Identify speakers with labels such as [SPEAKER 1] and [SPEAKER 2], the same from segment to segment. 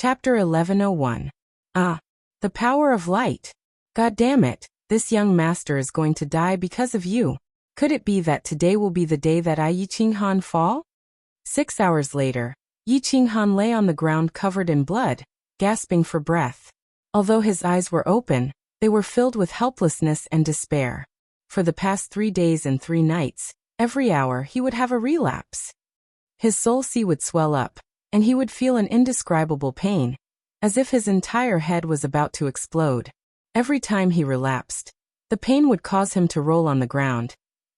[SPEAKER 1] Chapter 1101. Ah, the power of light. God damn it, this young master is going to die because of you. Could it be that today will be the day that I Yi Qinghan fall? 6 hours later, Yi Qinghan lay on the ground covered in blood, gasping for breath. Although his eyes were open, they were filled with helplessness and despair. For the past 3 days and 3 nights, every hour he would have a relapse. His soul sea would swell up, and he would feel an indescribable pain, as if his entire head was about to explode. Every time he relapsed, the pain would cause him to roll on the ground,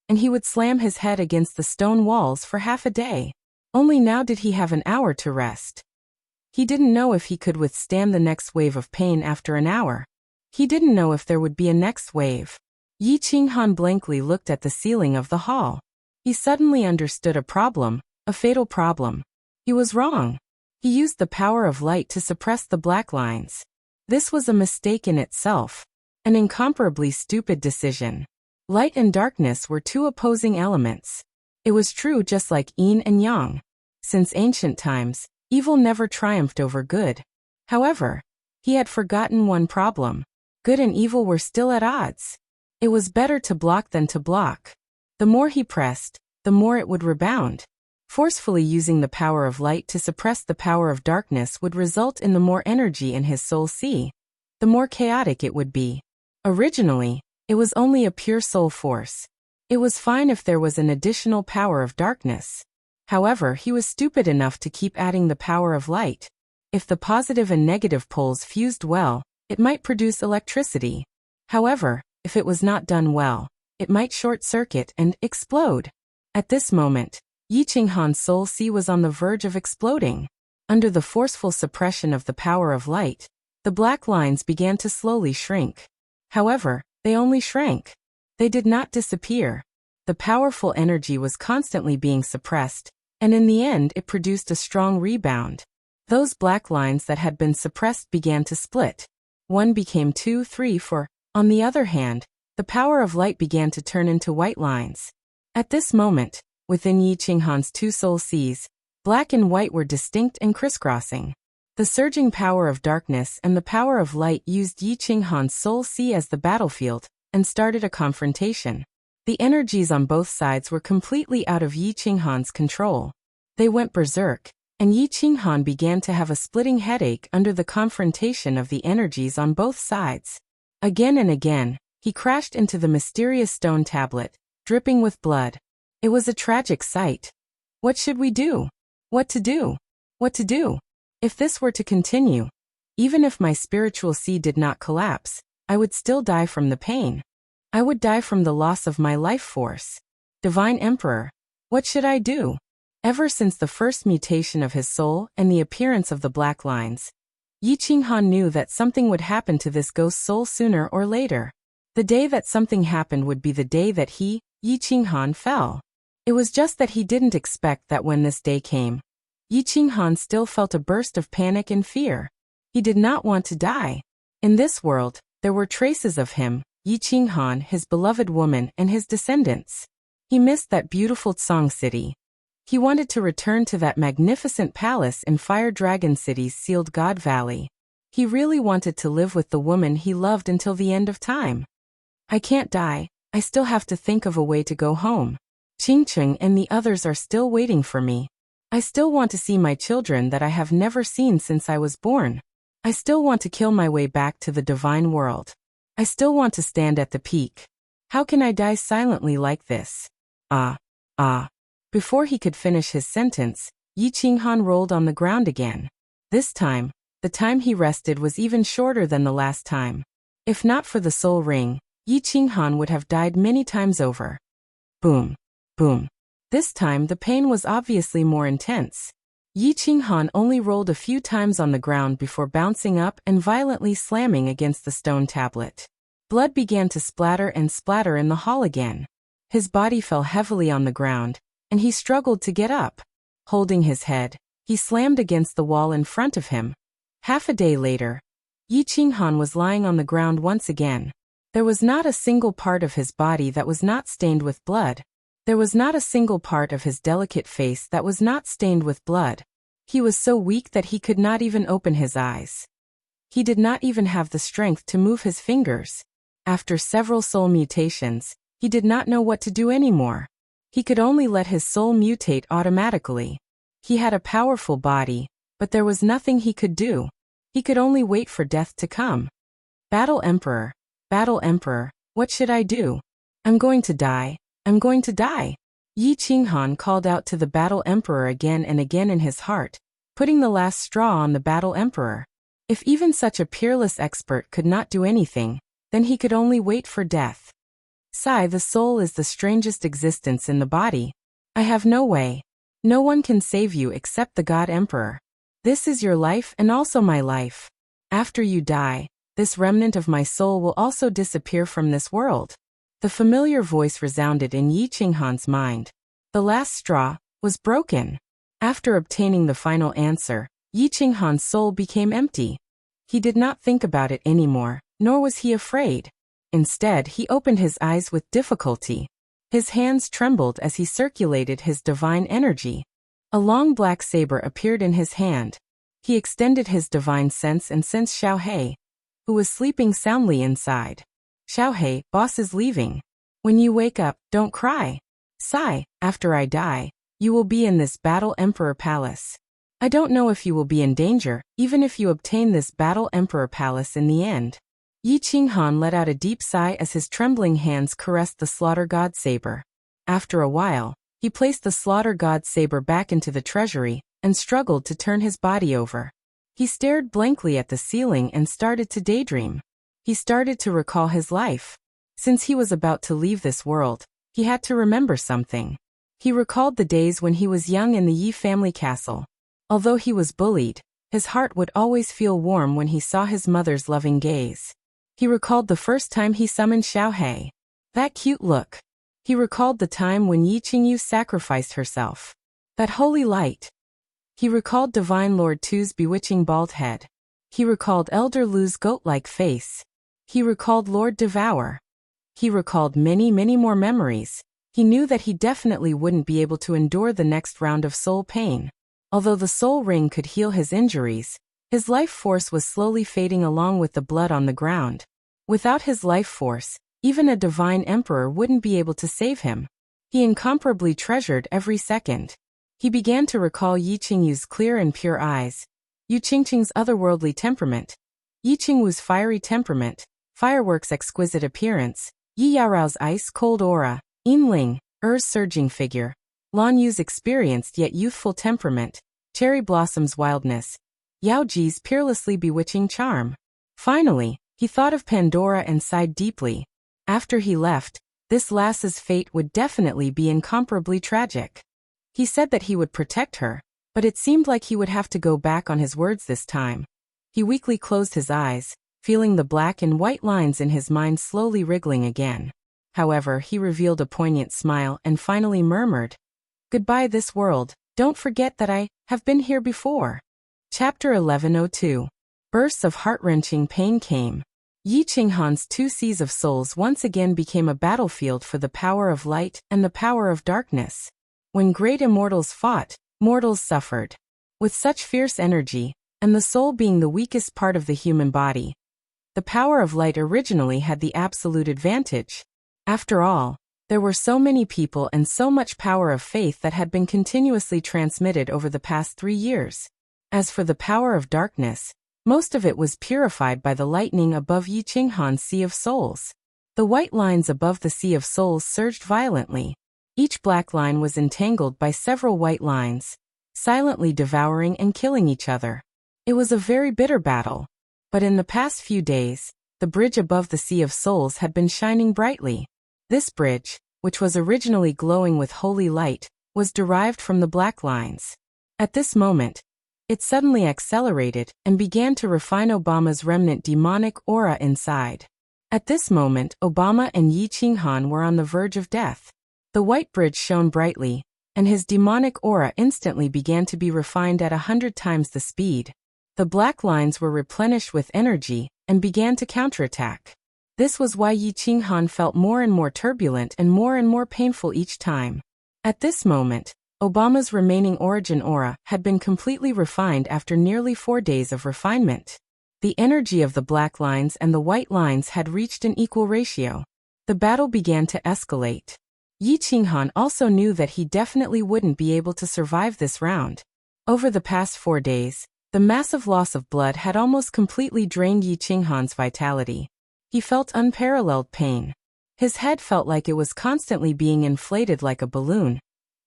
[SPEAKER 1] and he would slam his head against the stone walls for half a day. Only now did he have an hour to rest. He didn't know if he could withstand the next wave of pain after an hour. He didn't know if there would be a next wave. Yi Qinghan blankly looked at the ceiling of the hall. He suddenly understood a problem, a fatal problem. He was wrong. He used the power of light to suppress the black lines. This was a mistake in itself, an incomparably stupid decision. Light and darkness were two opposing elements. It was true just like yin and yang. Since ancient times, evil never triumphed over good. However, he had forgotten one problem. Good and evil were still at odds. It was better to block than to block. The more he pressed, the more it would rebound. Forcefully using the power of light to suppress the power of darkness would result in the more energy in his soul sea. The more chaotic it would be. Originally, it was only a pure soul force. It was fine if there was an additional power of darkness. However, he was stupid enough to keep adding the power of light. If the positive and negative poles fused well, it might produce electricity. However, if it was not done well, it might short-circuit and explode. At this moment, Yi Qinghan's soul sea was on the verge of exploding. Under the forceful suppression of the power of light, the black lines began to slowly shrink. However, they only shrank. They did not disappear. The powerful energy was constantly being suppressed, and in the end it produced a strong rebound. Those black lines that had been suppressed began to split. 1 became 2, 3, 4. On the other hand, the power of light began to turn into white lines. At this moment, within Yi Qinghan's 2 soul seas, black and white were distinct and crisscrossing. The surging power of darkness and the power of light used Yi Qinghan's soul sea as the battlefield, and started a confrontation. The energies on both sides were completely out of Yi Qinghan's control. They went berserk, and Yi Qinghan began to have a splitting headache under the confrontation of the energies on both sides. Again and again, he crashed into the mysterious stone tablet, dripping with blood. It was a tragic sight. What should we do? What to do? What to do? If this were to continue, even if my spiritual sea did not collapse, I would still die from the pain. I would die from the loss of my life force. Divine Emperor, what should I do? Ever since the first mutation of his soul and the appearance of the black lines, Yi Qinghan knew that something would happen to this ghost soul sooner or later. The day that something happened would be the day that he, Yi Qinghan, fell. It was just that he didn't expect that when this day came, Yi Qinghan still felt a burst of panic and fear. He did not want to die. In this world, there were traces of him, Yi Qinghan, his beloved woman, and his descendants. He missed that beautiful Tsang city. He wanted to return to that magnificent palace in Fire Dragon City's sealed God Valley. He really wanted to live with the woman he loved until the end of time. I can't die. I still have to think of a way to go home. Qingqing and the others are still waiting for me. I still want to see my children that I have never seen since I was born. I still want to kill my way back to the divine world. I still want to stand at the peak. How can I die silently like this? Before he could finish his sentence, Yi Qinghan rolled on the ground again. This time, the time he rested was even shorter than the last time. If not for the soul ring, Yi Qinghan would have died many times over. Boom. Boom. This time the pain was obviously more intense. Yi Qinghan only rolled a few times on the ground before bouncing up and violently slamming against the stone tablet. Blood began to splatter and splatter in the hall again. His body fell heavily on the ground, and he struggled to get up. Holding his head, he slammed against the wall in front of him. Half a day later, Yi Qinghan was lying on the ground once again. There was not a single part of his body that was not stained with blood. There was not a single part of his delicate face that was not stained with blood. He was so weak that he could not even open his eyes. He did not even have the strength to move his fingers. After several soul mutations, he did not know what to do anymore. He could only let his soul mutate automatically. He had a powerful body, but there was nothing he could do. He could only wait for death to come. Battle Emperor, what should I do? I'm going to die, I'm going to die. Yi Qinghan called out to the Battle Emperor again and again in his heart, putting the last straw on the Battle Emperor. If even such a peerless expert could not do anything, then he could only wait for death. Sigh, the soul is the strangest existence in the body. I have no way. No one can save you except the God Emperor. This is your life and also my life. After you die, this remnant of my soul will also disappear from this world. The familiar voice resounded in Yi Qinghan's mind. The last straw was broken. After obtaining the final answer, Yi Qinghan's soul became empty. He did not think about it anymore, nor was he afraid. Instead, he opened his eyes with difficulty. His hands trembled as he circulated his divine energy. A long black saber appeared in his hand. He extended his divine sense and sensed Xiaohei, who was sleeping soundly inside. Xiaohei, boss is leaving. When you wake up, don't cry. Sigh, after I die, you will be in this Battle Emperor Palace. I don't know if you will be in danger, even if you obtain this Battle Emperor Palace in the end. Yi Qinghan let out a deep sigh as his trembling hands caressed the Slaughter God saber. After a while, he placed the Slaughter God saber back into the treasury and struggled to turn his body over. He stared blankly at the ceiling and started to daydream. He started to recall his life. Since he was about to leave this world, he had to remember something. He recalled the days when he was young in the Yi family castle. Although he was bullied, his heart would always feel warm when he saw his mother's loving gaze. He recalled the first time he summoned Xiaohei. That cute look. He recalled the time when Yi Qingyu sacrificed herself. That holy light. He recalled Divine Lord Tu's bewitching bald head. He recalled Elder Lu's goat-like face. He recalled Lord Devour. He recalled many more memories. He knew that he definitely wouldn't be able to endure the next round of soul pain. Although the soul ring could heal his injuries, his life force was slowly fading along with the blood on the ground. Without his life force, even a divine emperor wouldn't be able to save him. He incomparably treasured every second. He began to recall Yi Qingyu's clear and pure eyes, Yu Qingqing's otherworldly temperament, Yi Qingwu's fiery temperament, fireworks' exquisite appearance, Yi Yaorao's ice-cold aura, Yinling, Er's surging figure, Lan Yu's experienced yet youthful temperament, Cherry Blossom's wildness, Yao Ji's peerlessly bewitching charm. Finally, he thought of Pandora and sighed deeply. After he left, this lass's fate would definitely be incomparably tragic. He said that he would protect her, but it seemed like he would have to go back on his words this time. He weakly closed his eyes, feeling the black and white lines in his mind slowly wriggling again. However, he revealed a poignant smile and finally murmured, "Goodbye this world, don't forget that I have been here before." Chapter 1102. Bursts of heart-wrenching pain came. Yi Qinghan's two seas of souls once again became a battlefield for the power of light and the power of darkness. When great immortals fought, mortals suffered. With such fierce energy, and the soul being the weakest part of the human body, the power of light originally had the absolute advantage. After all, there were so many people and so much power of faith that had been continuously transmitted over the past 3 years. As for the power of darkness, most of it was purified by the lightning above Yi Qinghan's Sea of Souls. The white lines above the Sea of Souls surged violently. Each black line was entangled by several white lines, silently devouring and killing each other. It was a very bitter battle. But in the past few days, the bridge above the Sea of Souls had been shining brightly. This bridge, which was originally glowing with holy light, was derived from the black lines. At this moment, it suddenly accelerated and began to refine Obama's remnant demonic aura inside. At this moment, Obama and Yi Qinghan were on the verge of death. The white bridge shone brightly, and his demonic aura instantly began to be refined at 100 times the speed. The black lines were replenished with energy and began to counterattack. This was why Yi Qinghan felt more and more turbulent and more painful each time. At this moment, Obama's remaining origin aura had been completely refined after nearly 4 days of refinement. The energy of the black lines and the white lines had reached an equal ratio. The battle began to escalate. Yi Qinghan also knew that he definitely wouldn't be able to survive this round. Over the past 4 days, the massive loss of blood had almost completely drained Yi Qinghan's vitality. He felt unparalleled pain. His head felt like it was constantly being inflated like a balloon,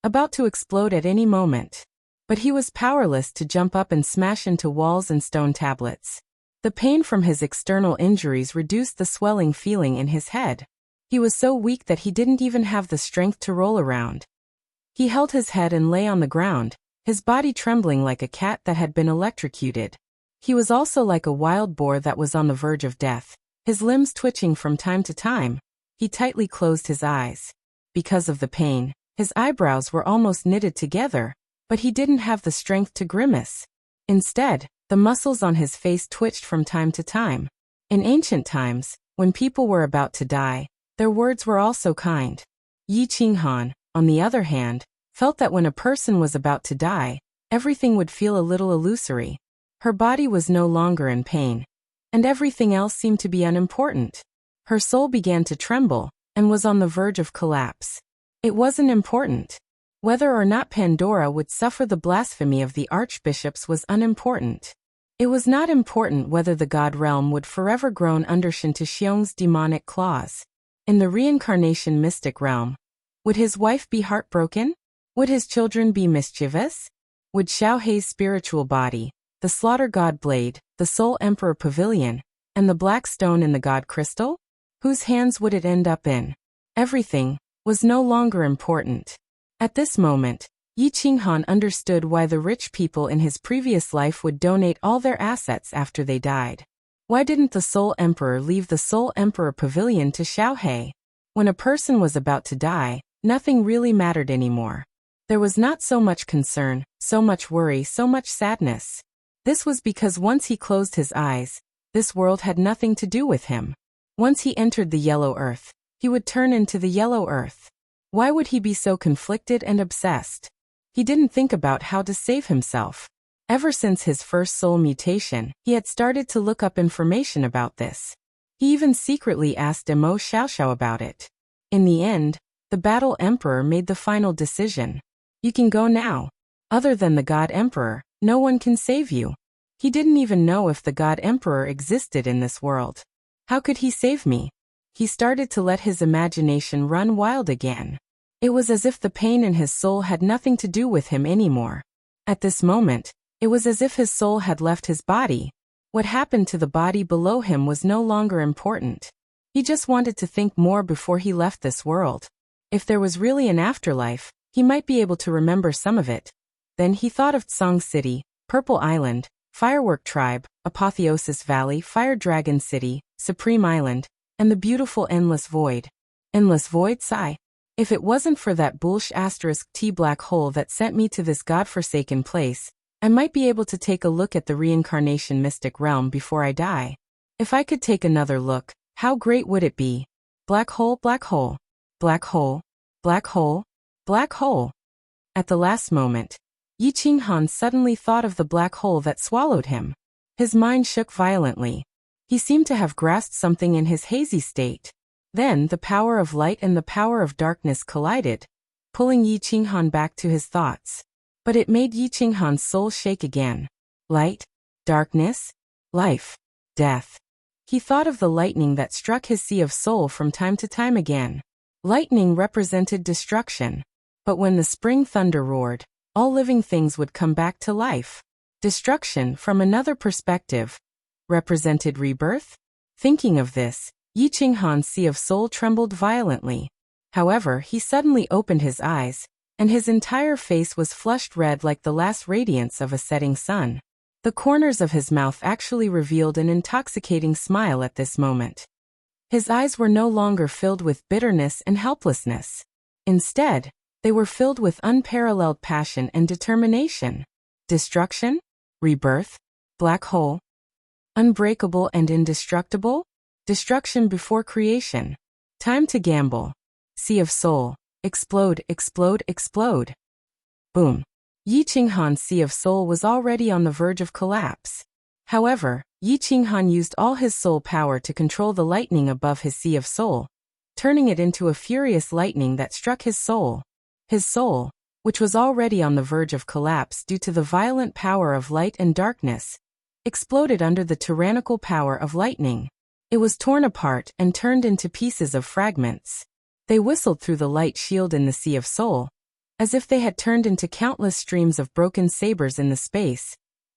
[SPEAKER 1] about to explode at any moment. But he was powerless to jump up and smash into walls and stone tablets. The pain from his external injuries reduced the swelling feeling in his head. He was so weak that he didn't even have the strength to roll around. He held his head and lay on the ground, his body trembling like a cat that had been electrocuted. He was also like a wild boar that was on the verge of death, his limbs twitching from time to time. He tightly closed his eyes. Because of the pain, his eyebrows were almost knitted together, but he didn't have the strength to grimace. Instead, the muscles on his face twitched from time to time. In ancient times, when people were about to die, their words were also kind. Yi Qinghan, on the other hand, felt that when a person was about to die, everything would feel a little illusory. Her body was no longer in pain, and everything else seemed to be unimportant. Her soul began to tremble, and was on the verge of collapse. It wasn't important. Whether or not Pandora would suffer the blasphemy of the archbishops was unimportant. It was not important whether the god realm would forever groan under Shen Tixiong's demonic claws. In the reincarnation mystic realm, would his wife be heartbroken? Would his children be mischievous? Would Xiao Hei's spiritual body, the slaughter god blade, the soul emperor pavilion, and the black stone in the god crystal? Whose hands would it end up in? Everything was no longer important. At this moment, Yi Qinghan understood why the rich people in his previous life would donate all their assets after they died. Why didn't the Soul Emperor leave the Soul Emperor Pavilion to Xiao Hei? When a person was about to die, nothing really mattered anymore. There was not so much concern, so much worry, so much sadness. This was because once he closed his eyes, this world had nothing to do with him. Once he entered the yellow earth, he would turn into the yellow earth. Why would he be so conflicted and obsessed? He didn't think about how to save himself. Ever since his first soul mutation, he had started to look up information about this. He even secretly asked Demo Xiaoxiao about it. In the end, the Battle Emperor made the final decision. You can go now. Other than the God Emperor, no one can save you. He didn't even know if the God Emperor existed in this world. How could he save me? He started to let his imagination run wild again. It was as if the pain in his soul had nothing to do with him anymore. At this moment, it was as if his soul had left his body. What happened to the body below him was no longer important. He just wanted to think more before he left this world. If there was really an afterlife, he might be able to remember some of it. Then he thought of Tsang City, Purple Island, Firework Tribe, Apotheosis Valley, Fire Dragon City, Supreme Island, and the beautiful Endless Void. Endless Void, sigh. If it wasn't for that *T black hole that sent me to this godforsaken place, I might be able to take a look at the reincarnation mystic realm before I die. If I could take another look, how great would it be? Black hole, black hole, black hole, black hole, black hole. At the last moment, Yi Qinghan suddenly thought of the black hole that swallowed him. His mind shook violently. He seemed to have grasped something in his hazy state. Then the power of light and the power of darkness collided, pulling Yi Qinghan back to his thoughts. But it made Yi Qinghan's soul shake again. Light, darkness, life, death. He thought of the lightning that struck his sea of soul from time to time again. Lightning represented destruction. But when the spring thunder roared, all living things would come back to life. Destruction, from another perspective, represented rebirth? Thinking of this, Yi Qinghan's sea of soul trembled violently. However, he suddenly opened his eyes, and his entire face was flushed red like the last radiance of a setting sun. The corners of his mouth actually revealed an intoxicating smile at this moment. His eyes were no longer filled with bitterness and helplessness. Instead, they were filled with unparalleled passion and determination. Destruction? Rebirth? Black hole? Unbreakable and indestructible? Destruction before creation. Time to gamble. Sea of soul. Explode, explode, explode. Boom. Yi Qinghan's Sea of Soul was already on the verge of collapse. However, Yi Qinghan used all his soul power to control the lightning above his Sea of Soul, turning it into a furious lightning that struck his soul. His soul, which was already on the verge of collapse due to the violent power of light and darkness, exploded under the tyrannical power of lightning. It was torn apart and turned into pieces of fragments. They whistled through the light shield in the Sea of Soul, as if they had turned into countless streams of broken sabers in the space.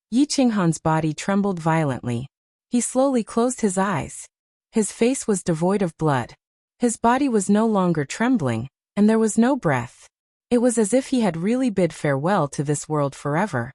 [SPEAKER 1] Yi Qinghan's body trembled violently. He slowly closed his eyes. His face was devoid of blood. His body was no longer trembling, and there was no breath. It was as if he had really bid farewell to this world forever.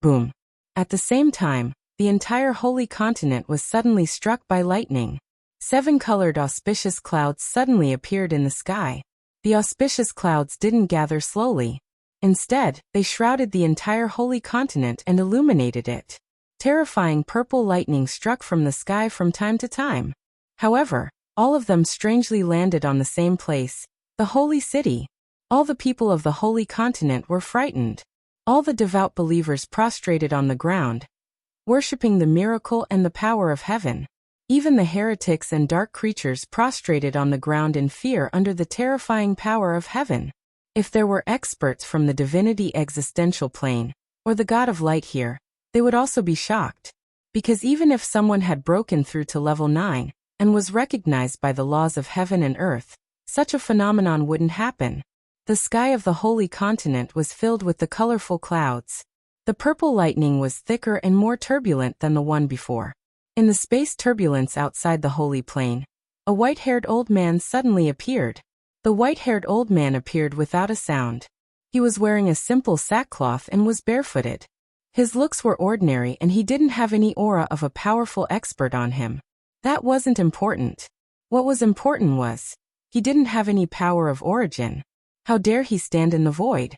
[SPEAKER 1] Boom. At the same time, the entire holy continent was suddenly struck by lightning. 7 colored auspicious clouds suddenly appeared in the sky. The auspicious clouds didn't gather slowly. Instead, they shrouded the entire holy continent and illuminated it. Terrifying purple lightning struck from the sky from time to time. However, all of them strangely landed on the same place, the holy city. All the people of the holy continent were frightened. All the devout believers prostrated on the ground, worshipping the miracle and the power of heaven. Even the heretics and dark creatures prostrated on the ground in fear under the terrifying power of heaven. If there were experts from the divinity existential plane, or the god of light here, they would also be shocked. Because even if someone had broken through to level 9, and was recognized by the laws of heaven and earth, such a phenomenon wouldn't happen. The sky of the holy continent was filled with the colorful clouds. The purple lightning was thicker and more turbulent than the one before. In the space turbulence outside the holy plane, a white-haired old man suddenly appeared. The white-haired old man appeared without a sound. He was wearing a simple sackcloth and was barefooted. His looks were ordinary and he didn't have any aura of a powerful expert on him. That wasn't important. What was important was, he didn't have any power of origin. How dare he stand in the void?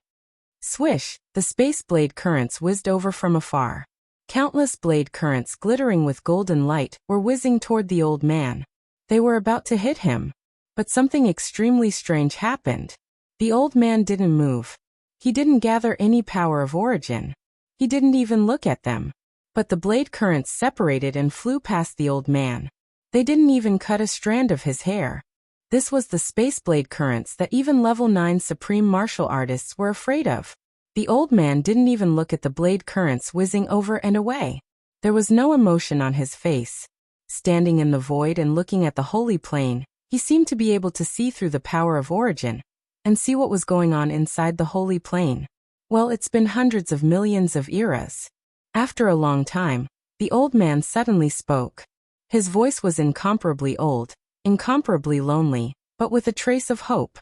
[SPEAKER 1] Swish, the space blade currents whizzed over from afar. Countless blade currents glittering with golden light were whizzing toward the old man. They were about to hit him. But something extremely strange happened. The old man didn't move. He didn't gather any power of origin. He didn't even look at them. But the blade currents separated and flew past the old man. They didn't even cut a strand of his hair. This was the space blade currents that even level 9 supreme martial artists were afraid of. The old man didn't even look at the blade currents whizzing over and away. There was no emotion on his face. Standing in the void and looking at the holy plane, he seemed to be able to see through the power of origin, and see what was going on inside the holy plane. Well, it's been hundreds of millions of eras. After a long time, the old man suddenly spoke. His voice was incomparably old, incomparably lonely, but with a trace of hope.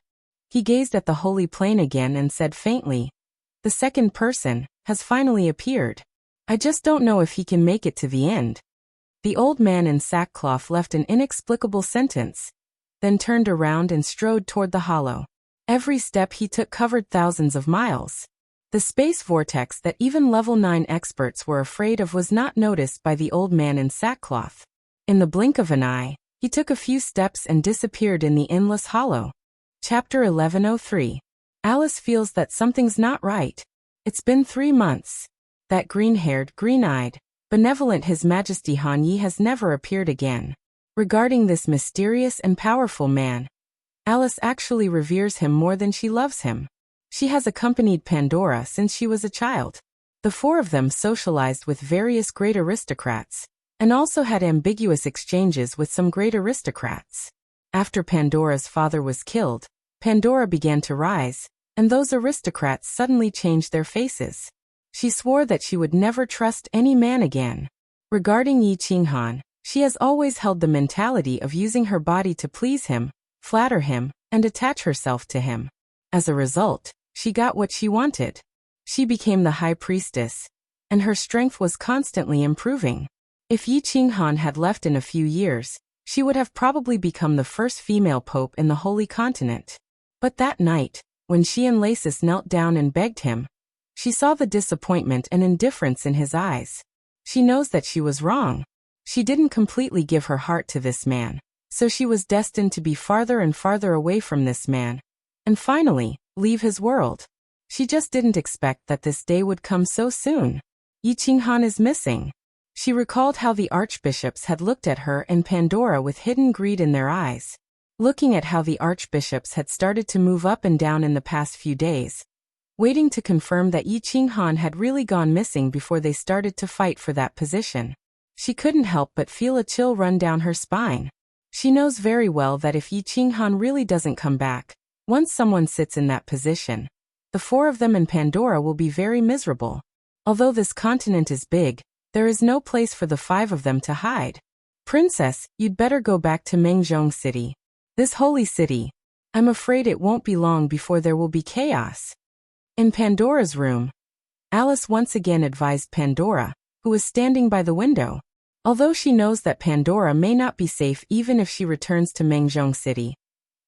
[SPEAKER 1] He gazed at the holy plane again and said faintly, "The second person has finally appeared. I just don't know if he can make it to the end." The old man in sackcloth left an inexplicable sentence, then turned around and strode toward the hollow. Every step he took covered thousands of miles. The space vortex that even level 9 experts were afraid of was not noticed by the old man in sackcloth. In the blink of an eye, he took a few steps and disappeared in the endless hollow. Chapter 1103. Alice feels that something's not right. It's been 3 months. That green-haired, green-eyed, benevolent His Majesty Han Yi has never appeared again. Regarding this mysterious and powerful man, Alice actually reveres him more than she loves him. She has accompanied Pandora since she was a child. The 4 of them socialized with various great aristocrats, and also had ambiguous exchanges with some great aristocrats. After Pandora's father was killed, Pandora began to rise, and those aristocrats suddenly changed their faces. She swore that she would never trust any man again. Regarding Yi Qinghan, she has always held the mentality of using her body to please him, flatter him, and attach herself to him. As a result, she got what she wanted. She became the high priestess, and her strength was constantly improving. If Yi Qinghan had left in a few years, she would have probably become the first female pope in the Holy Continent. But that night, when she and Lasis knelt down and begged him, she saw the disappointment and indifference in his eyes. She knows that she was wrong. She didn't completely give her heart to this man, so she was destined to be farther and farther away from this man, and finally, leave his world. She just didn't expect that this day would come so soon. Yi Qinghan is missing. She recalled how the archbishops had looked at her and Pandora with hidden greed in their eyes. Looking at how the archbishops had started to move up and down in the past few days, waiting to confirm that Yi Qinghan had really gone missing before they started to fight for that position. She couldn't help but feel a chill run down her spine. She knows very well that if Yi Qinghan really doesn't come back, once someone sits in that position, the four of them and Pandora will be very miserable. Although this continent is big, there is no place for the five of them to hide. Princess, you'd better go back to Mengzhong City. This holy city. I'm afraid it won't be long before there will be chaos. In Pandora's room, Alice once again advised Pandora, who was standing by the window. Although she knows that Pandora may not be safe even if she returns to Mengzhong City,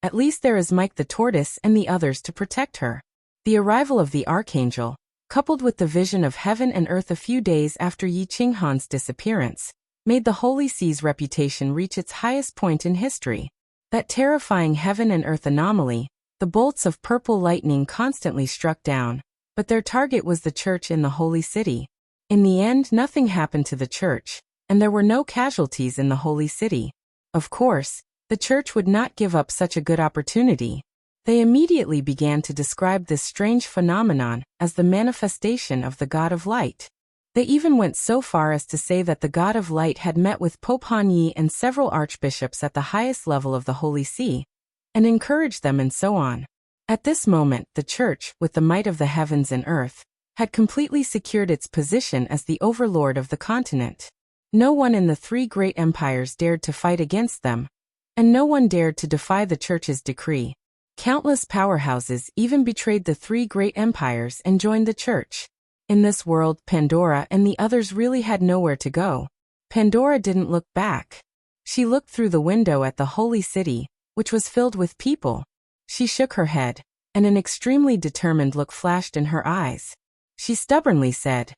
[SPEAKER 1] at least there is Mike the Tortoise and the others to protect her. The arrival of the Archangel, coupled with the vision of heaven and earth a few days after Yi Qinghan's disappearance, made the Holy See's reputation reach its highest point in history. That terrifying heaven and earth anomaly, the bolts of purple lightning constantly struck down, but their target was the church in the Holy City. In the end, nothing happened to the church, and there were no casualties in the Holy City. Of course, the church would not give up such a good opportunity. They immediately began to describe this strange phenomenon as the manifestation of the God of Light. They even went so far as to say that the God of Light had met with Pope Han Yi and several archbishops at the highest level of the Holy See, and encouraged them and so on. At this moment, the church, with the might of the heavens and earth, had completely secured its position as the overlord of the continent. No one in the three great empires dared to fight against them, and no one dared to defy the church's decree. Countless powerhouses even betrayed the three great empires and joined the church. In this world, Pandora and the others really had nowhere to go. Pandora didn't look back. She looked through the window at the Holy City, which was filled with people. She shook her head, and an extremely determined look flashed in her eyes. She stubbornly said,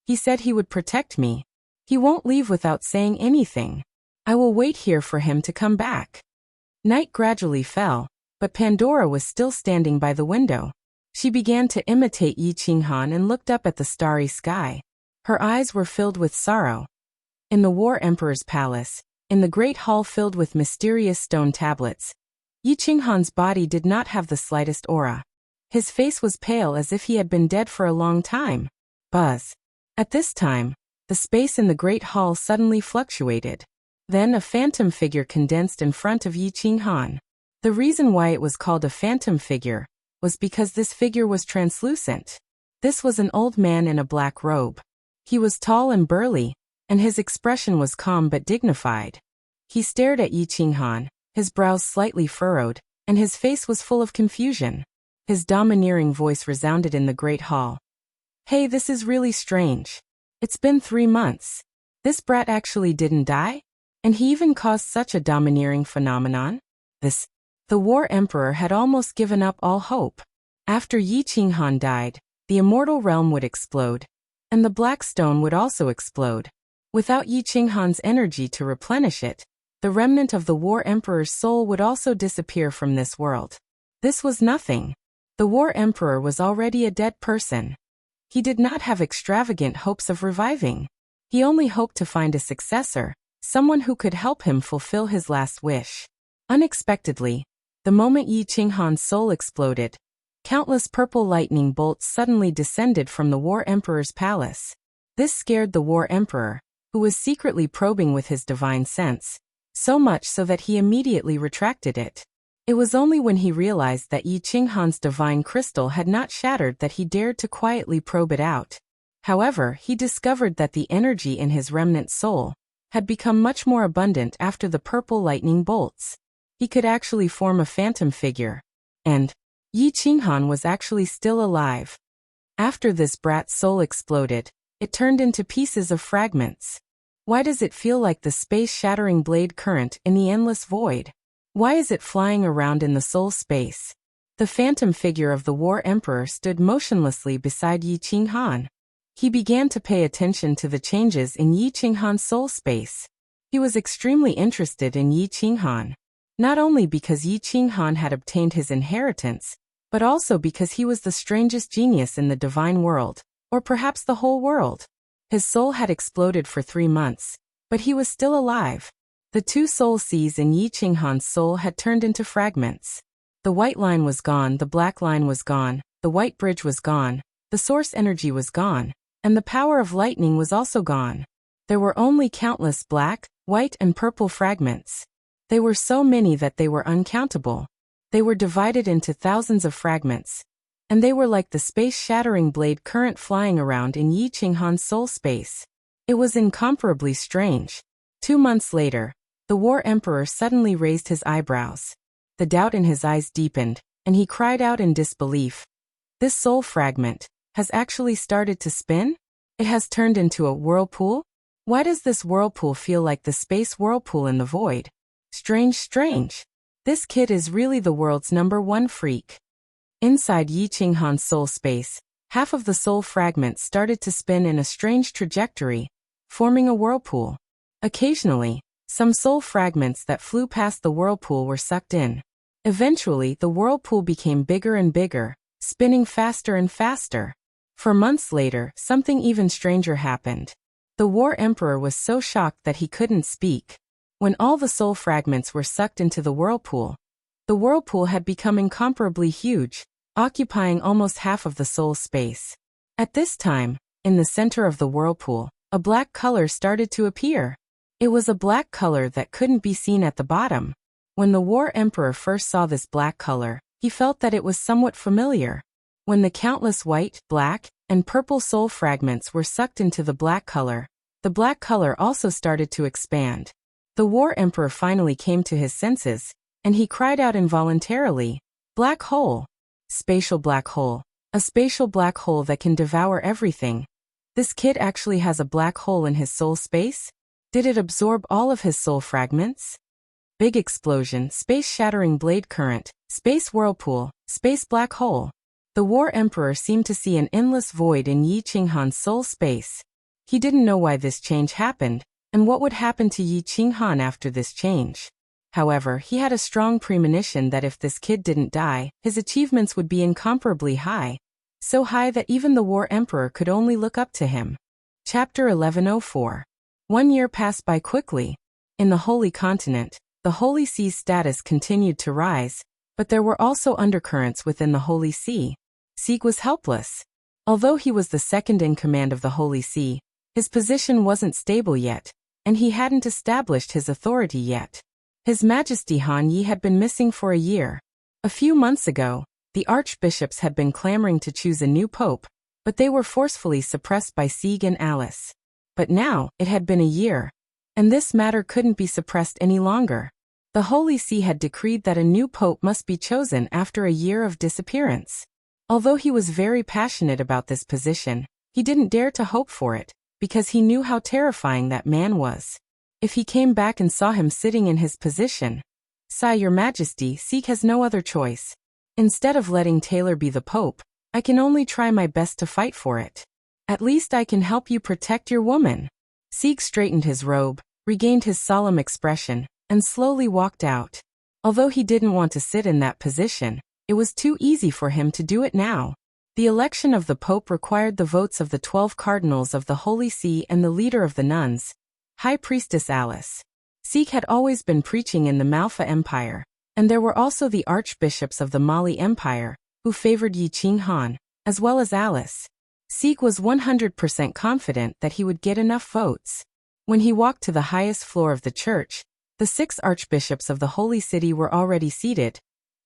[SPEAKER 1] "He said he would protect me. He won't leave without saying anything. I will wait here for him to come back." Night gradually fell, but Pandora was still standing by the window. She began to imitate Yi Qinghan and looked up at the starry sky. Her eyes were filled with sorrow. In the War Emperor's palace, in the great hall filled with mysterious stone tablets, Yi Qinghan's body did not have the slightest aura. His face was pale as if he had been dead for a long time. Buzz. At this time, the space in the great hall suddenly fluctuated. Then a phantom figure condensed in front of Yi Qinghan. The reason why it was called a phantom figure was because this figure was translucent. This was an old man in a black robe. He was tall and burly, and his expression was calm but dignified. He stared at Yi Qinghan, his brows slightly furrowed, and his face was full of confusion. His domineering voice resounded in the great hall. "Hey, this is really strange. It's been 3 months. This brat actually didn't die? And he even caused such a domineering phenomenon? The War Emperor had almost given up all hope. After Yi Qinghan died, the immortal realm would explode, and the black stone would also explode. Without Yi Qinghan's energy to replenish it, the remnant of the War Emperor's soul would also disappear from this world. This was nothing. The War Emperor was already a dead person. He did not have extravagant hopes of reviving. He only hoped to find a successor, someone who could help him fulfill his last wish. Unexpectedly, the moment Yi Qinghan's soul exploded, countless purple lightning bolts suddenly descended from the War Emperor's palace. This scared the War Emperor, who was secretly probing with his divine sense, so much so that he immediately retracted it. It was only when he realized that Yi Qinghan's divine crystal had not shattered that he dared to quietly probe it out. However, he discovered that the energy in his remnant soul had become much more abundant after the purple lightning bolts. He could actually form a phantom figure. And Yi Qinghan was actually still alive. After this brat's soul exploded, it turned into pieces of fragments. Why does it feel like the space-shattering blade current in the endless void? Why is it flying around in the soul space? The phantom figure of the War Emperor stood motionlessly beside Yi Qinghan. He began to pay attention to the changes in Yi Qinghan's soul space. He was extremely interested in Yi Qinghan. Not only because Yi Qinghan had obtained his inheritance, but also because he was the strangest genius in the divine world, or perhaps the whole world. His soul had exploded for 3 months, but he was still alive. The 2 soul seas in Yi Qinghan's soul had turned into fragments. The white line was gone, the black line was gone, the white bridge was gone, the source energy was gone, and the power of lightning was also gone. There were only countless black, white, and purple fragments. They were so many that they were uncountable. They were divided into thousands of fragments, and they were like the space-shattering blade current flying around in Yi Qinghan's soul space. It was incomparably strange. 2 months later, the War Emperor suddenly raised his eyebrows. The doubt in his eyes deepened, and he cried out in disbelief. This soul fragment has actually started to spin? It has turned into a whirlpool? Why does this whirlpool feel like the space whirlpool in the void? Strange, strange. This kid is really the world's #1 freak. Inside Yi Qinghan's soul space, half of the soul fragments started to spin in a strange trajectory, forming a whirlpool. Occasionally, some soul fragments that flew past the whirlpool were sucked in. Eventually, the whirlpool became bigger and bigger, spinning faster and faster. For months later, something even stranger happened. The War Emperor was so shocked that he couldn't speak. When all the soul fragments were sucked into the whirlpool had become incomparably huge, occupying almost half of the soul space. At this time, in the center of the whirlpool, a black color started to appear. It was a black color that couldn't be seen at the bottom. When the War Emperor first saw this black color, he felt that it was somewhat familiar. When the countless white, black, and purple soul fragments were sucked into the black color also started to expand. The War Emperor finally came to his senses, and he cried out involuntarily, "Black hole! Spatial black hole! A spatial black hole that can devour everything. This kid actually has a black hole in his soul space? Did it absorb all of his soul fragments?" Big explosion, space-shattering blade current, space whirlpool, space black hole. The War Emperor seemed to see an endless void in Yi Qinghan's soul space. He didn't know why this change happened, and what would happen to Yi Qinghan after this change. However, he had a strong premonition that if this kid didn't die, his achievements would be incomparably high, so high that even the War Emperor could only look up to him. Chapter 1104. 1 year passed by quickly. In the Holy Continent, the Holy Sea's status continued to rise, but there were also undercurrents within the Holy See. Sieg was helpless. Although he was the second in command of the Holy See, his position wasn't stable yet, and he hadn't established his authority yet. His Majesty Han Yi had been missing for a year. A few months ago, the archbishops had been clamoring to choose a new pope, but they were forcefully suppressed by Sieg and Alice. But now, it had been a year, and this matter couldn't be suppressed any longer. The Holy See had decreed that a new pope must be chosen after a year of disappearance. Although he was very passionate about this position, he didn't dare to hope for it, because he knew how terrifying that man was. If he came back and saw him sitting in his position, "Your Majesty, Sieg has no other choice. Instead of letting Taylor be the pope, I can only try my best to fight for it. At least I can help you protect your woman." Sieg straightened his robe, regained his solemn expression, and slowly walked out. Although he didn't want to sit in that position, it was too easy for him to do it now. The election of the Pope required the votes of the 12 cardinals of the Holy See and the leader of the nuns, High Priestess Alice. Sieg had always been preaching in the Malfa Empire, and there were also the archbishops of the Mali Empire, who favored Yi Qinghan, as well as Alice. Sieg was 100% confident that he would get enough votes. When he walked to the highest floor of the church, the 6 archbishops of the Holy City were already seated,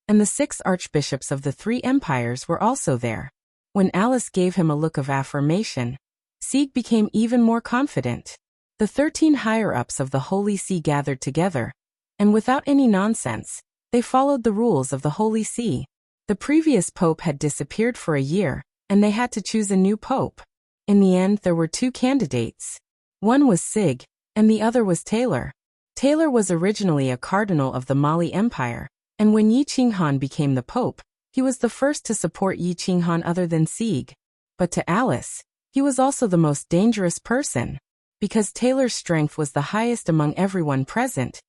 [SPEAKER 1] and the 6 archbishops of the 3 empires were also there. When Alice gave him a look of affirmation, Sieg became even more confident. The 13 higher-ups of the Holy See gathered together, and without any nonsense, they followed the rules of the Holy See. The previous pope had disappeared for a year, and they had to choose a new pope. In the end, there were 2 candidates. One was Sieg, and the other was Taylor. Taylor was originally a cardinal of the Mali Empire, and when Yi Qinghan became the pope, he was the first to support Yi Qinghan other than Sieg. But to Alice, he was also the most dangerous person, because Taylor's strength was the highest among everyone present,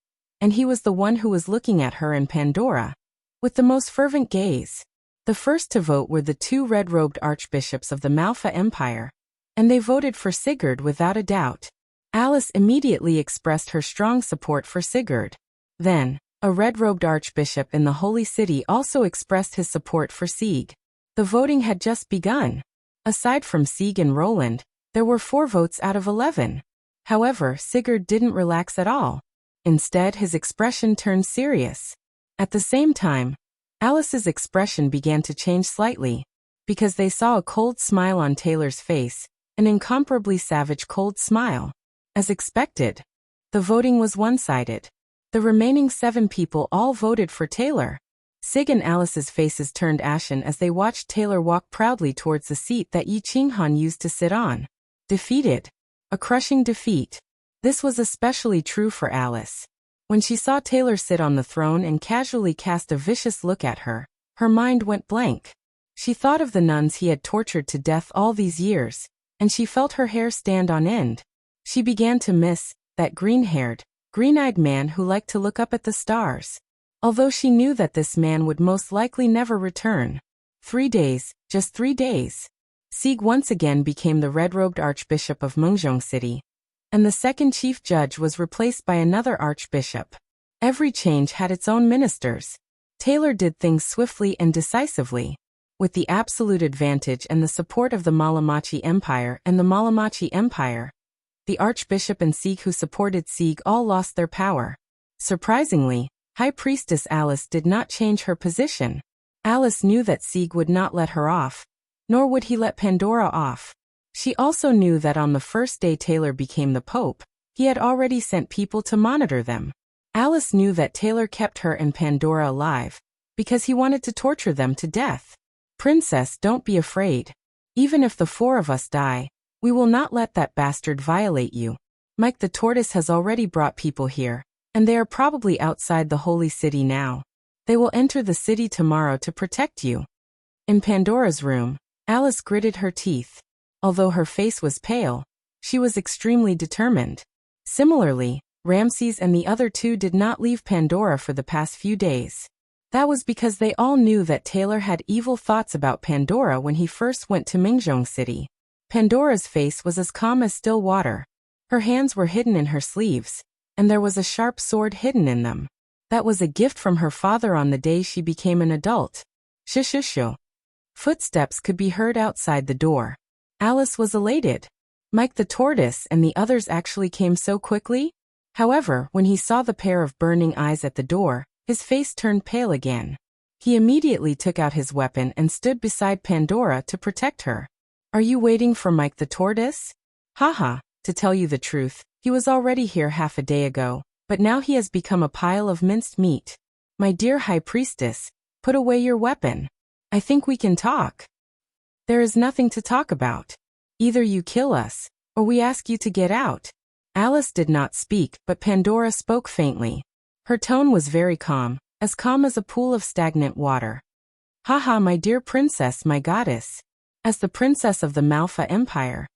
[SPEAKER 1] and he was the one who was looking at her and Pandora with the most fervent gaze. The first to vote were the two red-robed archbishops of the Malfa Empire, and they voted for Sigurd without a doubt. Alice immediately expressed her strong support for Sigurd. Then, a red-robed archbishop in the Holy City also expressed his support for Sieg. The voting had just begun. Aside from Sieg and Roland, there were 4 votes out of 11. However, Sigurd didn't relax at all. Instead, his expression turned serious. At the same time, Alice's expression began to change slightly, because they saw a cold smile on Taylor's face, an incomparably savage cold smile. As expected, the voting was one-sided. The remaining 7 people all voted for Taylor. Sig and Alice's faces turned ashen as they watched Taylor walk proudly towards the seat that Yi Qinghan used to sit on. Defeated. A crushing defeat. This was especially true for Alice. When she saw Taylor sit on the throne and casually cast a vicious look at her, her mind went blank. She thought of the nuns he had tortured to death all these years, and she felt her hair stand on end. She began to miss that green-haired, green-eyed man who liked to look up at the stars. Although she knew that this man would most likely never return. 3 days, just 3 days. Sieg once again became the red-robed archbishop of Mengzhong City, and the second chief judge was replaced by another archbishop. Every change had its own ministers. Taylor did things swiftly and decisively. With the absolute advantage and the support of the Malamachi Empire and the Malamachi Empire, the archbishop and Sieg who supported Sieg all lost their power. Surprisingly, High Priestess Alice did not change her position. Alice knew that Sieg would not let her off, nor would he let Pandora off. She also knew that on the first day Taylor became the Pope, he had already sent people to monitor them. Alice knew that Taylor kept her and Pandora alive, because he wanted to torture them to death. Princess, don't be afraid. Even if the 4 of us die, we will not let that bastard violate you. Mike the Tortoise has already brought people here, and they are probably outside the Holy City now. They will enter the city tomorrow to protect you. In Pandora's room, Alice gritted her teeth. Although her face was pale, she was extremely determined. Similarly, Ramses and the other 2 did not leave Pandora for the past few days. That was because they all knew that Taylor had evil thoughts about Pandora when he first went to Mengzhong City. Pandora's face was as calm as still water. Her hands were hidden in her sleeves, and there was a sharp sword hidden in them. That was a gift from her father on the day she became an adult. Shushu. Footsteps could be heard outside the door. Alice was elated. Mike the Tortoise and the others actually came so quickly. However, when he saw the pair of burning eyes at the door, his face turned pale again. He immediately took out his weapon and stood beside Pandora to protect her. Are you waiting for Mike the Tortoise? Haha, to tell you the truth, he was already here half a day ago, but now he has become a pile of minced meat. My dear High Priestess, put away your weapon. I think we can talk. There is nothing to talk about. Either you kill us, or we ask you to get out. Alice did not speak, but Pandora spoke faintly. Her tone was very calm as a pool of stagnant water. Haha, my dear princess, my goddess. As the princess of the Malfa Empire,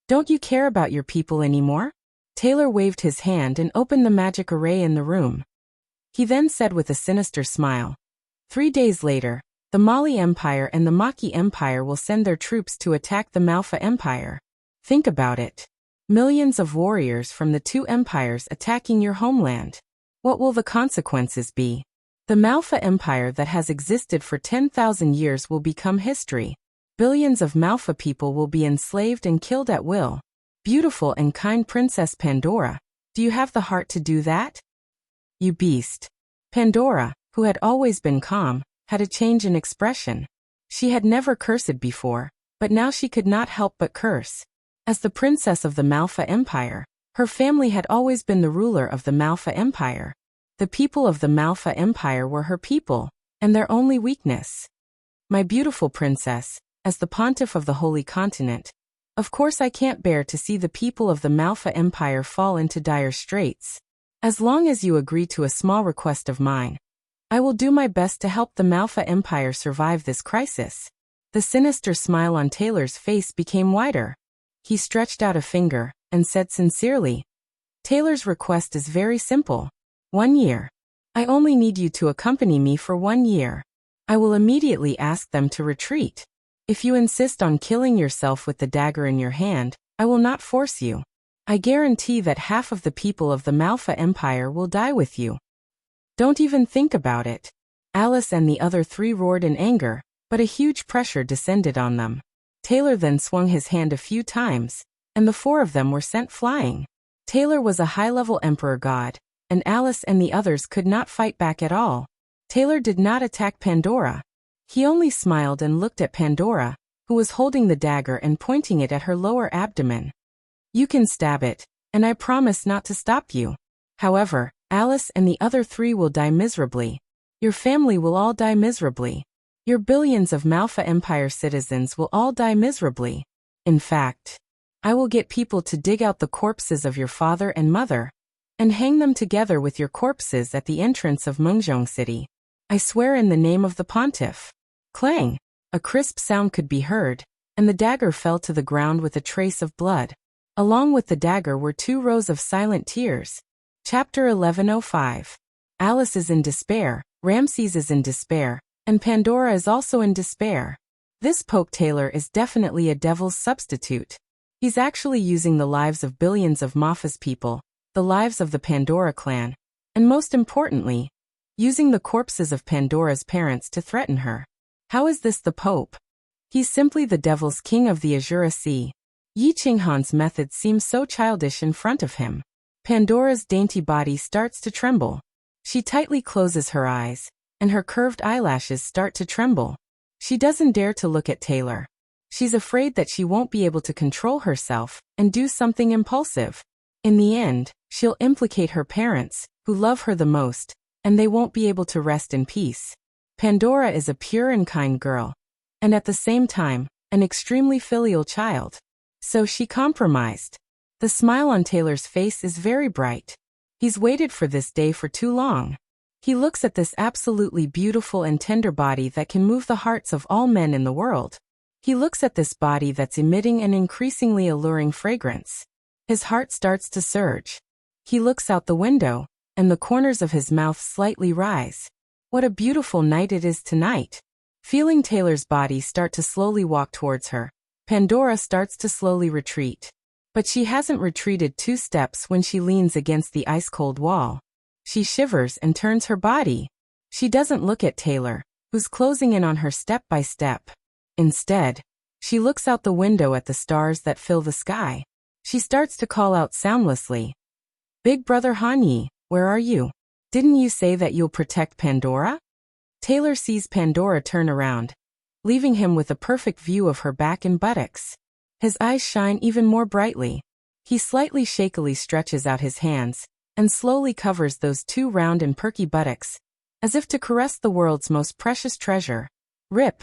[SPEAKER 1] don't you care about your people anymore? Taylor waved his hand and opened the magic array in the room. He then said with a sinister smile, 3 days later, the Mali Empire and the Maki Empire will send their troops to attack the Malfa Empire. Think about it. Millions of warriors from the 2 empires attacking your homeland. What will the consequences be? The Malfa Empire that has existed for 10,000 years will become history. Billions of Malfa people will be enslaved and killed at will. Beautiful and kind Princess Pandora, do you have the heart to do that? You beast. Pandora, who had always been calm, had a change in expression. She had never cursed before, but now she could not help but curse. As the princess of the Malfa Empire, her family had always been the ruler of the Malfa Empire. The people of the Malfa Empire were her people, and their only weakness. My beautiful princess, as the pontiff of the Holy Continent, of course I can't bear to see the people of the Malfa Empire fall into dire straits. As long as you agree to a small request of mine, I will do my best to help the Malfa Empire survive this crisis. The sinister smile on Taylor's face became wider. He stretched out a finger and said sincerely, Taylor's request is very simple. 1 year. I only need you to accompany me for 1 year. I will immediately ask them to retreat. If you insist on killing yourself with the dagger in your hand, I will not force you. I guarantee that half of the people of the Malfa Empire will die with you. Don't even think about it. Alice and the other three roared in anger, but a huge pressure descended on them. Taylor then swung his hand a few times, and the four of them were sent flying. Taylor was a high-level emperor god, and Alice and the others could not fight back at all. Taylor did not attack Pandora. He only smiled and looked at Pandora, who was holding the dagger and pointing it at her lower abdomen. You can stab it, and I promise not to stop you. However, Alice and the other three will die miserably. Your family will all die miserably. Your billions of Malfa Empire citizens will all die miserably. In fact, I will get people to dig out the corpses of your father and mother, and hang them together with your corpses at the entrance of Mengzhong City. I swear in the name of the pontiff. Clang! A crisp sound could be heard, and the dagger fell to the ground with a trace of blood. Along with the dagger were 2 rows of silent tears. Chapter 1105. Alice is in despair, Ramses is in despair, and Pandora is also in despair. This Poke Taylor is definitely a devil's substitute. He's actually using the lives of billions of Mafa's people, the lives of the Pandora clan, and most importantly, using the corpses of Pandora's parents to threaten her. How is this the Pope? He's simply the devil's king of the Azura Sea. Yi Qinghan's method seems so childish in front of him. Pandora's dainty body starts to tremble. She tightly closes her eyes, and her curved eyelashes start to tremble. She doesn't dare to look at Taylor. She's afraid that she won't be able to control herself and do something impulsive. In the end, she'll implicate her parents, who love her the most, and they won't be able to rest in peace. Pandora is a pure and kind girl, and at the same time, an extremely filial child. So she compromised. The smile on Taylor's face is very bright. He's waited for this day for too long. He looks at this absolutely beautiful and tender body that can move the hearts of all men in the world. He looks at this body that's emitting an increasingly alluring fragrance. His heart starts to surge. He looks out the window, and the corners of his mouth slightly rise. What a beautiful night it is tonight. Feeling Taylor's body start to slowly walk towards her, Pandora starts to slowly retreat. But she hasn't retreated 2 steps when she leans against the ice-cold wall. She shivers and turns her body. She doesn't look at Taylor, who's closing in on her step by step. Instead, she looks out the window at the stars that fill the sky. She starts to call out soundlessly. Big Brother Hanyi, where are you? Didn't you say that you'll protect Pandora? Taylor sees Pandora turn around, leaving him with a perfect view of her back and buttocks. His eyes shine even more brightly. He slightly shakily stretches out his hands, and slowly covers those 2 round and perky buttocks, as if to caress the world's most precious treasure. Rip!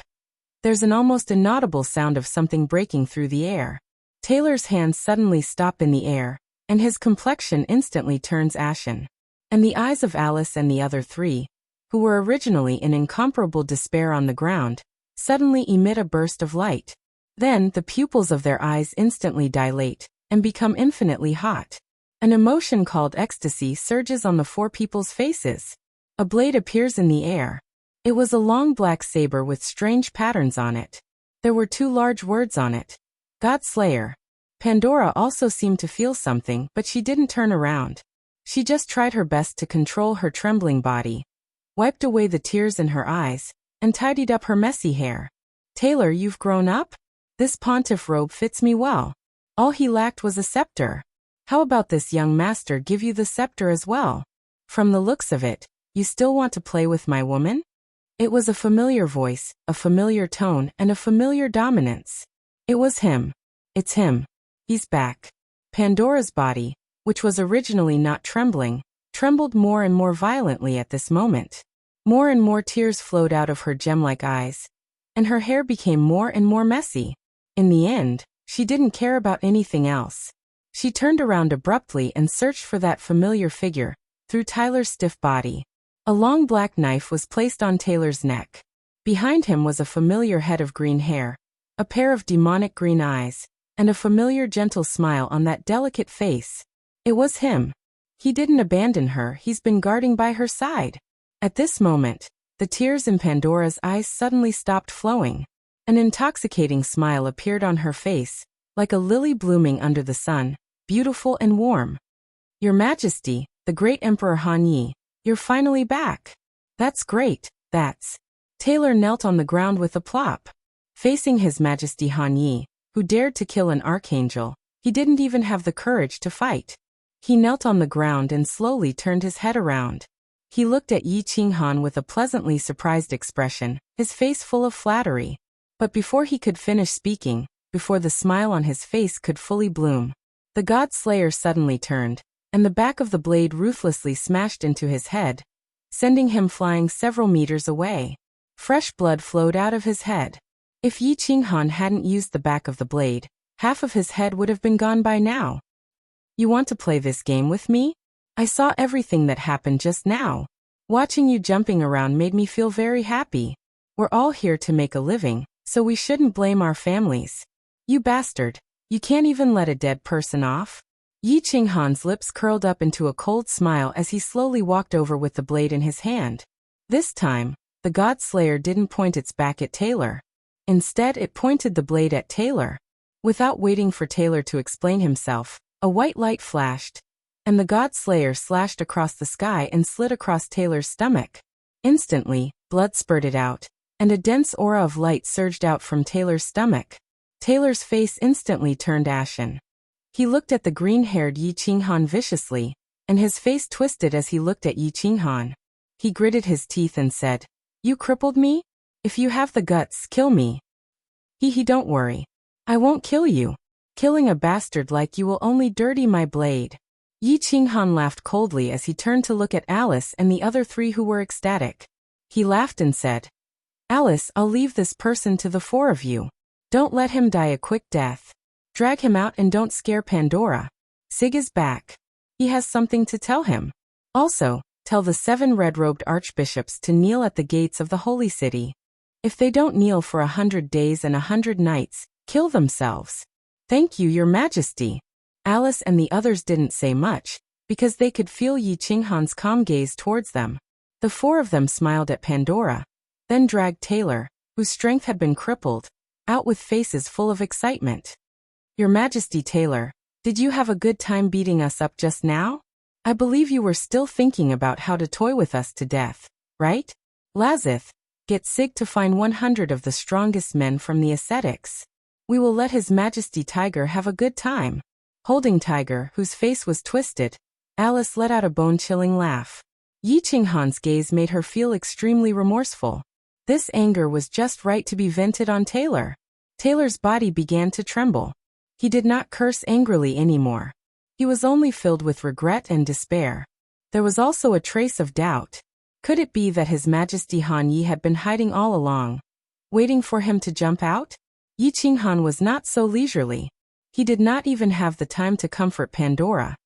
[SPEAKER 1] There's an almost inaudible sound of something breaking through the air. Taylor's hands suddenly stop in the air, and his complexion instantly turns ashen. And the eyes of Alice and the other 3, who were originally in incomparable despair on the ground, suddenly emit a burst of light. Then the pupils of their eyes instantly dilate and become infinitely hot. An emotion called ecstasy surges on the 4 people's faces. A blade appears in the air. It was a long black saber with strange patterns on it. There were 2 large words on it. Godslayer. Pandora also seemed to feel something, but she didn't turn around. She just tried her best to control her trembling body, wiped away the tears in her eyes, and tidied up her messy hair. Taylor, you've grown up? This pontiff robe fits me well. All he lacked was a scepter. How about this young master give you the scepter as well? From the looks of it, you still want to play with my woman? It was a familiar voice, a familiar tone, and a familiar dominance. It was him. It's him. He's back. Pandora's body, which was originally not trembling, trembled more and more violently at this moment. More and more tears flowed out of her gem-like eyes, and her hair became more and more messy. In the end, she didn't care about anything else. She turned around abruptly and searched for that familiar figure, through Tyler's stiff body. A long black knife was placed on Taylor's neck. Behind him was a familiar head of green hair, a pair of demonic green eyes, and a familiar gentle smile on that delicate face. It was him. He didn't abandon her, he's been guarding by her side. At this moment, The tears in Pandora's eyes suddenly stopped flowing. An intoxicating smile appeared on her face, like a lily blooming under the sun, beautiful and warm. Your Majesty, the great Emperor Han Yi, you're finally back. That's great, that's. Taylor knelt on the ground with a plop. Facing His Majesty Han Yi, who dared to kill an archangel, he didn't even have the courage to fight. He knelt on the ground and slowly turned his head around. He looked at Yi Qinghan with a pleasantly surprised expression, his face full of flattery. But before he could finish speaking, before the smile on his face could fully bloom, the God Slayer suddenly turned, and the back of the blade ruthlessly smashed into his head, sending him flying several meters away. Fresh blood flowed out of his head. If Yi Qinghan hadn't used the back of the blade, half of his head would have been gone by now. You want to play this game with me? I saw everything that happened just now. Watching you jumping around made me feel very happy. We're all here to make a living, so we shouldn't blame our families. You bastard. You can't even let a dead person off? Yi Qinghan's lips curled up into a cold smile as he slowly walked over with the blade in his hand. This time, the God Slayer didn't point its back at Taylor. Instead, it pointed the blade at Taylor. Without waiting for Taylor to explain himself, a white light flashed, and the God Slayer slashed across the sky and slid across Taylor's stomach. Instantly, blood spurted out, and a dense aura of light surged out from Taylor's stomach. Taylor's face instantly turned ashen. He looked at the green-haired Yi Qinghan viciously, and his face twisted as he looked at Yi Qinghan. He gritted his teeth and said, "You crippled me? If you have the guts, kill me." Don't worry. I won't kill you. Killing a bastard like you will only dirty my blade." Yi Qinghan laughed coldly as he turned to look at Alice and the other three who were ecstatic. He laughed and said, "Alice, I'll leave this person to the four of you. Don't let him die a quick death. Drag him out and don't scare Pandora. Sig is back. He has something to tell him. Also, tell the 7 red-robed archbishops to kneel at the gates of the holy city. If they don't kneel for 100 days and 100 nights, kill themselves." "Thank you, Your Majesty." Alice and the others didn't say much, because they could feel Yi Qinghan's calm gaze towards them. The 4 of them smiled at Pandora, then dragged Taylor, whose strength had been crippled, out with faces full of excitement. "Your Majesty Taylor, did you have a good time beating us up just now? I believe you were still thinking about how to toy with us to death, right? Lazith, get Sig to find 100 of the strongest men from the ascetics. We will let His Majesty Tiger have a good time." Holding Tiger, whose face was twisted, Alice let out a bone-chilling laugh. Yi Qinghan's gaze made her feel extremely remorseful. This anger was just right to be vented on Taylor. Taylor's body began to tremble. He did not curse angrily anymore. He was only filled with regret and despair. There was also a trace of doubt. Could it be that His Majesty Han Yi had been hiding all along, waiting for him to jump out? Yi Qinghan was not so leisurely. He did not even have the time to comfort Pandora.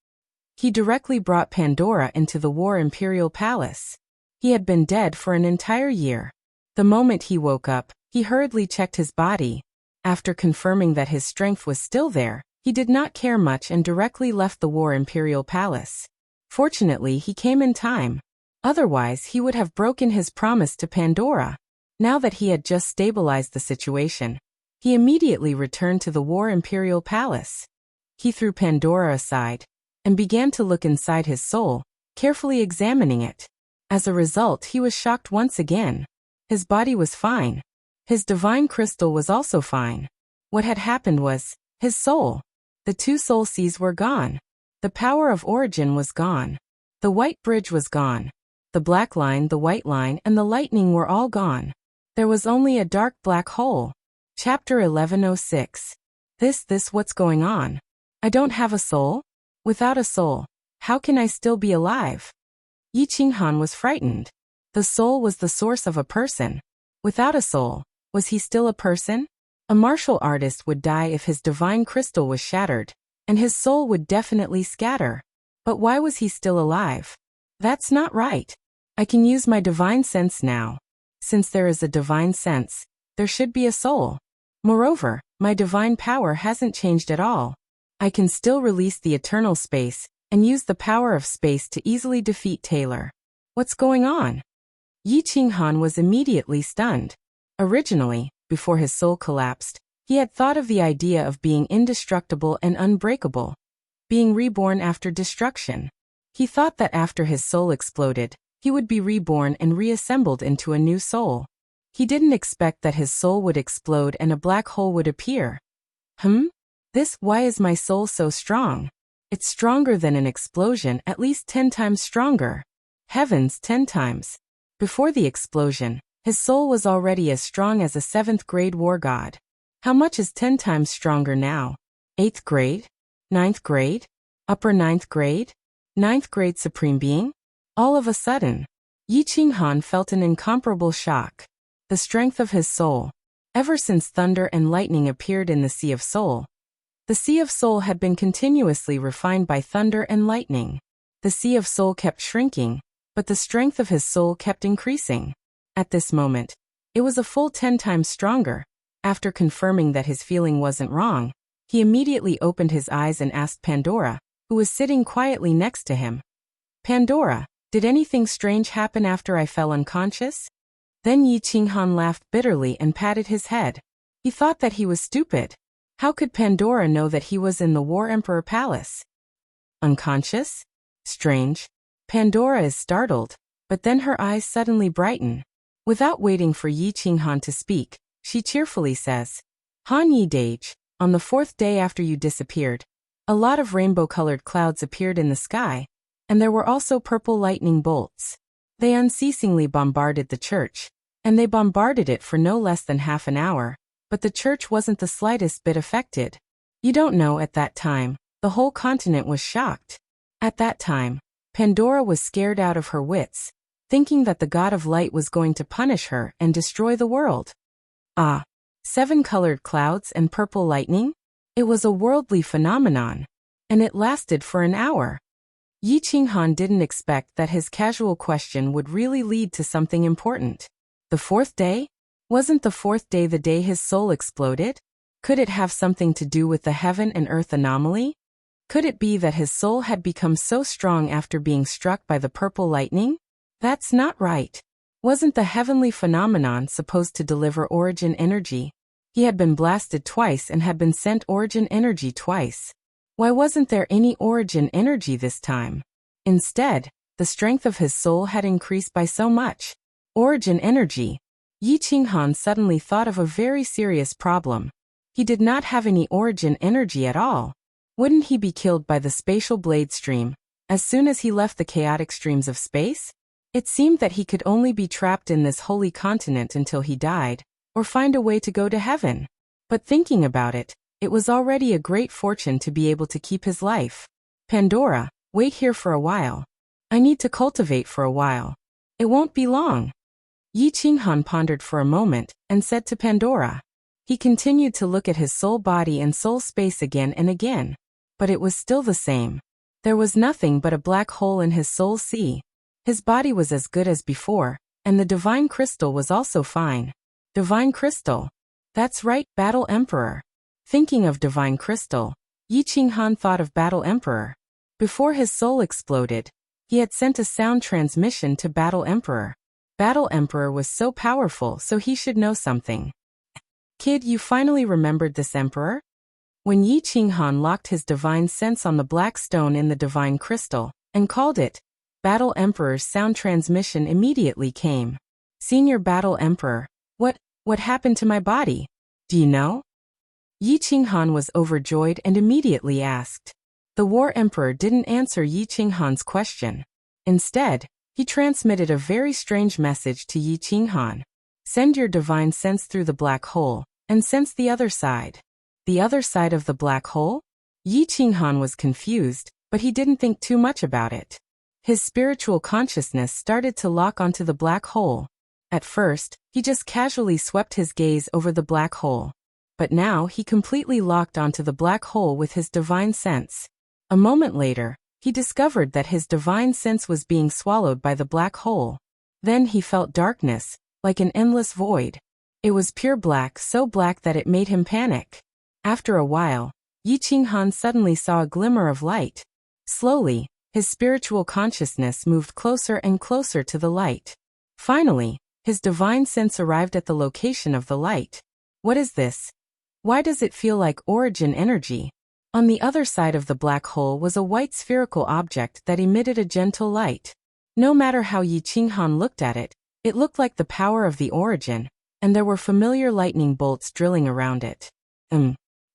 [SPEAKER 1] He directly brought Pandora into the War Imperial Palace. He had been dead for an entire year. The moment he woke up, he hurriedly checked his body. After confirming that his strength was still there, he did not care much and directly left the War Imperial Palace. Fortunately, he came in time. Otherwise, he would have broken his promise to Pandora. Now that he had just stabilized the situation, he immediately returned to the War Imperial Palace. He threw Pandora aside and began to look inside his soul, carefully examining it. As a result, he was shocked once again. His body was fine. His divine crystal was also fine. What had happened was, his soul. The 2 soul seas were gone. The power of origin was gone. The white bridge was gone. The black line, the white line, and the lightning were all gone. There was only a dark black hole. Chapter 1106. This what's going on? I don't have a soul? Without a soul, how can I still be alive? Yi Qinghan was frightened. The soul was the source of a person. Without a soul, was he still a person? A martial artist would die if his divine crystal was shattered, and his soul would definitely scatter. But why was he still alive? That's not right. I can use my divine sense now. Since there is a divine sense, there should be a soul. Moreover, my divine power hasn't changed at all. I can still release the eternal space, and use the power of space to easily defeat Taylor. What's going on? Yi Qinghan was immediately stunned. Originally, before his soul collapsed, he had thought of the idea of being indestructible and unbreakable, being reborn after destruction. He thought that after his soul exploded, he would be reborn and reassembled into a new soul. He didn't expect that his soul would explode and a black hole would appear. Why is my soul so strong? It's stronger than an explosion, at least 10 times stronger. Heavens, 10 times. Before the explosion, his soul was already as strong as a 7th grade war god. How much is 10 times stronger now? 8th grade? 9th grade? Upper 9th grade? 9th grade supreme being? All of a sudden, Yi Qinghan felt an incomparable shock. The strength of his soul. Ever since thunder and lightning appeared in the Sea of Soul, the Sea of Soul had been continuously refined by thunder and lightning. The Sea of Soul kept shrinking, but the strength of his soul kept increasing. At this moment, it was a full 10 times stronger. After confirming that his feeling wasn't wrong, he immediately opened his eyes and asked Pandora, who was sitting quietly next to him. Pandora, did anything strange happen after I fell unconscious? Then Yi Qinghan laughed bitterly and patted his head. He thought that he was stupid. How could Pandora know that he was in the War Emperor Palace? Unconscious? Strange. Pandora is startled, but then her eyes suddenly brighten. Without waiting for Yi Qinghan to speak, she cheerfully says, Han Yi Dage, on the 4th day after you disappeared, a lot of rainbow-colored clouds appeared in the sky, and there were also purple lightning bolts. They unceasingly bombarded the church, and they bombarded it for no less than half an hour, but the church wasn't the slightest bit affected. You don't know, at that time, the whole continent was shocked. At that time, Pandora was scared out of her wits, thinking that the god of light was going to punish her and destroy the world. 7 colored clouds and purple lightning? It was a worldly phenomenon, and it lasted for an hour. Yi Qinghan didn't expect that his casual question would really lead to something important. The 4th day? Wasn't the 4th day the day his soul exploded? Could it have something to do with the heaven and earth anomaly? Could it be that his soul had become so strong after being struck by the purple lightning? That's not right. Wasn't the heavenly phenomenon supposed to deliver origin energy? He had been blasted twice and had been sent origin energy twice. Why wasn't there any origin energy this time? Instead, the strength of his soul had increased by so much. Origin energy. Yi Qinghan suddenly thought of a very serious problem. He did not have any origin energy at all. Wouldn't he be killed by the spatial blade stream as soon as he left the chaotic streams of space? It seemed that he could only be trapped in this holy continent until he died, or find a way to go to heaven. But thinking about it, it was already a great fortune to be able to keep his life. Pandora, wait here for a while. I need to cultivate for a while. It won't be long. Yi Qinghan pondered for a moment and said to Pandora. He continued to look at his soul body and soul space again and again, but it was still the same. There was nothing but a black hole in his soul sea. His body was as good as before, and the divine crystal was also fine. Divine crystal. That's right, Battle Emperor. Thinking of divine crystal, Yi Qinghan thought of Battle Emperor. Before his soul exploded, he had sent a sound transmission to Battle Emperor. Battle Emperor was so powerful, so he should know something. Kid, you finally remembered this emperor? When Yi Qinghan locked his divine sense on the black stone in the divine crystal, and called it, Battle Emperor's sound transmission immediately came. Senior Battle Emperor, what happened to my body? Do you know? Yi Qinghan was overjoyed and immediately asked. The War Emperor didn't answer Yi Qinghan's question. Instead, he transmitted a very strange message to Yi Qinghan. Send your divine sense through the black hole, and sense the other side. The other side of the black hole? Yi Qinghan was confused, but he didn't think too much about it. His spiritual consciousness started to lock onto the black hole. At first, he just casually swept his gaze over the black hole. But now he completely locked onto the black hole with his divine sense. A moment later, he discovered that his divine sense was being swallowed by the black hole. Then he felt darkness, like an endless void. It was pure black, so black that it made him panic. After a while, Yi Qinghan suddenly saw a glimmer of light. Slowly, his spiritual consciousness moved closer and closer to the light. Finally, his divine sense arrived at the location of the light. What is this? Why does it feel like origin energy? On the other side of the black hole was a white spherical object that emitted a gentle light. No matter how Yi Qinghan looked at it, it looked like the power of the origin, and there were familiar lightning bolts drilling around it.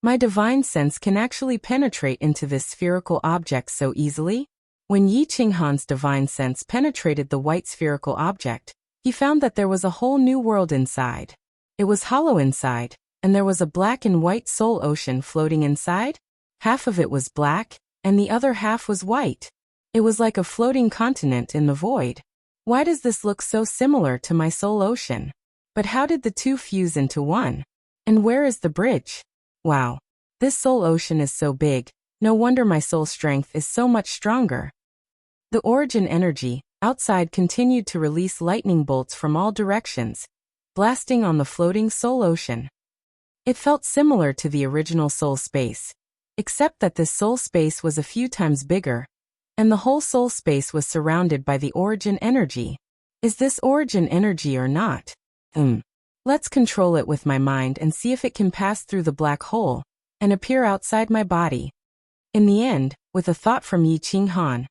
[SPEAKER 1] My divine sense can actually penetrate into this spherical object so easily? When Yi Qinghan's divine sense penetrated the white spherical object, he found that there was a whole new world inside. It was hollow inside, and there was a black and white soul ocean floating inside. Half of it was black, and the other half was white. It was like a floating continent in the void. Why does this look so similar to my soul ocean? But how did the two fuse into one? And where is the bridge? Wow. This soul ocean is so big, no wonder my soul strength is so much stronger. The origin energy, outside, continued to release lightning bolts from all directions, blasting on the floating soul ocean. It felt similar to the original soul space, except that this soul space was a few times bigger, and the whole soul space was surrounded by the origin energy. Is this origin energy or not? Let's control it with my mind and see if it can pass through the black hole and appear outside my body. In the end, with a thought from Yi Qinghan,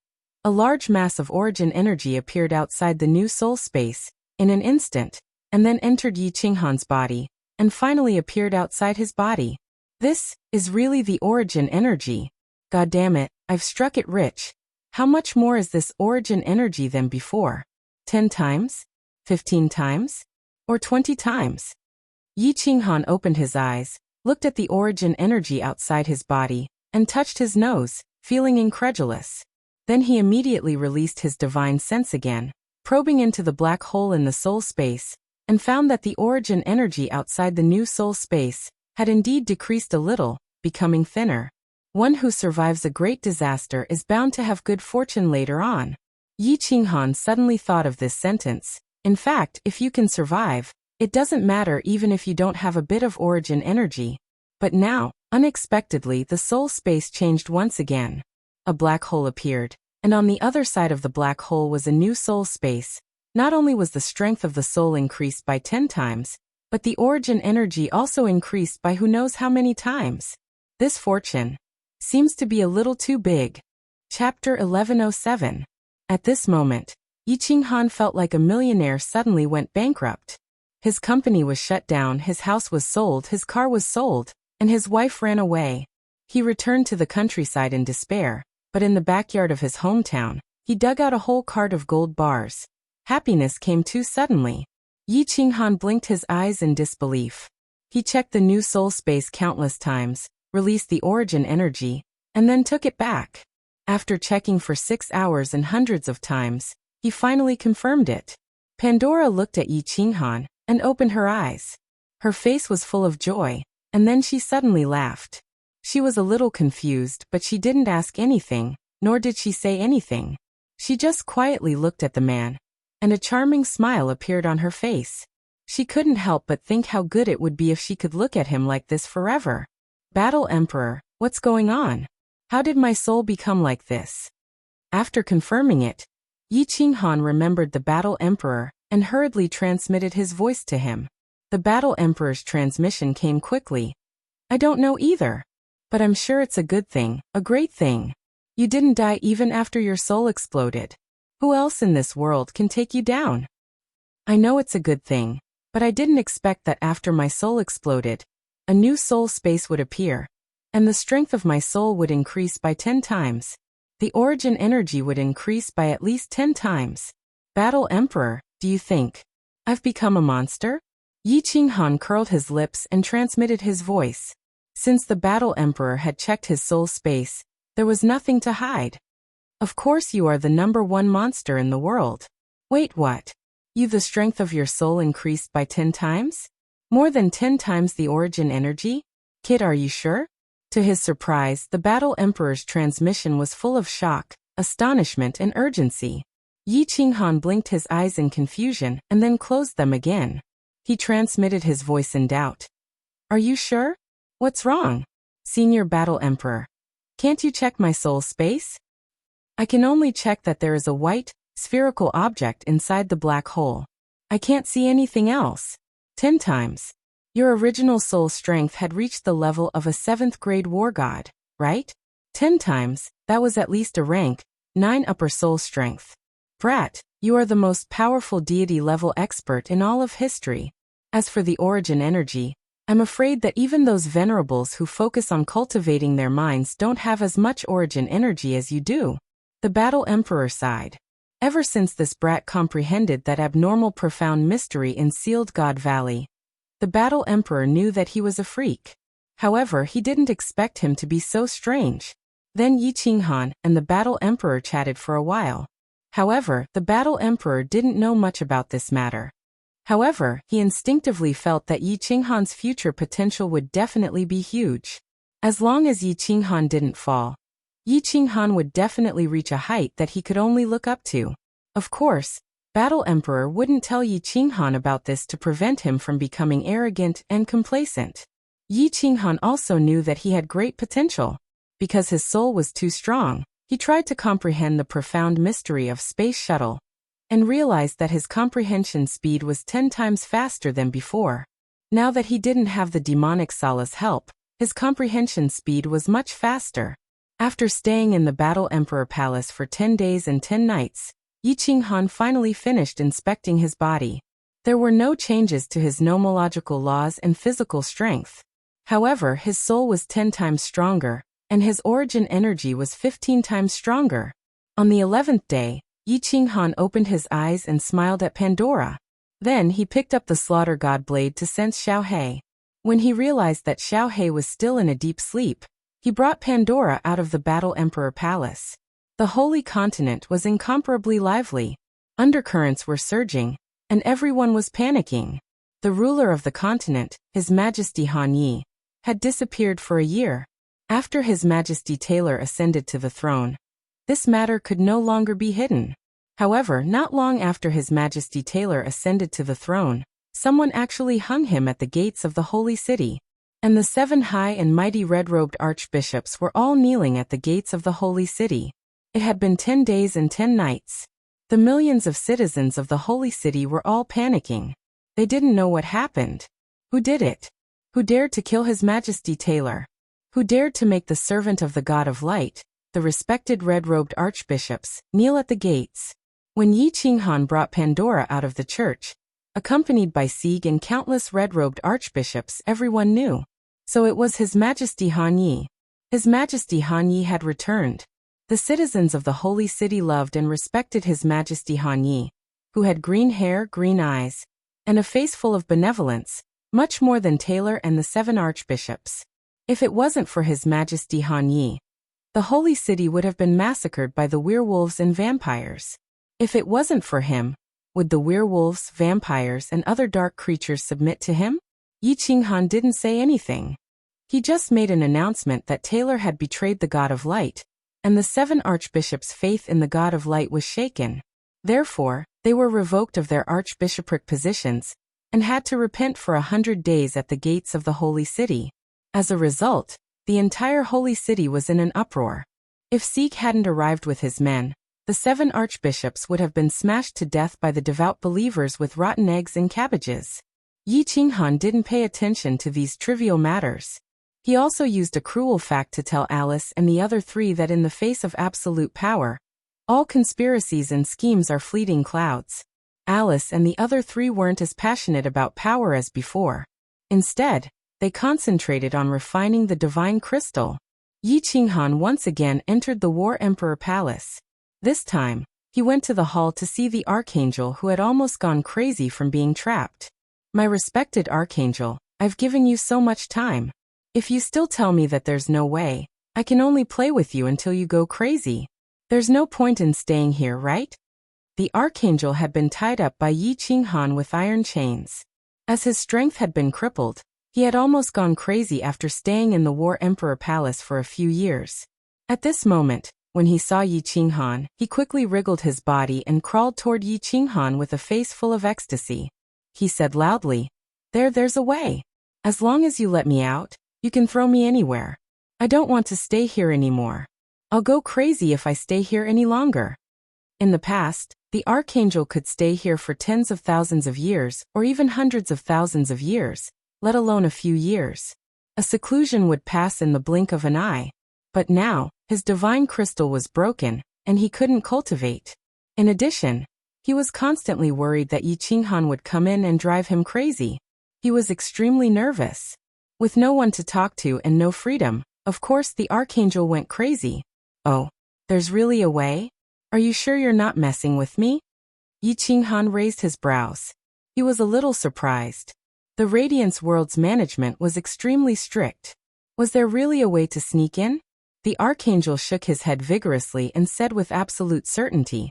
[SPEAKER 1] a large mass of origin energy appeared outside the new soul space in an instant, and then entered Yi Qinghan's body, and finally appeared outside his body. This is really the origin energy. God damn it, I've struck it rich. How much more is this origin energy than before? 10 times? 15 times? Or 20 times? Yi Qinghan opened his eyes, looked at the origin energy outside his body, and touched his nose, feeling incredulous. Then he immediately released his divine sense again, probing into the black hole in the soul space, and found that the origin energy outside the new soul space had indeed decreased a little, becoming thinner. One who survives a great disaster is bound to have good fortune later on. Yi Qinghan suddenly thought of this sentence. In fact, if you can survive, it doesn't matter even if you don't have a bit of origin energy. But now, unexpectedly, the soul space changed once again. A black hole appeared, and on the other side of the black hole was a new soul space. Not only was the strength of the soul increased by 10 times, but the origin energy also increased by who knows how many times. This fortune seems to be a little too big. Chapter 1107. At this moment, Yi Qinghan felt like a millionaire suddenly went bankrupt. His company was shut down, his house was sold, his car was sold, and his wife ran away. He returned to the countryside in despair, but in the backyard of his hometown, he dug out a whole cart of gold bars. Happiness came too suddenly. Yi Qinghan blinked his eyes in disbelief. He checked the new soul space countless times, released the origin energy, and then took it back. After checking for 6 hours and hundreds of times, he finally confirmed it. Pandora looked at Yi Qinghan and opened her eyes. Her face was full of joy, and then she suddenly laughed. She was a little confused, but she didn't ask anything, nor did she say anything. She just quietly looked at the man, and a charming smile appeared on her face. She couldn't help but think how good it would be if she could look at him like this forever. Battle Emperor, what's going on? How did my soul become like this? After confirming it, Yi Qinghan remembered the Battle Emperor and hurriedly transmitted his voice to him. The Battle Emperor's transmission came quickly. I don't know either. But I'm sure it's a good thing, a great thing. You didn't die even after your soul exploded. Who else in this world can take you down? I know it's a good thing, but I didn't expect that after my soul exploded, a new soul space would appear, and the strength of my soul would increase by 10 times. The origin energy would increase by at least 10 times. Battle Emperor, do you think I've become a monster? Yi Qinghan curled his lips and transmitted his voice. Since the Battle Emperor had checked his soul space, there was nothing to hide. Of course you are the #1 monster in the world. Wait, what? The strength of your soul increased by 10 times? More than 10 times the origin energy? Kid, are you sure? To his surprise, the Battle Emperor's transmission was full of shock, astonishment, and urgency. Yi Qinghan blinked his eyes in confusion and then closed them again. He transmitted his voice in doubt. Are you sure? What's wrong? Senior Battle Emperor. Can't you check my soul space? I can only check that there is a white, spherical object inside the black hole. I can't see anything else. 10 times. Your original soul strength had reached the level of a 7th grade war god, right? 10 times, that was at least a rank 9 upper soul strength. Brat, you are the most powerful deity level expert in all of history. As for the origin energy, I'm afraid that even those venerables who focus on cultivating their minds don't have as much origin energy as you do. The Battle Emperor sighed. Ever since this brat comprehended that abnormal profound mystery in Sealed God Valley, the Battle Emperor knew that he was a freak. However, he didn't expect him to be so strange. Then Yi Qinghan and the Battle Emperor chatted for a while. However, the Battle Emperor didn't know much about this matter. However, he instinctively felt that Yi Qinghan's future potential would definitely be huge. As long as Yi Qinghan didn't fall, Yi Qinghan would definitely reach a height that he could only look up to. Of course, Battle Emperor wouldn't tell Yi Qinghan about this to prevent him from becoming arrogant and complacent. Yi Qinghan also knew that he had great potential. Because his soul was too strong, he tried to comprehend the profound mystery of Space Shuttle, and realized that his comprehension speed was 10 times faster than before. Now that he didn't have the demonic Sala's help, his comprehension speed was much faster. After staying in the Battle Emperor Palace for 10 days and 10 nights, Yi Qinghan finally finished inspecting his body. There were no changes to his nomological laws and physical strength. However, his soul was 10 times stronger, and his origin energy was 15 times stronger. On the 11th day, Yi Qinghan opened his eyes and smiled at Pandora. Then he picked up the Slaughter God blade to sense Xiaohe. When he realized that Xiaohe was still in a deep sleep, he brought Pandora out of the Battle Emperor Palace. The Holy Continent was incomparably lively. Undercurrents were surging, and everyone was panicking. The ruler of the continent, His Majesty Han Yi, had disappeared for a year. After His Majesty Taylor ascended to the throne, this matter could no longer be hidden. However, not long after His Majesty Taylor ascended to the throne, someone actually hung him at the gates of the holy city. And the 7 high and mighty red-robed archbishops were all kneeling at the gates of the holy city. It had been 10 days and 10 nights. The millions of citizens of the holy city were all panicking. They didn't know what happened. Who did it? Who dared to kill His Majesty Taylor? Who dared to make the servant of the God of Light, the respected red-robed archbishops, kneel at the gates? When Yi Qinghan brought Pandora out of the church, accompanied by Sieg and countless red-robed archbishops, everyone knew. So it was His Majesty Han Yi. His Majesty Han Yi had returned. The citizens of the holy city loved and respected His Majesty Han Yi, who had green hair, green eyes, and a face full of benevolence, much more than Taylor and the 7 archbishops. If it wasn't for His Majesty Han Yi, the holy city would have been massacred by the werewolves and vampires. If it wasn't for him, would the werewolves, vampires, and other dark creatures submit to him? Yi Qinghan didn't say anything. He just made an announcement that Taylor had betrayed the God of Light, and the 7 archbishops' faith in the God of Light was shaken. Therefore, they were revoked of their archbishopric positions, and had to repent for 100 days at the gates of the holy city. As a result, the entire holy city was in an uproar. If Sieg hadn't arrived with his men, the 7 archbishops would have been smashed to death by the devout believers with rotten eggs and cabbages. Yi Qinghan didn't pay attention to these trivial matters. He also used a cruel fact to tell Alice and the other 3 that in the face of absolute power, all conspiracies and schemes are fleeting clouds. Alice and the other 3 weren't as passionate about power as before. Instead, they concentrated on refining the divine crystal. Yi Qinghan once again entered the War Emperor Palace. This time, he went to the hall to see the Archangel who had almost gone crazy from being trapped. My respected Archangel, I've given you so much time. If you still tell me that there's no way, I can only play with you until you go crazy. There's no point in staying here, right? The Archangel had been tied up by Yi Qinghan with iron chains. As his strength had been crippled, he had almost gone crazy after staying in the War Emperor Palace for a few years. At this moment, when he saw Yi Qinghan, he quickly wriggled his body and crawled toward Yi Qinghan with a face full of ecstasy. He said loudly, There's a way. As long as you let me out, you can throw me anywhere. I don't want to stay here anymore. I'll go crazy if I stay here any longer." In the past, the archangel could stay here for tens of thousands of years or even hundreds of thousands of years, let alone a few years. A seclusion would pass in the blink of an eye. But now, his divine crystal was broken, and he couldn't cultivate. In addition, he was constantly worried that Yi Qinghan would come in and drive him crazy. He was extremely nervous. With no one to talk to and no freedom, of course the archangel went crazy. Oh, there's really a way? Are you sure you're not messing with me? Yi Qinghan raised his brows. He was a little surprised. The Radiance World's management was extremely strict. Was there really a way to sneak in? The archangel shook his head vigorously and said with absolute certainty,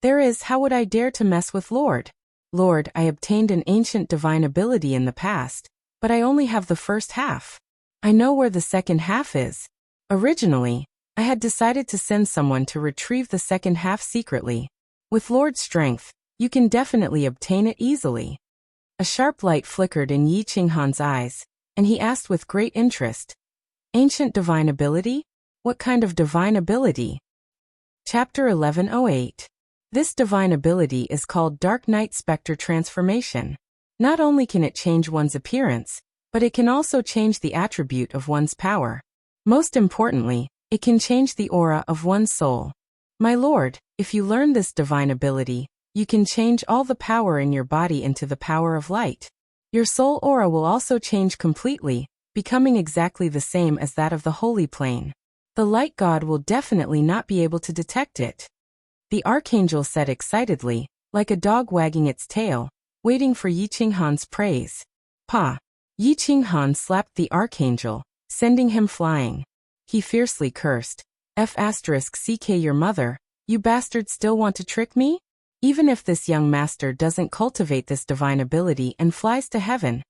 [SPEAKER 1] "There is. How would I dare to mess with Lord? Lord, I obtained an ancient divine ability in the past, but I only have the first half. I know where the second half is. Originally, I had decided to send someone to retrieve the second half secretly. With Lord's strength, you can definitely obtain it easily." A sharp light flickered in Yi Qinghan's eyes, and he asked with great interest, "Ancient divine ability? What kind of divine ability?" Chapter 1108. This divine ability is called Dark Night Spectre Transformation. Not only can it change one's appearance, but it can also change the attribute of one's power. Most importantly, it can change the aura of one's soul. My lord, if you learn this divine ability, you can change all the power in your body into the power of light. Your soul aura will also change completely, becoming exactly the same as that of the holy plane. The light god will definitely not be able to detect it. The archangel said excitedly, like a dog wagging its tail, waiting for Yi Qinghan's praise. "Pa!" Yi Qinghan slapped the archangel, sending him flying. He fiercely cursed, "F***ck your mother, you bastard still want to trick me? Even if this young master doesn't cultivate this divine ability and flies to heaven,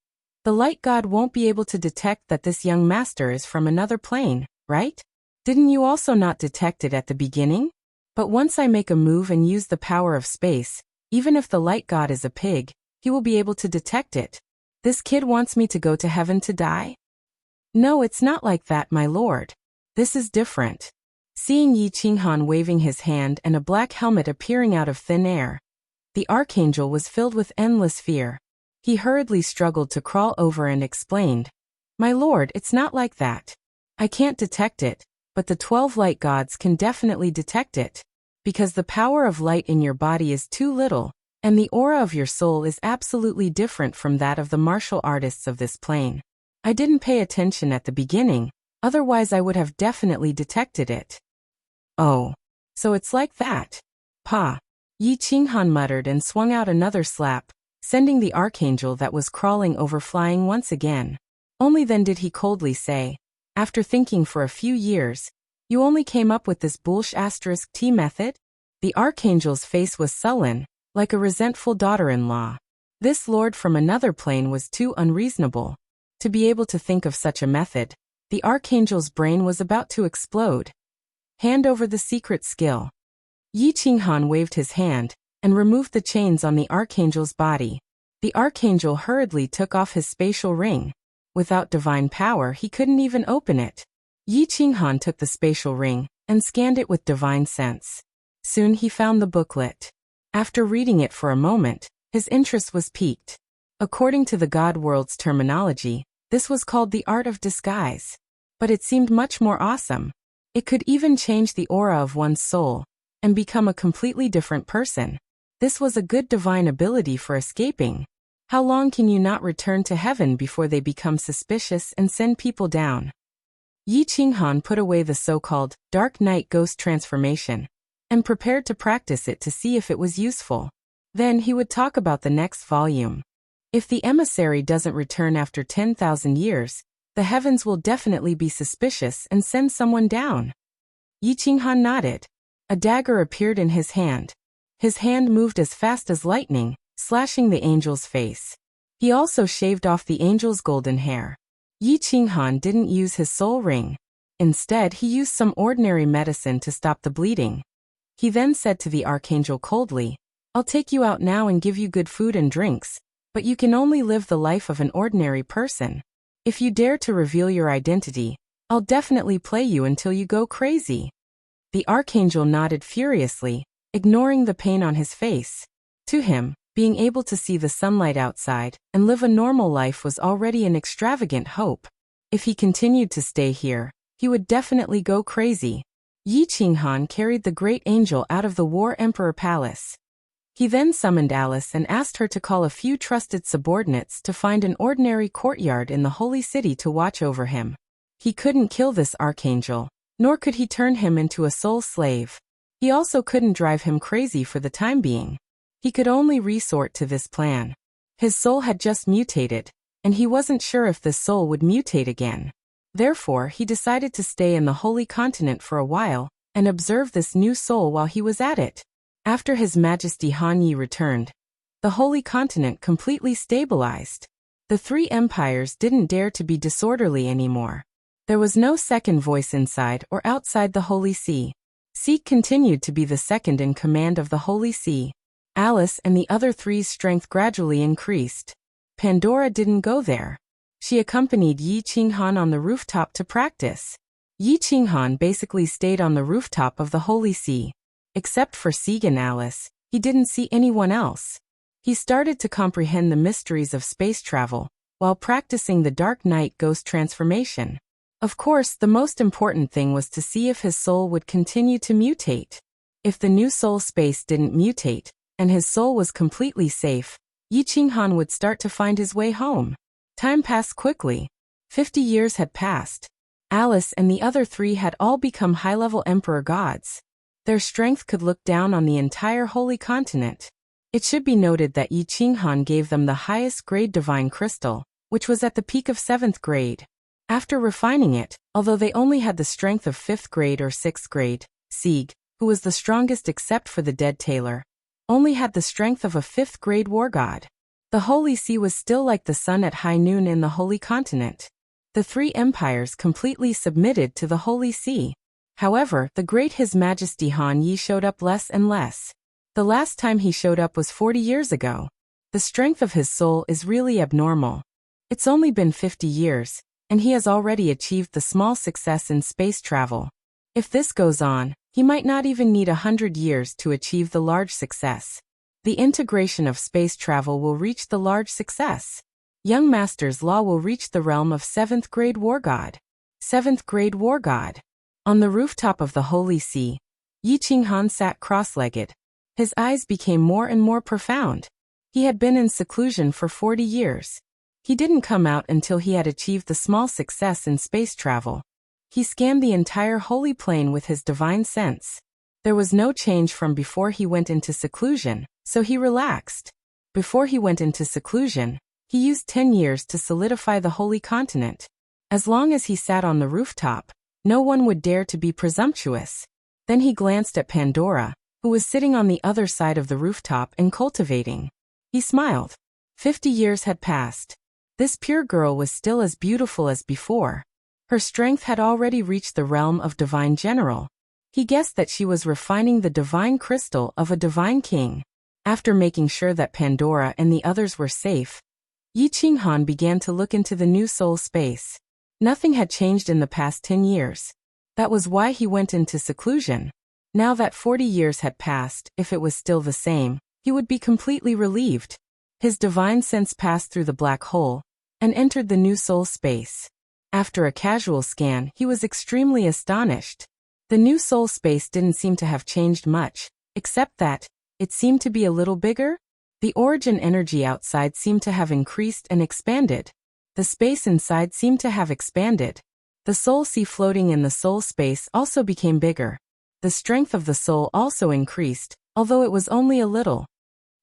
[SPEAKER 1] the light god won't be able to detect that this young master is from another plane, right? Didn't you also not detect it at the beginning? But once I make a move and use the power of space, even if the light god is a pig, he will be able to detect it. This kid wants me to go to heaven to die? No, it's not like that, my lord. This is different." Seeing Yi Qinghan waving his hand and a black helmet appearing out of thin air, the archangel was filled with endless fear. He hurriedly struggled to crawl over and explained, "My lord, it's not like that. I can't detect it, but the 12 light gods can definitely detect it. Because the power of light in your body is too little, and the aura of your soul is absolutely different from that of the martial artists of this plane. I didn't pay attention at the beginning, otherwise I would have definitely detected it." "Oh, so it's like that. Pa!" Yi Qinghan muttered and swung out another slap, sending the archangel that was crawling over flying once again. Only then did he coldly say, "After thinking for a few years, you only came up with this **T method?" The archangel's face was sullen, like a resentful daughter-in-law. This lord from another plane was too unreasonable. To be able to think of such a method, the archangel's brain was about to explode. "Hand over the secret skill." Yi Qinghan waved his hand and removed the chains on the archangel's body. The archangel hurriedly took off his spatial ring. Without divine power, he couldn't even open it. Yi Qinghan took the spatial ring and scanned it with divine sense. Soon he found the booklet. After reading it for a moment, his interest was piqued. According to the God World's terminology, this was called the art of disguise. But it seemed much more awesome. It could even change the aura of one's soul and become a completely different person. This was a good divine ability for escaping. How long can you not return to heaven before they become suspicious and send people down? Yi Qinghan put away the so-called Dark Night Ghost transformation and prepared to practice it to see if it was useful. Then he would talk about the next volume. If the emissary doesn't return after 10,000 years, the heavens will definitely be suspicious and send someone down. Yi Qinghan nodded. A dagger appeared in his hand. His hand moved as fast as lightning, slashing the angel's face. He also shaved off the angel's golden hair. Yi Qinghan didn't use his soul ring. Instead, he used some ordinary medicine to stop the bleeding. He then said to the archangel coldly, "I'll take you out now and give you good food and drinks, but you can only live the life of an ordinary person. If you dare to reveal your identity, I'll definitely play you until you go crazy." The archangel nodded furiously, ignoring the pain on his face. To him, being able to see the sunlight outside and live a normal life was already an extravagant hope. If he continued to stay here, he would definitely go crazy. Yi Qinghan carried the great angel out of the War Emperor Palace. He then summoned Alice and asked her to call a few trusted subordinates to find an ordinary courtyard in the holy city to watch over him. He couldn't kill this archangel, nor could he turn him into a soul slave. He also couldn't drive him crazy for the time being. He could only resort to this plan. His soul had just mutated, and he wasn't sure if this soul would mutate again. Therefore, he decided to stay in the Holy Continent for a while and observe this new soul while he was at it. After His Majesty Han Yi returned, the Holy Continent completely stabilized. The three empires didn't dare to be disorderly anymore. There was no second voice inside or outside the Holy See. Seek continued to be the second in command of the Holy See. Alice and the other three's strength gradually increased. Pandora didn't go there. She accompanied Yi Qinghan on the rooftop to practice. Yi Qinghan basically stayed on the rooftop of the Holy See. Except for Sieg and Alice, he didn't see anyone else. He started to comprehend the mysteries of space travel while practicing the Dark Knight Ghost transformation. Of course, the most important thing was to see if his soul would continue to mutate. If the new soul space didn't mutate, and his soul was completely safe, Yi Qinghan would start to find his way home. Time passed quickly. 50 years had passed. Alice and the other three had all become high-level emperor gods. Their strength could look down on the entire Holy Continent. It should be noted that Yi Qinghan gave them the highest grade divine crystal, which was at the peak of 7th grade. After refining it, although they only had the strength of 5th grade or 6th grade, Sieg, who was the strongest except for the dead tailor, only had the strength of a 5th grade war god. The Holy See was still like the sun at high noon in the Holy Continent. The three empires completely submitted to the Holy See. However, the great His Majesty Han Yi showed up less and less. The last time he showed up was 40 years ago. The strength of his soul is really abnormal. It's only been 50 years, and he has already achieved the small success in space travel. If this goes on, he might not even need 100 years to achieve the large success. The integration of space travel will reach the large success. Young Master's Law will reach the realm of 7th grade war god. 7th grade war god. On the rooftop of the Holy See, Yi Qinghan sat cross-legged. His eyes became more and more profound. He had been in seclusion for 40 years. He didn't come out until he had achieved the small success in space travel. He scanned the entire holy plane with his divine sense. There was no change from before he went into seclusion, so he relaxed. Before he went into seclusion, he used 10 years to solidify the Holy Continent. As long as he sat on the rooftop, no one would dare to be presumptuous. Then he glanced at Pandora, who was sitting on the other side of the rooftop and cultivating. He smiled. 50 years had passed. This pure girl was still as beautiful as before. Her strength had already reached the realm of divine general. He guessed that she was refining the divine crystal of a divine king. After making sure that Pandora and the others were safe, Yi Qinghan began to look into the new soul space. Nothing had changed in the past 10 years. That was why he went into seclusion. Now that 40 years had passed, if it was still the same, he would be completely relieved. His divine sense passed through the black hole and entered the new soul space. After a casual scan, he was extremely astonished. The new soul space didn't seem to have changed much, except that it seemed to be a little bigger. The origin energy outside seemed to have increased and expanded. The space inside seemed to have expanded. The soul sea floating in the soul space also became bigger. The strength of the soul also increased, although it was only a little.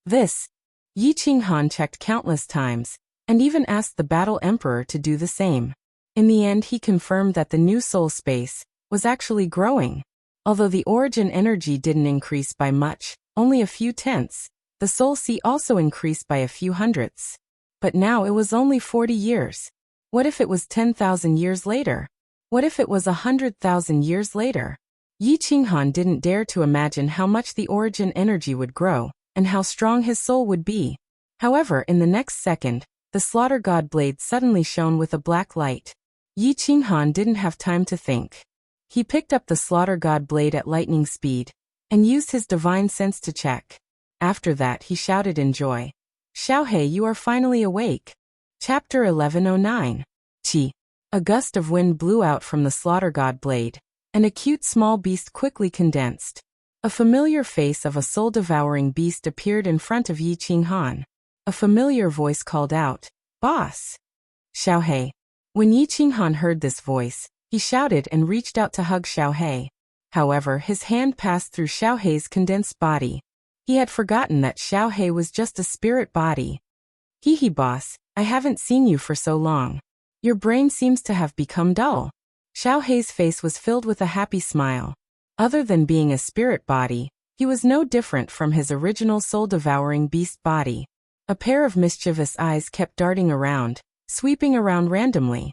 [SPEAKER 1] This, Yi Qinghan checked countless times, and even asked the Battle Emperor to do the same. In the end, he confirmed that the new soul space was actually growing. Although the origin energy didn't increase by much, only a few tenths, the soul sea also increased by a few hundredths. But now it was only 40 years. What if it was 10,000 years later? What if it was 100,000 years later? Yi Qinghan didn't dare to imagine how much the origin energy would grow, and how strong his soul would be. However, in the next second, the slaughter god blade suddenly shone with a black light. Yi Qinghan didn't have time to think. He picked up the slaughter god blade at lightning speed, and used his divine sense to check. After that he shouted in joy, "Xiaohei, you are finally awake." Chapter 1109. Qi. A gust of wind blew out from the slaughter god blade, and a cute small beast quickly condensed. A familiar face of a soul-devouring beast appeared in front of Yi Qinghan. A familiar voice called out, "Boss!" Xiaohei. When Yi Qinghan heard this voice, he shouted and reached out to hug Xiaohei. However, his hand passed through Xiaohei's condensed body. He had forgotten that Xiaohei was just a spirit body. "Hee boss, I haven't seen you for so long. Your brain seems to have become dull." Xiaohei's face was filled with a happy smile. Other than being a spirit body, he was no different from his original soul-devouring beast body. A pair of mischievous eyes kept darting around, sweeping around randomly.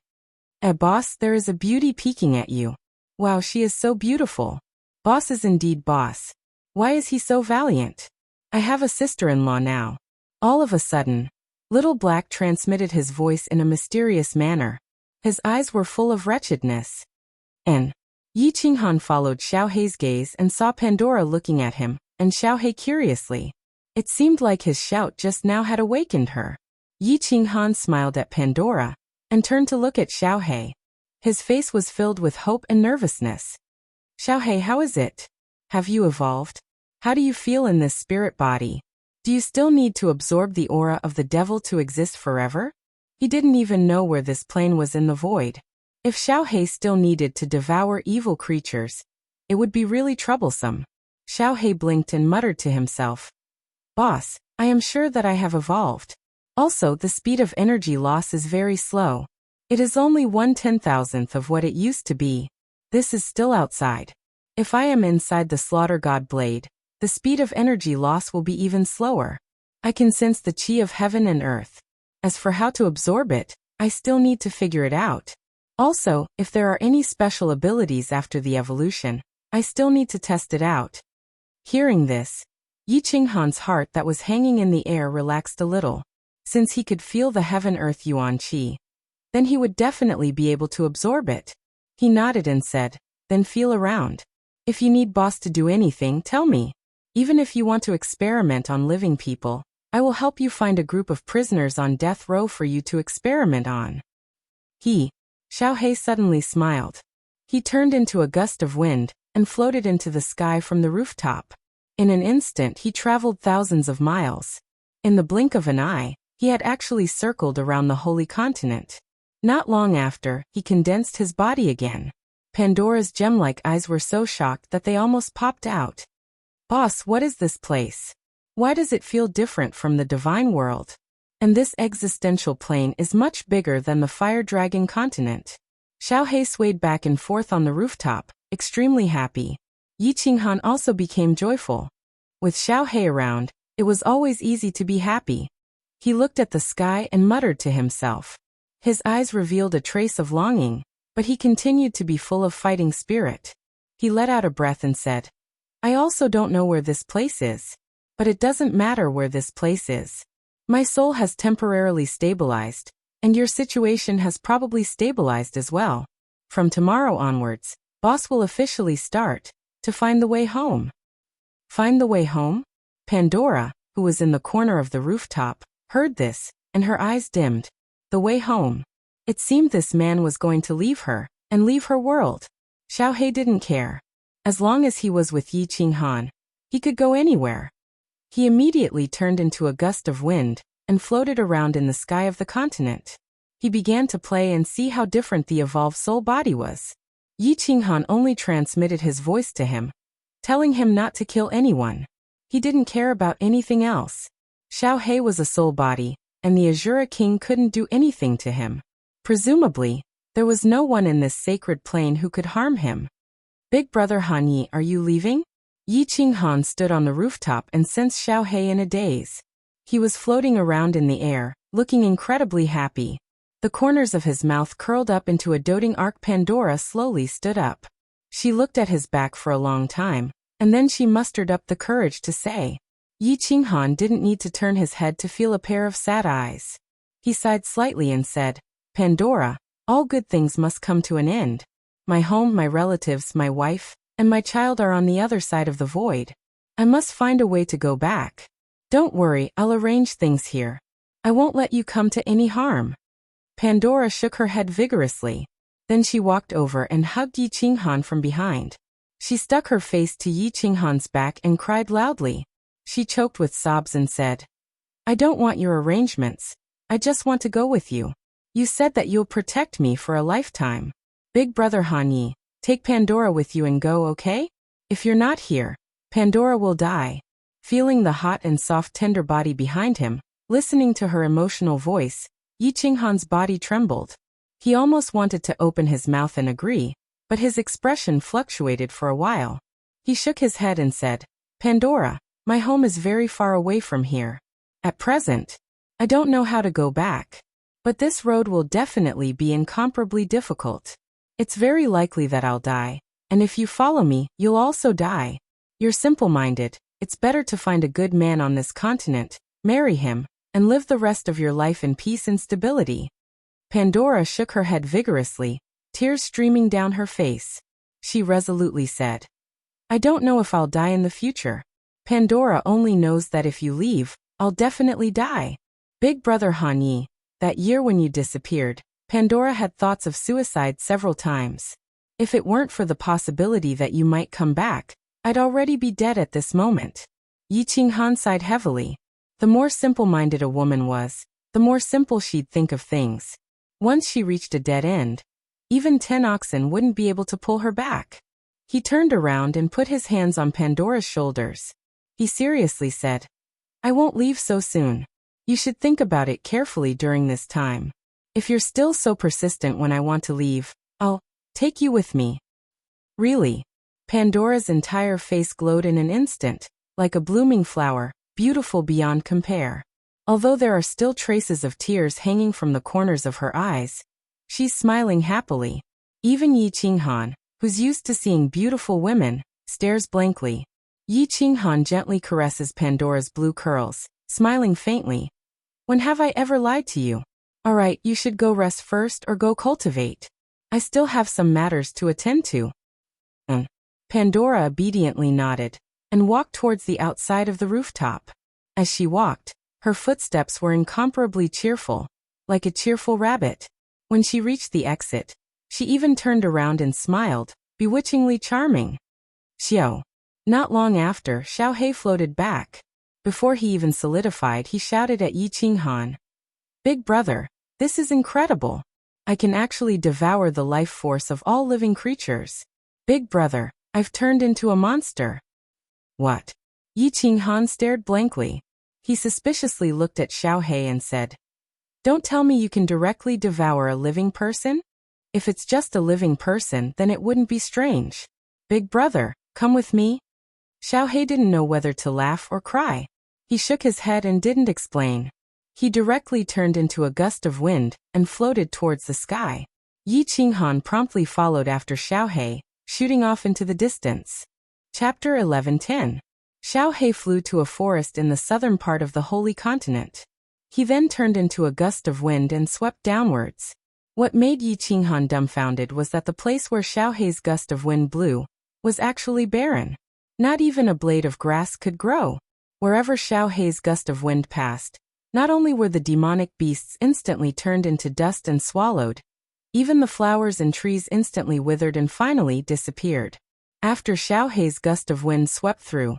[SPEAKER 1] Boss, there is a beauty peeking at you. Wow, she is so beautiful. Boss is indeed boss. Why is he so valiant? I have a sister-in-law now." All of a sudden, Little Black transmitted his voice in a mysterious manner. His eyes were full of wretchedness. And Yi Qinghan followed Xiaohei's gaze and saw Pandora looking at him, and Xiaohei curiously. It seemed like his shout just now had awakened her. Yi Qinghan smiled at Pandora, and turned to look at Xiaohei. His face was filled with hope and nervousness. "Xiaohei, how is it? Have you evolved? How do you feel in this spirit body? Do you still need to absorb the aura of the devil to exist forever?" He didn't even know where this plane was in the void. If Xiaohei still needed to devour evil creatures, it would be really troublesome. Xiaohei blinked and muttered to himself, "Boss, I am sure that I have evolved. Also, the speed of energy loss is very slow. It is only 1/10,000th of what it used to be. This is still outside. If I am inside the slaughter god blade, the speed of energy loss will be even slower. I can sense the qi of heaven and earth. As for how to absorb it, I still need to figure it out. Also, if there are any special abilities after the evolution, I still need to test it out." Hearing this, Yi Qinghan's heart that was hanging in the air relaxed a little. Since he could feel the heaven-earth yuan qi, then he would definitely be able to absorb it. He nodded and said, "Then feel around. If you need boss to do anything, tell me. Even if you want to experiment on living people, I will help you find a group of prisoners on death row for you to experiment on." Xiaohei suddenly smiled. He turned into a gust of wind, and floated into the sky from the rooftop. In an instant he traveled thousands of miles. In the blink of an eye, he had actually circled around the holy continent. Not long after, he condensed his body again. Pandora's gem-like eyes were so shocked that they almost popped out. "Boss, what is this place? Why does it feel different from the divine world? And this existential plane is much bigger than the fire dragon continent." Xiaohei swayed back and forth on the rooftop, extremely happy. Yi Qinghan also became joyful. With Xiaohei around, it was always easy to be happy. He looked at the sky and muttered to himself. His eyes revealed a trace of longing, but he continued to be full of fighting spirit. He let out a breath and said, "I also don't know where this place is. But it doesn't matter where this place is. My soul has temporarily stabilized, and your situation has probably stabilized as well. From tomorrow onwards, boss will officially start to find the way home." Find the way home? Pandora, who was in the corner of the rooftop, heard this, and her eyes dimmed. The way home. It seemed this man was going to leave her, and leave her world. Xiaohei didn't care. As long as he was with Yi Qinghan, he could go anywhere. He immediately turned into a gust of wind, and floated around in the sky of the continent. He began to play and see how different the evolved soul body was. Yi Qinghan only transmitted his voice to him, telling him not to kill anyone. He didn't care about anything else. Xiaohei was a soul body, and the Azura King couldn't do anything to him. Presumably, there was no one in this sacred plane who could harm him. "Big brother Han Yi, are you leaving?" Yi Qinghan stood on the rooftop and sensed Xiaohei in a daze. He was floating around in the air, looking incredibly happy. The corners of his mouth curled up into a doting arc. Pandora slowly stood up. She looked at his back for a long time, and then she mustered up the courage to say. Yi Qinghan didn't need to turn his head to feel a pair of sad eyes. He sighed slightly and said, "Pandora, all good things must come to an end. My home, my relatives, my wife, and my child are on the other side of the void. I must find a way to go back. Don't worry, I'll arrange things here. I won't let you come to any harm." Pandora shook her head vigorously. Then she walked over and hugged Yi Qinghan from behind. She stuck her face to Yi Qinghan's back and cried loudly. She choked with sobs and said, "I don't want your arrangements. I just want to go with you. You said that you'll protect me for a lifetime. Big brother Han Yi, take Pandora with you and go, okay? If you're not here, Pandora will die." Feeling the hot and soft tender body behind him, listening to her emotional voice, Yi Qinghan's body trembled. He almost wanted to open his mouth and agree, but his expression fluctuated for a while. He shook his head and said, "Pandora, my home is very far away from here. At present, I don't know how to go back. But this road will definitely be incomparably difficult. It's very likely that I'll die, and if you follow me, you'll also die. You're simple-minded. It's better to find a good man on this continent, marry him, and live the rest of your life in peace and stability." Pandora shook her head vigorously, tears streaming down her face. She resolutely said, "I don't know if I'll die in the future. Pandora only knows that if you leave, I'll definitely die." Big brother Han Yi, that year when you disappeared, Pandora had thoughts of suicide several times. "If it weren't for the possibility that you might come back, I'd already be dead at this moment." Yi Qinghan sighed heavily. The more simple-minded a woman was, the more simple she'd think of things. Once she reached a dead end, even 10 oxen wouldn't be able to pull her back. He turned around and put his hands on Pandora's shoulders. He seriously said, "I won't leave so soon. You should think about it carefully during this time. If you're still so persistent when I want to leave, I'll take you with me." "Really?" Pandora's entire face glowed in an instant, like a blooming flower, beautiful beyond compare. Although there are still traces of tears hanging from the corners of her eyes, she's smiling happily. Even Yi Qinghan, who's used to seeing beautiful women, stares blankly. Yi Qinghan gently caresses Pandora's blue curls, smiling faintly. "When have I ever lied to you? All right, you should go rest first or go cultivate. I still have some matters to attend to." Pandora obediently nodded and walked towards the outside of the rooftop. As she walked, her footsteps were incomparably cheerful, like a cheerful rabbit. When she reached the exit, she even turned around and smiled, bewitchingly charming. "Xiao." Not long after, Xiao He floated back. Before he even solidified, he shouted at Yi Qinghan, "Big brother, this is incredible. I can actually devour the life force of all living creatures. Big brother, I've turned into a monster." "What?" Yi Qinghan stared blankly. He suspiciously looked at Xiao He and said, "Don't tell me you can directly devour a living person? If it's just a living person, then it wouldn't be strange. Big brother, come with me." Xiao He didn't know whether to laugh or cry. He shook his head and didn't explain. He directly turned into a gust of wind and floated towards the sky. Yi Qinghan promptly followed after Xiao He, shooting off into the distance. Chapter 11:10. Xiao He flew to a forest in the southern part of the Holy Continent. He then turned into a gust of wind and swept downwards. What made Yi Qinghan dumbfounded was that the place where Xiao He's gust of wind blew was actually barren. Not even a blade of grass could grow. Wherever Xiao He's gust of wind passed, not only were the demonic beasts instantly turned into dust and swallowed, even the flowers and trees instantly withered and finally disappeared. After Xiao He's gust of wind swept through,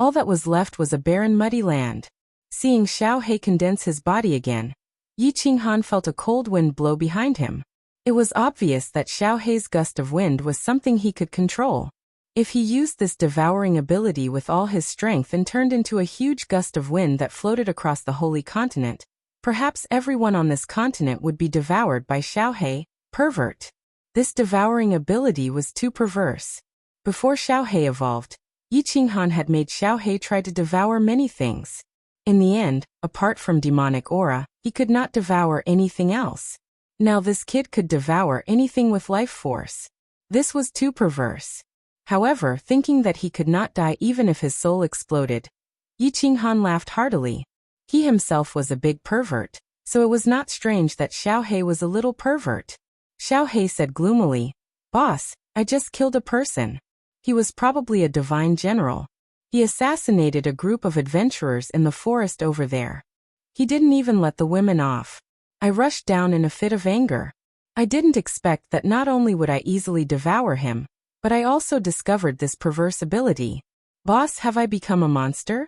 [SPEAKER 1] all that was left was a barren, muddy land. Seeing Xiao He condense his body again, Yi Qinghan felt a cold wind blow behind him. It was obvious that Xiao He's gust of wind was something he could control. If he used this devouring ability with all his strength and turned into a huge gust of wind that floated across the Holy Continent, perhaps everyone on this continent would be devoured by Xiao He, pervert. This devouring ability was too perverse. Before Xiao He evolved, Yi Qinghan had made Xiao He try to devour many things. In the end, apart from demonic aura, he could not devour anything else. Now this kid could devour anything with life force. This was too perverse. However, thinking that he could not die even if his soul exploded, Yi Qinghan laughed heartily. He himself was a big pervert, so it was not strange that Xiao He was a little pervert. Xiao He said gloomily, "Boss, I just killed a person." He was probably a divine general. He assassinated a group of adventurers in the forest over there. He didn't even let the women off. I rushed down in a fit of anger. I didn't expect that not only would I easily devour him, but I also discovered this perverse ability. Boss, have I become a monster?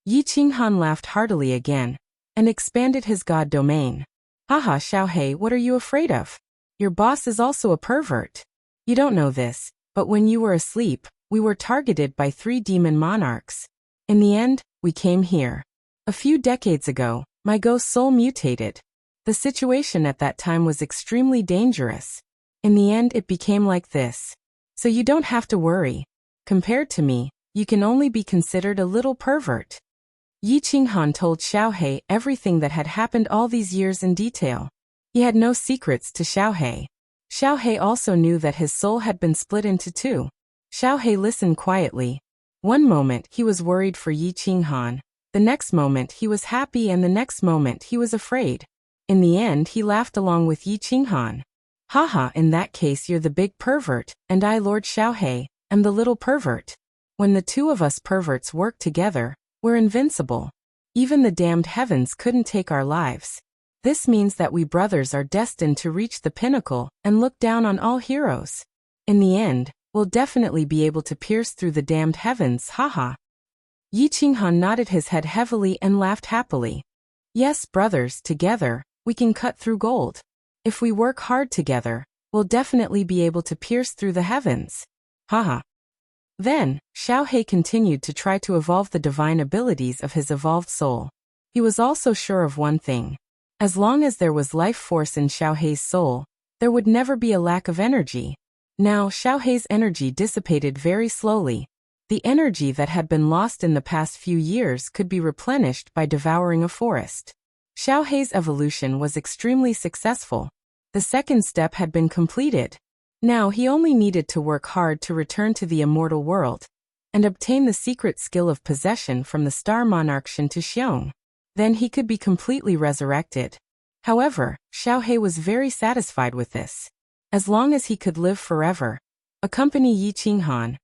[SPEAKER 1] Yi Qinghan laughed heartily again, and expanded his god domain. Haha, Xiaohei, what are you afraid of? Your boss is also a pervert. You don't know this, but when you were asleep, we were targeted by 3 demon monarchs. In the end, we came here. A few decades ago, my ghost soul mutated. The situation at that time was extremely dangerous. In the end, it became like this. So you don't have to worry. Compared to me, you can only be considered a little pervert. Yi Qinghan told Xiaohei everything that had happened all these years in detail. He had no secrets to Xiaohei. Xiaohei also knew that his soul had been split into 2. Xiaohei listened quietly. One moment he was worried for Yi Qinghan, the next moment he was happy, and the next moment he was afraid. In the end, he laughed along with Yi Qinghan. Haha, in that case you're the big pervert, and I, Lord Xiaohei, am the little pervert. When the 2 of us perverts work together, we're invincible. Even the damned heavens couldn't take our lives. This means that we brothers are destined to reach the pinnacle and look down on all heroes. In the end, we'll definitely be able to pierce through the damned heavens, haha. Yi Qinghan nodded his head heavily and laughed happily. Yes, brothers, together, we can cut through gold. If we work hard together, we'll definitely be able to pierce through the heavens. Haha. Then, Xiaohei continued to try to evolve the divine abilities of his evolved soul. He was also sure of one thing. As long as there was life force in Xiaohei's soul, there would never be a lack of energy. Now, Xiaohei's energy dissipated very slowly. The energy that had been lost in the past few years could be replenished by devouring a forest. Xiaohei's evolution was extremely successful. The second step had been completed. Now he only needed to work hard to return to the immortal world and obtain the secret skill of possession from the star monarch Shen Tuxiong. Then he could be completely resurrected. However, Xiaohei was very satisfied with this. As long as he could live forever, accompany Yi Qinghan,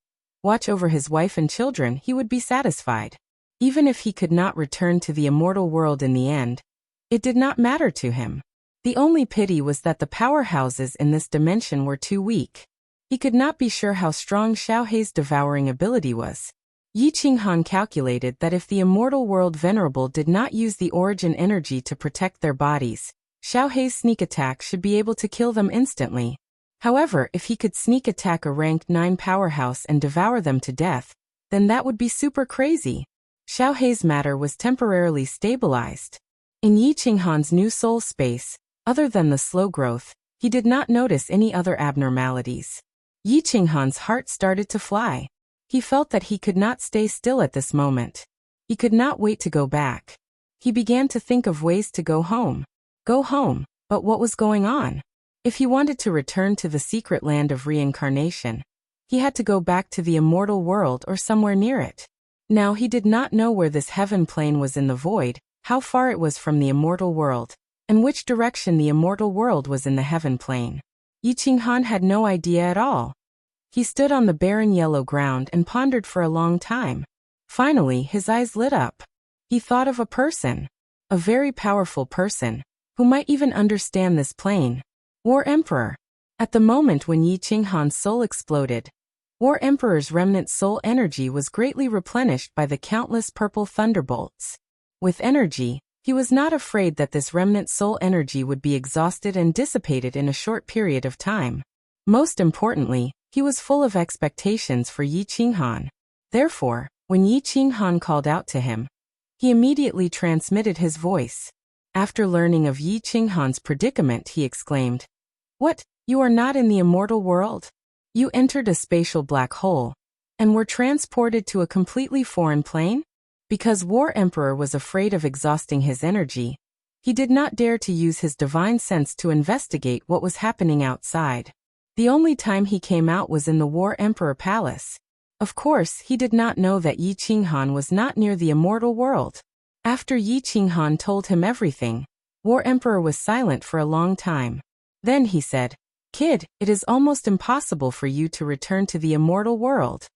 [SPEAKER 1] watch over his wife and children, he would be satisfied. Even if he could not return to the immortal world in the end, it did not matter to him. The only pity was that the powerhouses in this dimension were too weak. He could not be sure how strong Xiaohei's devouring ability was. Yi Qinghan calculated that if the immortal world venerable did not use the origin energy to protect their bodies, Xiaohei's sneak attack should be able to kill them instantly. However, if he could sneak attack a rank 9 powerhouse and devour them to death, then that would be super crazy. Xiaohei's matter was temporarily stabilized. In Yi Qinghan's new soul space, other than the slow growth, he did not notice any other abnormalities. Yi Qinghan's heart started to fly. He felt that he could not stay still at this moment. He could not wait to go back. He began to think of ways to go home. Go home, but what was going on? If he wanted to return to the secret land of reincarnation, he had to go back to the immortal world or somewhere near it. Now he did not know where this heaven plane was in the void, how far it was from the immortal world, and which direction the immortal world was in the heaven plane. Yi Qinghan had no idea at all. He stood on the barren yellow ground and pondered for a long time. Finally, his eyes lit up. He thought of a person, a very powerful person, who might even understand this plane. War Emperor. At the moment when Yi Qinghan's soul exploded, War Emperor's remnant soul energy was greatly replenished by the countless purple thunderbolts. With energy, he was not afraid that this remnant soul energy would be exhausted and dissipated in a short period of time. Most importantly, he was full of expectations for Yi Qinghan. Therefore, when Yi Qinghan called out to him, he immediately transmitted his voice. After learning of Yi Qinghan's predicament, he exclaimed, "What, you are not in the immortal world? You entered a spatial black hole, and were transported to a completely foreign plane?" Because War Emperor was afraid of exhausting his energy, he did not dare to use his divine sense to investigate what was happening outside. The only time he came out was in the War Emperor Palace. Of course, he did not know that Yi Qinghan was not near the immortal world. After Yi Qinghan told him everything, War Emperor was silent for a long time. Then he said, Kid, it is almost impossible for you to return to the immortal world.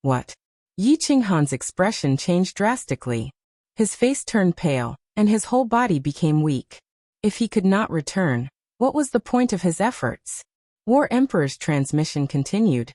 [SPEAKER 1] What? Yi Qinghan's expression changed drastically. His face turned pale, and his whole body became weak. If he could not return, what was the point of his efforts? War Emperor's transmission continued.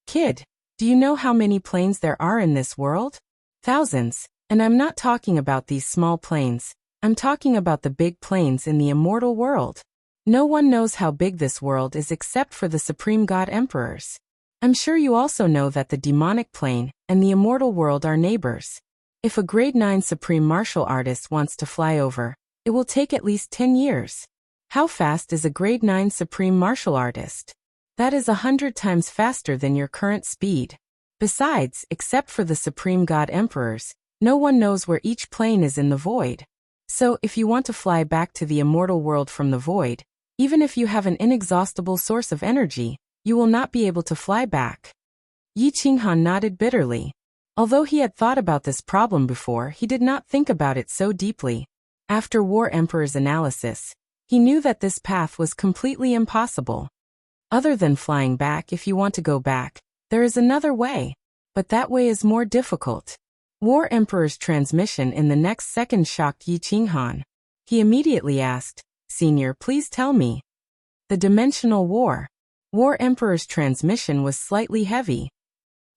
[SPEAKER 1] Kid, do you know how many planes there are in this world? Thousands, and I'm not talking about these small planes. I'm talking about the big planes in the immortal world. No one knows how big this world is except for the Supreme God Emperors. I'm sure you also know that the demonic plane and the immortal world are neighbors. If a grade 9 Supreme Martial Artist wants to fly over, it will take at least 10 years. How fast is a grade 9 Supreme Martial Artist? That is 100 times faster than your current speed. Besides, except for the Supreme God Emperors, no one knows where each plane is in the void. So, if you want to fly back to the immortal world from the void, even if you have an inexhaustible source of energy, you will not be able to fly back. Yi Qinghan nodded bitterly. Although he had thought about this problem before, he did not think about it so deeply. After War Emperor's analysis, he knew that this path was completely impossible. Other than flying back, if you want to go back, there is another way, but that way is more difficult. War Emperor's transmission in the next second shocked Yi Qinghan. He immediately asked, Senior, please tell me. The Dimensional War. War Emperor's transmission was slightly heavy.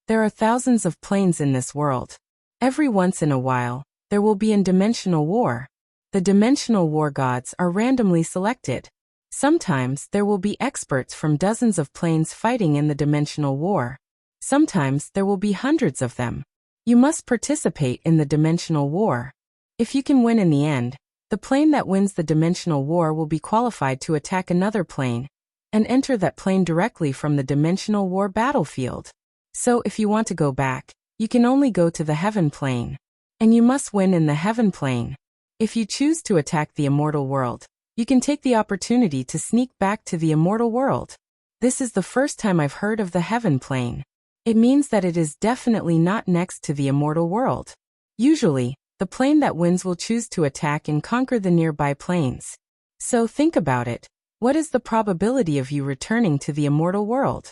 [SPEAKER 1] There are thousands of planes in this world. Every once in a while, there will be a dimensional war. The dimensional war gods are randomly selected. Sometimes there will be experts from dozens of planes fighting in the dimensional war. Sometimes there will be hundreds of them. You must participate in the dimensional war. If you can win in the end, the plane that wins the dimensional war will be qualified to attack another plane and enter that plane directly from the dimensional war battlefield. So if you want to go back, you can only go to the heaven plane. And you must win in the heaven plane. If you choose to attack the immortal world, you can take the opportunity to sneak back to the immortal world. This is the first time I've heard of the heaven plane. It means that it is definitely not next to the immortal world. Usually, the plane that wins will choose to attack and conquer the nearby planes. So think about it. What is the probability of you returning to the immortal world?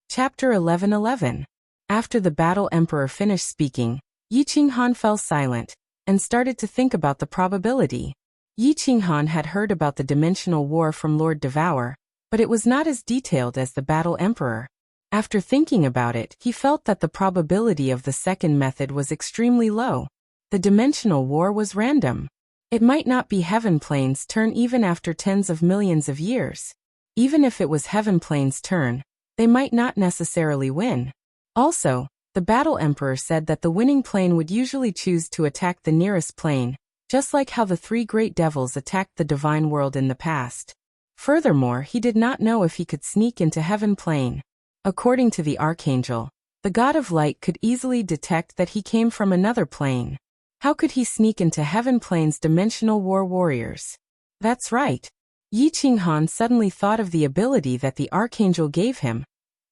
[SPEAKER 1] Chapter 11:11. After the battle emperor finished speaking, Yi Qinghan fell silent and started to think about the probability. Yi Qinghan had heard about the dimensional war from Lord Devour, but it was not as detailed as the battle emperor. After thinking about it, he felt that the probability of the second method was extremely low. The dimensional war was random. It might not be heaven plane's turn even after tens of millions of years. Even if it was heaven plane's turn, they might not necessarily win. Also, the battle emperor said that the winning plane would usually choose to attack the nearest plane, just like how the three great devils attacked the divine world in the past. Furthermore, he did not know if he could sneak into heaven plane. According to the archangel, the god of light could easily detect that he came from another plane. How could he sneak into heaven plane's dimensional war warriors? That's right. Yi Qinghan suddenly thought of the ability that the archangel gave him,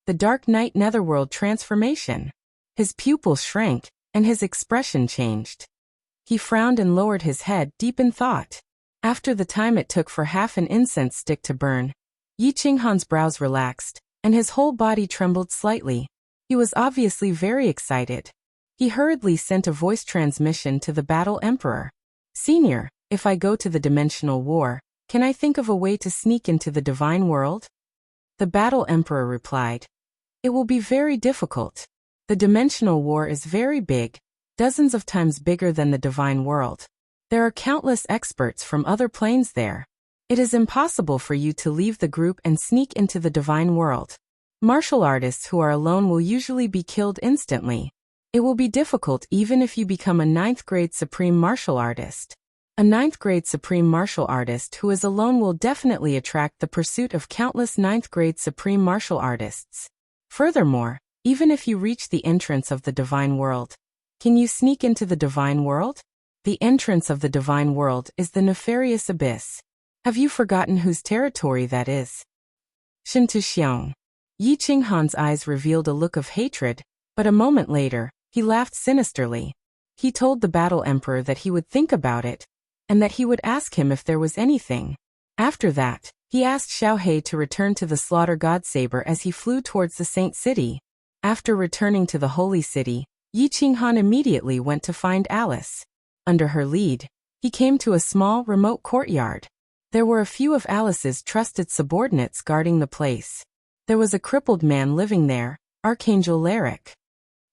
[SPEAKER 1] the Dark Knight Netherworld transformation. His pupils shrank, and his expression changed. He frowned and lowered his head deep in thought. After the time it took for half an incense stick to burn, Yi Qinghan's brows relaxed, and his whole body trembled slightly. He was obviously very excited. He hurriedly sent a voice transmission to the battle emperor. Senior, if I go to the dimensional war, can I think of a way to sneak into the divine world? The battle emperor replied. It will be very difficult. The dimensional war is very big, dozens of times bigger than the divine world. There are countless experts from other planes there. It is impossible for you to leave the group and sneak into the divine world. Martial artists who are alone will usually be killed instantly. It will be difficult even if you become a 9th grade supreme martial artist. A 9th grade supreme martial artist who is alone will definitely attract the pursuit of countless 9th grade supreme martial artists. Furthermore, even if you reach the entrance of the divine world, can you sneak into the divine world? The entrance of the divine world is the nefarious abyss. Have you forgotten whose territory that is? Shintuxiong. Yi Qinghan's eyes revealed a look of hatred, but a moment later, he laughed sinisterly. He told the battle emperor that he would think about it, and that he would ask him if there was anything. After that, he asked Xiaohei to return to the slaughter god saber as he flew towards the Saint City. After returning to the Holy City, Yi Qinghan immediately went to find Alice. Under her lead, he came to a small, remote courtyard. There were a few of Alice's trusted subordinates guarding the place. There was a crippled man living there, Archangel Lyric.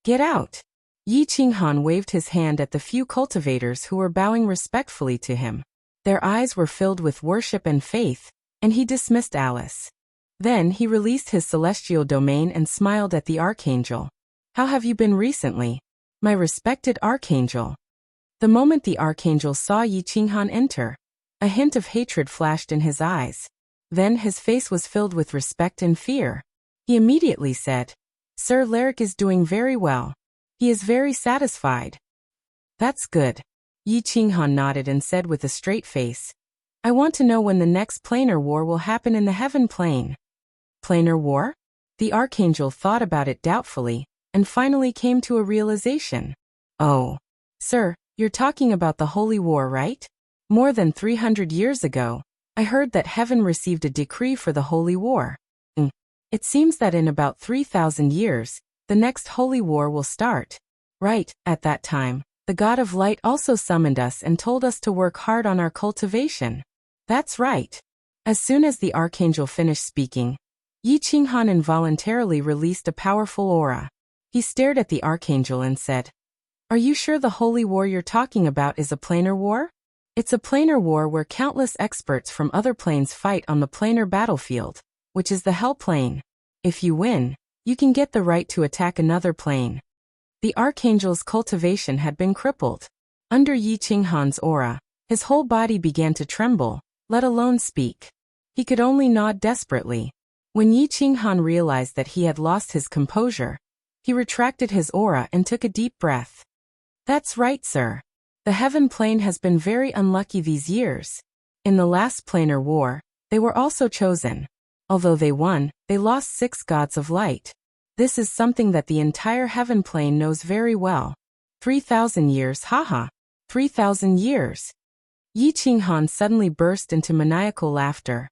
[SPEAKER 1] "Get out!" Yi Qinghan waved his hand at the few cultivators who were bowing respectfully to him. Their eyes were filled with worship and faith, and he dismissed Alice. Then he released his celestial domain and smiled at the Archangel. "How have you been recently, my respected Archangel?" The moment the Archangel saw Yi Qinghan enter, a hint of hatred flashed in his eyes. Then his face was filled with respect and fear. He immediately said, "Sir Lyric is doing very well. He is very satisfied." "That's good." Yi Qinghan nodded and said with a straight face, "I want to know when the next planar war will happen in the heaven plane." "Planar war?" The Archangel thought about it doubtfully, and finally came to a realization. "Oh, sir, you're talking about the Holy War, right? More than 300 years ago, I heard that heaven received a decree for the Holy War. It seems that in about 3,000 years, the next Holy War will start. Right, at that time, the God of Light also summoned us and told us to work hard on our cultivation." "That's right." As soon as the Archangel finished speaking, Yi Qinghan involuntarily released a powerful aura. He stared at the Archangel and said, "Are you sure the Holy War you're talking about is a planar war?" "It's a planar war where countless experts from other planes fight on the planar battlefield, which is the Hell plane. If you win, you can get the right to attack another plane." The Archangel's cultivation had been crippled. Under Yi Qinghan's aura, his whole body began to tremble, let alone speak. He could only nod desperately. When Yi Qinghan realized that he had lost his composure, he retracted his aura and took a deep breath. "That's right, sir. The heaven plane has been very unlucky these years. In the last planar war, they were also chosen. Although they won, they lost 6 gods of light. This is something that the entire heaven plane knows very well. 3,000 years, haha. 3,000 years." Yi Qinghan suddenly burst into maniacal laughter.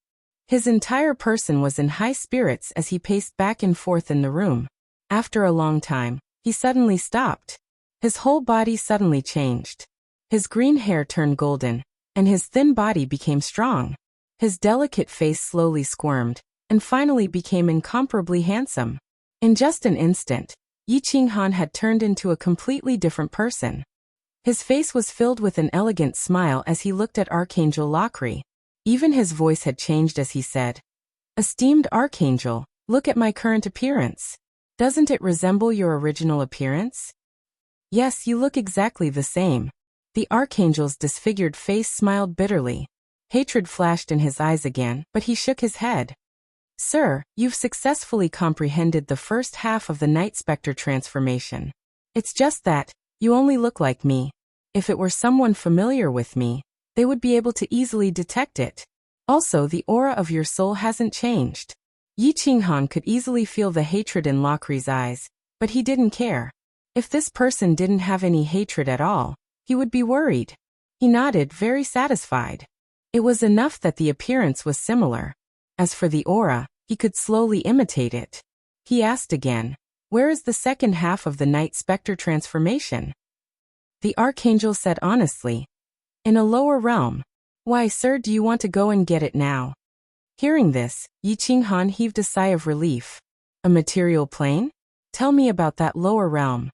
[SPEAKER 1] His entire person was in high spirits as he paced back and forth in the room. After a long time, he suddenly stopped. His whole body suddenly changed. His green hair turned golden, and his thin body became strong. His delicate face slowly squirmed, and finally became incomparably handsome. In just an instant, Yi Qinghan had turned into a completely different person. His face was filled with an elegant smile as he looked at Archangel Lakri. Even his voice had changed as he said, "Esteemed Archangel, look at my current appearance. Doesn't it resemble your original appearance?" "Yes, you look exactly the same." The Archangel's disfigured face smiled bitterly. Hatred flashed in his eyes again, but he shook his head. "Sir, you've successfully comprehended the first half of the Night Spectre transformation. It's just that, you only look like me. If it were someone familiar with me, they would be able to easily detect it. Also, the aura of your soul hasn't changed." Yi Qinghan could easily feel the hatred in Lakri's eyes, but he didn't care. If this person didn't have any hatred at all, he would be worried. He nodded, very satisfied. It was enough that the appearance was similar. As for the aura, he could slowly imitate it. He asked again, "Where is the second half of the Night Spectre transformation?" The Archangel said honestly, "In a lower realm." "Why, sir, do you want to go and get it now?" Hearing this, Yi Qinghan heaved a sigh of relief. "A material plane? Tell me about that lower realm."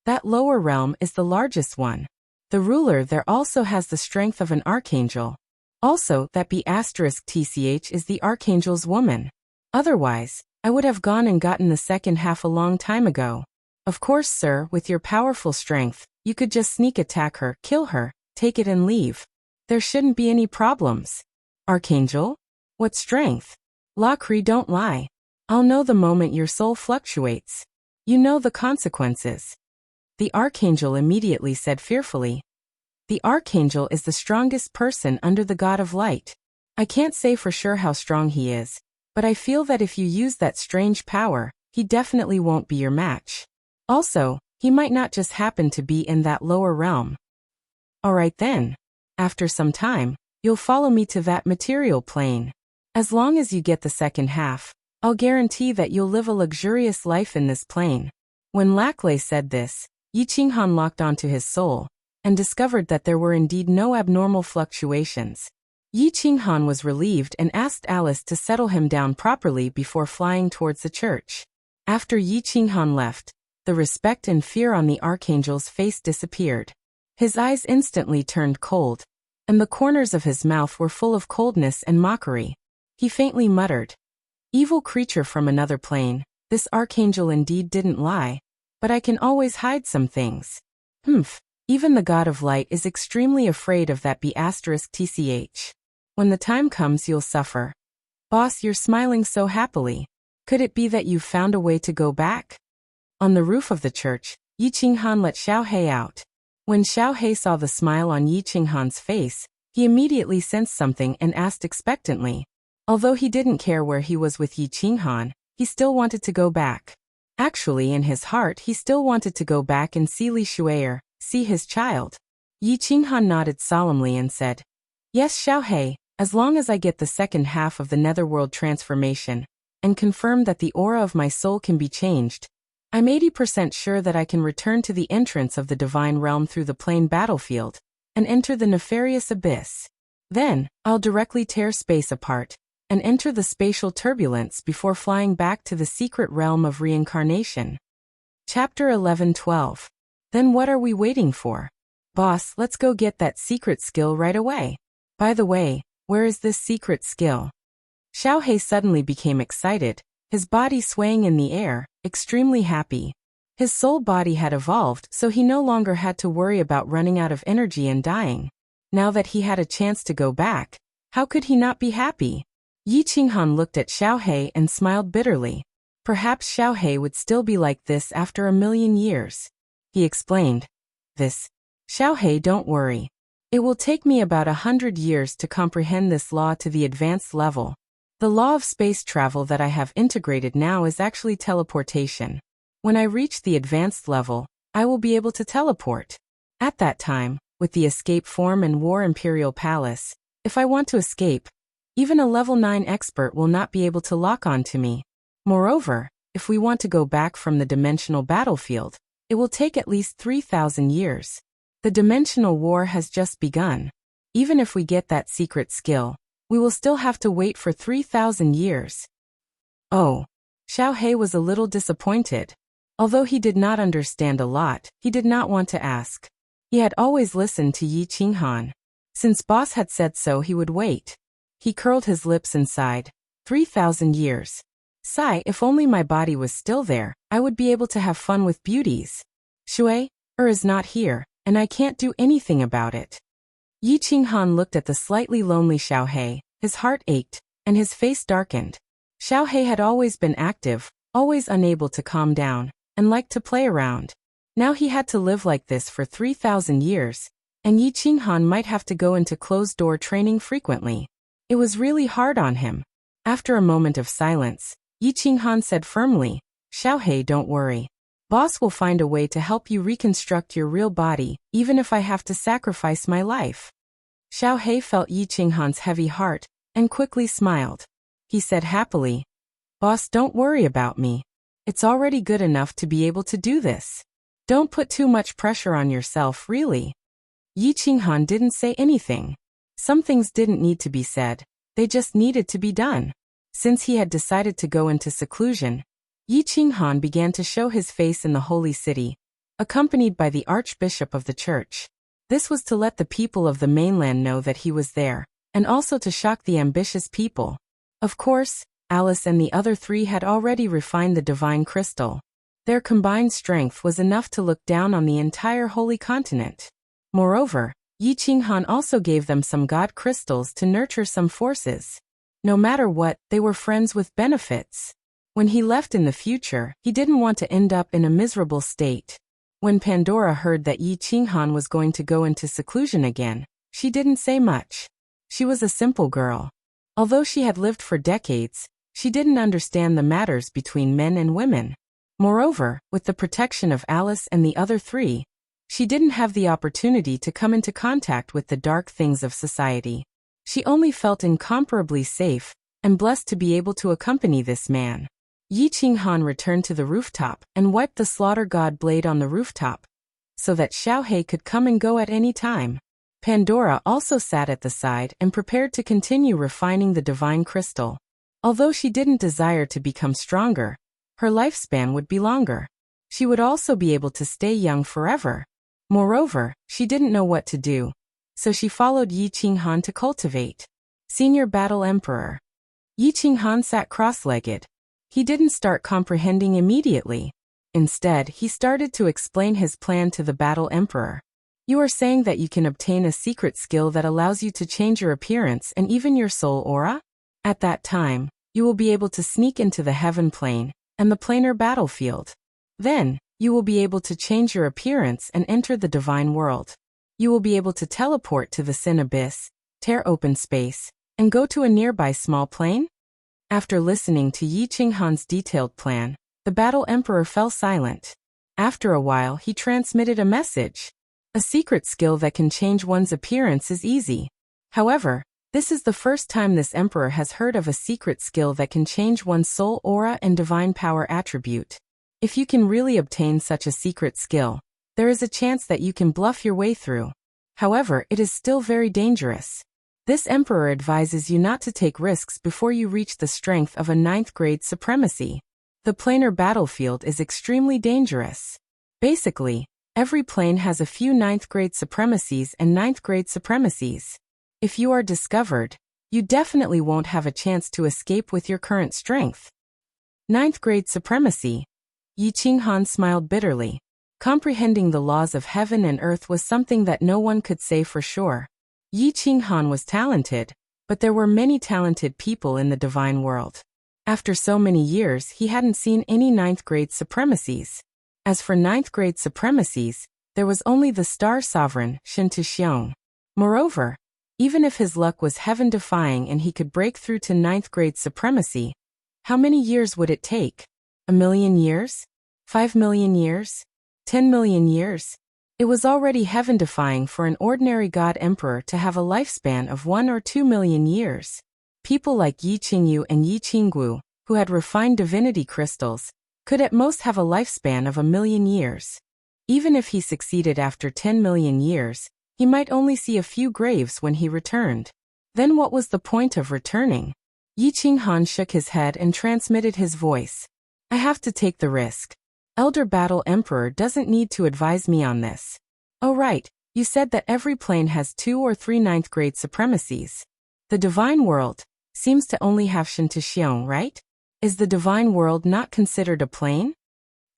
[SPEAKER 1] "That lower realm is the largest one. The ruler there also has the strength of an archangel. Also, that B*TCH is the Archangel's woman. Otherwise, I would have gone and gotten the second half a long time ago. Of course, sir, with your powerful strength, you could just sneak attack her, kill her, take it and leave. There shouldn't be any problems." "Archangel? What strength?" "Lakri, don't lie. I'll know the moment your soul fluctuates. You know the consequences." The Archangel immediately said fearfully, "The Archangel is the strongest person under the God of Light. I can't say for sure how strong he is, but I feel that if you use that strange power, he definitely won't be your match. Also, he might not just happen to be in that lower realm." "Alright then." After some time, you'll follow me to that material plane. As long as you get the second half, I'll guarantee that you'll live a luxurious life in this plane. When Laclay said this, Yi Qinghan locked onto his soul, and discovered that there were indeed no abnormal fluctuations. Yi Qinghan was relieved and asked Alice to settle him down properly before flying towards the church. After Yi Qinghan left, the respect and fear on the archangel's face disappeared. His eyes instantly turned cold, and the corners of his mouth were full of coldness and mockery. He faintly muttered, "Evil creature from another plane, this archangel indeed didn't lie, but I can always hide some things. Even the god of light is extremely afraid of that B***tch. When the time comes you'll suffer. Boss, you're smiling so happily. Could it be that you've found a way to go back?" On the roof of the church, Yi Qinghan let Xiao He out. When Xiao He saw the smile on Yi Qinghan's face, he immediately sensed something and asked expectantly. Although he didn't care where he was with Yi Qinghan, he still wanted to go back. Actually, in his heart he still wanted to go back and see Li Shui'er, see his child. Yi Qinghan nodded solemnly and said, "Yes, Xiao He, as long as I get the second half of the netherworld transformation, and confirm that the aura of my soul can be changed, I'm 80% sure that I can return to the entrance of the divine realm through the plain battlefield, and enter the nefarious abyss. Then, I'll directly tear space apart, and enter the spatial turbulence before flying back to the secret realm of reincarnation." Chapter 11-12. Then what are we waiting for? Boss, let's go get that secret skill right away. By the way, where is this secret skill? Xiao He suddenly became excited, his body swaying in the air, extremely happy. His soul body had evolved, so he no longer had to worry about running out of energy and dying. Now that he had a chance to go back, how could he not be happy? Yi Qinghan looked at Xiao He and smiled bitterly. Perhaps Xiao He would still be like this after 1,000,000 years. He explained, Xiao He, don't worry. It will take me about 100 years to comprehend this law to the advanced level. The law of space travel that I have integrated now is actually teleportation. When I reach the advanced level, I will be able to teleport. At that time, with the escape form and War Imperial Palace, if I want to escape, even a level 9 expert will not be able to lock on to me. Moreover, if we want to go back from the dimensional battlefield, it will take at least 3,000 years. The dimensional war has just begun. Even if we get that secret skill, we will still have to wait for 3,000 years. Oh. Xiao He was a little disappointed. Although he did not understand a lot, he did not want to ask. He had always listened to Yi Qinghan. Since boss had said so, he would wait. He curled his lips and sighed. 3,000 years. Sigh, if only my body was still there, I would be able to have fun with beauties. Shui'er is not here, and I can't do anything about it. Yi Qinghan looked at the slightly lonely Xiao He, his heart ached, and his face darkened. Xiao He had always been active, always unable to calm down, and liked to play around. Now he had to live like this for 3,000 years, and Yi Qinghan might have to go into closed-door training frequently. It was really hard on him. After a moment of silence, Yi Qinghan said firmly, Xiao He, don't worry. Boss will find a way to help you reconstruct your real body, even if I have to sacrifice my life. Xiao He felt Yi Qinghan's heavy heart, and quickly smiled. He said happily, Boss, don't worry about me. It's already good enough to be able to do this. Don't put too much pressure on yourself, really. Yi Qinghan didn't say anything. Some things didn't need to be said, they just needed to be done. Since he had decided to go into seclusion, Yi Qinghan began to show his face in the holy city, accompanied by the archbishop of the church. This was to let the people of the mainland know that he was there, and also to shock the ambitious people. Of course, Alice and the other three had already refined the divine crystal. Their combined strength was enough to look down on the entire holy continent. Moreover, Yi Qinghan also gave them some god crystals to nurture some forces. No matter what, they were friends with benefits. When he left in the future, he didn't want to end up in a miserable state. When Pandora heard that Yi Qinghan was going to go into seclusion again, she didn't say much. She was a simple girl. Although she had lived for decades, she didn't understand the matters between men and women. Moreover, with the protection of Alice and the other three, she didn't have the opportunity to come into contact with the dark things of society. She only felt incomparably safe and blessed to be able to accompany this man. Yi Qinghan returned to the rooftop and wiped the slaughter god blade on the rooftop, so that Xiaohei could come and go at any time. Pandora also sat at the side and prepared to continue refining the divine crystal. Although she didn't desire to become stronger, her lifespan would be longer. She would also be able to stay young forever. Moreover, she didn't know what to do, so she followed Yi Qinghan to cultivate. Senior Battle Emperor. Yi Qinghan sat cross-legged. He didn't start comprehending immediately. Instead, he started to explain his plan to the Battle Emperor. You are saying that you can obtain a secret skill that allows you to change your appearance and even your soul aura? At that time, you will be able to sneak into the heaven plane and the planar battlefield. Then, you will be able to change your appearance and enter the divine world. You will be able to teleport to the Sin Abyss, tear open space, and go to a nearby small plane? After listening to Yi Qinghan's detailed plan, the Battle Emperor fell silent. After a while, he transmitted a message. A secret skill that can change one's appearance is easy. However, this is the first time this emperor has heard of a secret skill that can change one's soul aura and divine power attribute. If you can really obtain such a secret skill, there is a chance that you can bluff your way through. However, it is still very dangerous. This emperor advises you not to take risks before you reach the strength of a 9th grade supremacy. The planar battlefield is extremely dangerous. Basically, every plane has a few 9th grade supremacies and 9th grade supremacies. If you are discovered, you definitely won't have a chance to escape with your current strength. 9th grade supremacy. Yi Qinghan smiled bitterly. Comprehending the laws of heaven and earth was something that no one could say for sure. Yi Qinghan was talented, but there were many talented people in the divine world. After so many years, he hadn't seen any 9th grade supremacies. As for 9th grade supremacies, there was only the star sovereign, Shen Tixiong. Moreover, even if his luck was heaven-defying and he could break through to 9th grade supremacy, how many years would it take? 1,000,000 years? 5,000,000 years? 10,000,000 years? It was already heaven-defying for an ordinary god emperor to have a lifespan of 1 or 2 million years. People like Yi Qingyu and Yi Qinggu, who had refined divinity crystals, could at most have a lifespan of 1,000,000 years. Even if he succeeded after 10 million years, he might only see a few graves when he returned. Then what was the point of returning? Yi Qinghan shook his head and transmitted his voice. I have to take the risk. Elder Battle Emperor doesn't need to advise me on this. Oh right, you said that every plane has 2 or 3 9th grade supremacies. The divine world seems to only have Shen Tixiong, right? Is the divine world not considered a plane?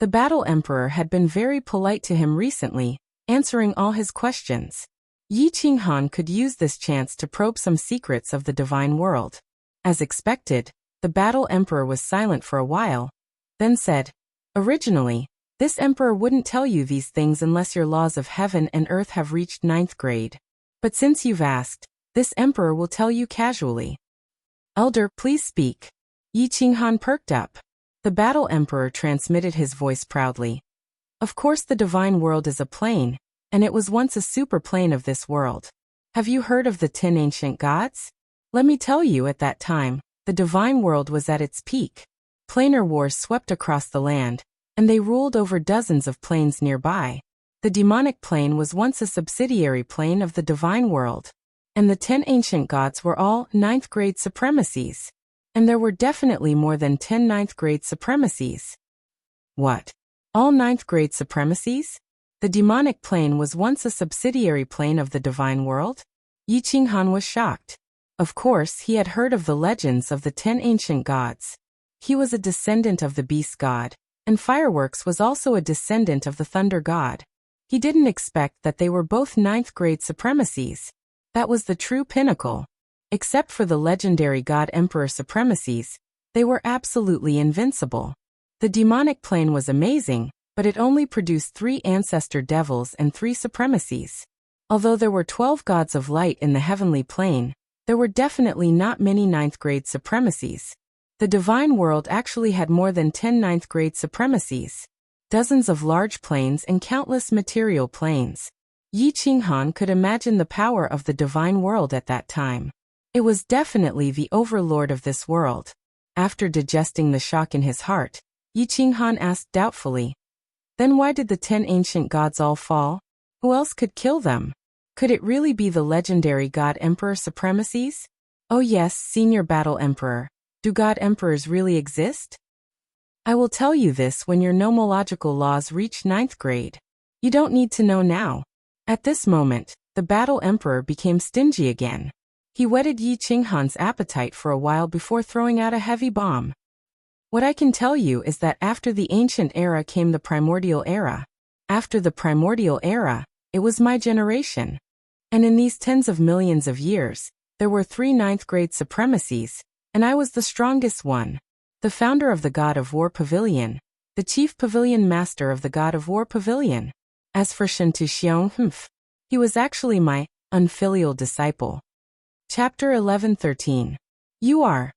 [SPEAKER 1] The Battle Emperor had been very polite to him recently, answering all his questions. Yi Qinghan could use this chance to probe some secrets of the divine world. As expected, the Battle Emperor was silent for a while, then said, Originally, this emperor wouldn't tell you these things unless your laws of heaven and earth have reached 9th grade. But since you've asked, this emperor will tell you casually. Elder, please speak. Yi Qinghan perked up. The Battle Emperor transmitted his voice proudly. Of course the divine world is a plane, and it was once a super plane of this world. Have you heard of the 10 ancient gods? Let me tell you, at that time, the divine world was at its peak. Planar wars swept across the land, and they ruled over dozens of planes nearby. The demonic plane was once a subsidiary plane of the divine world, and the 10 ancient gods were all 9th grade supremacies. And there were definitely more than 10 9th grade supremacies. What? All 9th grade supremacies? The demonic plane was once a subsidiary plane of the divine world? Yi Qinghan was shocked. Of course, he had heard of the legends of the 10 ancient gods. He was a descendant of the beast god, and Fireworks was also a descendant of the thunder god. He didn't expect that they were both 9th grade supremacies. That was the true pinnacle. Except for the legendary god emperor supremacies, they were absolutely invincible. The demonic plane was amazing, but it only produced 3 ancestor devils and 3 supremacies. Although there were 12 gods of light in the heavenly plane, there were definitely not many 9th grade supremacies. The divine world actually had more than 10 9th grade supremacies, dozens of large planes and countless material planes. Yi Qinghan could imagine the power of the divine world at that time. It was definitely the overlord of this world. After digesting the shock in his heart, Yi Qinghan asked doubtfully, "Then why did the 10 ancient gods all fall? Who else could kill them? Could it really be the legendary God Emperor supremacies? Oh yes, Senior Battle Emperor. Do God Emperors really exist? I will tell you this when your nomological laws reach 9th grade. You don't need to know now." At this moment, the Battle Emperor became stingy again. He whetted Yi Qinghan's appetite for a while before throwing out a heavy bomb. "What I can tell you is that after the ancient era came the primordial era. After the primordial era, it was my generation. And in these tens of millions of years, there were 3 9th-grade supremacies, and I was the strongest one. The founder of the God of War Pavilion, the chief pavilion master of the God of War Pavilion. As for Shen Tuxiong, he was actually my unfilial disciple." Chapter 11:13. You are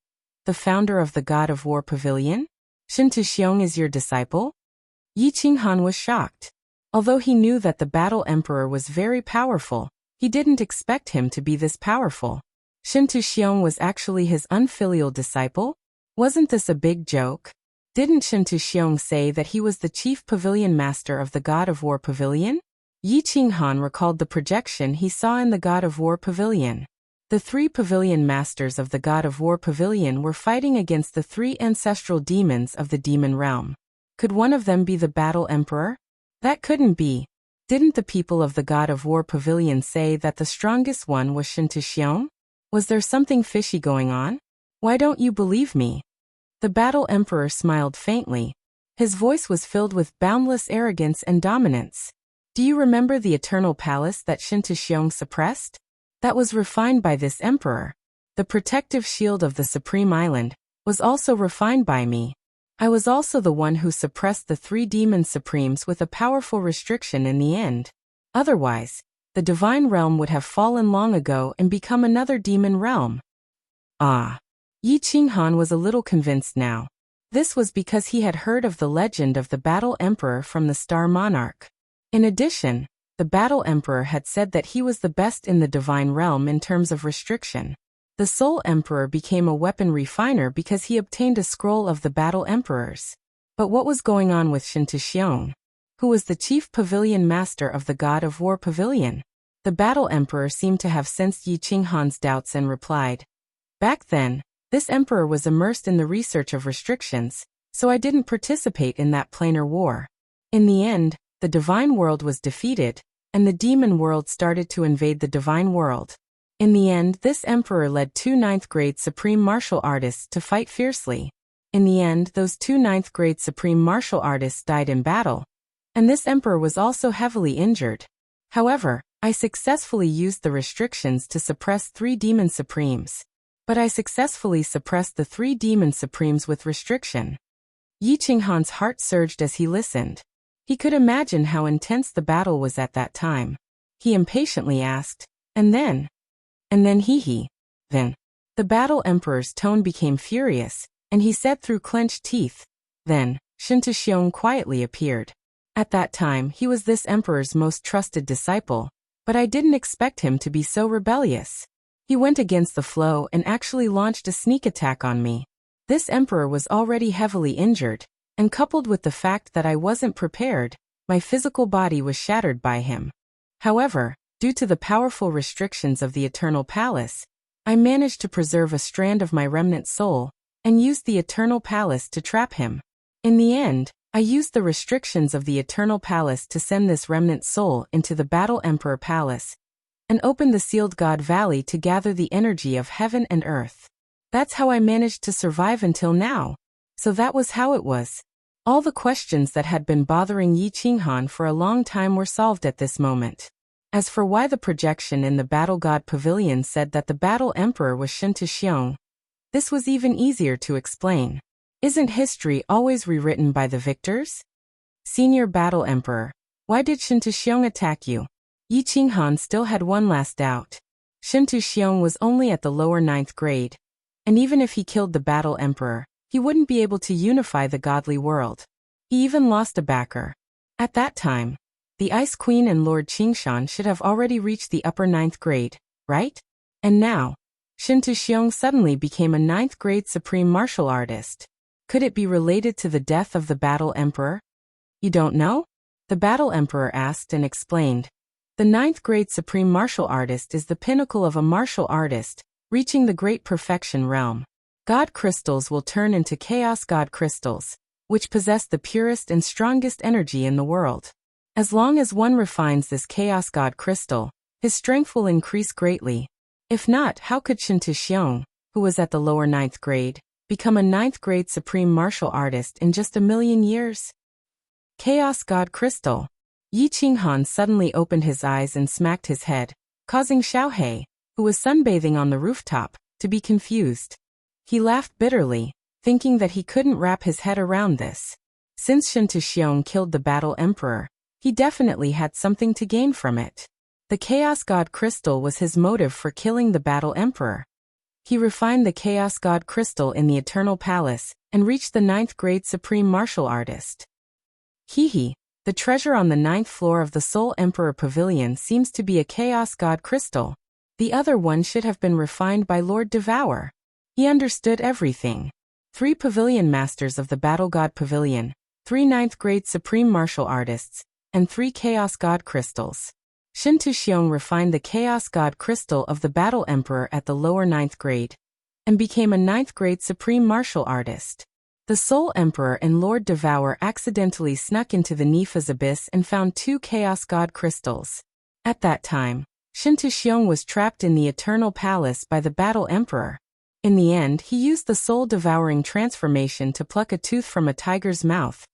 [SPEAKER 1] the founder of the God of War Pavilion? Shen Tuxiong is your disciple? Yi Qinghan was shocked. Although he knew that the Battle Emperor was very powerful, he didn't expect him to be this powerful. Shen Tuxiong was actually his unfilial disciple? Wasn't this a big joke? Didn't Shen Tuxiong say that he was the chief pavilion master of the God of War Pavilion? Yi Qinghan recalled the projection he saw in the God of War Pavilion. The 3 pavilion masters of the God of War Pavilion were fighting against the 3 ancestral demons of the demon realm. Could one of them be the Battle Emperor? That couldn't be. Didn't the people of the God of War Pavilion say that the strongest one was Shen Tuxiong? Was there something fishy going on? Why don't you believe me? The Battle Emperor smiled faintly. His voice was filled with boundless arrogance and dominance. Do you remember the Eternal Palace that Shen Tuxiong suppressed? That was refined by this emperor. The protective shield of the Supreme Island was also refined by me. I was also the one who suppressed the 3 demon supremes with a powerful restriction in the end. Otherwise, the divine realm would have fallen long ago and become another demon realm. Ah. Yi Qinghan was a little convinced now. This was because he had heard of the legend of the Battle Emperor from the Star Monarch. In addition, the Battle Emperor had said that he was the best in the divine realm in terms of restriction. The Soul Emperor became a weapon refiner because he obtained a scroll of the Battle Emperors. But what was going on with Shen Tuxiong, who was the chief pavilion master of the God of War Pavilion? The Battle Emperor seemed to have sensed Yi Qinghan's doubts and replied, "Back then, this emperor was immersed in the research of restrictions, so I didn't participate in that planar war. In the end, the divine world was defeated, and the demon world started to invade the divine world. In the end, this emperor led 2 9th-grade supreme martial artists to fight fiercely. In the end, those 2 9th-grade supreme martial artists died in battle, and this emperor was also heavily injured. However, I successfully used the restrictions to suppress 3 demon supremes. But I successfully suppressed the 3 demon supremes with restriction." Yi Qinghan's heart surged as he listened. He could imagine how intense the battle was at that time. He impatiently asked, "And then?" "And then Then." The Battle Emperor's tone became furious, and he said through clenched teeth, "Then, Shen Tuxiong quietly appeared. At that time, he was this emperor's most trusted disciple, but I didn't expect him to be so rebellious. He went against the flow and actually launched a sneak attack on me. This emperor was already heavily injured, and coupled with the fact that I wasn't prepared, my physical body was shattered by him. However, due to the powerful restrictions of the Eternal Palace, I managed to preserve a strand of my remnant soul, and used the Eternal Palace to trap him. In the end, I used the restrictions of the Eternal Palace to send this remnant soul into the Battle Emperor Palace, and open the Sealed God Valley to gather the energy of heaven and earth. That's how I managed to survive until now. So that was how it was." All the questions that had been bothering Yi Qinghan for a long time were solved at this moment. As for why the projection in the Battle God Pavilion said that the Battle Emperor was Shen Tuxiong, this was even easier to explain. Isn't history always rewritten by the victors? Senior Battle Emperor, why did Shen Tuxiong attack you? Yi Qinghan still had one last doubt. Shen Tuxiong was only at the lower 9th grade, and even if he killed the Battle Emperor, he wouldn't be able to unify the godly world. He even lost a backer. At that time, the Ice Queen and Lord Qingshan should have already reached the upper 9th grade, right? And now, Shin Tu-xiong suddenly became a ninth-grade supreme martial artist. Could it be related to the death of the Battle Emperor? You don't know? The Battle Emperor asked and explained. The ninth-grade supreme martial artist is the pinnacle of a martial artist, reaching the great perfection realm. God crystals will turn into chaos god crystals, which possess the purest and strongest energy in the world. As long as one refines this chaos god crystal, his strength will increase greatly. If not, how could Shin Tu-xiong, who was at the lower ninth grade, become a ninth-grade supreme martial artist in just a million years? Chaos God Crystal. Yi Qinghan suddenly opened his eyes and smacked his head, causing Xiaohei, who was sunbathing on the rooftop, to be confused. He laughed bitterly, thinking that he couldn't wrap his head around this. Since Shin Tu-xiong killed the Battle Emperor, he definitely had something to gain from it. The Chaos God Crystal was his motive for killing the Battle Emperor. He refined the Chaos God Crystal in the Eternal Palace and reached the ninth-grade Supreme Martial Artist. The treasure on the ninth floor of the Soul Emperor Pavilion seems to be a Chaos God Crystal. The other one should have been refined by Lord Devour. He understood everything. 3 Pavilion Masters of the Battle God Pavilion, 3 ninth-grade Supreme Martial Artists, and 3 Chaos God Crystals. Shin Tu-xiong refined the Chaos God Crystal of the Battle Emperor at the lower ninth grade, and became a ninth-grade Supreme Martial Artist. The Soul Emperor and Lord Devour accidentally snuck into the Nifa's abyss and found 2 Chaos God Crystals. At that time, Shin Tu-xiong was trapped in the Eternal Palace by the Battle Emperor. In the end, he used the soul-devouring transformation to pluck a tooth from a tiger's mouth,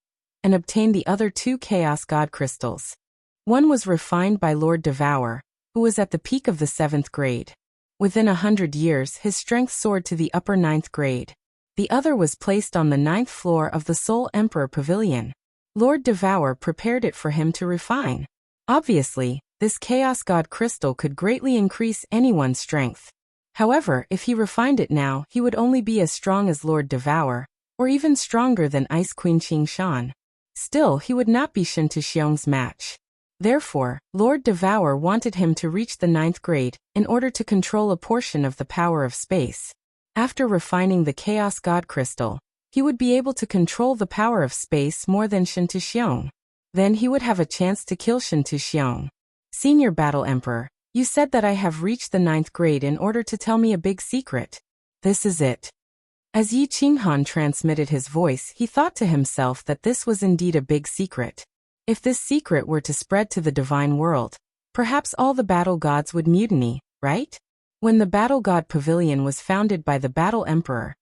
[SPEAKER 1] and obtain the other 2 Chaos God Crystals. One was refined by Lord Devour, who was at the peak of the 7th grade. Within 100 years, his strength soared to the upper 9th grade. The other was placed on the 9th floor of the Soul Emperor Pavilion. Lord Devour prepared it for him to refine. Obviously, this Chaos God Crystal could greatly increase anyone's strength. However, if he refined it now, he would only be as strong as Lord Devour, or even stronger than Ice Queen Qing Shan. Still, he would not be Shin Tu-xiong's match. Therefore, Lord Devour wanted him to reach the 9th grade in order to control a portion of the power of space. After refining the Chaos God Crystal, he would be able to control the power of space more than Shin Tu-xiong. Then he would have a chance to kill Shin Tu-xiong. Senior Battle Emperor, you said that I have reached the 9th grade in order to tell me a big secret. This is it. As Yi Qinghan transmitted his voice, he thought to himself that this was indeed a big secret. If this secret were to spread to the divine world, perhaps all the battle gods would mutiny, right? When the Battle God Pavilion was founded by the Battle Emperor,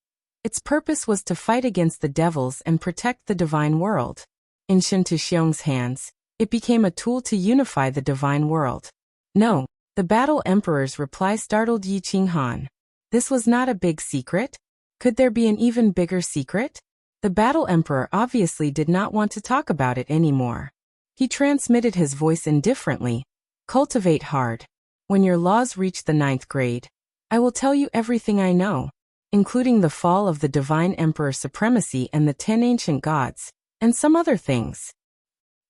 [SPEAKER 1] its purpose was to fight against the devils and protect the divine world. In Shin Tu-xiong's hands, it became a tool to unify the divine world. No, the Battle Emperor's reply startled Yi Qinghan. This was not a big secret? Could there be an even bigger secret? The Battle Emperor obviously did not want to talk about it anymore. He transmitted his voice indifferently. Cultivate hard. When your laws reach the 9th grade, I will tell you everything I know, including the fall of the Divine Emperor Supremacy and the 10 ancient gods, and some other things.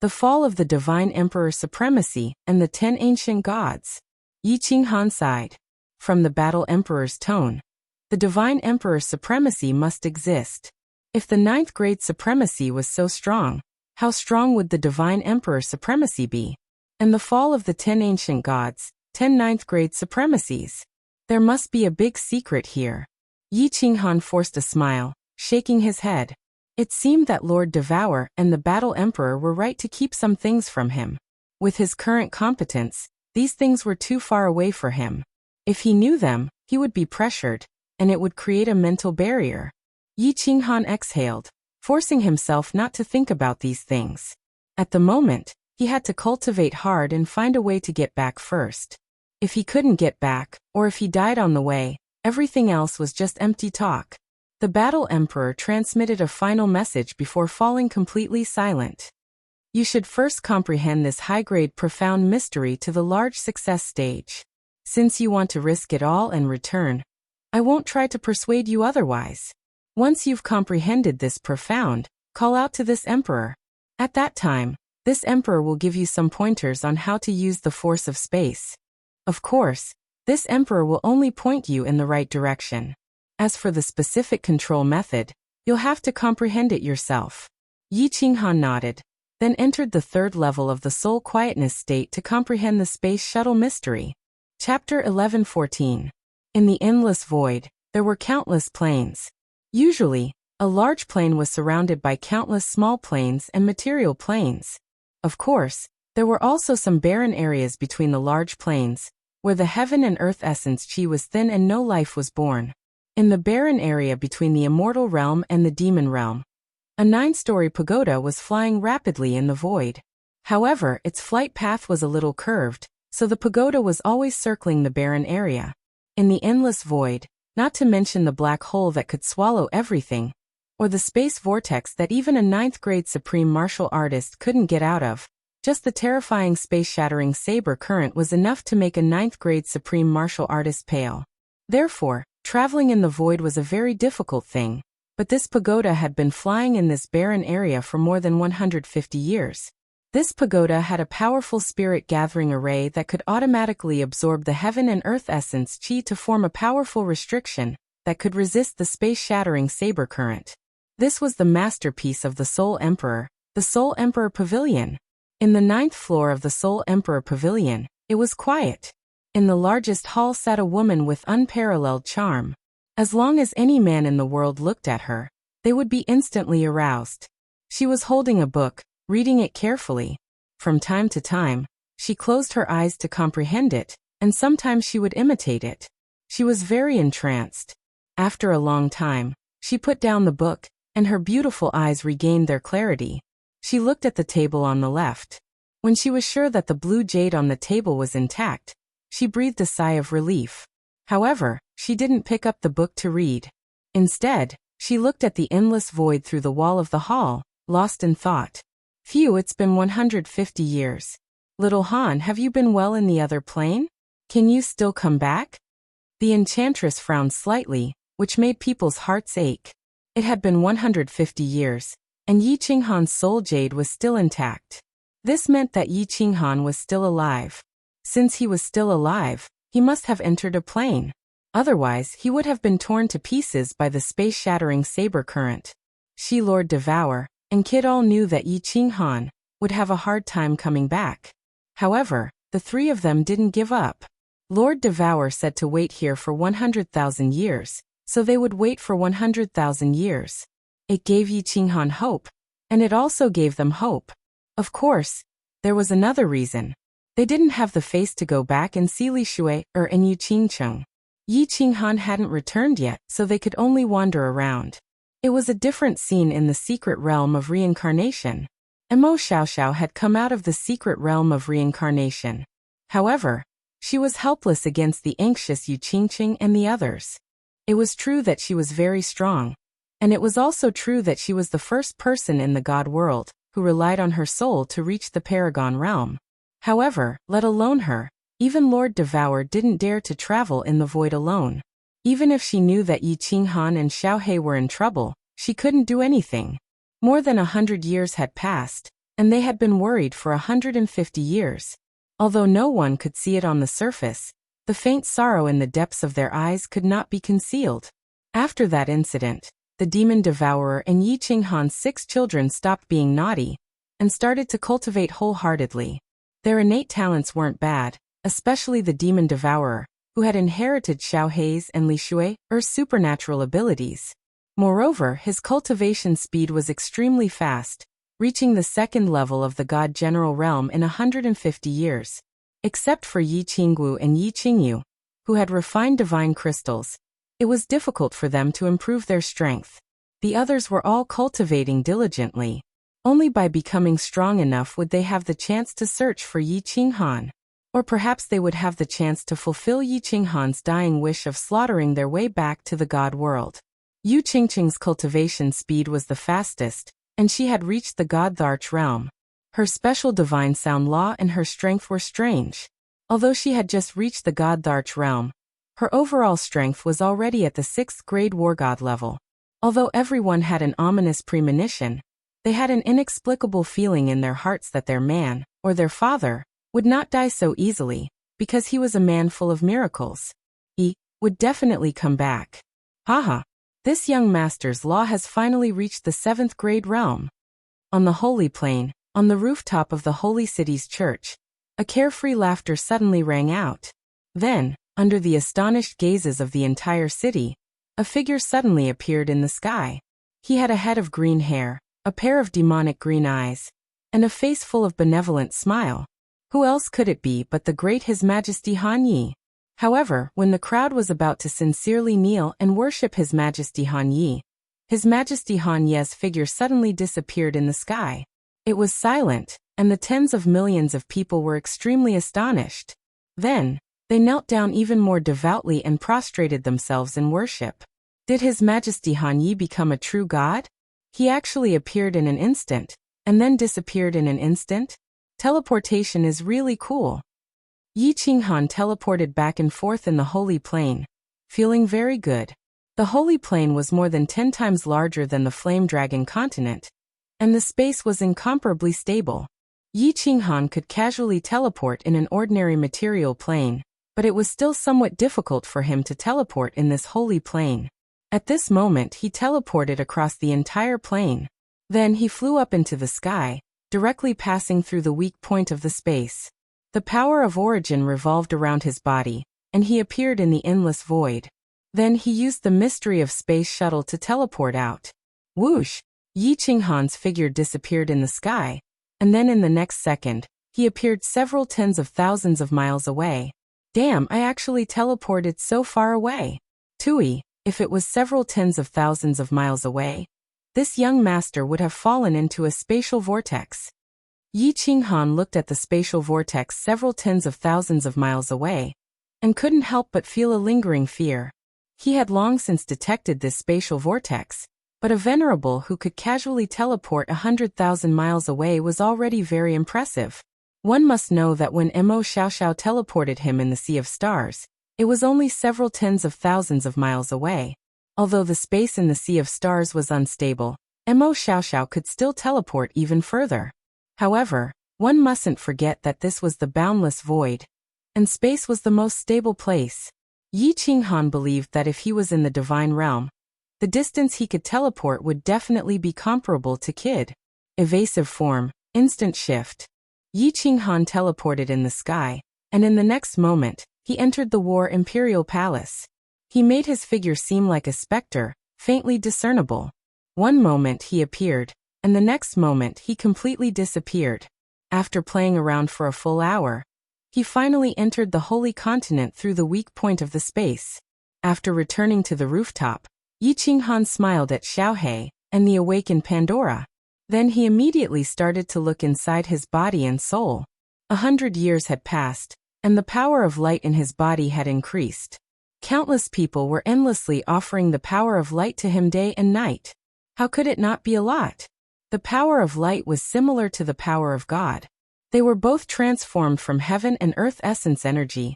[SPEAKER 1] The fall of the Divine Emperor Supremacy and the 10 ancient gods. Yi Qinghan sighed. From the Battle Emperor's tone, the Divine Emperor Supremacy must exist. If the 9th grade supremacy was so strong, how strong would the Divine Emperor Supremacy be? And the fall of the 10 ancient gods, 10 9th grade supremacies. There must be a big secret here. Yi Qinghan forced a smile, shaking his head. It seemed that Lord Devour and the Battle Emperor were right to keep some things from him. With his current competence, these things were too far away for him. If he knew them, he would be pressured, and it would create a mental barrier. Yi Qinghan exhaled, forcing himself not to think about these things. At the moment, he had to cultivate hard and find a way to get back first. If he couldn't get back, or if he died on the way, everything else was just empty talk. The Battle Emperor transmitted a final message before falling completely silent. You should first comprehend this high-grade profound mystery to the large success stage. Since you want to risk it all and return, I won't try to persuade you otherwise. Once you've comprehended this profound, call out to this emperor. At that time, this emperor will give you some pointers on how to use the force of space. Of course, This emperor will only point you in the right direction. As for the specific control method, you'll have to comprehend it yourself. Yi Qinghan nodded, then entered the third level of the soul quietness state to comprehend the space shuttle mystery. Chapter 11:14. In the endless void, there were countless planes. Usually, a large plane was surrounded by countless small planes and material planes. Of course, there were also some barren areas between the large planes, where the heaven and earth essence chi was thin and no life was born. In the barren area between the immortal realm and the demon realm, a 9-story pagoda was flying rapidly in the void. However, its flight path was a little curved, so the pagoda was always circling the barren area. In the endless void, not to mention the black hole that could swallow everything, or the space vortex that even a 9th-grade supreme martial artist couldn't get out of, just the terrifying space-shattering saber current was enough to make a 9th-grade supreme martial artist pale. Therefore, traveling in the void was a very difficult thing, but this pagoda had been flying in this barren area for more than 150 years. This pagoda had a powerful spirit-gathering array that could automatically absorb the heaven and earth essence chi to form a powerful restriction that could resist the space-shattering saber current. This was the masterpiece of the Soul Emperor, the Soul Emperor Pavilion. In the 9th floor of the Soul Emperor Pavilion, it was quiet. In the largest hall sat a woman with unparalleled charm. As long as any man in the world looked at her, they would be instantly aroused. She was holding a book, reading it carefully. From time to time, she closed her eyes to comprehend it, and sometimes she would imitate it. She was very entranced. After a long time, she put down the book, and her beautiful eyes regained their clarity. She looked at the table on the left. When she was sure that the blue jade on the table was intact, she breathed a sigh of relief. However, she didn't pick up the book to read. Instead, she looked at the endless void through the wall of the hall, lost in thought. Phew, it's been 150 years. Little Han, have you been well in the other plane? Can you still come back? The enchantress frowned slightly, which made people's hearts ache. It had been 150 years, and Yi Qinghan's soul jade was still intact. This meant that Yi Qinghan was still alive. Since he was still alive, he must have entered a plane. Otherwise, he would have been torn to pieces by the space-shattering saber current. She Lord Devour and Kid all knew that Yi Qinghan would have a hard time coming back. However, the three of them didn't give up. Lord Devour said to wait here for 100,000 years, so they would wait for 100,000 years. It gave Yi Qinghan hope, and it also gave them hope. Of course, there was another reason. They didn't have the face to go back and see Li Shui and Yu Qingcheng. Yi Qinghan hadn't returned yet, so they could only wander around. It was a different scene in the secret realm of reincarnation. Mo Xiaoxiao had come out of the secret realm of reincarnation. However, she was helpless against the anxious Yu Qingcheng and the others. It was true that she was very strong, and it was also true that she was the first person in the God world who relied on her soul to reach the Paragon realm. However, let alone her, even Lord Devour didn't dare to travel in the void alone. Even if she knew that Yi Qinghan and Xiao He were in trouble, she couldn't do anything. More than 100 years had passed, and they had been worried for 150 years. Although no one could see it on the surface, the faint sorrow in the depths of their eyes could not be concealed. After that incident, the demon devourer and Yi Qinghan's 6 children stopped being naughty and started to cultivate wholeheartedly. Their innate talents weren't bad, especially the demon devourer, who had inherited Xiao Hei's and Li Shui's supernatural abilities. Moreover, his cultivation speed was extremely fast, reaching the 2nd level of the God General realm in 150 years. Except for Yi Qinggu and Yi Qingyu, who had refined divine crystals, it was difficult for them to improve their strength. The others were all cultivating diligently. Only by becoming strong enough would they have the chance to search for Yi Qinghan. Or perhaps they would have the chance to fulfill Yi Qinghan's dying wish of slaughtering their way back to the God world. Yu Qingcheng's cultivation speed was the fastest, and she had reached the Godtharch realm. Her special divine sound law and her strength were strange. Although she had just reached the Godtharch realm, her overall strength was already at the 6th grade war god level. Although everyone had an ominous premonition, they had an inexplicable feeling in their hearts that their man, or their father, would not die so easily. because he was a man full of miracles. He would definitely come back. Haha. This young master's law has finally reached the 7th grade realm. On the holy plain, on the rooftop of the holy city's church, a carefree laughter suddenly rang out. Then, under the astonished gazes of the entire city, a figure suddenly appeared in the sky. He had a head of green hair, a pair of demonic green eyes, and a face full of benevolent smile. Who else could it be but the great His Majesty Han Yi? However, when the crowd was about to sincerely kneel and worship His Majesty Han Yi, His Majesty Han Ye's figure suddenly disappeared in the sky. It was silent, and the tens of millions of people were extremely astonished. Then, they knelt down even more devoutly and prostrated themselves in worship. Did His Majesty Han Yi become a true god? He actually appeared in an instant, and then disappeared in an instant? Teleportation is really cool. Yi Qinghan teleported back and forth in the Holy Plain, feeling very good. The Holy Plain was more than 10 times larger than the Flame Dragon continent, and the space was incomparably stable. Yi Qinghan could casually teleport in an ordinary material plane, but it was still somewhat difficult for him to teleport in this Holy Plain. At this moment he teleported across the entire plane. Then he flew up into the sky, directly passing through the weak point of the space. The power of origin revolved around his body, and he appeared in the endless void. Then he used the mystery of space shuttle to teleport out. Whoosh! Yi Qinghan's figure disappeared in the sky, and then in the next second, he appeared several tens of thousands of miles away. Damn, I actually teleported so far away. Tui, if it was several tens of thousands of miles away, this young master would have fallen into a spatial vortex. Yi Qinghan looked at the spatial vortex several tens of thousands of miles away, and couldn't help but feel a lingering fear. He had long since detected this spatial vortex, but a venerable who could casually teleport 100,000 miles away was already very impressive. One must know that when Mo Xiaoxiao teleported him in the Sea of Stars, it was only several tens of thousands of miles away. Although the space in the Sea of Stars was unstable, Mo Xiaoxiao could still teleport even further. However, one mustn't forget that this was the boundless void, and space was the most stable place. Yi Qinghan believed that if he was in the divine realm, the distance he could teleport would definitely be comparable to Kid. Evasive form, instant shift. Yi Qinghan teleported in the sky, and in the next moment, he entered the War Imperial Palace. He made his figure seem like a specter, faintly discernible. One moment he appeared, and the next moment he completely disappeared. After playing around for a full hour, he finally entered the Holy Continent through the weak point of the space. After returning to the rooftop, Yi Qinghan smiled at Xiaohei and the awakened Pandora. Then he immediately started to look inside his body and soul. 100 years had passed, and the power of light in his body had increased. Countless people were endlessly offering the power of light to him day and night. How could it not be a lot? The power of light was similar to the power of God. They were both transformed from heaven and earth essence energy,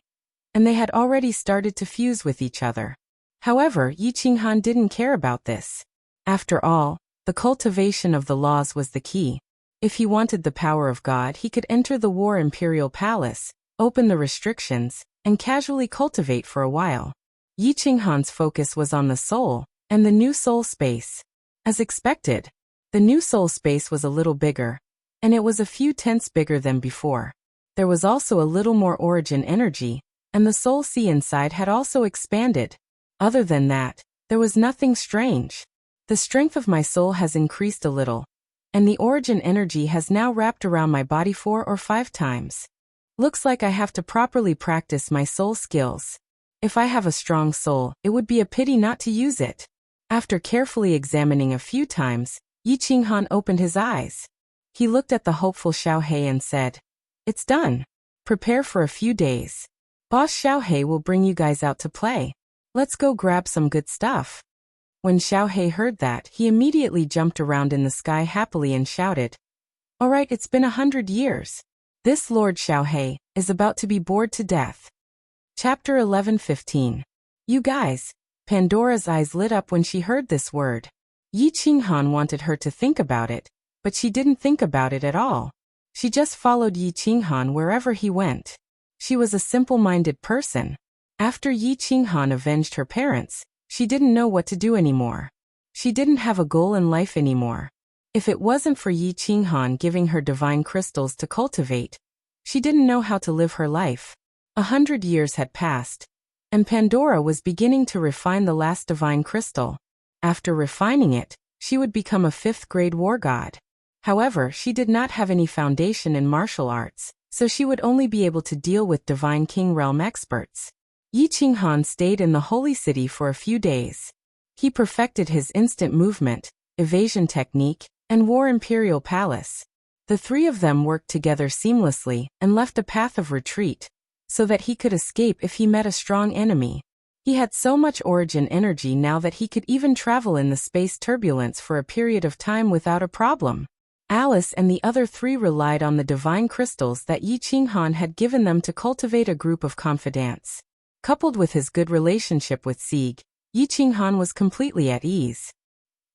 [SPEAKER 1] and they had already started to fuse with each other. However, Yi Qinghan didn't care about this. After all, the cultivation of the laws was the key. If he wanted the power of God, he could enter the War Imperial Palace, open the restrictions, and casually cultivate for a while. Yi Qinghan's focus was on the soul, and the new soul space. As expected, the new soul space was a little bigger, and it was a few tenths bigger than before. There was also a little more origin energy, and the soul sea inside had also expanded. Other than that, there was nothing strange. The strength of my soul has increased a little, and the origin energy has now wrapped around my body 4 or 5 times. Looks like I have to properly practice my soul skills. If I have a strong soul, it would be a pity not to use it. After carefully examining a few times, Yi Qinghan opened his eyes. He looked at the hopeful Xiaohei and said, "It's done. Prepare for a few days. Boss Xiaohei will bring you guys out to play. Let's go grab some good stuff." When Xiaohei heard that, he immediately jumped around in the sky happily and shouted, "All right, it's been 100 years. This Lord Xiaohei is about to be bored to death." Chapter 11:15. You guys. Pandora's eyes lit up when she heard this word. Yi Qinghan wanted her to think about it, but she didn't think about it at all. She just followed Yi Qinghan wherever he went. She was a simple-minded person. After Yi Qinghan avenged her parents, she didn't know what to do anymore. She didn't have a goal in life anymore. If it wasn't for Yi Qinghan giving her divine crystals to cultivate, she didn't know how to live her life. 100 years had passed, and Pandora was beginning to refine the last divine crystal. After refining it, she would become a 5th-grade war god. However, she did not have any foundation in martial arts, so she would only be able to deal with Divine King Realm experts. Yi Qinghan stayed in the Holy City for a few days. He perfected his instant movement, evasion technique, and War Imperial Palace. The three of them worked together seamlessly and left a path of retreat, so that he could escape if he met a strong enemy. He had so much origin energy now that he could even travel in the space turbulence for a period of time without a problem. Alice and the other three relied on the divine crystals that Yi Qinghan had given them to cultivate a group of confidants. Coupled with his good relationship with Sieg, Yi Qinghan was completely at ease.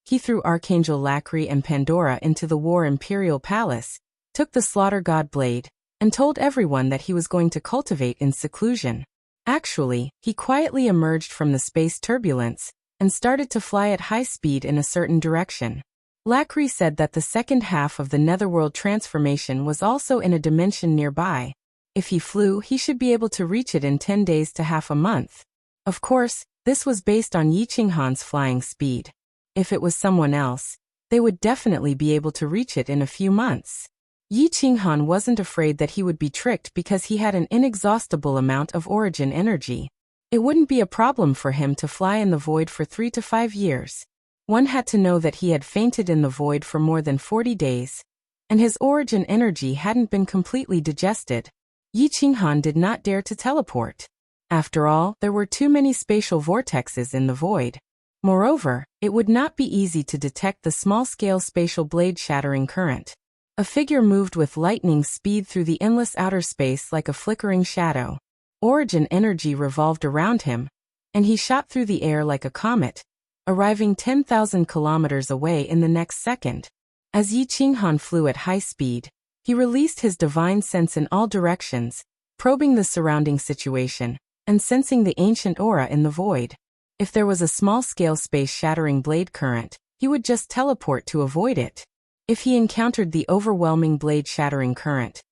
[SPEAKER 1] He threw Archangel Lacry and Pandora into the War Imperial Palace, took the Slaughter God Blade, and told everyone that he was going to cultivate in seclusion. Actually, he quietly emerged from the space turbulence and started to fly at high speed in a certain direction. Lacry said that the second half of the Netherworld transformation was also in a dimension nearby. If he flew, he should be able to reach it in 10 days to half a month. Of course, this was based on Yi Qinghan's flying speed. If it was someone else, they would definitely be able to reach it in a few months. Yi Qinghan wasn't afraid that he would be tricked because he had an inexhaustible amount of origin energy. It wouldn't be a problem for him to fly in the void for 3 to 5 years. One had to know that he had fainted in the void for more than 40 days, and his origin energy hadn't been completely digested. Yi Qinghan did not dare to teleport. After all, there were too many spatial vortexes in the void. Moreover, it would not be easy to detect the small-scale spatial blade-shattering current. A figure moved with lightning speed through the endless outer space like a flickering shadow. Origin energy revolved around him, and he shot through the air like a comet, arriving 10,000 kilometers away in the next second. As Yi Qinghan flew at high speed, he released his divine sense in all directions, probing the surrounding situation, and sensing the ancient aura in the void. If there was a small-scale space-shattering blade current, he would just teleport to avoid it. If he encountered the overwhelming blade-shattering current,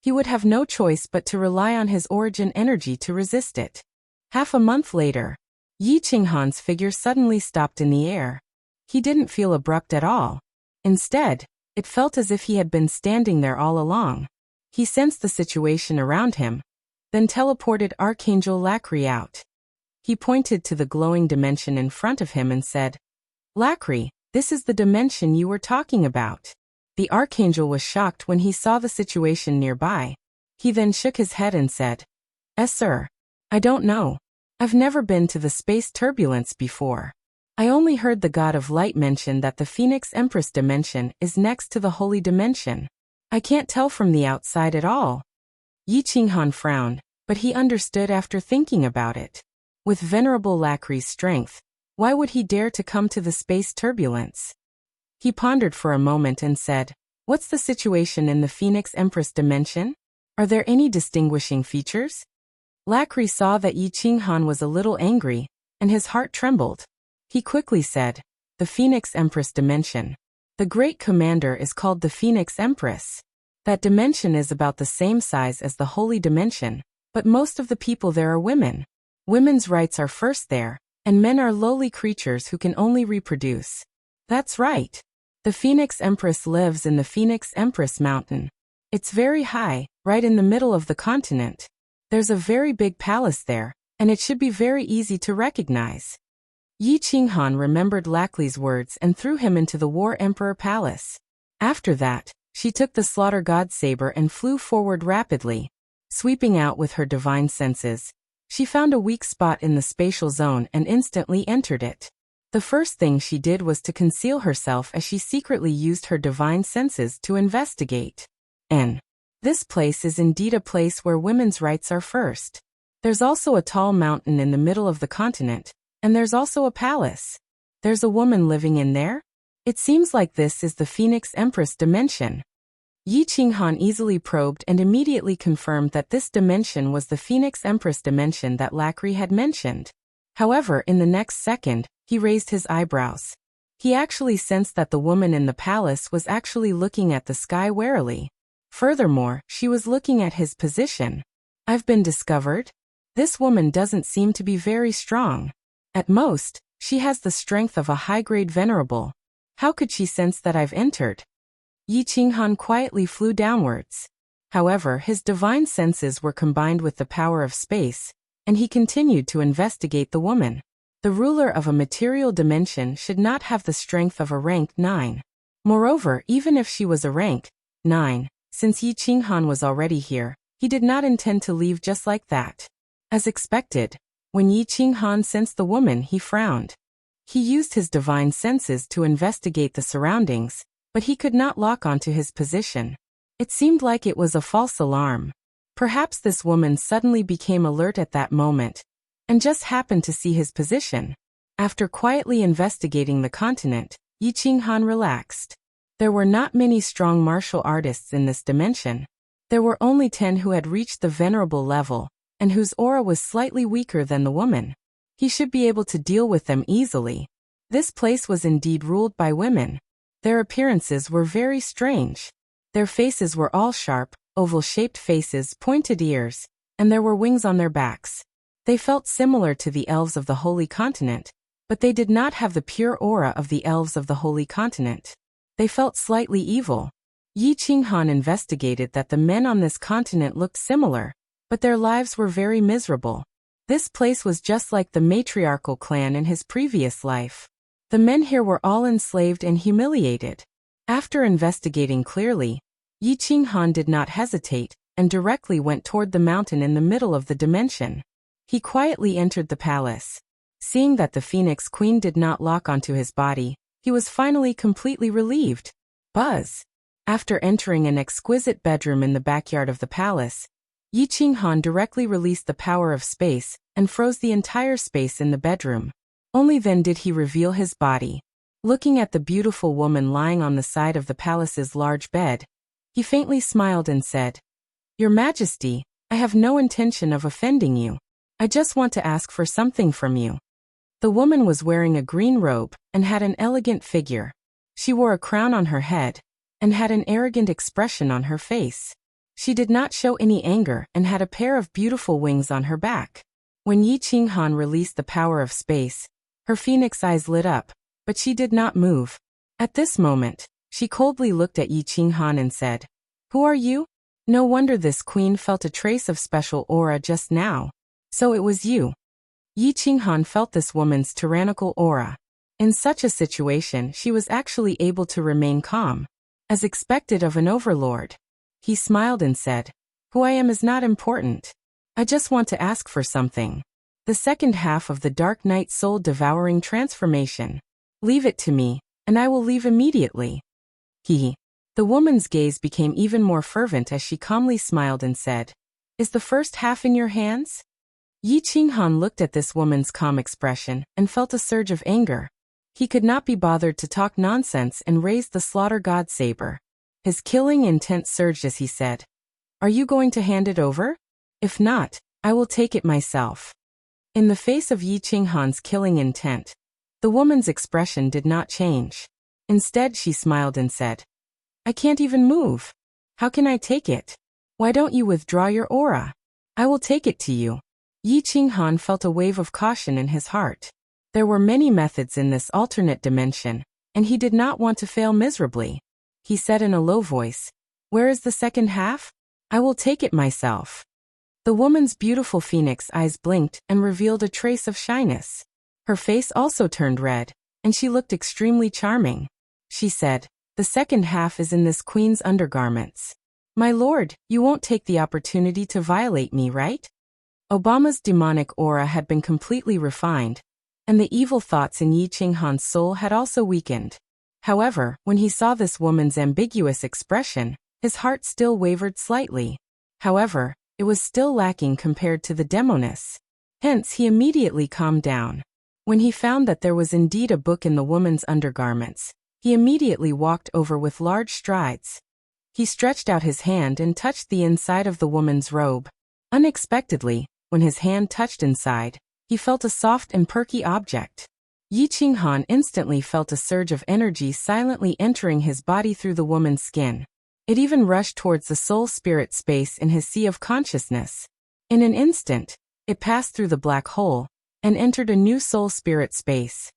[SPEAKER 1] he would have no choice but to rely on his origin energy to resist it. Half a month later, Yi Qinghan's figure suddenly stopped in the air. He didn't feel abrupt at all. Instead, it felt as if he had been standing there all along. He sensed the situation around him, then teleported Archangel Lacry out. He pointed to the glowing dimension in front of him and said, "Lacry, this is the dimension you were talking about." The Archangel was shocked when he saw the situation nearby. He then shook his head and said, "Eh, sir, I don't know. I've never been to the space turbulence before. I only heard the God of Light mention that the Phoenix Empress dimension is next to the Holy Dimension. I can't tell from the outside at all." Yi Qinghan frowned, but he understood after thinking about it. With Venerable Lacry's strength, why would he dare to come to the space turbulence? He pondered for a moment and said, "What's the situation in the Phoenix Empress dimension? Are there any distinguishing features?" Lacry saw that Yi Qinghan was a little angry, and his heart trembled. He quickly said, "The Phoenix Empress dimension. The great commander is called the Phoenix Empress. That dimension is about the same size as the Holy Dimension, but most of the people there are women. Women's rights are first there, and men are lowly creatures who can only reproduce." "That's right. The Phoenix Empress lives in the Phoenix Empress Mountain. It's very high, right in the middle of the continent. There's a very big palace there, and it should be very easy to recognize." Yi Qinghan remembered Lacry's words and threw him into the War Emperor Palace. After that, she took the Slaughter God Saber and flew forward rapidly. Sweeping out with her divine senses, she found a weak spot in the spatial zone and instantly entered it. The first thing she did was to conceal herself as she secretly used her divine senses to investigate. This place is indeed a place where women's rights are first. There's also a tall mountain in the middle of the continent, and there's also a palace. There's a woman living in there? It seems like this is the Phoenix Empress dimension. Yi Qinghan easily probed and immediately confirmed that this dimension was the Phoenix Empress dimension that Lacri had mentioned. However, in the next second, he raised his eyebrows. He actually sensed that the woman in the palace was actually looking at the sky warily. Furthermore, she was looking at his position. I've been discovered? This woman doesn't seem to be very strong. At most, she has the strength of a high-grade venerable. How could she sense that I've entered? Yi Qinghan quietly flew downwards. However, his divine senses were combined with the power of space, and he continued to investigate the woman. The ruler of a material dimension should not have the strength of a rank 9. Moreover, even if she was a rank 9, since Yi Qinghan was already here, he did not intend to leave just like that. As expected, when Yi Qinghan sensed the woman, he frowned. He used his divine senses to investigate the surroundings, but he could not lock onto his position. It seemed like it was a false alarm. Perhaps this woman suddenly became alert at that moment, and just happened to see his position. After quietly investigating the continent, Yi Qinghan relaxed. There were not many strong martial artists in this dimension. There were only 10 who had reached the venerable level, and whose aura was slightly weaker than the woman. He should be able to deal with them easily. This place was indeed ruled by women. Their appearances were very strange. Their faces were all sharp, oval-shaped faces, pointed ears, and there were wings on their backs. They felt similar to the elves of the Holy Continent, but they did not have the pure aura of the elves of the Holy Continent. They felt slightly evil. Yi Qinghan investigated that the men on this continent looked similar, but their lives were very miserable. This place was just like the matriarchal clan in his previous life. The men here were all enslaved and humiliated. After investigating clearly, Yi Qinghan did not hesitate, and directly went toward the mountain in the middle of the dimension. He quietly entered the palace. Seeing that the Phoenix Queen did not lock onto his body, he was finally completely relieved. Buzz! After entering an exquisite bedroom in the backyard of the palace, Yi Qinghan directly released the power of space and froze the entire space in the bedroom. Only then did he reveal his body. Looking at the beautiful woman lying on the side of the palace's large bed, he faintly smiled and said, "Your Majesty, I have no intention of offending you. I just want to ask for something from you." The woman was wearing a green robe and had an elegant figure. She wore a crown on her head and had an arrogant expression on her face. She did not show any anger and had a pair of beautiful wings on her back. When Yi Qinghan released the power of space, her phoenix eyes lit up, but she did not move. At this moment, she coldly looked at Yi Qinghan and said, "Who are you?" No wonder this queen felt a trace of special aura just now. So it was you. Yi Qinghan felt this woman's tyrannical aura. In such a situation, she was actually able to remain calm, as expected of an overlord. He smiled and said, "Who I am is not important. I just want to ask for something. The second half of the Dark Night soul-devouring transformation. Leave it to me, and I will leave immediately." The woman's gaze became even more fervent as she calmly smiled and said, "Is the first half in your hands?" Yi Qinghan looked at this woman's calm expression and felt a surge of anger. He could not be bothered to talk nonsense and raised the slaughter god saber. His killing intent surged as he said, "Are you going to hand it over? If not, I will take it myself." In the face of Yi Qinghan's killing intent, the woman's expression did not change. Instead, she smiled and said, "I can't even move. How can I take it? Why don't you withdraw your aura? I will take it to you." Yi Qinghan felt a wave of caution in his heart. There were many methods in this alternate dimension, and he did not want to fail miserably. He said in a low voice, "Where is the second half? I will take it myself." The woman's beautiful phoenix eyes blinked and revealed a trace of shyness. Her face also turned red, and she looked extremely charming. She said, "The second half is in this queen's undergarments. My lord, you won't take the opportunity to violate me, right?" Obama's demonic aura had been completely refined, and the evil thoughts in Yi Qinghan's soul had also weakened. However, when he saw this woman's ambiguous expression, his heart still wavered slightly. However, it was still lacking compared to the demoness. Hence, he immediately calmed down. When he found that there was indeed a book in the woman's undergarments, he immediately walked over with large strides. He stretched out his hand and touched the inside of the woman's robe. Unexpectedly, when his hand touched inside, he felt a soft and perky object. Yi Qinghan instantly felt a surge of energy silently entering his body through the woman's skin. It even rushed towards the soul-spirit space in his sea of consciousness. In an instant, it passed through the black hole and entered a new soul-spirit space.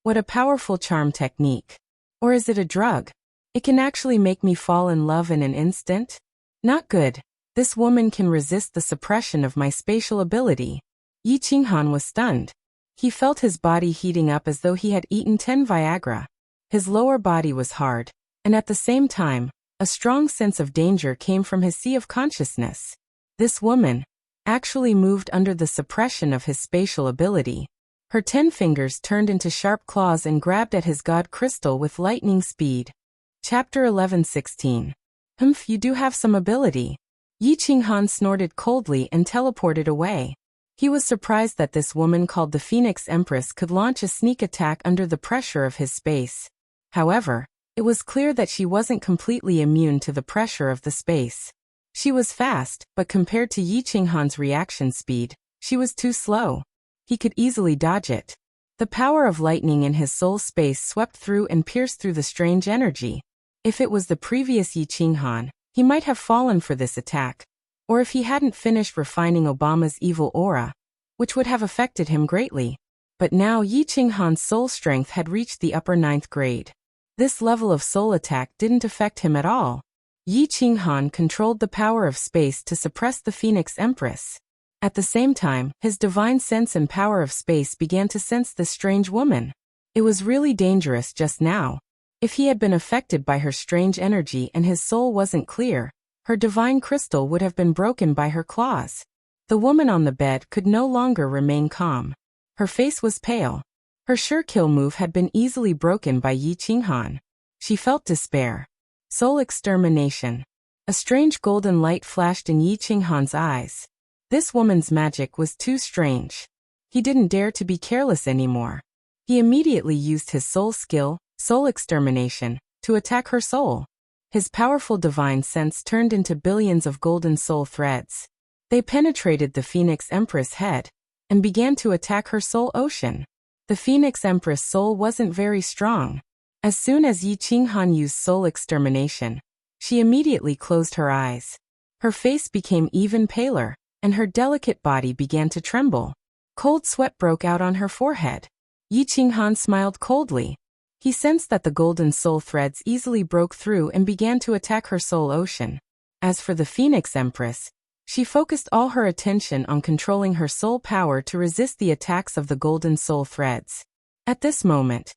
[SPEAKER 1] What a powerful charm technique. Or is it a drug? It can actually make me fall in love in an instant? Not good. This woman can resist the suppression of my spatial ability. Yi Qinghan was stunned. He felt his body heating up as though he had eaten 10 Viagra. His lower body was hard, and at the same time, a strong sense of danger came from his sea of consciousness. This woman actually moved under the suppression of his spatial ability. Her 10 fingers turned into sharp claws and grabbed at his god crystal with lightning speed. Chapter 11:16. Humph, you do have some ability. Yi Qinghan snorted coldly and teleported away. He was surprised that this woman called the Phoenix Empress could launch a sneak attack under the pressure of his space. However, it was clear that she wasn't completely immune to the pressure of the space. She was fast, but compared to Yi Qinghan's reaction speed, she was too slow. He could easily dodge it. The power of lightning in his soul space swept through and pierced through the strange energy. If it was the previous Yi Qinghan, he might have fallen for this attack. Or if he hadn't finished refining Obama's evil aura, which would have affected him greatly. But now Yi Qinghan's soul strength had reached the upper 9th grade. This level of soul attack didn't affect him at all. Yi Qinghan controlled the power of space to suppress the Phoenix Empress. At the same time, his divine sense and power of space began to sense this strange woman. It was really dangerous just now. If he had been affected by her strange energy and his soul wasn't clear, her divine crystal would have been broken by her claws. The woman on the bed could no longer remain calm. Her face was pale. Her sure kill move had been easily broken by Yi Qinghan. She felt despair. Soul extermination. A strange golden light flashed in Yi Qinghan's eyes. This woman's magic was too strange. He didn't dare to be careless anymore. He immediately used his soul skill, soul extermination, to attack her soul. His powerful divine sense turned into billions of golden soul threads. They penetrated the Phoenix Empress' head and began to attack her soul ocean. The Phoenix Empress' soul wasn't very strong. As soon as Yi Qinghan used soul extermination, she immediately closed her eyes. Her face became even paler, and her delicate body began to tremble. Cold sweat broke out on her forehead. Yi Qinghan smiled coldly. He sensed that the golden soul threads easily broke through and began to attack her soul ocean. As for the Phoenix Empress, she focused all her attention on controlling her soul power to resist the attacks of the golden soul threads. At this moment,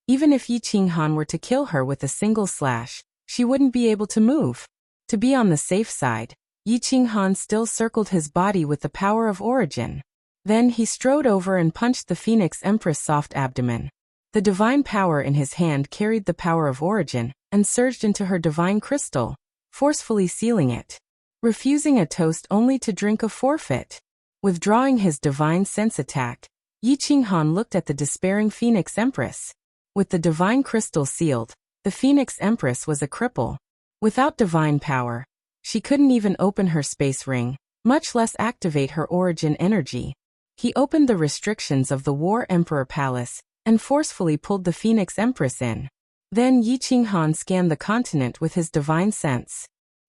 [SPEAKER 1] even if Yi Qinghan were to kill her with a single slash, she wouldn't be able to move. To be on the safe side, Yi Qinghan still circled his body with the power of origin. Then he strode over and punched the Phoenix Empress' soft abdomen. The divine power in his hand carried the power of origin and surged into her divine crystal, forcefully sealing it. Refusing a toast only to drink a forfeit. Withdrawing his divine sense attack, Yi Qinghan looked at the despairing Phoenix Empress. With the divine crystal sealed, the Phoenix Empress was a cripple. Without divine power, she couldn't even open her space ring, much less activate her origin energy. He opened the restrictions of the War Emperor Palace and forcefully pulled the Phoenix Empress in. Then Yi Qinghan scanned the continent with his divine sense.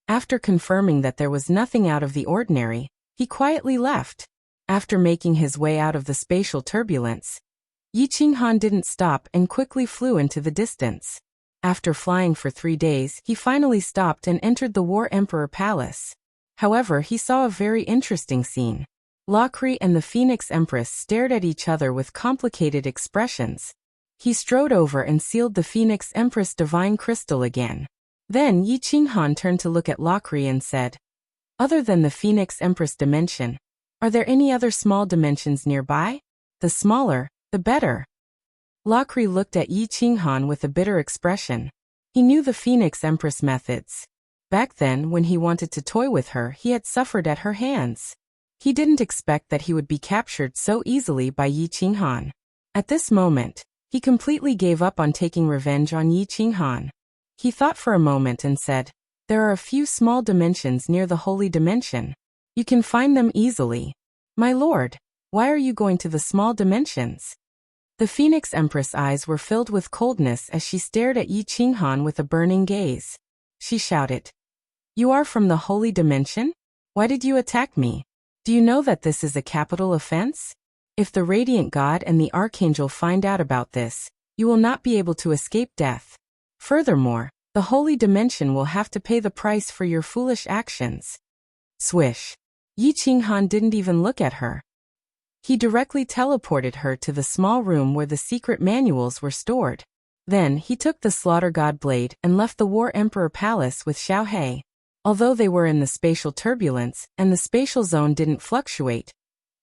[SPEAKER 1] After confirming that there was nothing out of the ordinary, he quietly left. After making his way out of the spatial turbulence, Yi Qinghan didn't stop and quickly flew into the distance. After flying for 3 days, he finally stopped and entered the War Emperor Palace. However, he saw a very interesting scene. Lockery and the Phoenix Empress stared at each other with complicated expressions. He strode over and sealed the Phoenix Empress' divine crystal again. Then Yi Qinghan turned to look at Lockery and said, "Other than the Phoenix Empress dimension, are there any other small dimensions nearby? The smaller, the better." Lockery looked at Yi Qinghan with a bitter expression. He knew the Phoenix Empress methods. Back then, when he wanted to toy with her, he had suffered at her hands. He didn't expect that he would be captured so easily by Yi Qinghan. At this moment, he completely gave up on taking revenge on Yi Qinghan. He thought for a moment and said, There are a few small dimensions near the holy dimension. You can find them easily. My lord, why are you going to the small dimensions? The Phoenix Empress' eyes were filled with coldness as she stared at Yi Qinghan with a burning gaze. She shouted, "You are from the holy dimension? Why did you attack me? Do you know that this is a capital offense? If the Radiant God and the Archangel find out about this, you will not be able to escape death. Furthermore, the holy dimension will have to pay the price for your foolish actions." Swish. Yi Qinghan didn't even look at her. He directly teleported her to the small room where the secret manuals were stored. Then he took the Slaughter God blade and left the War Emperor Palace with Xiao He. Although they were in the spatial turbulence and the spatial zone didn't fluctuate,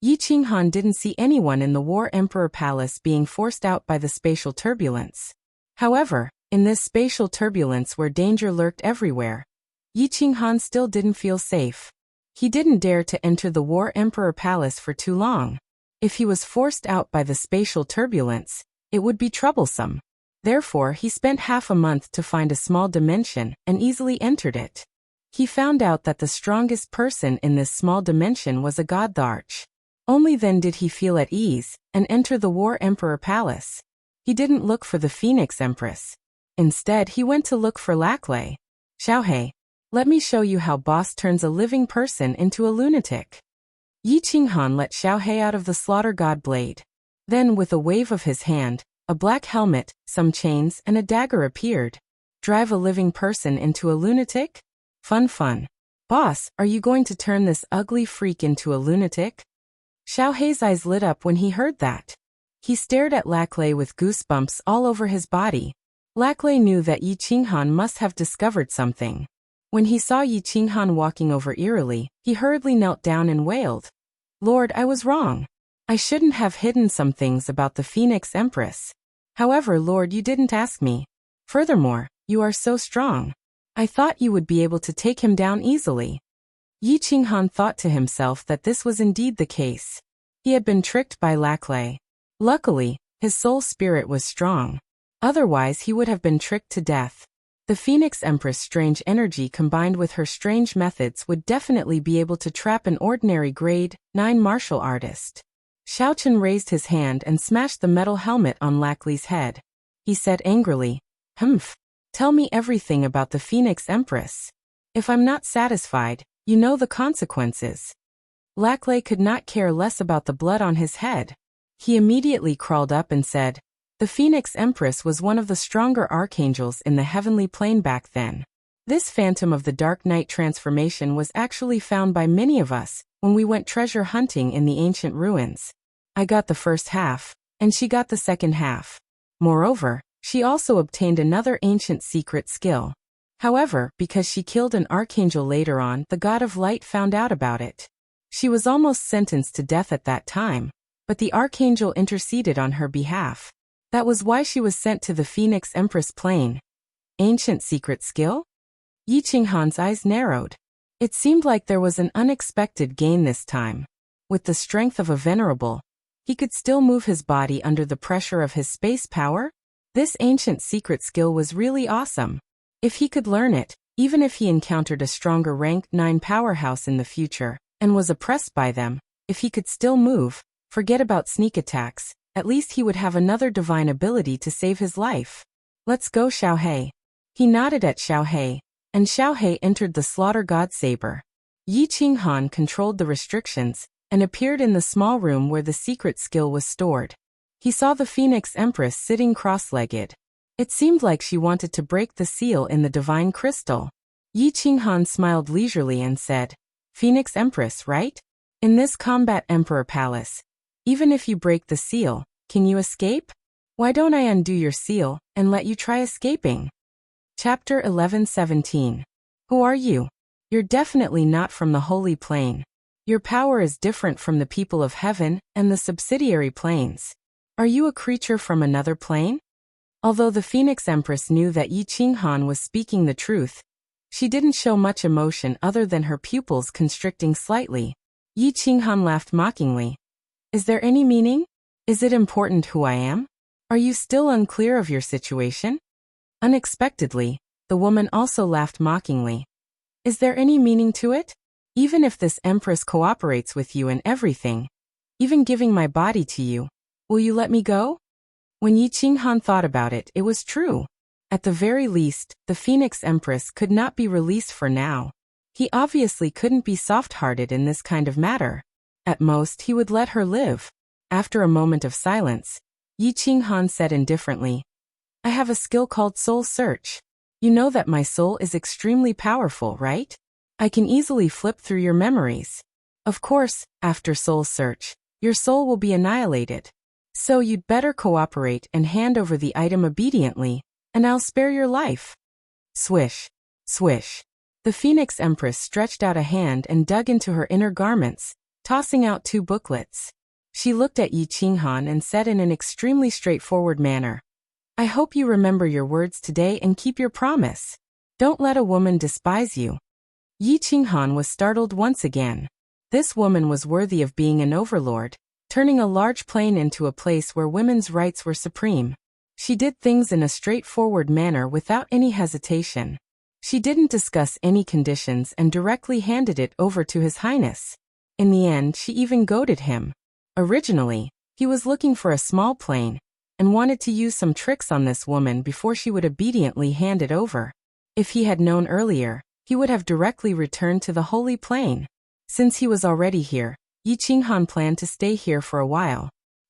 [SPEAKER 1] Yi Qinghan didn't see anyone in the War Emperor Palace being forced out by the spatial turbulence. However, in this spatial turbulence where danger lurked everywhere, Yi Qinghan still didn't feel safe. He didn't dare to enter the War Emperor Palace for too long. If he was forced out by the spatial turbulence, it would be troublesome. Therefore, he spent half a month to find a small dimension and easily entered it. He found out that the strongest person in this small dimension was a god Tharch. Only then did he feel at ease and enter the War Emperor Palace. He didn't look for the Phoenix Empress. Instead, he went to look for Laclay. "Xiao He, let me show you how boss turns a living person into a lunatic." Yi Qinghan let Xiao He out of the Slaughter God blade. Then, with a wave of his hand, a black helmet, some chains, and a dagger appeared. Drive a living person into a lunatic? Fun. Boss, are you going to turn this ugly freak into a lunatic? Xiao He's eyes lit up when he heard that. He stared at Laclay with goosebumps all over his body. Laclay knew that Yi Qinghan must have discovered something. When he saw Yi Qinghan walking over eerily, he hurriedly knelt down and wailed, "Lord, I was wrong. I shouldn't have hidden some things about the Phoenix Empress. However, Lord, you didn't ask me. Furthermore, you are so strong. I thought you would be able to take him down easily." Yi Qinghan thought to himself that this was indeed the case. He had been tricked by Laclay. Luckily, his soul spirit was strong. Otherwise, he would have been tricked to death. The Phoenix Empress' strange energy combined with her strange methods would definitely be able to trap an ordinary grade 9 martial artist. Xiao Chen raised his hand and smashed the metal helmet on Laclay's head. He said angrily, "Humph. Tell me everything about the Phoenix Empress. If I'm not satisfied, you know the consequences." Laclay could not care less about the blood on his head. He immediately crawled up and said, "The Phoenix Empress was one of the stronger archangels in the heavenly plane back then. This Phantom of the Dark Knight transformation was actually found by many of us when we went treasure hunting in the ancient ruins. I got the first half, and she got the second half. Moreover, she also obtained another ancient secret skill. However, because she killed an archangel later on, the God of Light found out about it. She was almost sentenced to death at that time, but the archangel interceded on her behalf. That was why she was sent to the Phoenix Empress plane." Ancient secret skill? Yi Qinghan's eyes narrowed. It seemed like there was an unexpected gain this time. With the strength of a venerable, he could still move his body under the pressure of his space power? This ancient secret skill was really awesome. If he could learn it, even if he encountered a stronger rank 9 powerhouse in the future, and was oppressed by them, if he could still move, forget about sneak attacks, at least he would have another divine ability to save his life. "Let's go, Xiao He." He nodded at Xiao He, and Xiao He entered the Slaughter God saber. Yi Qinghan controlled the restrictions, and appeared in the small room where the secret skill was stored. He saw the Phoenix Empress sitting cross-legged. It seemed like she wanted to break the seal in the divine crystal. Yi Qinghan smiled leisurely and said, "Phoenix Empress, right? In this combat Emperor Palace, even if you break the seal, can you escape? Why don't I undo your seal and let you try escaping?" Chapter 11:17. Who are you? You're definitely not from the Holy Plane. Your power is different from the people of heaven and the subsidiary planes. Are you a creature from another plane? Although the Phoenix Empress knew that Yi Qinghan was speaking the truth, she didn't show much emotion other than her pupils constricting slightly. Yi Qinghan laughed mockingly. "Is there any meaning? Is it important who I am? Are you still unclear of your situation?" Unexpectedly, the woman also laughed mockingly. Is there any meaning to it? Even if this empress cooperates with you in everything, even giving my body to you, will you let me go? When Yi Qinghan thought about it, it was true. At the very least, the Phoenix Empress could not be released for now. He obviously couldn't be soft-hearted in this kind of matter. At most, he would let her live. After a moment of silence, Yi Qinghan said indifferently, I have a skill called soul search. You know that my soul is extremely powerful, right? I can easily flip through your memories. Of course, after soul search, your soul will be annihilated. So you'd better cooperate and hand over the item obediently, and I'll spare your life. Swish, swish. The Phoenix Empress stretched out a hand and dug into her inner garments, tossing out 2 booklets. She looked at Yi Qinghan and said in an extremely straightforward manner, I hope you remember your words today and keep your promise. Don't let a woman despise you. Yi Qinghan was startled once again. This woman was worthy of being an overlord, turning a large plain into a place where women's rights were supreme. She did things in a straightforward manner without any hesitation. She didn't discuss any conditions and directly handed it over to His Highness. In the end, she even goaded him. Originally, he was looking for a small plain, and wanted to use some tricks on this woman before she would obediently hand it over. If he had known earlier, he would have directly returned to the Holy Plain. Since he was already here, Yi Qinghan planned to stay here for a while.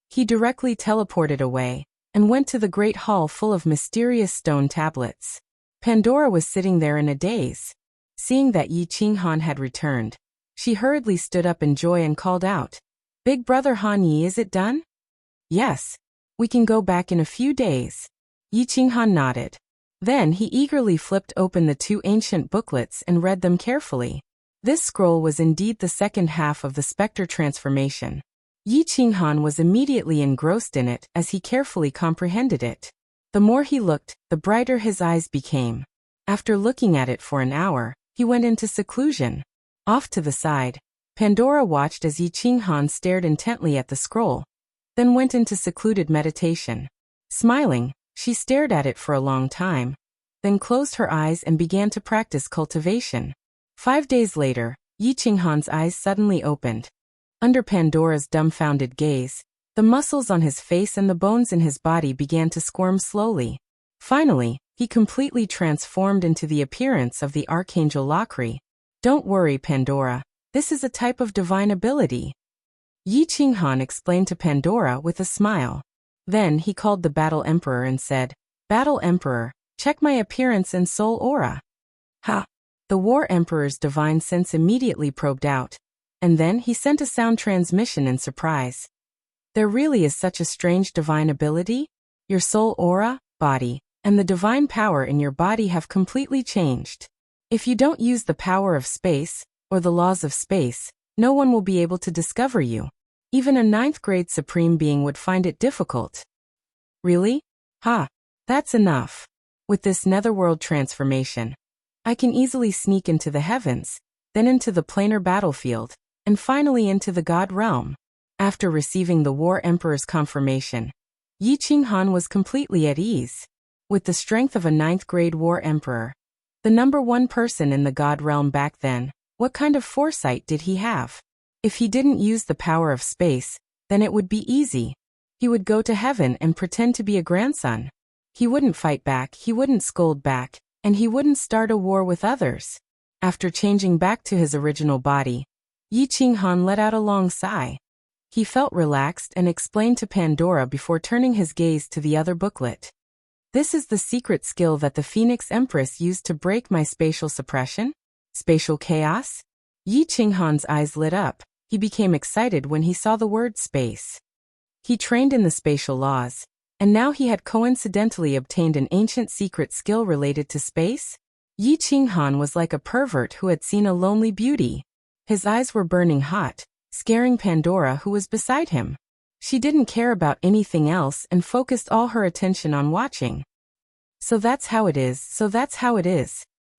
[SPEAKER 1] He directly teleported away, and went to the great hall full of mysterious stone tablets. Pandora was sitting there in a daze. Seeing that Yi Qinghan had returned, she hurriedly stood up in joy and called out, Big brother Han Yi, is it done? Yes. We can go back in a few days. Yi Qinghan nodded. Then he eagerly flipped open the 2 ancient booklets and read them carefully. This scroll was indeed the second half of the specter transformation. Yi Qinghan was immediately engrossed in it as he carefully comprehended it. The more he looked, the brighter his eyes became. After looking at it for an hour, he went into seclusion. Off to the side, Pandora watched as Yi Qinghan stared intently at the scroll, then went into secluded meditation. Smiling, she stared at it for a long time, then closed her eyes and began to practice cultivation. 5 days later, Yi Qinghan's eyes suddenly opened. Under Pandora's dumbfounded gaze, the muscles on his face and the bones in his body began to squirm slowly. Finally, he completely transformed into the appearance of the Archangel Lakri. Don't worry, Pandora, this is a type of divine ability. Yi Qinghan explained to Pandora with a smile. Then he called the Battle Emperor and said, Battle Emperor, check my appearance and soul aura. Ha! The War Emperor's divine sense immediately probed out, and then he sent a sound transmission in surprise. There really is such a strange divine ability? Your soul aura, body, and the divine power in your body have completely changed. If you don't use the power of space, or the laws of space, no one will be able to discover you. Even a 9th grade supreme being would find it difficult. Really? Ha! That's enough. With this netherworld transformation, I can easily sneak into the heavens, then into the planar battlefield, and finally into the God realm. After receiving the War Emperor's confirmation, Yi Qinghan was completely at ease. With the strength of a 9th grade War Emperor, the #1 person in the God realm back then, what kind of foresight did he have? If he didn't use the power of space, then it would be easy. He would go to heaven and pretend to be a grandson. He wouldn't fight back, he wouldn't scold back, and he wouldn't start a war with others. After changing back to his original body, Yi Qinghan let out a long sigh. He felt relaxed and explained to Pandora before turning his gaze to the other booklet. This is the secret skill that the Phoenix Empress used to break my spatial suppression? Spatial chaos? Yi Qinghan's eyes lit up. He became excited when he saw the word space. He trained in the spatial laws, and now he had coincidentally obtained an ancient secret skill related to space? Yi Qinghan was like a pervert who had seen a lonely beauty. His eyes were burning hot, scaring Pandora, who was beside him. She didn't care about anything else and focused all her attention on watching. So that's how it is,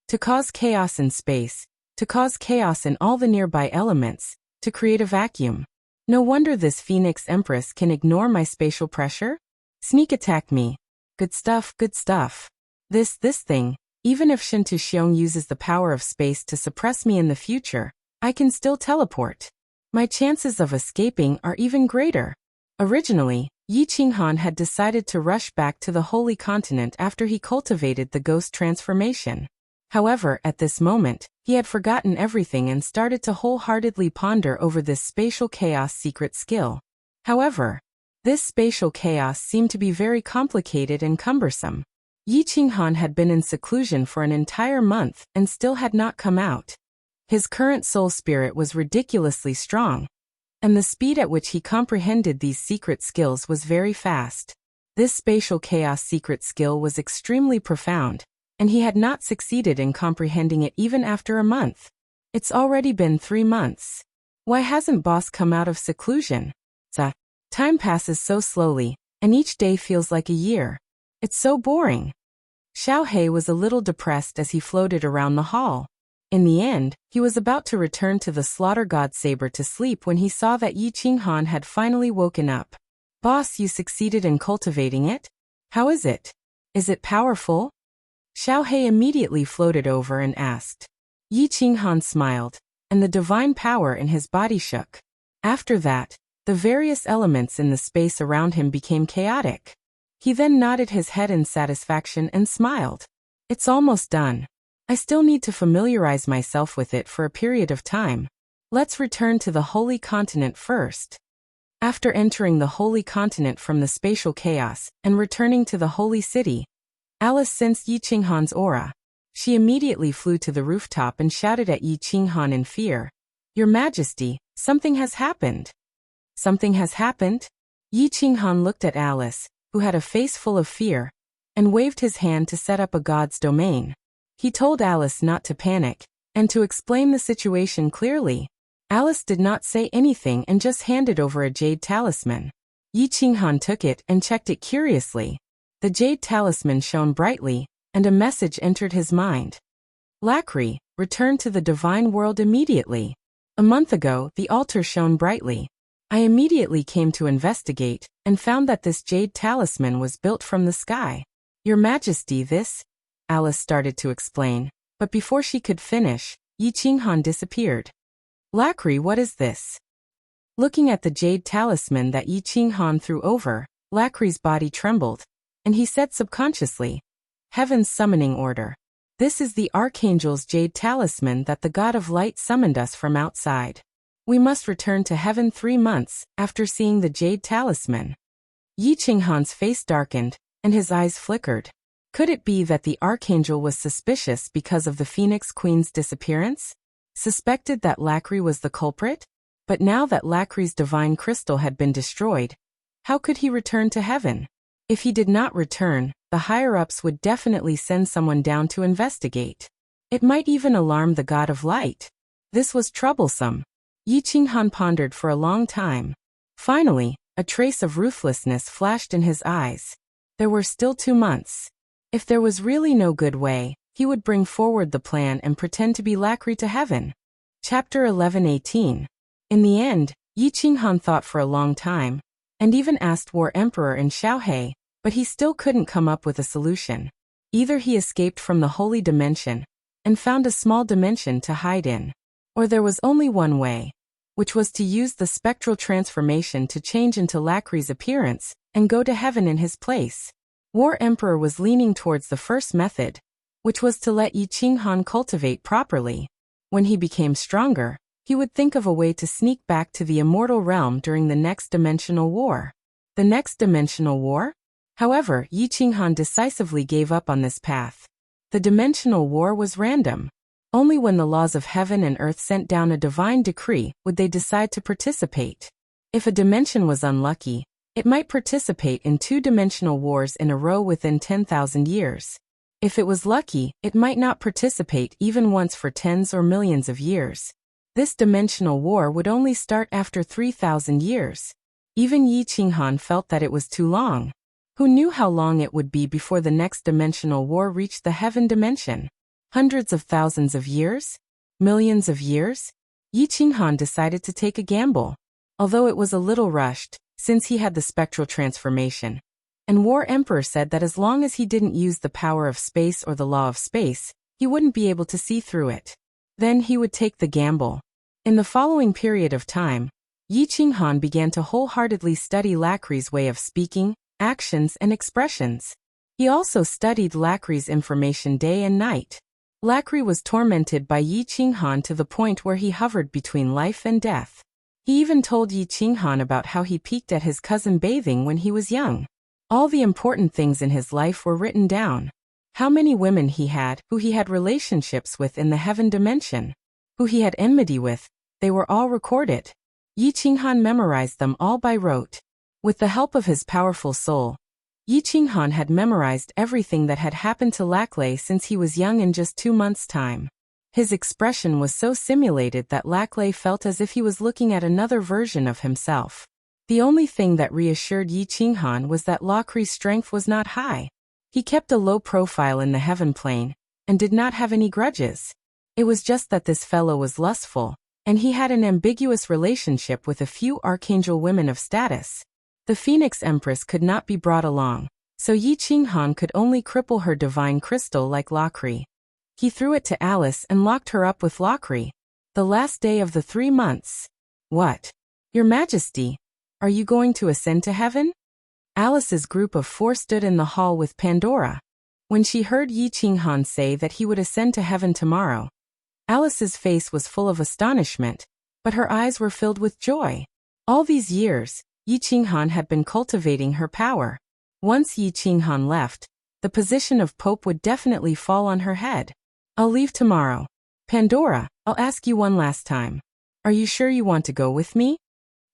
[SPEAKER 1] To cause chaos in space, to cause chaos in all the nearby elements, to create a vacuum. No wonder this Phoenix Empress can ignore my spatial pressure? Sneak attack me. Good stuff, good stuff. This thing, Even if Shintu Xiong uses the power of space to suppress me in the future, I can still teleport. My chances of escaping are even greater. Originally, Yi Qinghan had decided to rush back to the Holy Continent after he cultivated the ghost transformation. However, at this moment, he had forgotten everything and started to wholeheartedly ponder over this spatial chaos secret skill. However, this spatial chaos seemed to be very complicated and cumbersome. Yi Qinghan had been in seclusion for an entire month and still had not come out. His current soul spirit was ridiculously strong, and the speed at which he comprehended these secret skills was very fast. This spatial chaos secret skill was extremely profound, and he had not succeeded in comprehending it even after a month. It's already been 3 months. Why hasn't boss come out of seclusion? Time passes so slowly, and each day feels like a year. It's so boring. Xiao He was a little depressed as he floated around the hall. In the end, he was about to return to the Slaughter God Saber to sleep when he saw that Yi Qinghan had finally woken up. Boss, you succeeded in cultivating it? How is it? Is it powerful? Xiao He immediately floated over and asked. Yi Qinghan smiled, and the divine power in his body shook. After that, the various elements in the space around him became chaotic. He then nodded his head in satisfaction and smiled. It's almost done. I still need to familiarize myself with it for a period of time. Let's return to the Holy Continent first. After entering the Holy Continent from the spatial chaos and returning to the Holy City, Alice sensed Yi Qinghan's aura. She immediately flew to the rooftop and shouted at Yi Qinghan in fear. Your Majesty, something has happened. Something has happened? Yi Qinghan looked at Alice, who had a face full of fear, and waved his hand to set up a god's domain. He told Alice not to panic, and to explain the situation clearly. Alice did not say anything and just handed over a jade talisman. Yi Qinghan took it and checked it curiously. The jade talisman shone brightly, and a message entered his mind. Lacri, return to the divine world immediately. A month ago, the altar shone brightly. I immediately came to investigate, and found that this jade talisman was built from the sky. Your Majesty, this... Alice started to explain, but before she could finish, Yi Qinghan disappeared. Lacri, what is this? Looking at the jade talisman that Yi Qinghan threw over, Lacri's body trembled, and he said subconsciously, Heaven's summoning order. This is the Archangel's jade talisman that the God of Light summoned us from outside. We must return to heaven 3 months after seeing the jade talisman. Yi Qinghan's face darkened, and his eyes flickered. Could it be that the Archangel was suspicious because of the Phoenix Queen's disappearance? Suspected that Lacri was the culprit? But now that Lacri's divine crystal had been destroyed, how could he return to heaven? If he did not return, the higher-ups would definitely send someone down to investigate. It might even alarm the God of Light. This was troublesome. Yi Qinghan pondered for a long time. Finally, a trace of ruthlessness flashed in his eyes. There were still 2 months. If there was really no good way, he would bring forward the plan and pretend to be Lacri to heaven. Chapter 11:18. In the end, Yi Qinghan thought for a long time, and even asked War Emperor and Xiao He, but he still couldn't come up with a solution. Either he escaped from the holy dimension, and found a small dimension to hide in, or there was only one way, which was to use the spectral transformation to change into Lacri's appearance, and go to heaven in his place. War Emperor was leaning towards the first method, which was to let Yi Qinghan cultivate properly. When he became stronger, he would think of a way to sneak back to the immortal realm during the next dimensional war. The next dimensional war? However, Yi Qinghan decisively gave up on this path. The dimensional war was random. Only when the laws of heaven and earth sent down a divine decree would they decide to participate. If a dimension was unlucky, it might participate in 2-dimensional wars in a row within 10,000 years. If it was lucky, it might not participate even once for tens or millions of years. This dimensional war would only start after 3,000 years. Even Yi Qinghan felt that it was too long. Who knew how long it would be before the next dimensional war reached the heaven dimension? Hundreds of thousands of years? Millions of years? Yi Qinghan decided to take a gamble. Although it was a little rushed, since he had the spectral transformation, and War Emperor said that as long as he didn't use the power of space or the law of space, he wouldn't be able to see through it. Then he would take the gamble. In the following period of time, Yi Qinghan began to wholeheartedly study Lacri's way of speaking, actions, and expressions. He also studied Lacri's information day and night. Lacry was tormented by Yi Qinghan to the point where he hovered between life and death. He even told Yi Qinghan about how he peeked at his cousin bathing when he was young. All the important things in his life were written down. How many women he had, who he had relationships with in the heaven dimension, who he had enmity with, they were all recorded. Yi Qinghan memorized them all by rote. With the help of his powerful soul, Yi Qinghan had memorized everything that had happened to Laclay since he was young in just 2 months' time. His expression was so simulated that Laclay felt as if he was looking at another version of himself. The only thing that reassured Yi Qinghan was that Lacry's strength was not high. He kept a low profile in the heaven plane, and did not have any grudges. It was just that this fellow was lustful, and he had an ambiguous relationship with a few archangel women of status. The Phoenix Empress could not be brought along, so Yi Qinghan could only cripple her divine crystal like Lacry. He threw it to Alice and locked her up with Lacry. The last day of the 3 months. What? Your Majesty, are you going to ascend to heaven? Alice's group of 4 stood in the hall with Pandora. When she heard Yi Qinghan say that he would ascend to heaven tomorrow, Alice's face was full of astonishment, but her eyes were filled with joy. All these years, Yi Qinghan had been cultivating her power. Once Yi Qinghan left, the position of Pope would definitely fall on her head. I'll leave tomorrow. Pandora, I'll ask you one last time. Are you sure you want to go with me?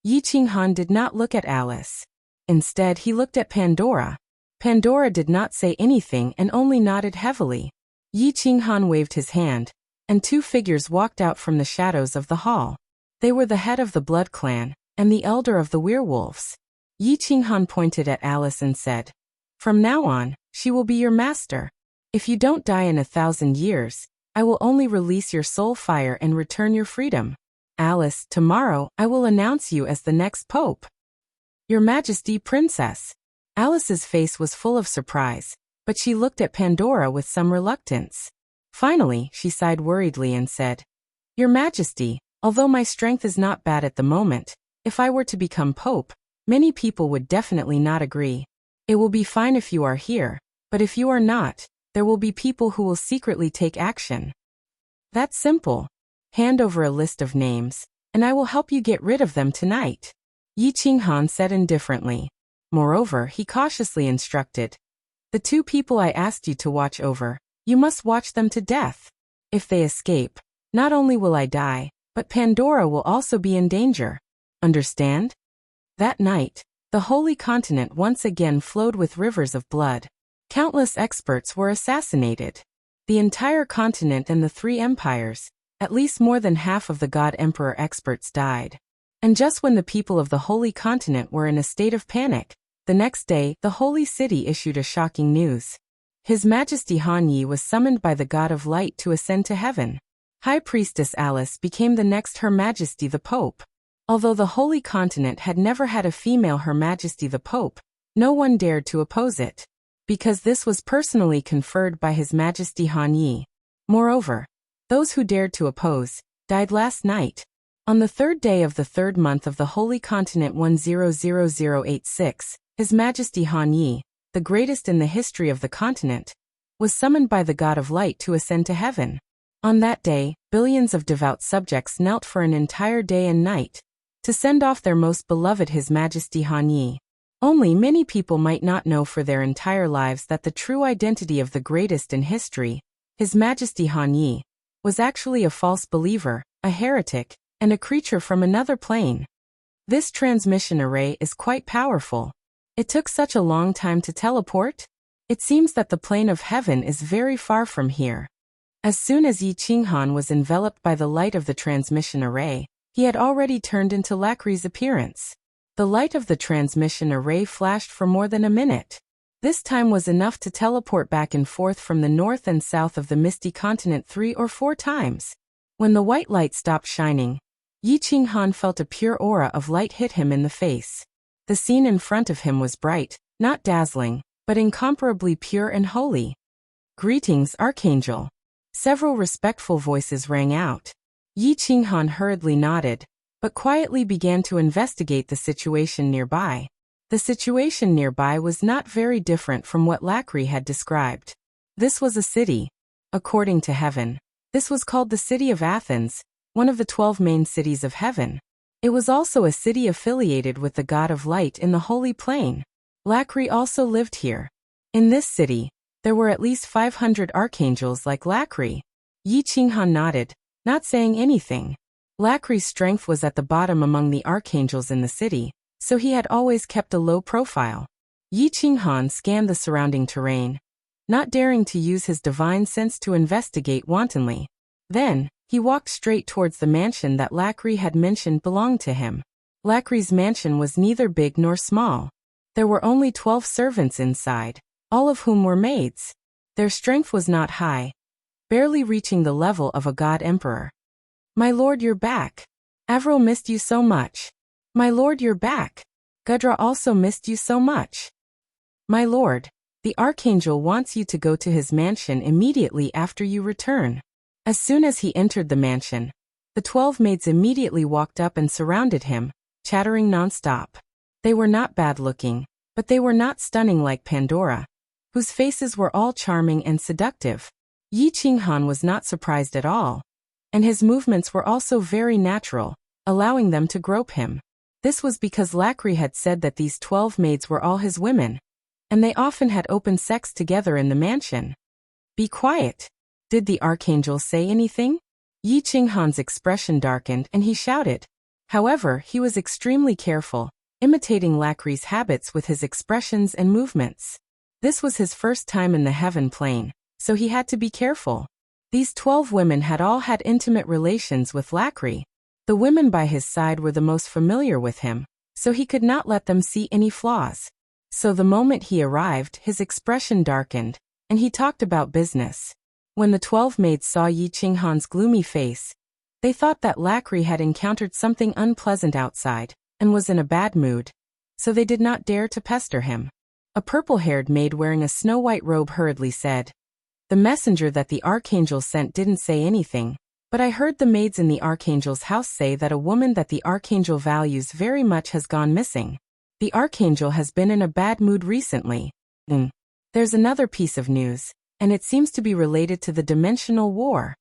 [SPEAKER 1] Yi Qinghan did not look at Alice. Instead, he looked at Pandora. Pandora did not say anything and only nodded heavily. Yi Qinghan waved his hand, and 2 figures walked out from the shadows of the hall. They were the head of the Blood Clan, and the elder of the werewolves. Yi Qinghan pointed at Alice and said, "From now on, she will be your master. If you don't die in 1,000 years, I will only release your soul fire and return your freedom. Alice, tomorrow I will announce you as the next pope." Your Majesty, Princess. Alice's face was full of surprise, but she looked at Pandora with some reluctance. Finally, she sighed worriedly and said, Your Majesty, although my strength is not bad at the moment, if I were to become pope, many people would definitely not agree. It will be fine if you are here, but if you are not, there will be people who will secretly take action. That's simple. Hand over a list of names, and I will help you get rid of them tonight. Yi Qinghan said indifferently. Moreover, he cautiously instructed, The 2 people I asked you to watch over, you must watch them to death. If they escape, not only will I die, but Pandora will also be in danger. Understand? That night, the Holy Continent once again flowed with rivers of blood. Countless experts were assassinated. The entire continent and the 3 empires, at least more than half of the God Emperor experts died. And just when the people of the Holy Continent were in a state of panic, the next day, the Holy City issued a shocking news. His Majesty Han Yi was summoned by the God of Light to ascend to heaven. High Priestess Alice became the next Her Majesty the Pope. Although the Holy Continent had never had a female Her Majesty the Pope, no one dared to oppose it, because this was personally conferred by His Majesty Han Yi. Moreover, those who dared to oppose died last night. On the 3rd day of the 3rd month of the Holy Continent 100086, His Majesty Han Yi, the greatest in the history of the continent, was summoned by the God of Light to ascend to heaven. On that day, billions of devout subjects knelt for an entire day and night to send off their most beloved His Majesty Han Yi. Only many people might not know for their entire lives that the true identity of the greatest in history, His Majesty Han Yi, was actually a false believer, a heretic, and a creature from another plane. This transmission array is quite powerful. It took such a long time to teleport? It seems that the plane of heaven is very far from here. As soon as Yi Qinghan was enveloped by the light of the transmission array, he had already turned into Lacry's appearance. The light of the transmission array flashed for more than a minute. This time was enough to teleport back and forth from the north and south of the misty continent 3 or 4 times. When the white light stopped shining, Yi Qinghan felt a pure aura of light hit him in the face. The scene in front of him was bright, not dazzling, but incomparably pure and holy. Greetings, Archangel. Several respectful voices rang out. Yi Qinghan hurriedly nodded, but quietly began to investigate the situation nearby. The situation nearby was not very different from what Lakri had described. This was a city. According to heaven, this was called the city of Athens, one of the 12 main cities of heaven. It was also a city affiliated with the god of light in the Holy Plain. Lakri also lived here. In this city, there were at least 500 archangels like Lakri. Yi Qinghan nodded, not saying anything. Lakri's strength was at the bottom among the archangels in the city, so he had always kept a low profile. Yi Qinghan scanned the surrounding terrain, not daring to use his divine sense to investigate wantonly. Then, he walked straight towards the mansion that Lakri had mentioned belonged to him. Lakri's mansion was neither big nor small. There were only 12 servants inside, all of whom were maids. Their strength was not high, barely reaching the level of a god-emperor. "My lord, you're back. Avril missed you so much. My lord, you're back. Gudra also missed you so much. My lord, the archangel wants you to go to his mansion immediately after you return." As soon as he entered the mansion, the 12 maids immediately walked up and surrounded him, chattering nonstop. They were not bad-looking, but they were not stunning like Pandora, whose faces were all charming and seductive. Yi Qinghan was not surprised at all, and his movements were also very natural, allowing them to grope him. This was because Lakri had said that these 12 maids were all his women, and they often had open sex together in the mansion. "Be quiet. Did the archangel say anything?" Yi Qinghan's expression darkened and he shouted. However, he was extremely careful, imitating Lakri's habits with his expressions and movements. This was his first time in the heaven plane, so he had to be careful. These 12 women had all had intimate relations with Lakri. The women by his side were the most familiar with him, so he could not let them see any flaws. So the moment he arrived, his expression darkened, and he talked about business. When the 12 maids saw Yi Qinghan's gloomy face, they thought that Lakri had encountered something unpleasant outside, and was in a bad mood, so they did not dare to pester him. A purple-haired maid wearing a snow-white robe hurriedly said, "The messenger that the archangel sent didn't say anything, but I heard the maids in the archangel's house say that a woman that the archangel values very much has gone missing. The archangel has been in a bad mood recently. There's another piece of news, and it seems to be related to the dimensional war."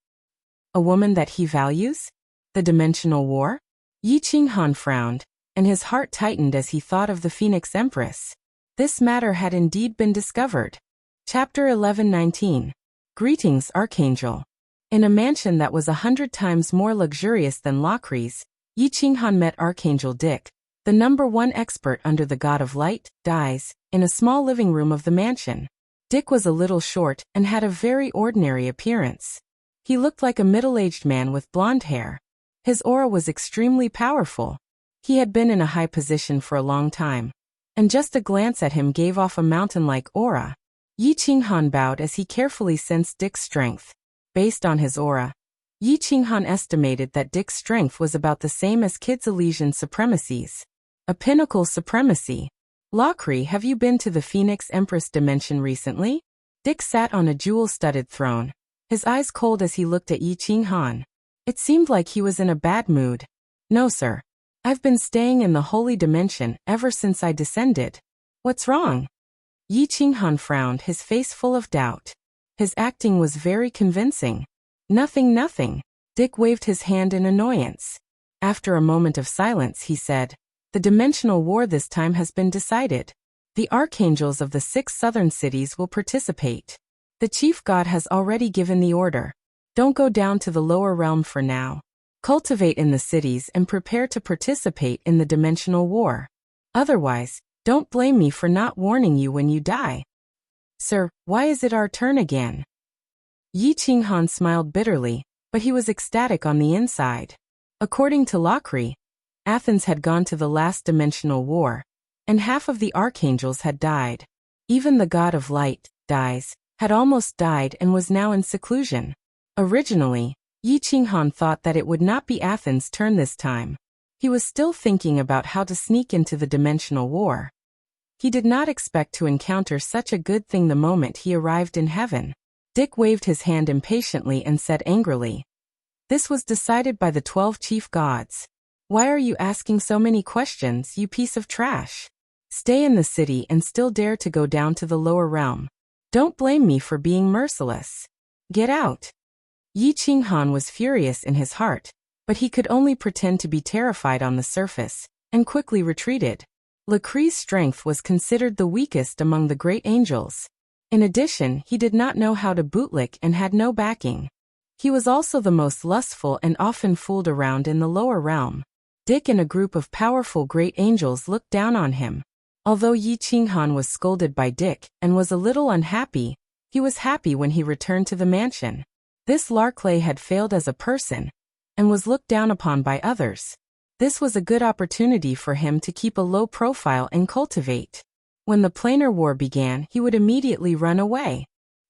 [SPEAKER 1] "A woman that he values? The dimensional war?" Yi Qinghan frowned, and his heart tightened as he thought of the Phoenix Empress. This matter had indeed been discovered. Chapter 11:19. Greetings, Archangel. In a mansion that was 100 times more luxurious than Lakri's, Yi Qinghan met Archangel Dick, the #1 expert under the god of light, Dies, in a small living room of the mansion. Dick was a little short and had a very ordinary appearance. He looked like a middle-aged man with blonde hair. His aura was extremely powerful. He had been in a high position for a long time, and just a glance at him gave off a mountain-like aura. Yi Qinghan bowed as he carefully sensed Dick's strength. Based on his aura, Yi Qinghan estimated that Dick's strength was about the same as Kid's Elysian supremacy's. A pinnacle supremacy. "Lakri, have you been to the Phoenix Empress dimension recently?" Dick sat on a jewel-studded throne, his eyes cold as he looked at Yi Qinghan. It seemed like he was in a bad mood. "No, sir. I've been staying in the holy dimension ever since I descended." "What's wrong?" Yi Qinghan frowned, his face full of doubt. His acting was very convincing. Nothing. Dick waved his hand in annoyance. After a moment of silence, he said, "The dimensional war this time has been decided. The archangels of the 6 southern cities will participate. The chief god has already given the order. Don't go down to the lower realm for now. Cultivate in the cities and prepare to participate in the dimensional war. Otherwise, don't blame me for not warning you when you die." "Sir, why is it our turn again?" Yi Qinghan smiled bitterly, but he was ecstatic on the inside. According to Lakri, Athens had gone to the last dimensional war, and half of the archangels had died. Even the god of light, Dies, had almost died and was now in seclusion. Originally, Yi Qinghan thought that it would not be Athens' turn this time. He was still thinking about how to sneak into the dimensional war. He did not expect to encounter such a good thing the moment he arrived in heaven. Dick waved his hand impatiently and said angrily, "This was decided by the 12 chief gods. Why are you asking so many questions, you piece of trash? Stay in the city and still dare to go down to the lower realm. Don't blame me for being merciless. Get out." Yi Qinghan was furious in his heart, but he could only pretend to be terrified on the surface, and quickly retreated. Lacree's strength was considered the weakest among the great angels. In addition, he did not know how to bootlick and had no backing. He was also the most lustful and often fooled around in the lower realm. Dick and a group of powerful great angels looked down on him. Although Yi Qinghan was scolded by Dick and was a little unhappy, he was happy when he returned to the mansion. This Larkley had failed as a person and was looked down upon by others. This was a good opportunity for him to keep a low profile and cultivate. When the planar war began, he would immediately run away.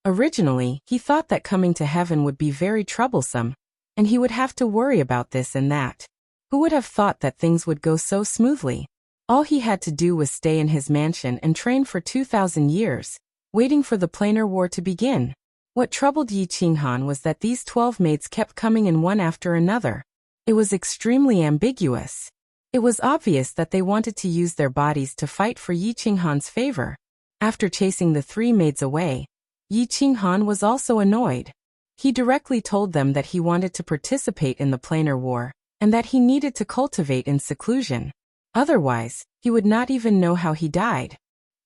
[SPEAKER 1] Originally, he thought that coming to heaven would be very troublesome, and he would have to worry about this and that. Who would have thought that things would go so smoothly? All he had to do was stay in his mansion and train for 2,000 years, waiting for the planar war to begin. What troubled Yi Qinghan was that these 12 maids kept coming in one after another. It was extremely ambiguous. It was obvious that they wanted to use their bodies to fight for Yi Qinghan's favor. After chasing the 3 maids away, Yi Qinghan was also annoyed. He directly told them that he wanted to participate in the planar war, and that he needed to cultivate in seclusion. Otherwise, he would not even know how he died.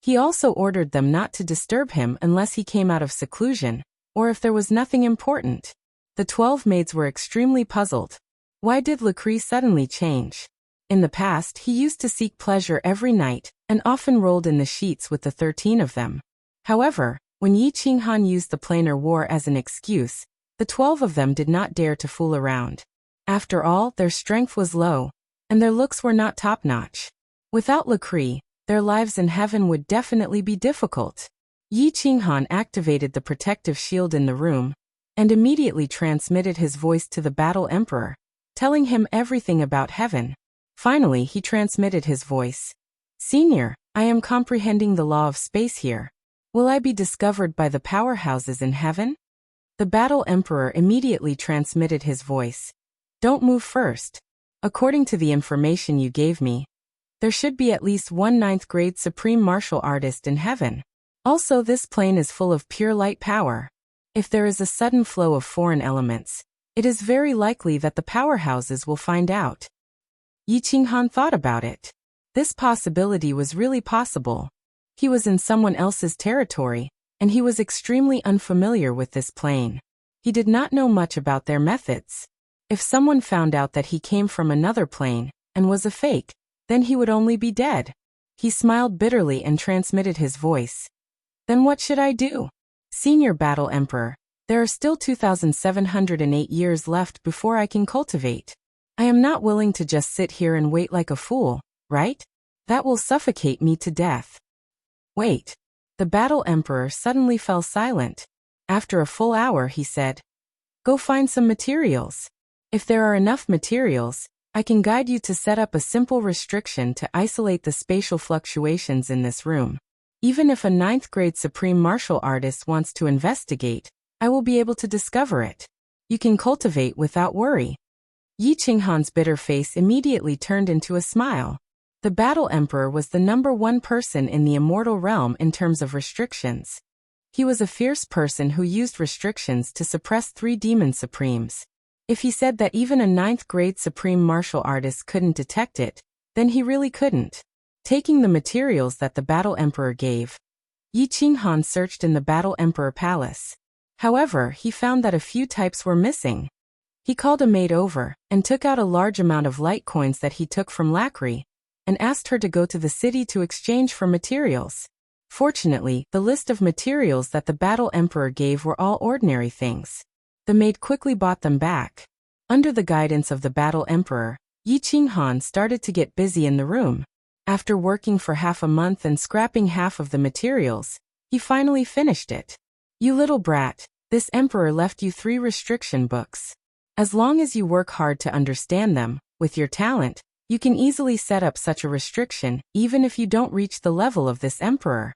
[SPEAKER 1] He also ordered them not to disturb him unless he came out of seclusion, or if there was nothing important. The 12 maids were extremely puzzled. Why did Lacree suddenly change? In the past, he used to seek pleasure every night, and often rolled in the sheets with the 13 of them. However, when Yi Qinghan used the planar war as an excuse, the 12 of them did not dare to fool around. After all, their strength was low, and their looks were not top-notch. Without Lacree, their lives in heaven would definitely be difficult. Yi Qinghan activated the protective shield in the room, and immediately transmitted his voice to the Battle Emperor, telling him everything about heaven. Finally, he transmitted his voice. "Senior, I am comprehending the law of space here. Will I be discovered by the powerhouses in heaven?" The Battle Emperor immediately transmitted his voice. "Don't move first. According to the information you gave me, there should be at least one 9th grade supreme martial artist in heaven. Also, this plane is full of pure light power. If there is a sudden flow of foreign elements, it is very likely that the powerhouses will find out." Yi Qinghan thought about it. This possibility was really possible. He was in someone else's territory, and he was extremely unfamiliar with this plane. He did not know much about their methods. If someone found out that he came from another plane, and was a fake, then he would only be dead. He smiled bitterly and transmitted his voice. "Then what should I do? Senior Battle Emperor, there are still 2,708 years left before I can cultivate. I am not willing to just sit here and wait like a fool, right? That will suffocate me to death." "Wait." The Battle Emperor suddenly fell silent. After a full hour, he said, "Go find some materials. If there are enough materials, I can guide you to set up a simple restriction to isolate the spatial fluctuations in this room. Even if a 9th grade supreme martial artist wants to investigate, I will be able to discover it. You can cultivate without worry." Yi Qinghan's bitter face immediately turned into a smile. The Battle Emperor was the #1 person in the immortal realm in terms of restrictions. He was a fierce person who used restrictions to suppress 3 demon supremes. If he said that even a 9th grade supreme martial artist couldn't detect it, then he really couldn't. Taking the materials that the Battle Emperor gave, Yi Qinghan searched in the Battle Emperor Palace. However, he found that a few types were missing. He called a maid over, and took out a large amount of light coins that he took from Lacree, and asked her to go to the city to exchange for materials. Fortunately, the list of materials that the Battle Emperor gave were all ordinary things. The maid quickly bought them back. Under the guidance of the Battle Emperor, Yi Qinghan started to get busy in the room. After working for half a month and scrapping half of the materials, he finally finished it. "You little brat, this emperor left you 3 restriction books. As long as you work hard to understand them, with your talent, You can easily set up such a restriction, even if you don't reach the level of this emperor.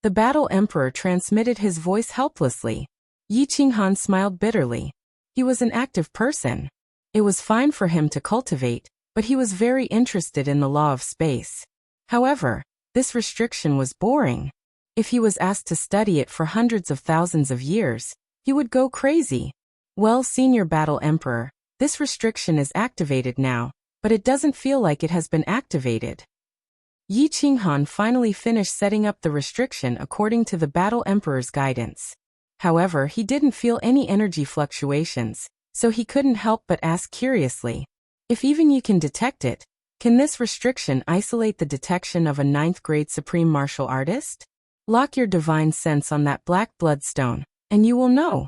[SPEAKER 1] The Battle Emperor transmitted his voice helplessly. Yi Qinghan smiled bitterly. He was an active person. It was fine for him to cultivate, but he was very interested in the law of space. However, this restriction was boring. If he was asked to study it for hundreds of thousands of years, he would go crazy. Well, Senior Battle Emperor, this restriction is activated now, but it doesn't feel like it has been activated. Yi Qinghan finally finished setting up the restriction according to the Battle Emperor's guidance. However, he didn't feel any energy fluctuations, so he couldn't help but ask curiously. If even you can detect it, can this restriction isolate the detection of a 9th grade supreme martial artist? Lock your divine sense on that black bloodstone, and you will know.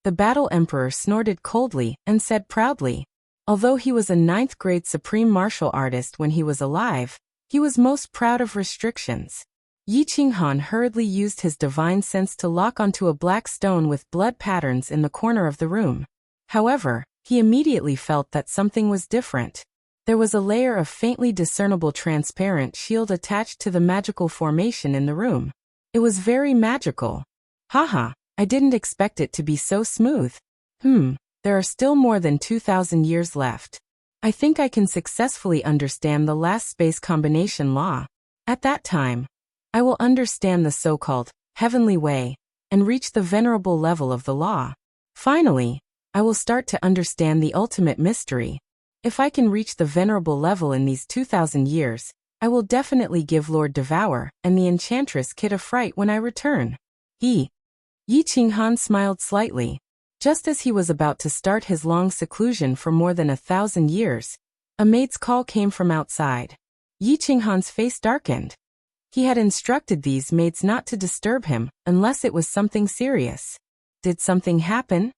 [SPEAKER 1] The Battle Emperor snorted coldly and said proudly. Although he was a 9th grade supreme martial artist when he was alive, he was most proud of restrictions. Yi Qinghan hurriedly used his divine sense to lock onto a black stone with blood patterns in the corner of the room. However, he immediately felt that something was different. There was a layer of faintly discernible transparent shield attached to the magical formation in the room. It was very magical. Haha, I didn't expect it to be so smooth. There are still more than 2,000 years left. I think I can successfully understand the last space combination law. At that time, I will understand the so-called heavenly way and reach the venerable level of the law. Finally, I will start to understand the ultimate mystery. If I can reach the venerable level in these 2,000 years, I will definitely give Lord Devour and the Enchantress Kid a fright when I return. Yi Qinghan smiled slightly. Just as he was about to start his long seclusion for more than 1,000 years, a maid's call came from outside. Yi Qinghan's face darkened. He had instructed these maids not to disturb him unless it was something serious. Did something happen?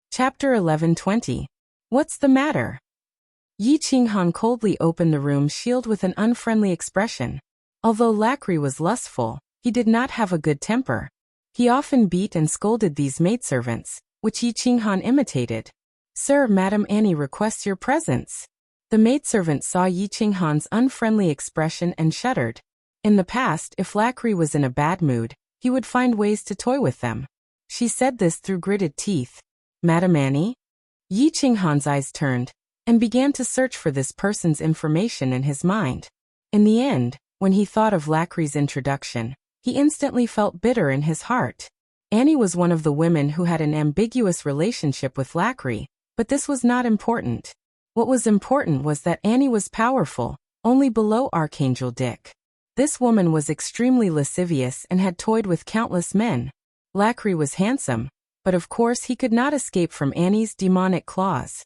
[SPEAKER 1] Chapter 11:20. What's the matter? Yi Qinghan coldly opened the room shield with an unfriendly expression. Although Lacry was lustful, he did not have a good temper. He often beat and scolded these maidservants, which Yi Qinghan imitated. Sir, Madam Annie requests your presence. The maidservant saw Yi Qinghan's unfriendly expression and shuddered. In the past, if Lacry was in a bad mood, he would find ways to toy with them. She said this through gritted teeth. Madam Annie? Yi Qinghan's eyes turned, and began to search for this person's information in his mind. In the end, when he thought of Lacry's introduction, he instantly felt bitter in his heart. Annie was one of the women who had an ambiguous relationship with Lacry, but this was not important. What was important was that Annie was powerful, only below Archangel Dick. This woman was extremely lascivious and had toyed with countless men. Lacry was handsome, but of course he could not escape from Annie's demonic claws.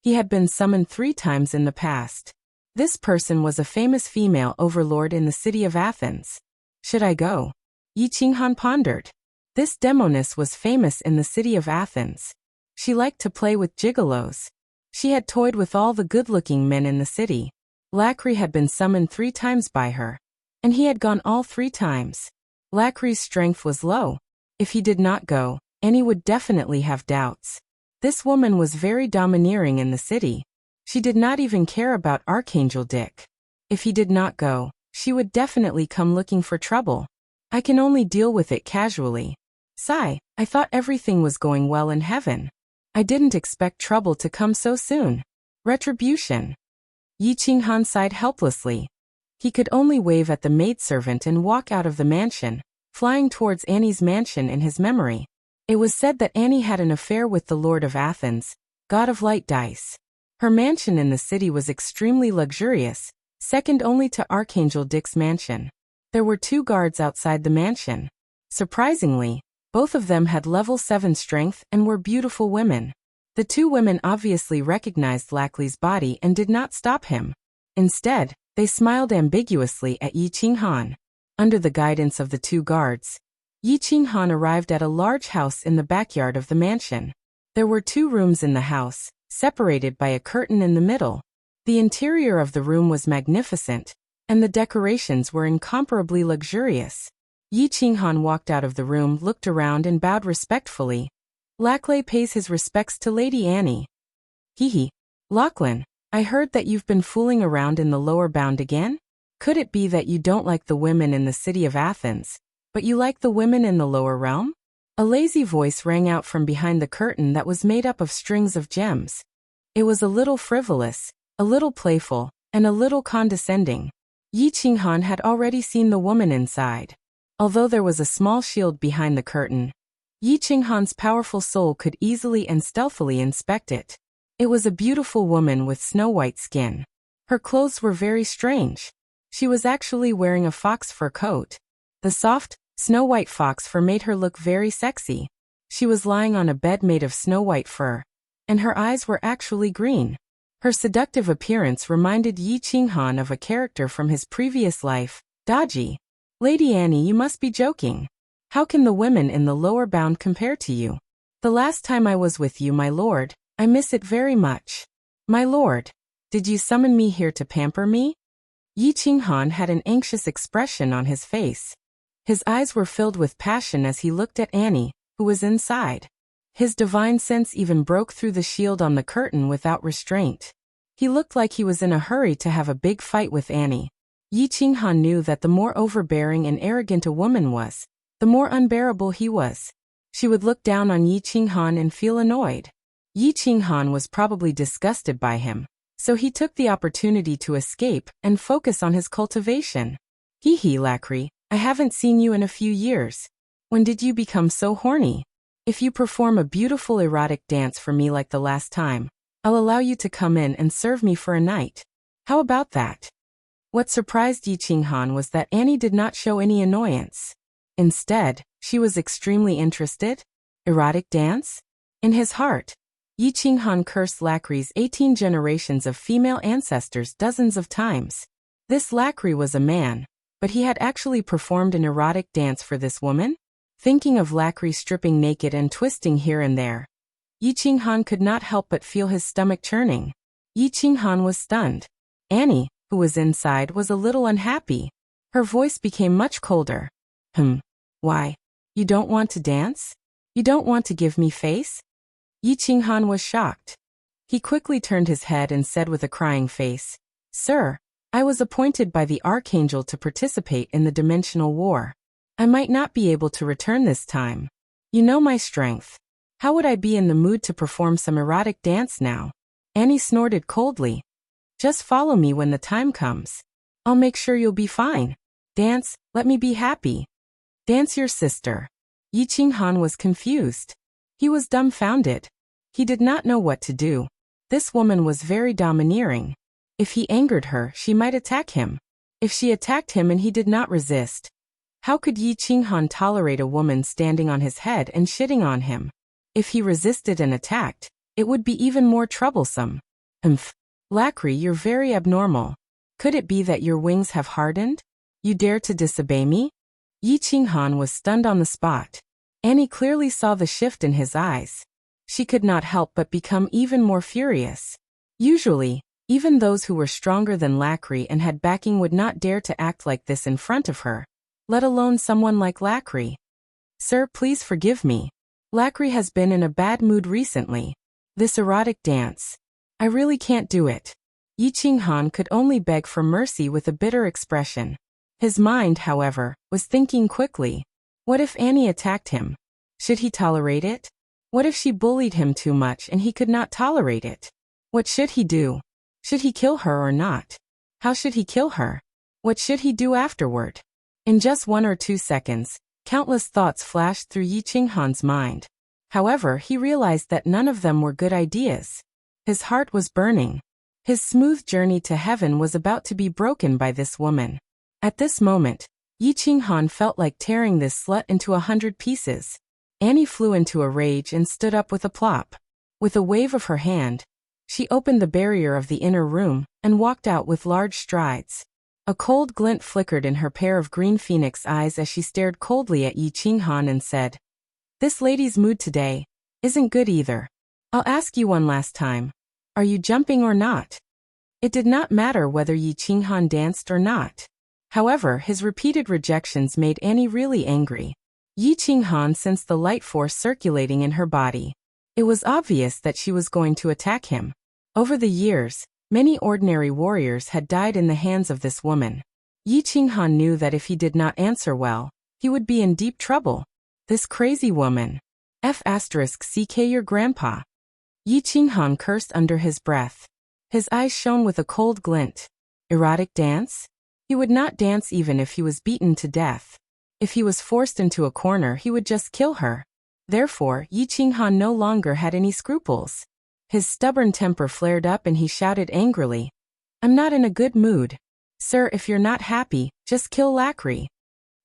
[SPEAKER 1] He had been summoned 3 times in the past. This person was a famous female overlord in the city of Athens. Should I go? Yi Qinghan pondered. This demoness was famous in the city of Athens. She liked to play with gigolos. She had toyed with all the good-looking men in the city. Lacry had been summoned 3 times by her, and he had gone all 3 times. Lacry's strength was low. If he did not go, Annie would definitely have doubts. This woman was very domineering in the city. She did not even care about Archangel Dick. If he did not go, she would definitely come looking for trouble. I can only deal with it casually. Sigh, I thought everything was going well in heaven. I didn't expect trouble to come so soon. Retribution. Yi Qinghan sighed helplessly. He could only wave at the maidservant and walk out of the mansion, flying towards Annie's mansion in his memory. It was said that Annie had an affair with the Lord of Athens, god of light dice. Her mansion in the city was extremely luxurious, second only to Archangel Dick's mansion. There were 2 guards outside the mansion. Surprisingly, both of them had level 7 strength and were beautiful women. The 2 women obviously recognized Lacry's body and did not stop him. Instead, they smiled ambiguously at Yi Qinghan. Under the guidance of the 2 guards, Yi Qinghan arrived at a large house in the backyard of the mansion. There were 2 rooms in the house, separated by a curtain in the middle. The interior of the room was magnificent, and the decorations were incomparably luxurious. Yi Qinghan walked out of the room, looked around and bowed respectfully. Laclay pays his respects to Lady Annie. Lachlan, I heard that you've been fooling around in the lower bound again? Could it be that you don't like the women in the city of Athens, but you like the women in the lower realm? A lazy voice rang out from behind the curtain that was made up of strings of gems. It was a little frivolous, a little playful, and a little condescending. Yi Qinghan had already seen the woman inside. Although there was a small shield behind the curtain, Yi Qinghan's powerful soul could easily and stealthily inspect it. It was a beautiful woman with snow-white skin. Her clothes were very strange. She was actually wearing a fox fur coat. The soft, snow-white fox fur made her look very sexy. She was lying on a bed made of snow-white fur, and her eyes were actually green. Her seductive appearance reminded Yi Qinghan of a character from his previous life, Daji. Lady Annie, you must be joking. How can the women in the lower bound compare to you? The last time I was with you, my lord, I miss it very much. My lord, did you summon me here to pamper me? Yi Qinghan had an anxious expression on his face. His eyes were filled with passion as he looked at Annie, who was inside. His divine sense even broke through the shield on the curtain without restraint. He looked like he was in a hurry to have a big fight with Annie. Yi Qinghan knew that the more overbearing and arrogant a woman was, the more unbearable he was. She would look down on Yi Qinghan and feel annoyed. Yi Qinghan was probably disgusted by him, so he took the opportunity to escape and focus on his cultivation. Hee hee, Lacry, I haven't seen you in a few years. When did you become so horny? If you perform a beautiful erotic dance for me like the last time, I'll allow you to come in and serve me for a night. How about that? What surprised Yi Qinghan was that Annie did not show any annoyance. Instead, she was extremely interested. Erotic dance? In his heart, Yi Qinghan cursed Lacry's 18 generations of female ancestors dozens of times. This Lacry was a man, but he had actually performed an erotic dance for this woman? Thinking of Lacry stripping naked and twisting here and there, Yi Qinghan could not help but feel his stomach churning. Yi Qinghan was stunned. Annie, who was inside, was a little unhappy. Her voice became much colder. Why? You don't want to dance? You don't want to give me face? Yi Qinghan was shocked. He quickly turned his head and said with a crying face, Sir, I was appointed by the Archangel to participate in the dimensional war. I might not be able to return this time. You know my strength. How would I be in the mood to perform some erotic dance now? Annie snorted coldly. Just follow me when the time comes. I'll make sure you'll be fine. Dance, let me be happy. Dance your sister. Yi Qinghan was confused. He was dumbfounded. He did not know what to do. This woman was very domineering. If he angered her, she might attack him. If she attacked him and he did not resist, how could Yi Qinghan tolerate a woman standing on his head and shitting on him? If he resisted and attacked, it would be even more troublesome. Lacry, you're very abnormal. Could it be that your wings have hardened? You dare to disobey me? Yi Qinghan was stunned on the spot. Annie clearly saw the shift in his eyes. She could not help but become even more furious. Usually, even those who were stronger than Lacry and had backing would not dare to act like this in front of her, let alone someone like Lacry. Sir, please forgive me. Lacry has been in a bad mood recently. This erotic dance. I really can't do it. Yi Qinghan could only beg for mercy with a bitter expression. His mind, however, was thinking quickly. What if Annie attacked him? Should he tolerate it? What if she bullied him too much and he could not tolerate it? What should he do? Should he kill her or not? How should he kill her? What should he do afterward? In just 1 or 2 seconds, countless thoughts flashed through Yi Qinghan's mind. However, he realized that none of them were good ideas. His heart was burning. His smooth journey to heaven was about to be broken by this woman. At this moment, Yi Qinghan felt like tearing this slut into 100 pieces. Annie flew into a rage and stood up with a plop. With a wave of her hand, she opened the barrier of the inner room and walked out with large strides. A cold glint flickered in her pair of green phoenix eyes as she stared coldly at Yi Qinghan and said, This lady's mood today isn't good either. I'll ask you one last time. Are you jumping or not? It did not matter whether Yi Qinghan danced or not. However, his repeated rejections made Annie really angry. Yi Qinghan sensed the light force circulating in her body. It was obvious that she was going to attack him. Over the years, Many ordinary warriors had died in the hands of this woman. Yi Qinghan knew that if he did not answer well, he would be in deep trouble. This crazy woman. F***ck your grandpa. Yi Qinghan cursed under his breath. His eyes shone with a cold glint. Erotic dance? He would not dance even if he was beaten to death. If he was forced into a corner, he would just kill her. Therefore, Yi Qinghan no longer had any scruples. His stubborn temper flared up and he shouted angrily, "I'm not in a good mood. Sir, if you're not happy, just kill Lacri."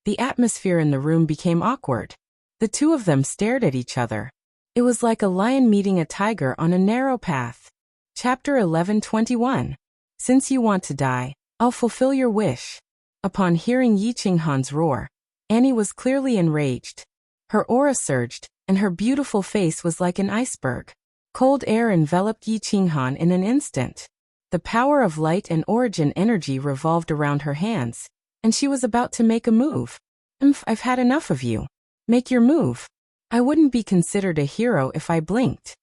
[SPEAKER 1] The atmosphere in the room became awkward. The two of them stared at each other. It was like a lion meeting a tiger on a narrow path. Chapter 11:21. Since you want to die, I'll fulfill your wish. Upon hearing Yi Qinghan's roar, Annie was clearly enraged. Her aura surged, and her beautiful face was like an iceberg. Cold air enveloped Yi Qinghan in an instant. The power of light and origin energy revolved around her hands, and she was about to make a move. I've had enough of you. Make your move. I wouldn't be considered a hero if I blinked."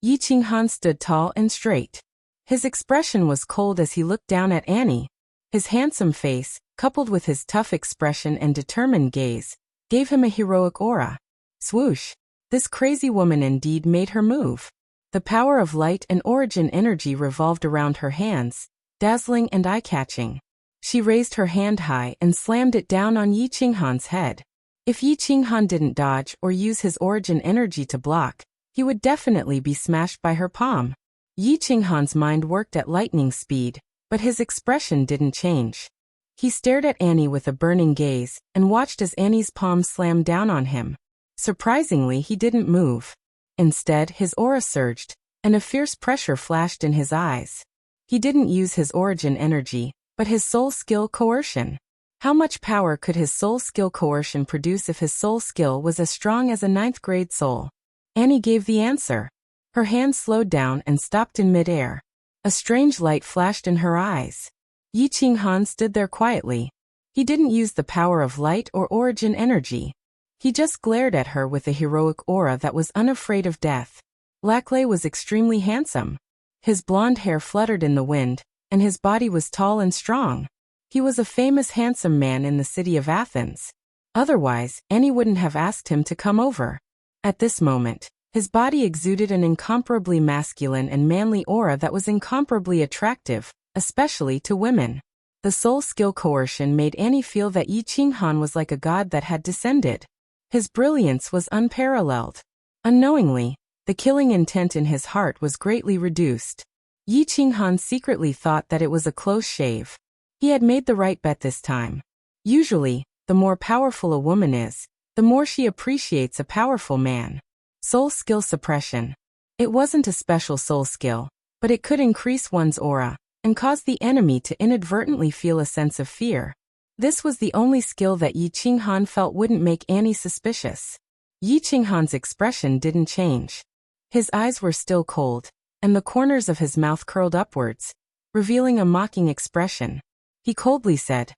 [SPEAKER 1] Yi Qinghan stood tall and straight. His expression was cold as he looked down at Annie. His handsome face, coupled with his tough expression and determined gaze, gave him a heroic aura. Swoosh! This crazy woman indeed made her move. The power of light and origin energy revolved around her hands, dazzling and eye-catching. She raised her hand high and slammed it down on Yi Qinghan's head. If Yi Qinghan didn't dodge or use his origin energy to block, he would definitely be smashed by her palm. Yi Qinghan's mind worked at lightning speed, but his expression didn't change. He stared at Annie with a burning gaze and watched as Annie's palm slammed down on him. Surprisingly, he didn't move. Instead, his aura surged, and a fierce pressure flashed in his eyes. He didn't use his origin energy, but his soul skill coercion. How much power could his soul skill coercion produce if his soul skill was as strong as a 9th grade soul? Annie gave the answer. Her hand slowed down and stopped in midair. A strange light flashed in her eyes. Yi Qinghan stood there quietly. He didn't use the power of light or origin energy. He just glared at her with a heroic aura that was unafraid of death. Laclay was extremely handsome. His blonde hair fluttered in the wind, and his body was tall and strong. He was a famous handsome man in the city of Athens. Otherwise, Annie wouldn't have asked him to come over. At this moment, his body exuded an incomparably masculine and manly aura that was incomparably attractive, especially to women. The soul skill coercion made Annie feel that Yi Qinghan was like a god that had descended. His brilliance was unparalleled. Unknowingly, the killing intent in his heart was greatly reduced. Yi Qinghan secretly thought that it was a close shave. He had made the right bet this time. Usually, the more powerful a woman is, the more she appreciates a powerful man. Soul skill suppression. It wasn't a special soul skill, but it could increase one's aura and cause the enemy to inadvertently feel a sense of fear. This was the only skill that Yi Qinghan felt wouldn't make Annie suspicious. Yi Qinghan's expression didn't change. His eyes were still cold, and the corners of his mouth curled upwards, revealing a mocking expression. He coldly said,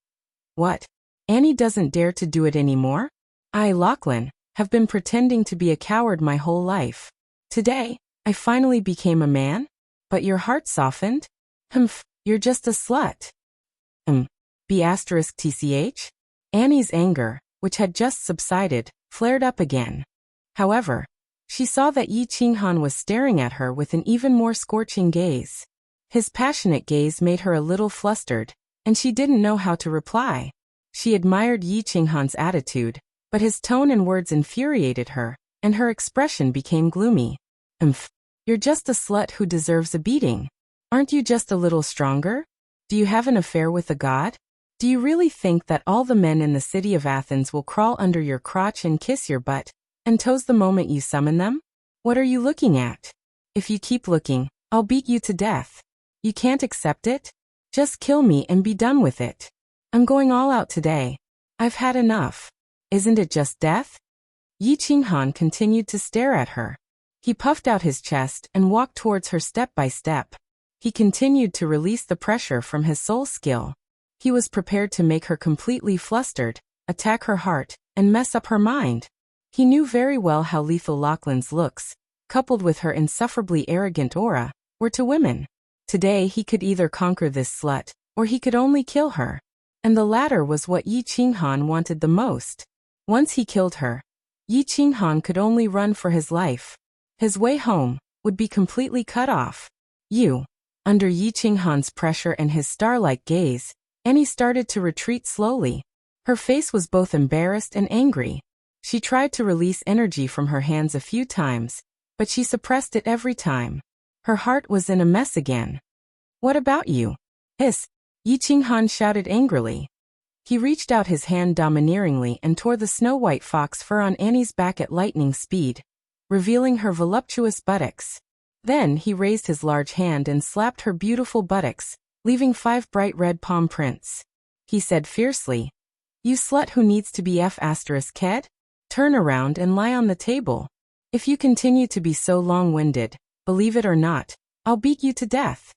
[SPEAKER 1] "What? Annie doesn't dare to do it anymore? I, Lachlan, have been pretending to be a coward my whole life. Today, I finally became a man? But your heart softened? Humph, you're just a slut." B***tch? Annie's anger, which had just subsided, flared up again. However, she saw that Yi Qinghan was staring at her with an even more scorching gaze. His passionate gaze made her a little flustered, and she didn't know how to reply. She admired Yi Qinghan's attitude, but his tone and words infuriated her, and her expression became gloomy. You're just a slut who deserves a beating. Aren't you just a little stronger? Do you have an affair with a god? Do you really think that all the men in the city of Athens will crawl under your crotch and kiss your butt and toes the moment you summon them? What are you looking at? If you keep looking, I'll beat you to death. You can't accept it? Just kill me and be done with it. I'm going all out today. I've had enough. Isn't it just death? Yi Qinghan continued to stare at her. He puffed out his chest and walked towards her step by step. He continued to release the pressure from his soul skill. He was prepared to make her completely flustered, attack her heart, and mess up her mind. He knew very well how lethal Lachlan's looks, coupled with her insufferably arrogant aura, were to women. Today he could either conquer this slut, or he could only kill her. And the latter was what Yi Qinghan wanted the most. Once he killed her, Yi Qinghan could only run for his life. His way home would be completely cut off. Under Yi Qinghan's pressure and his star-like gaze, Annie started to retreat slowly. Her face was both embarrassed and angry. She tried to release energy from her hands a few times, but she suppressed it every time. Her heart was in a mess again. "What about you?" "Hiss!" Yi Qinghan shouted angrily. He reached out his hand domineeringly and tore the snow-white fox fur on Annie's back at lightning speed, revealing her voluptuous buttocks. Then he raised his large hand and slapped her beautiful buttocks, leaving 5 bright red palm prints. He said fiercely, "You slut who needs to be f***ed, turn around and lie on the table. If you continue to be so long-winded, believe it or not, I'll beat you to death."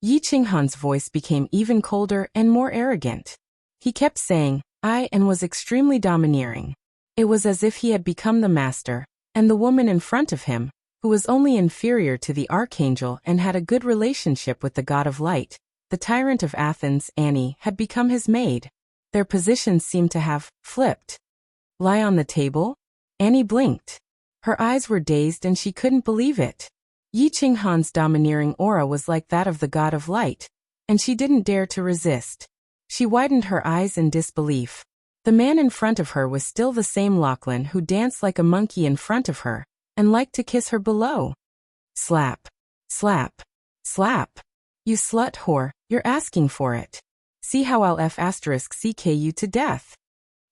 [SPEAKER 1] Yi Qinghan's voice became even colder and more arrogant. He kept saying, "I," and was extremely domineering. It was as if he had become the master, and the woman in front of him, who was only inferior to the archangel and had a good relationship with the god of light, the tyrant of Athens, Annie, had become his maid. Their positions seemed to have flipped. "Lie on the table?" Annie blinked. Her eyes were dazed and she couldn't believe it. Yi Qinghan's domineering aura was like that of the god of light, and she didn't dare to resist. She widened her eyes in disbelief. The man in front of her was still the same Lachlan who danced like a monkey in front of her, and liked to kiss her below. Slap. Slap. Slap. "You slut whore, you're asking for it. See how I'll f***ck you to death."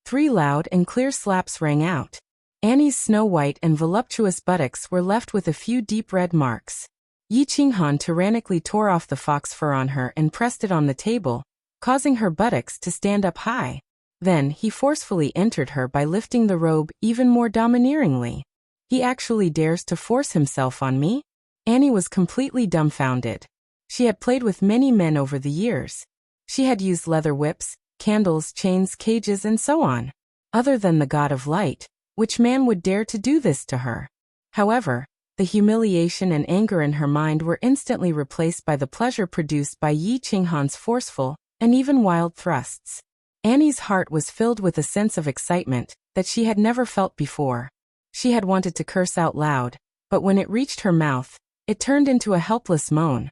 [SPEAKER 1] 3 loud and clear slaps rang out. Annie's snow-white and voluptuous buttocks were left with a few deep red marks. Yi Qinghan tyrannically tore off the fox fur on her and pressed it on the table, causing her buttocks to stand up high. Then he forcefully entered her by lifting the robe even more domineeringly. "He actually dares to force himself on me?" Annie was completely dumbfounded. She had played with many men over the years. She had used leather whips, candles, chains, cages, and so on. Other than the god of light, which man would dare to do this to her? However, the humiliation and anger in her mind were instantly replaced by the pleasure produced by Yi Qinghan's forceful and even wild thrusts. Annie's heart was filled with a sense of excitement that she had never felt before. She had wanted to curse out loud, but when it reached her mouth, it turned into a helpless moan.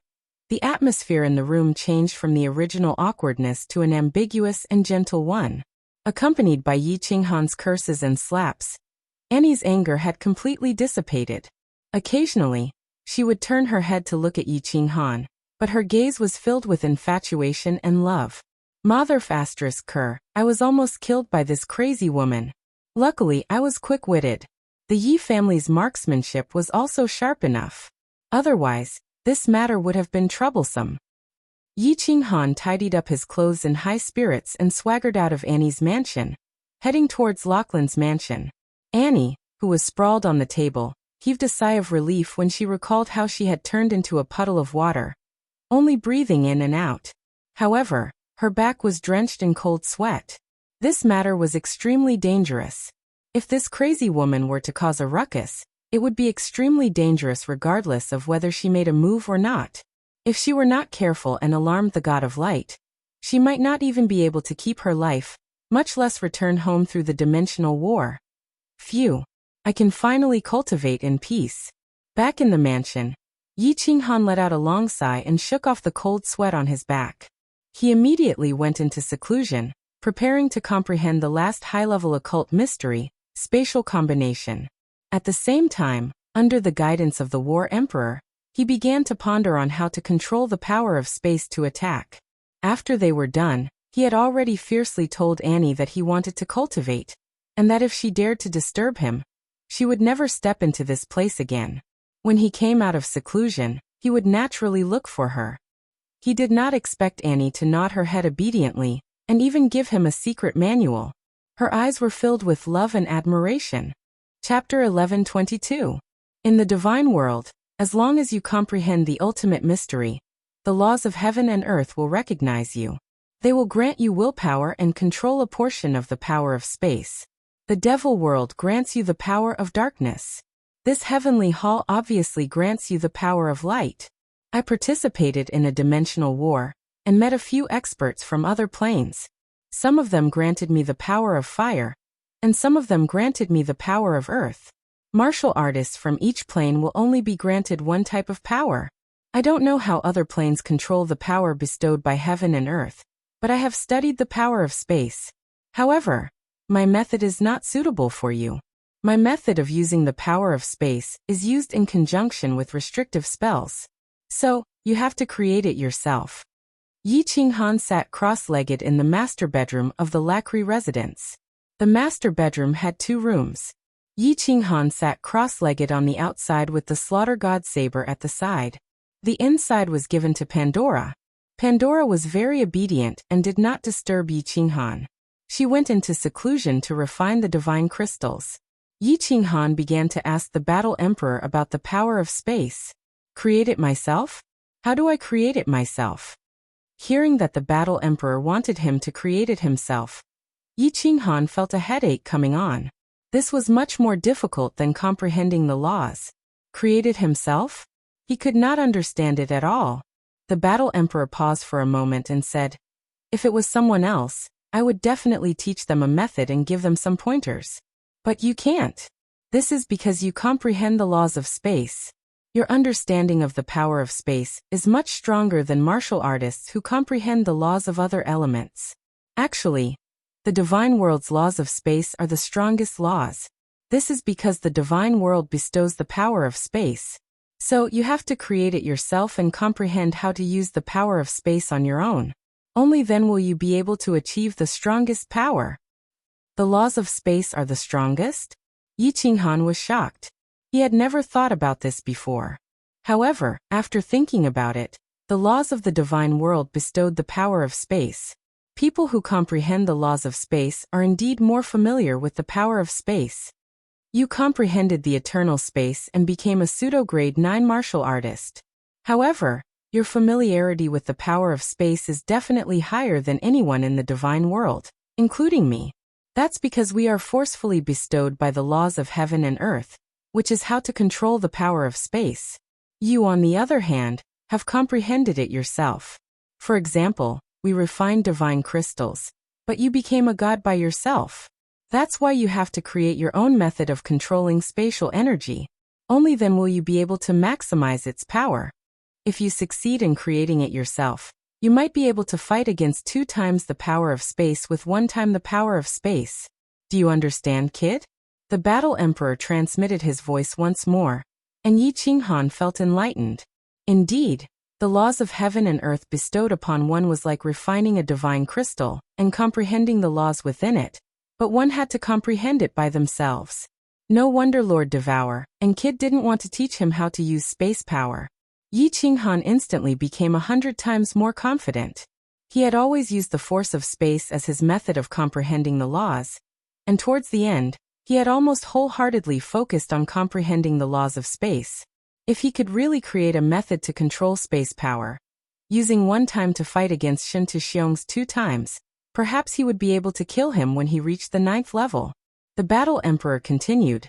[SPEAKER 1] The atmosphere in the room changed from the original awkwardness to an ambiguous and gentle one. Accompanied by Yi Qinghan's curses and slaps, Annie's anger had completely dissipated. Occasionally, she would turn her head to look at Yi Qinghan, but her gaze was filled with infatuation and love. Mother***, I was almost killed by this crazy woman. Luckily, I was quick-witted. The Yi family's marksmanship was also sharp enough. Otherwise, this matter would have been troublesome. Yi Qinghan tidied up his clothes in high spirits and swaggered out of Annie's mansion, heading towards Lachlan's mansion. Annie, who was sprawled on the table, heaved a sigh of relief when she recalled how she had turned into a puddle of water, only breathing in and out. However, her back was drenched in cold sweat. This matter was extremely dangerous. If this crazy woman were to cause a ruckus, it would be extremely dangerous regardless of whether she made a move or not. If she were not careful and alarmed the god of light, she might not even be able to keep her life, much less return home through the dimensional war. Phew. I can finally cultivate in peace. Back in the mansion, Yi Qinghan let out a long sigh and shook off the cold sweat on his back. He immediately went into seclusion, preparing to comprehend the last high-level occult mystery, spatial combination. At the same time, under the guidance of the War Emperor, he began to ponder on how to control the power of space to attack. After they were done, he had already fiercely told Annie that he wanted to cultivate, and that if she dared to disturb him, she would never step into this place again. When he came out of seclusion, he would naturally look for her. He did not expect Annie to nod her head obediently, and even give him a secret manual. Her eyes were filled with love and admiration. Chapter 11:22. In the divine world, as long as you comprehend the ultimate mystery, the laws of heaven and earth will recognize you. They will grant you willpower and control a portion of the power of space. The devil world grants you the power of darkness. This heavenly hall obviously grants you the power of light. I participated in a dimensional war and met a few experts from other planes. Some of them granted me the power of fire, and some of them granted me the power of earth. Martial artists from each plane will only be granted one type of power. I don't know how other planes control the power bestowed by heaven and earth, but I have studied the power of space. However, my method is not suitable for you. My method of using the power of space is used in conjunction with restrictive spells. So, you have to create it yourself. Yi Qinghan sat cross-legged in the master bedroom of the Lacri residence. The master bedroom had 2 rooms. Yi Qinghan sat cross-legged on the outside with the slaughter god saber at the side. The inside was given to Pandora. Pandora was very obedient and did not disturb Yi Qinghan. She went into seclusion to refine the divine crystals. Yi Qinghan began to ask the Battle Emperor about the power of space. Create it myself? How do I create it myself? Hearing that the Battle Emperor wanted him to create it himself, Yi Qinghan felt a headache coming on. This was much more difficult than comprehending the laws. Create it himself? He could not understand it at all. The Battle Emperor paused for a moment and said, "If it was someone else, I would definitely teach them a method and give them some pointers. But you can't. This is because you comprehend the laws of space. Your understanding of the power of space is much stronger than martial artists who comprehend the laws of other elements. Actually, the divine world's laws of space are the strongest laws. This is because the divine world bestows the power of space. So you have to create it yourself and comprehend how to use the power of space on your own. Only then will you be able to achieve the strongest power." The laws of space are the strongest? Yi Qinghan was shocked. He had never thought about this before. However, after thinking about it, the laws of the divine world bestowed the power of space. People who comprehend the laws of space are indeed more familiar with the power of space. You comprehended the eternal space and became a pseudo-grade 9 martial artist. However, your familiarity with the power of space is definitely higher than anyone in the divine world, including me. That's because we are forcefully bestowed by the laws of heaven and earth, which is how to control the power of space. You, on the other hand, have comprehended it yourself. For example, we refined divine crystals, but you became a god by yourself. That's why you have to create your own method of controlling spatial energy. Only then will you be able to maximize its power. If you succeed in creating it yourself, you might be able to fight against 2 times the power of space with 1 time the power of space. Do you understand, kid? The Battle Emperor transmitted his voice once more, and Yi Qinghan felt enlightened. Indeed, the laws of heaven and earth bestowed upon one was like refining a divine crystal and comprehending the laws within it, but one had to comprehend it by themselves. No wonder Lord Devour and Kid didn't want to teach him how to use space power. Yi Qinghan instantly became 100 times more confident. He had always used the force of space as his method of comprehending the laws, and towards the end, he had almost wholeheartedly focused on comprehending the laws of space. If he could really create a method to control space power, using 1 time to fight against Shen Tuxiong's 2 times, perhaps he would be able to kill him when he reached the 9th level. The Battle Emperor continued.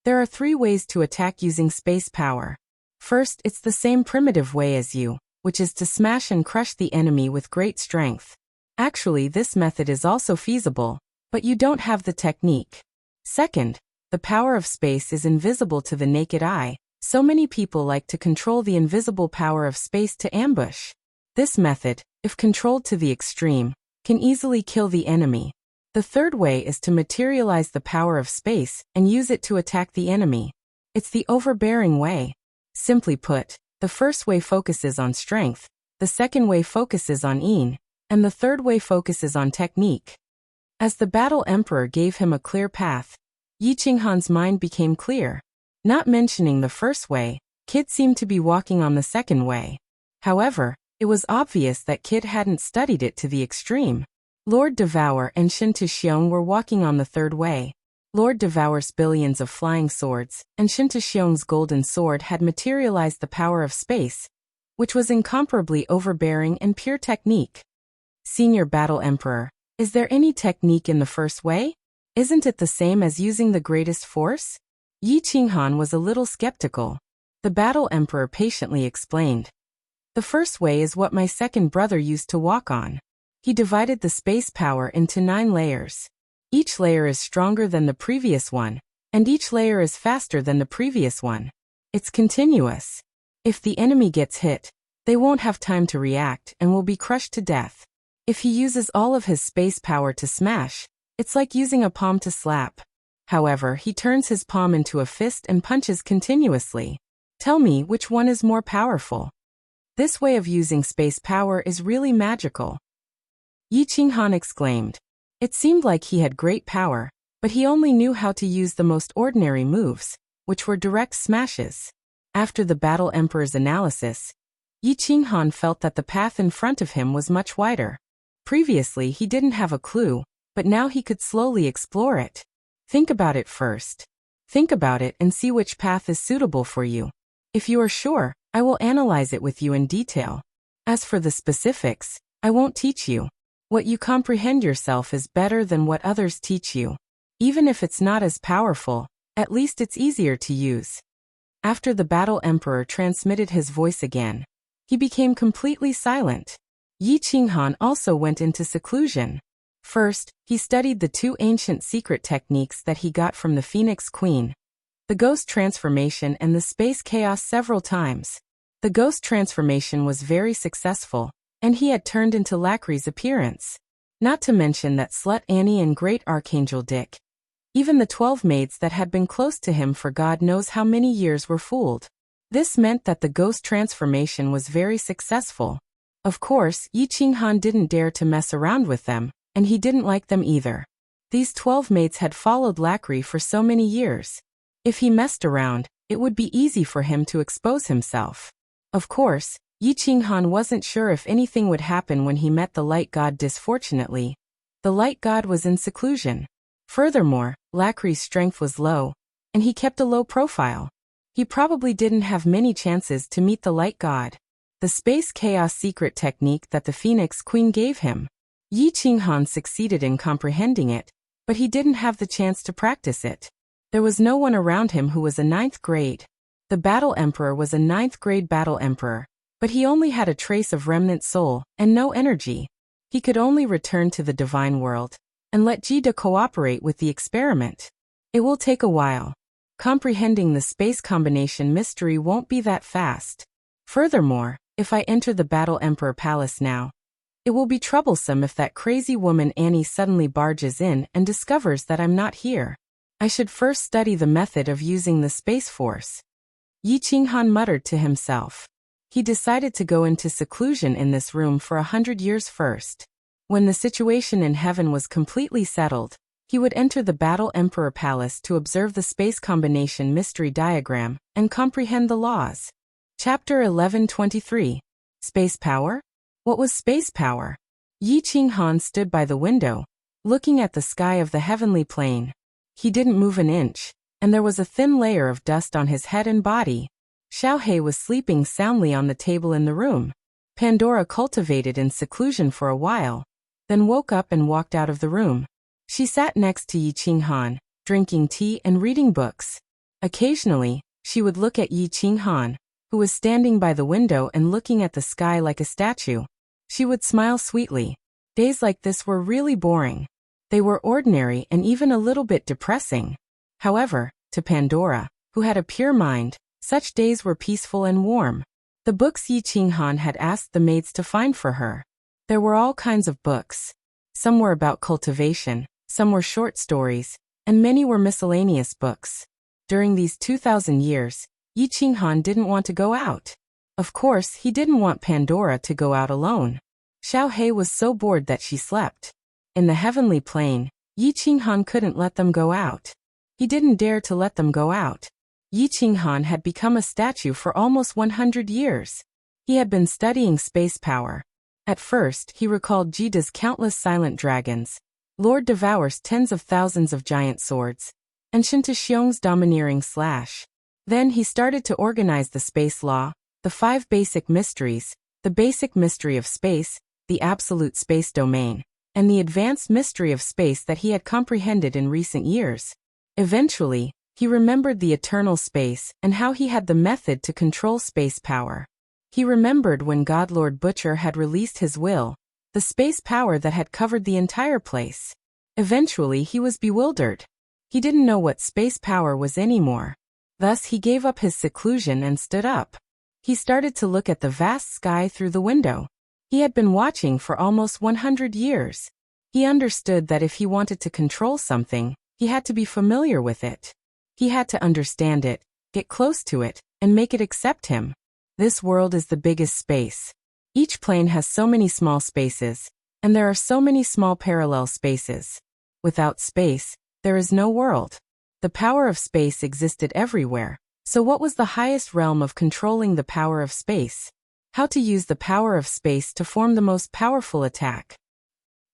[SPEAKER 1] There are 3 ways to attack using space power. First, it's the same primitive way as you, which is to smash and crush the enemy with great strength. Actually, this method is also feasible, but you don't have the technique. Second, the power of space is invisible to the naked eye, so many people like to control the invisible power of space to ambush. This method, if controlled to the extreme, can easily kill the enemy. The third way is to materialize the power of space and use it to attack the enemy. It's the overbearing way. Simply put, the first way focuses on strength, the second way focuses on yin, and the third way focuses on technique. As the Battle Emperor gave him a clear path, Yi Qinghan's mind became clear. Not mentioning the first way, Kid seemed to be walking on the second way. However, it was obvious that Kid hadn't studied it to the extreme. Lord Devour and Shen Tuxiong were walking on the third way. Lord Devour's billions of flying swords and Shen Tuxiong's golden sword had materialized the power of space, which was incomparably overbearing and pure technique. Senior Battle Emperor, is there any technique in the first way? Isn't it the same as using the greatest force? Yi Qinghan was a little skeptical. The Battle Emperor patiently explained. The first way is what my second brother used to walk on. He divided the space power into 9 layers. Each layer is stronger than the previous one, and each layer is faster than the previous one. It's continuous. If the enemy gets hit, they won't have time to react and will be crushed to death. If he uses all of his space power to smash, it's like using a palm to slap. However, he turns his palm into a fist and punches continuously. Tell me which one is more powerful. This way of using space power is really magical. Yi Qinghan exclaimed. It seemed like he had great power, but he only knew how to use the most ordinary moves, which were direct smashes. After the Battle Emperor's analysis, Yi Qinghan felt that the path in front of him was much wider. Previously he didn't have a clue, but now he could slowly explore it. Think about it first. Think about it and see which path is suitable for you. If you are sure, I will analyze it with you in detail. As for the specifics, I won't teach you. What you comprehend yourself is better than what others teach you. Even if it's not as powerful, at least it's easier to use. After the Battle Emperor transmitted his voice again, he became completely silent. Yi Qinghan also went into seclusion. First, he studied the 2 ancient secret techniques that he got from the Phoenix Queen, the Ghost Transformation and the Space Chaos several times. The Ghost Transformation was very successful, and he had turned into Lacri's appearance. Not to mention that Slut Annie and Great Archangel Dick. Even the 12 maids that had been close to him for God knows how many years were fooled. This meant that the Ghost Transformation was very successful. Of course, Yi Qinghan didn't dare to mess around with them, and he didn't like them either. These 12 maids had followed Lacri for so many years. If he messed around, it would be easy for him to expose himself. Of course, Yi Qinghan wasn't sure if anything would happen when he met the Light God. Disfortunately, the Light God was in seclusion. Furthermore, Lacri's strength was low, and he kept a low profile. He probably didn't have many chances to meet the Light God. The Space Chaos secret technique that the Phoenix Queen gave him. Yi Qinghan succeeded in comprehending it, but he didn't have the chance to practice it. There was no one around him who was a 9th grade. The Battle Emperor was a 9th grade Battle Emperor, but he only had a trace of remnant soul and no energy. He could only return to the divine world and let Jida cooperate with the experiment. It will take a while. Comprehending the space combination mystery won't be that fast. Furthermore, if I enter the Battle Emperor Palace now, it will be troublesome if that crazy woman Annie suddenly barges in and discovers that I'm not here. I should first study the method of using the Space Force. Yi Qinghan muttered to himself. He decided to go into seclusion in this room for 100 years first. When the situation in heaven was completely settled, he would enter the Battle Emperor Palace to observe the space combination mystery diagram and comprehend the laws. Chapter 1123. Space Power? What was space power? Yi Qinghan stood by the window, looking at the sky of the heavenly plane. He didn't move an inch, and there was a thin layer of dust on his head and body. Xiaohei was sleeping soundly on the table in the room. Pandora cultivated in seclusion for a while, then woke up and walked out of the room. She sat next to Yi Qinghan, drinking tea and reading books. Occasionally, she would look at Yi Qinghan, who was standing by the window and looking at the sky like a statue. She would smile sweetly. Days like this were really boring. They were ordinary and even a little bit depressing. However, to Pandora, who had a pure mind, such days were peaceful and warm. The books Yi Qinghan had asked the maids to find for her. There were all kinds of books. Some were about cultivation, some were short stories, and many were miscellaneous books. During these 2,000 years, Yi Qinghan didn't want to go out. Of course, he didn't want Pandora to go out alone. Xiaohei was so bored that she slept. In the heavenly plane, Yi Qinghan couldn't let them go out. He didn't dare to let them go out. Yi Qinghan had become a statue for almost 100 years. He had been studying space power. At first, he recalled Jida's countless silent dragons. Lord devours tens of thousands of giant swords. And Shinta Xiong's domineering slash. Then he started to organize the space law, the 5 basic mysteries, the basic mystery of space, the absolute space domain, and the advanced mystery of space that he had comprehended in recent years. Eventually, he remembered the eternal space and how he had the method to control space power. He remembered when God Lord Butcher had released his will, the space power that had covered the entire place. Eventually he was bewildered. He didn't know what space power was anymore. Thus he gave up his seclusion and stood up. He started to look at the vast sky through the window. He had been watching for almost 100 years. He understood that if he wanted to control something, he had to be familiar with it. He had to understand it, get close to it, and make it accept him. This world is the biggest space. Each plane has so many small spaces, and there are so many small parallel spaces. Without space, there is no world. The power of space existed everywhere. So what was the highest realm of controlling the power of space? How to use the power of space to form the most powerful attack.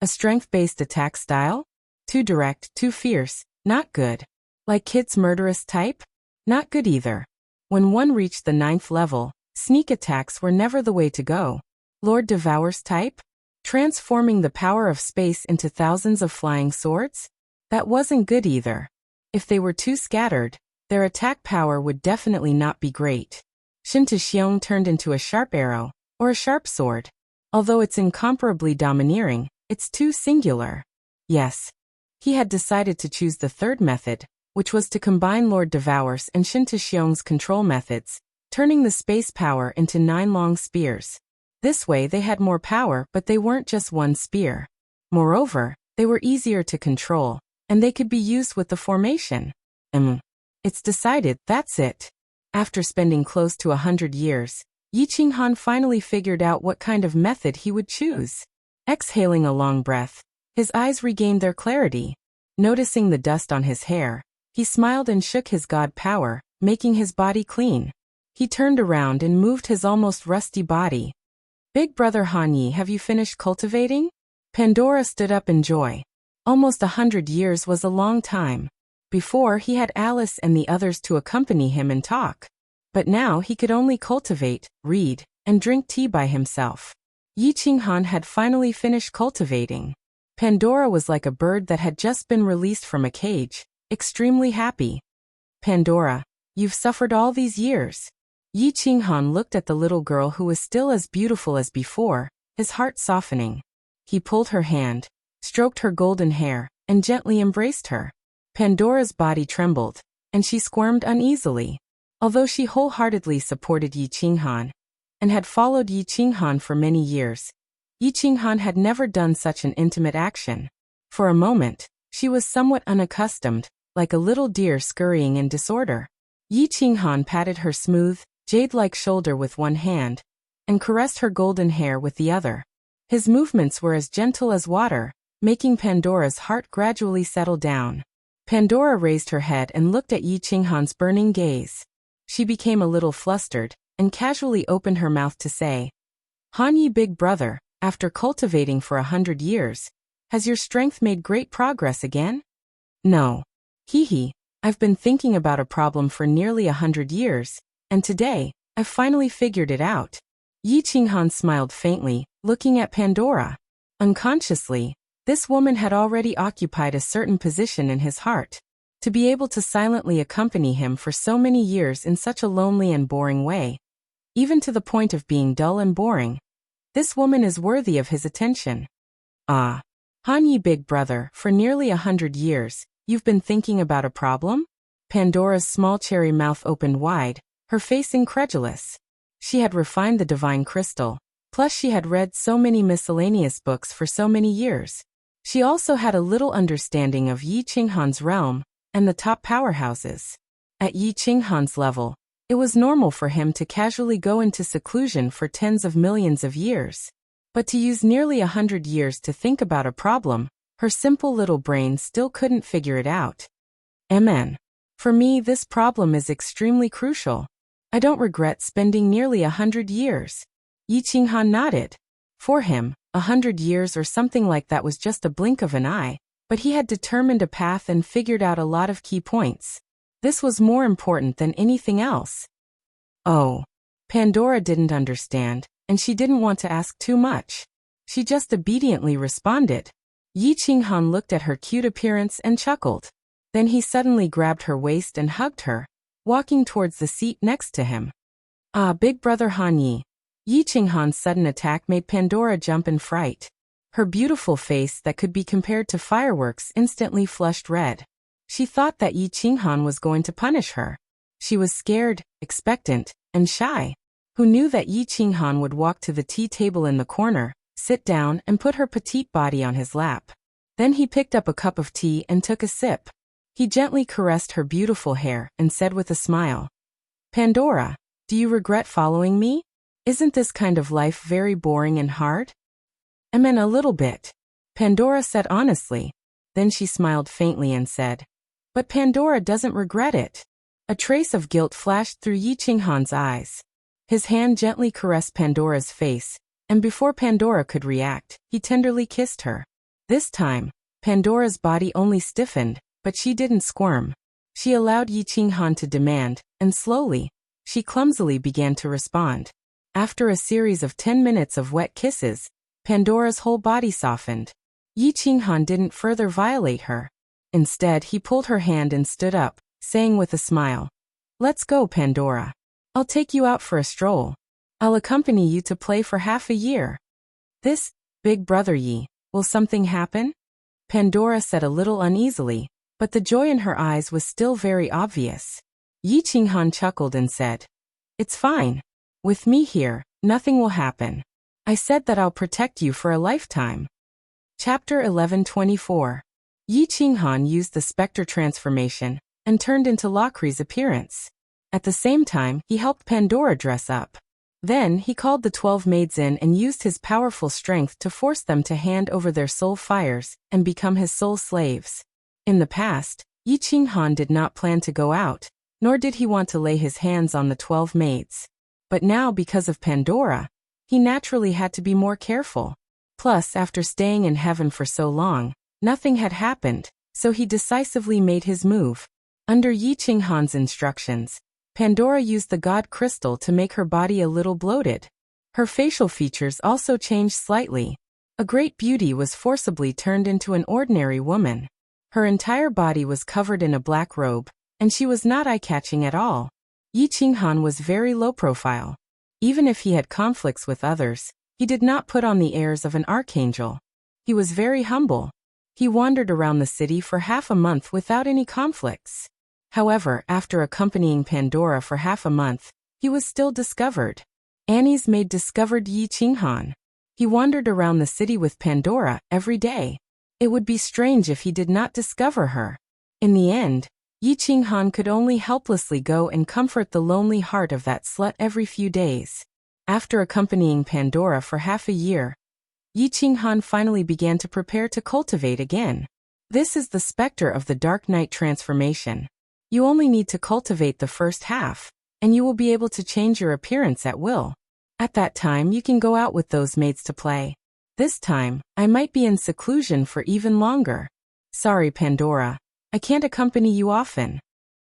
[SPEAKER 1] A strength-based attack style? Too direct, too fierce, not good. Like Kit's murderous type? Not good either. When one reached the 9th level, sneak attacks were never the way to go. Lord Devour's type? Transforming the power of space into thousands of flying swords? That wasn't good either. If they were too scattered, their attack power would definitely not be great. Shinta Xiong turned into a sharp arrow, or a sharp sword. Although it's incomparably domineering, it's too singular. Yes. He had decided to choose the third method, which was to combine Lord Devour's and Shinta Xiong's control methods, turning the space power into 9 long spears. This way they had more power, but they weren't just one spear. Moreover, they were easier to control, and they could be used with the formation. It's decided, that's it. After spending close to 100 years, Yi Qinghan finally figured out what kind of method he would choose. Exhaling a long breath, his eyes regained their clarity. Noticing the dust on his hair, he smiled and shook his god power, making his body clean. He turned around and moved his almost rusty body. Big brother Han Yi, have you finished cultivating? Pandora stood up in joy. Almost 100 years was a long time. Before, he had Alice and the others to accompany him and talk. But now he could only cultivate, read, and drink tea by himself. Yi Qinghan had finally finished cultivating. Pandora was like a bird that had just been released from a cage, extremely happy. Pandora, you've suffered all these years. Yi Qinghan looked at the little girl who was still as beautiful as before, his heart softening. He pulled her hand, stroked her golden hair, and gently embraced her. Pandora's body trembled, and she squirmed uneasily. Although she wholeheartedly supported Yi Qinghan, and had followed Yi Qinghan for many years, Yi Qinghan had never done such an intimate action. For a moment, she was somewhat unaccustomed, like a little deer scurrying in disorder. Yi Qinghan patted her smooth, jade-like shoulder with one hand, and caressed her golden hair with the other. His movements were as gentle as water, making Pandora's heart gradually settle down. Pandora raised her head and looked at Yi Qinghan's burning gaze. She became a little flustered, and casually opened her mouth to say, Han Yi, big brother, after cultivating for 100 years, has your strength made great progress again? No. I've been thinking about a problem for nearly 100 years, and today, I've finally figured it out. Yi Qinghan smiled faintly, looking at Pandora. Unconsciously, this woman had already occupied a certain position in his heart. To be able to silently accompany him for so many years in such a lonely and boring way, even to the point of being dull and boring, this woman is worthy of his attention. Ah. Han Yi, big brother, for nearly 100 years, you've been thinking about a problem? Pandora's small cherry mouth opened wide, her face incredulous. She had refined the divine crystal, plus she had read so many miscellaneous books for so many years. She also had a little understanding of Yi Qinghan's realm and the top powerhouses. At Yi Qinghan's level, it was normal for him to casually go into seclusion for tens of millions of years. But to use nearly 100 years to think about a problem, her simple little brain still couldn't figure it out. For me, this problem is extremely crucial. I don't regret spending nearly 100 years. Yi Qinghan nodded. For him, 100 years or something like that was just a blink of an eye, but he had determined a path and figured out a lot of key points. This was more important than anything else. Oh. Pandora didn't understand, and she didn't want to ask too much. She just obediently responded. Yi Qinghan looked at her cute appearance and chuckled. Then he suddenly grabbed her waist and hugged her, walking towards the seat next to him. Ah, big brother Han Yi. Yi Qinghan's sudden attack made Pandora jump in fright. Her beautiful face that could be compared to fireworks instantly flushed red. She thought that Yi Qinghan was going to punish her. She was scared, expectant, and shy. Who knew that Yi Qinghan would walk to the tea table in the corner, sit down, and put her petite body on his lap. Then he picked up a cup of tea and took a sip. He gently caressed her beautiful hair and said with a smile, "Pandora, do you regret following me? Isn't this kind of life very boring and hard?" "I mean, a little bit," Pandora said honestly. Then she smiled faintly and said, "But Pandora doesn't regret it." A trace of guilt flashed through Yi Qinghan's eyes. His hand gently caressed Pandora's face, and before Pandora could react, he tenderly kissed her. This time, Pandora's body only stiffened, but she didn't squirm. She allowed Yi Qinghan to demand, and slowly, she clumsily began to respond. After a series of 10 minutes of wet kisses, Pandora's whole body softened. Yi Qinghan didn't further violate her. Instead, he pulled her hand and stood up, saying with a smile, "Let's go, Pandora. I'll take you out for a stroll. I'll accompany you to play for half a year." "This, big brother Yi, will something happen?" Pandora said a little uneasily, but the joy in her eyes was still very obvious. Yi Qinghan chuckled and said, "It's fine. With me here, nothing will happen. I said that I'll protect you for a lifetime." Chapter 11:24. Yi Qinghan used the specter transformation and turned into Lakri's appearance. At the same time, he helped Pandora dress up. Then, he called the 12 maids in and used his powerful strength to force them to hand over their soul fires and become his soul slaves. In the past, Yi Qinghan did not plan to go out, nor did he want to lay his hands on the 12 maids. But now, because of Pandora, he naturally had to be more careful. Plus, after staying in heaven for so long, nothing had happened, so he decisively made his move. Under Yi Qinghan's instructions, Pandora used the god crystal to make her body a little bloated. Her facial features also changed slightly. A great beauty was forcibly turned into an ordinary woman. Her entire body was covered in a black robe, and she was not eye-catching at all. Yi Qinghan was very low profile. Even if he had conflicts with others, he did not put on the airs of an archangel. He was very humble. He wandered around the city for half a month without any conflicts. However, after accompanying Pandora for half a month, he was still discovered. Annie's maid discovered Yi Qinghan. He wandered around the city with Pandora every day. It would be strange if he did not discover her. In the end, Yi Qinghan could only helplessly go and comfort the lonely heart of that slut every few days. After accompanying Pandora for half a year, Yi Qinghan finally began to prepare to cultivate again. This is the specter of the Dark Night transformation. You only need to cultivate the first half, and you will be able to change your appearance at will. At that time, you can go out with those maids to play. This time, I might be in seclusion for even longer. Sorry, Pandora. I can't accompany you often.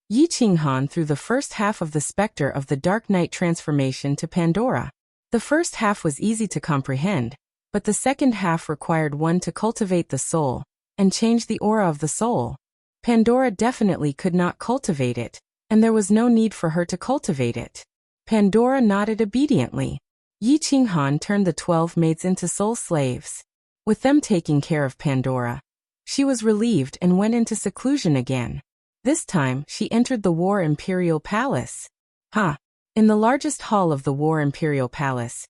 [SPEAKER 1] Yi Qinghan threw the first half of the specter of the Dark Night transformation to Pandora. The first half was easy to comprehend, but the second half required one to cultivate the soul and change the aura of the soul. Pandora definitely could not cultivate it, and there was no need for her to cultivate it. Pandora nodded obediently. Yi Qinghan turned the 12 maids into soul slaves. With them taking care of Pandora, she was relieved and went into seclusion again. This time, she entered the War Imperial Palace. In the largest hall of the War Imperial Palace,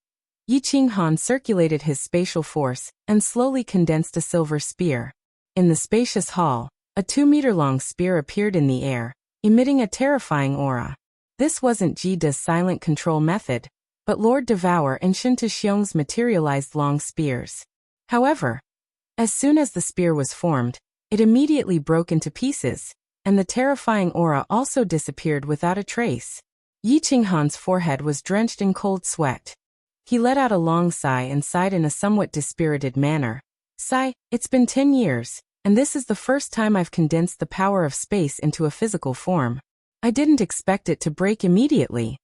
[SPEAKER 1] Yi Qinghan circulated his spatial force and slowly condensed a silver spear. In the spacious hall, a 2-meter-long spear appeared in the air, emitting a terrifying aura. This wasn't Jida's silent control method, but Lord Devour and Shinta Xiong's materialized long spears. However, as soon as the spear was formed, it immediately broke into pieces, and the terrifying aura also disappeared without a trace. Yi Qinghan's forehead was drenched in cold sweat. He let out a long sigh and sighed in a somewhat dispirited manner. "Sigh, it's been 10 years. And this is the first time I've condensed the power of space into a physical form. I didn't expect it to break immediately."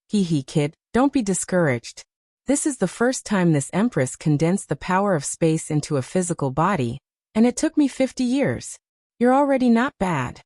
[SPEAKER 1] "Hee kid, don't be discouraged. This is the first time this Empress condensed the power of space into a physical body, and it took me 50 years. You're already not bad."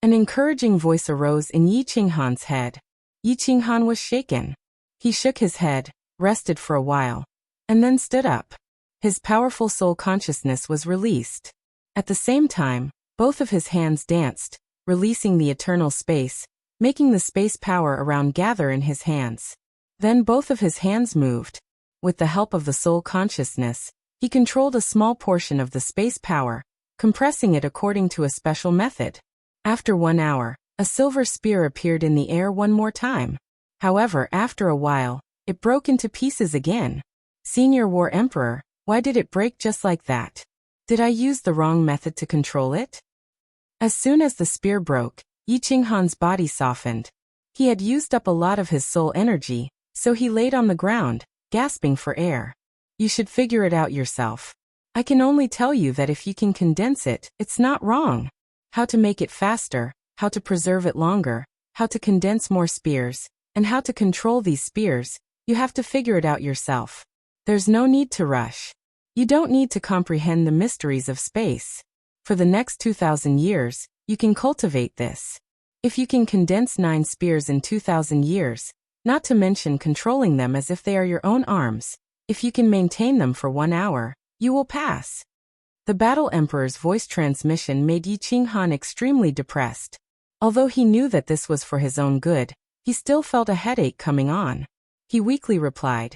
[SPEAKER 1] An encouraging voice arose in Yi Qinghan's head. Yi Qinghan was shaken. He shook his head, rested for a while, and then stood up. His powerful soul consciousness was released. At the same time, both of his hands danced, releasing the eternal space, making the space power around gather in his hands. Then both of his hands moved. With the help of the soul consciousness, he controlled a small portion of the space power, compressing it according to a special method. After 1 hour, a silver spear appeared in the air one more time. However, after a while, it broke into pieces again. Senior War Emperor, why did it break just like that? Did I use the wrong method to control it? As soon as the spear broke, Yi Qinghan's body softened. He had used up a lot of his soul energy, so he laid on the ground, gasping for air. You should figure it out yourself. I can only tell you that if you can condense it, it's not wrong. How to make it faster, how to preserve it longer, how to condense more spears, and how to control these spears, you have to figure it out yourself. There's no need to rush. You don't need to comprehend the mysteries of space. For the next 2,000 years, you can cultivate this. If you can condense 9 spears in 2,000 years, not to mention controlling them as if they are your own arms, if you can maintain them for 1 hour, you will pass. The Battle Emperor's voice transmission made Yi Qinghan extremely depressed. Although he knew that this was for his own good, he still felt a headache coming on. He weakly replied,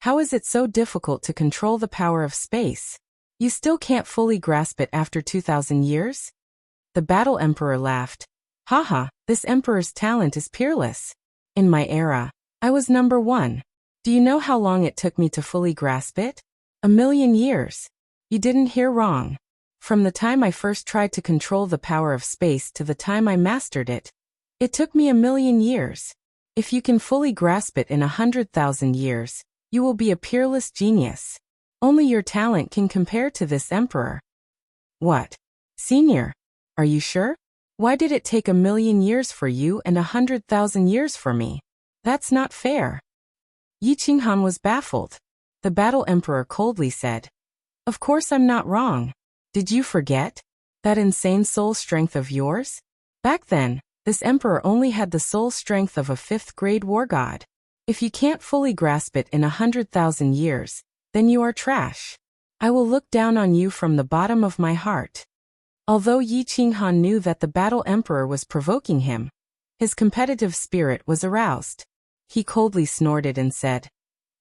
[SPEAKER 1] "How is it so difficult to control the power of space? You still can't fully grasp it after 2,000 years?" The Battle Emperor laughed. "Haha, this emperor's talent is peerless. In my era, I was number 1. Do you know how long it took me to fully grasp it? 1,000,000 years. You didn't hear wrong. From the time I first tried to control the power of space to the time I mastered it, it took me 1,000,000 years. If you can fully grasp it in 100,000 years, you will be a peerless genius. Only your talent can compare to this emperor." "What? Senior? Are you sure? Why did it take 1,000,000 years for you and 100,000 years for me? That's not fair." Yi Qinghan was baffled. The Battle Emperor coldly said, "Of course I'm not wrong. Did you forget? That insane soul strength of yours? Back then, this emperor only had the soul strength of a 5th-grade war god. If you can't fully grasp it in 100,000 years, then you are trash. I will look down on you from the bottom of my heart." Although Yi Qinghan knew that the Battle Emperor was provoking him, his competitive spirit was aroused. He coldly snorted and said,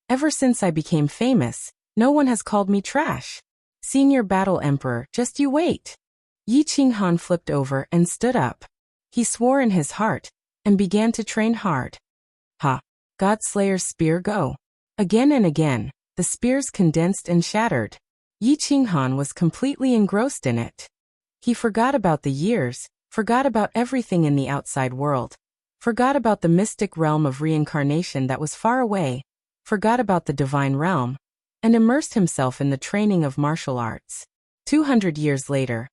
[SPEAKER 1] "Ever since I became famous, no one has called me trash. Senior Battle Emperor, just you wait." Yi Qinghan flipped over and stood up. He swore in his heart, and began to train hard. "Ha! Godslayer's spear go." Again and again, the spears condensed and shattered. Yi Qinghan was completely engrossed in it. He forgot about the years, forgot about everything in the outside world, forgot about the mystic realm of reincarnation that was far away, forgot about the divine realm, and immersed himself in the training of martial arts. 200 years later,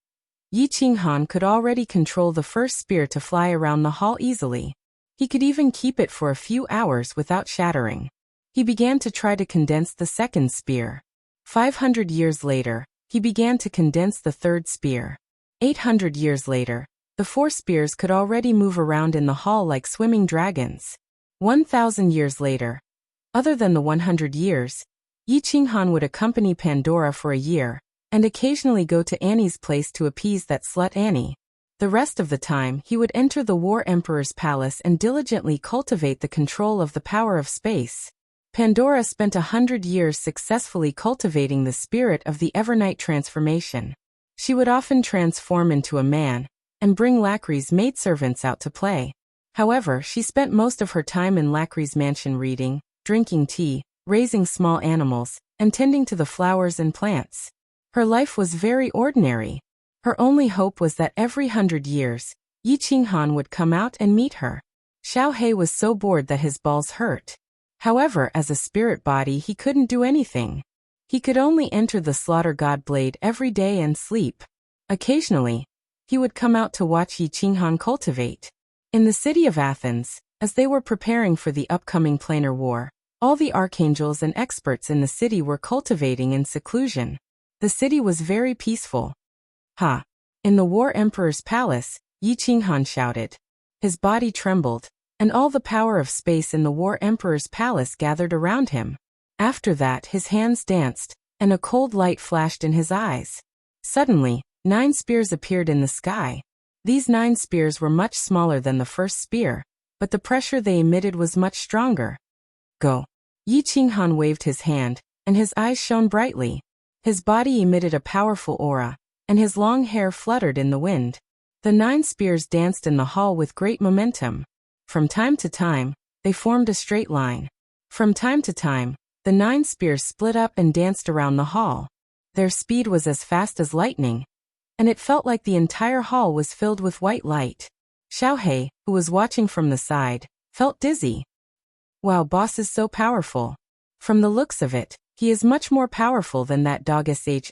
[SPEAKER 1] Yi Qinghan could already control the first spear to fly around the hall easily. He could even keep it for a few hours without shattering. He began to try to condense the second spear. 500 years later, he began to condense the third spear. 800 years later, the 4 spears could already move around in the hall like swimming dragons. 1,000 years later, other than the 100 years, Yi Qinghan would accompany Pandora for a year, and occasionally go to Annie's place to appease that slut Annie. The rest of the time he would enter the War Emperor's palace and diligently cultivate the control of the power of space. Pandora spent 100 years successfully cultivating the spirit of the Evernight transformation. She would often transform into a man, and bring Lacri's maidservants out to play. However, she spent most of her time in Lacri's mansion reading, drinking tea, raising small animals, and tending to the flowers and plants. Her life was very ordinary. Her only hope was that every 100 years, Yi Qinghan would come out and meet her. Xiao He was so bored that his balls hurt. However, as a spirit body he couldn't do anything. He could only enter the slaughter god blade every day and sleep. Occasionally, he would come out to watch Yi Qinghan cultivate. In the city of Athens, as they were preparing for the upcoming planar war, all the archangels and experts in the city were cultivating in seclusion. The city was very peaceful. "Ha!" In the War Emperor's palace, Yi Qinghan shouted. His body trembled, and all the power of space in the War Emperor's palace gathered around him. After that his hands danced, and a cold light flashed in his eyes. Suddenly, 9 spears appeared in the sky. These 9 spears were much smaller than the first spear, but the pressure they emitted was much stronger. Go. Yi Qinghan waved his hand, and his eyes shone brightly. His body emitted a powerful aura, and his long hair fluttered in the wind. The 9 spears danced in the hall with great momentum. From time to time, they formed a straight line. From time to time, the 9 spears split up and danced around the hall. Their speed was as fast as lightning, and it felt like the entire hall was filled with white light. Xiaohei, who was watching from the side, felt dizzy. Wow, boss is so powerful. From the looks of it, he is much more powerful than that dog *T**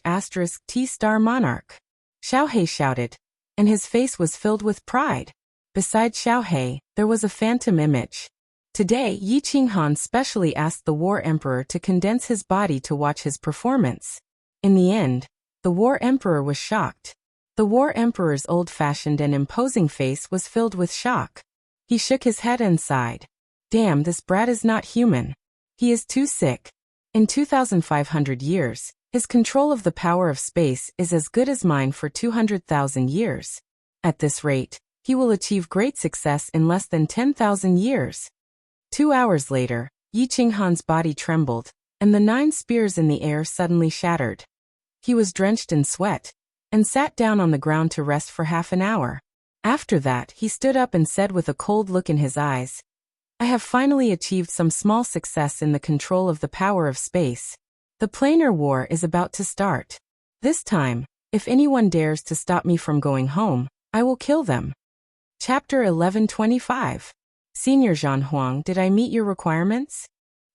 [SPEAKER 1] monarch. Xiaohei shouted, and his face was filled with pride. Beside Xiaohei, there was a phantom image. Today, Yi Qinghan specially asked the War Emperor to condense his body to watch his performance. In the end, the War Emperor was shocked. The War Emperor's old-fashioned and imposing face was filled with shock. He shook his head and sighed. Damn, this brat is not human. He is too sick. In 2,500 years, his control of the power of space is as good as mine for 200,000 years. At this rate, he will achieve great success in less than 10,000 years. 2 hours later, Yi Qinghan's body trembled, and the 9 spears in the air suddenly shattered. He was drenched in sweat, and sat down on the ground to rest for half an hour. After that, he stood up and said with a cold look in his eyes, I have finally achieved some small success in the control of the power of space. The planar war is about to start. This time, if anyone dares to stop me from going home, I will kill them. Chapter 1125. Senior Zhan Huang, did I meet your requirements?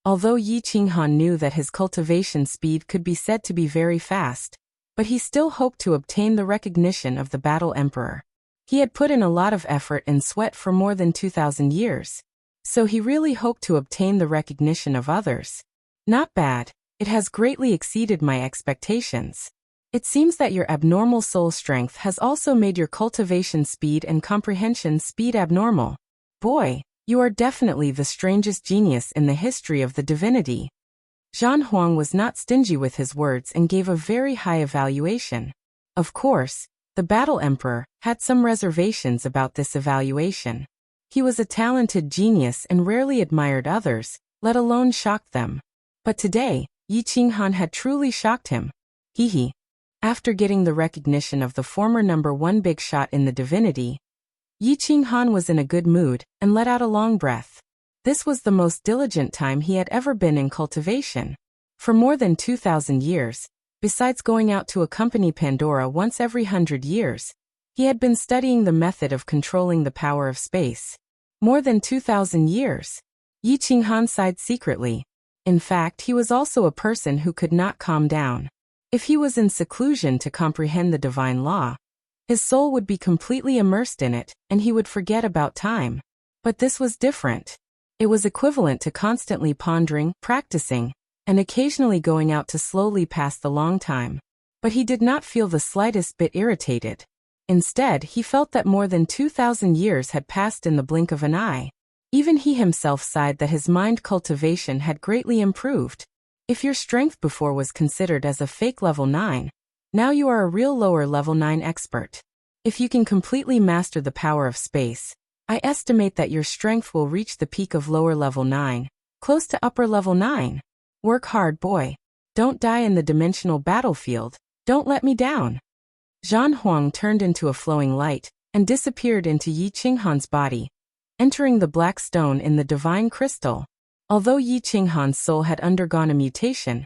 [SPEAKER 1] Although Yi Qinghan knew that his cultivation speed could be said to be very fast, but he still hoped to obtain the recognition of the Battle Emperor. He had put in a lot of effort and sweat for more than 2,000 years, so he really hoped to obtain the recognition of others. Not bad, it has greatly exceeded my expectations. It seems that your abnormal soul strength has also made your cultivation speed and comprehension speed abnormal. Boy, you are definitely the strangest genius in the history of the divinity. Zhan Huang was not stingy with his words and gave a very high evaluation. Of course, the Battle Emperor had some reservations about this evaluation. He was a talented genius and rarely admired others, let alone shocked them. But today, Yi Qinghan had truly shocked him. Hee. After getting the recognition of the former #1 big shot in the divinity, Yi Qinghan was in a good mood and let out a long breath. This was the most diligent time he had ever been in cultivation. For more than 2,000 years, besides going out to accompany Pandora once every 100 years, he had been studying the method of controlling the power of space. More than 2,000 years. Yi Qinghan sighed secretly. In fact, he was also a person who could not calm down. If he was in seclusion to comprehend the divine law, his soul would be completely immersed in it, and he would forget about time. But this was different. It was equivalent to constantly pondering, practicing, and occasionally going out to slowly pass the long time. But he did not feel the slightest bit irritated. Instead, he felt that more than 2,000 years had passed in the blink of an eye. Even he himself sighed that his mind cultivation had greatly improved. If your strength before was considered as a fake level 9, now you are a real lower level 9 expert. If you can completely master the power of space, I estimate that your strength will reach the peak of lower level 9, close to upper level 9. Work hard, boy. Don't die in the dimensional battlefield. Don't let me down. Zhan Huang turned into a flowing light and disappeared into Yi Qinghan's body, entering the black stone in the divine crystal. Although Yi Qinghan's soul had undergone a mutation,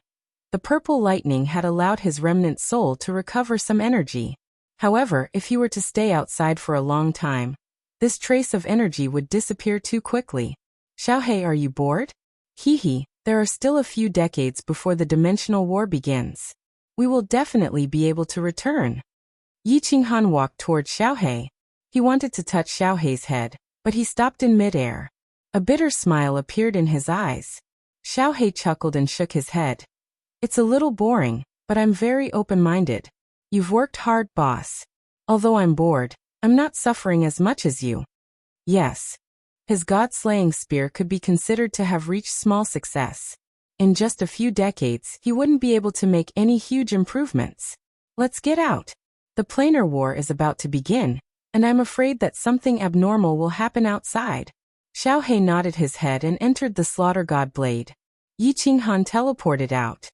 [SPEAKER 1] the purple lightning had allowed his remnant soul to recover some energy. However, if he were to stay outside for a long time, this trace of energy would disappear too quickly. Xiaohei, are you bored? Hee, there are still a few decades before the dimensional war begins. We will definitely be able to return. Yi Qinghan walked toward Xiaohei. He wanted to touch Xiaohei's head, but he stopped in midair. A bitter smile appeared in his eyes. Xiaohei chuckled and shook his head. It's a little boring, but I'm very open-minded. You've worked hard, boss. Although I'm bored, I'm not suffering as much as you. Yes. His god-slaying spear could be considered to have reached small success. In just a few decades, he wouldn't be able to make any huge improvements. Let's get out. The planar war is about to begin, and I'm afraid that something abnormal will happen outside. Xiao He nodded his head and entered the slaughter god blade. Yi Qinghan teleported out.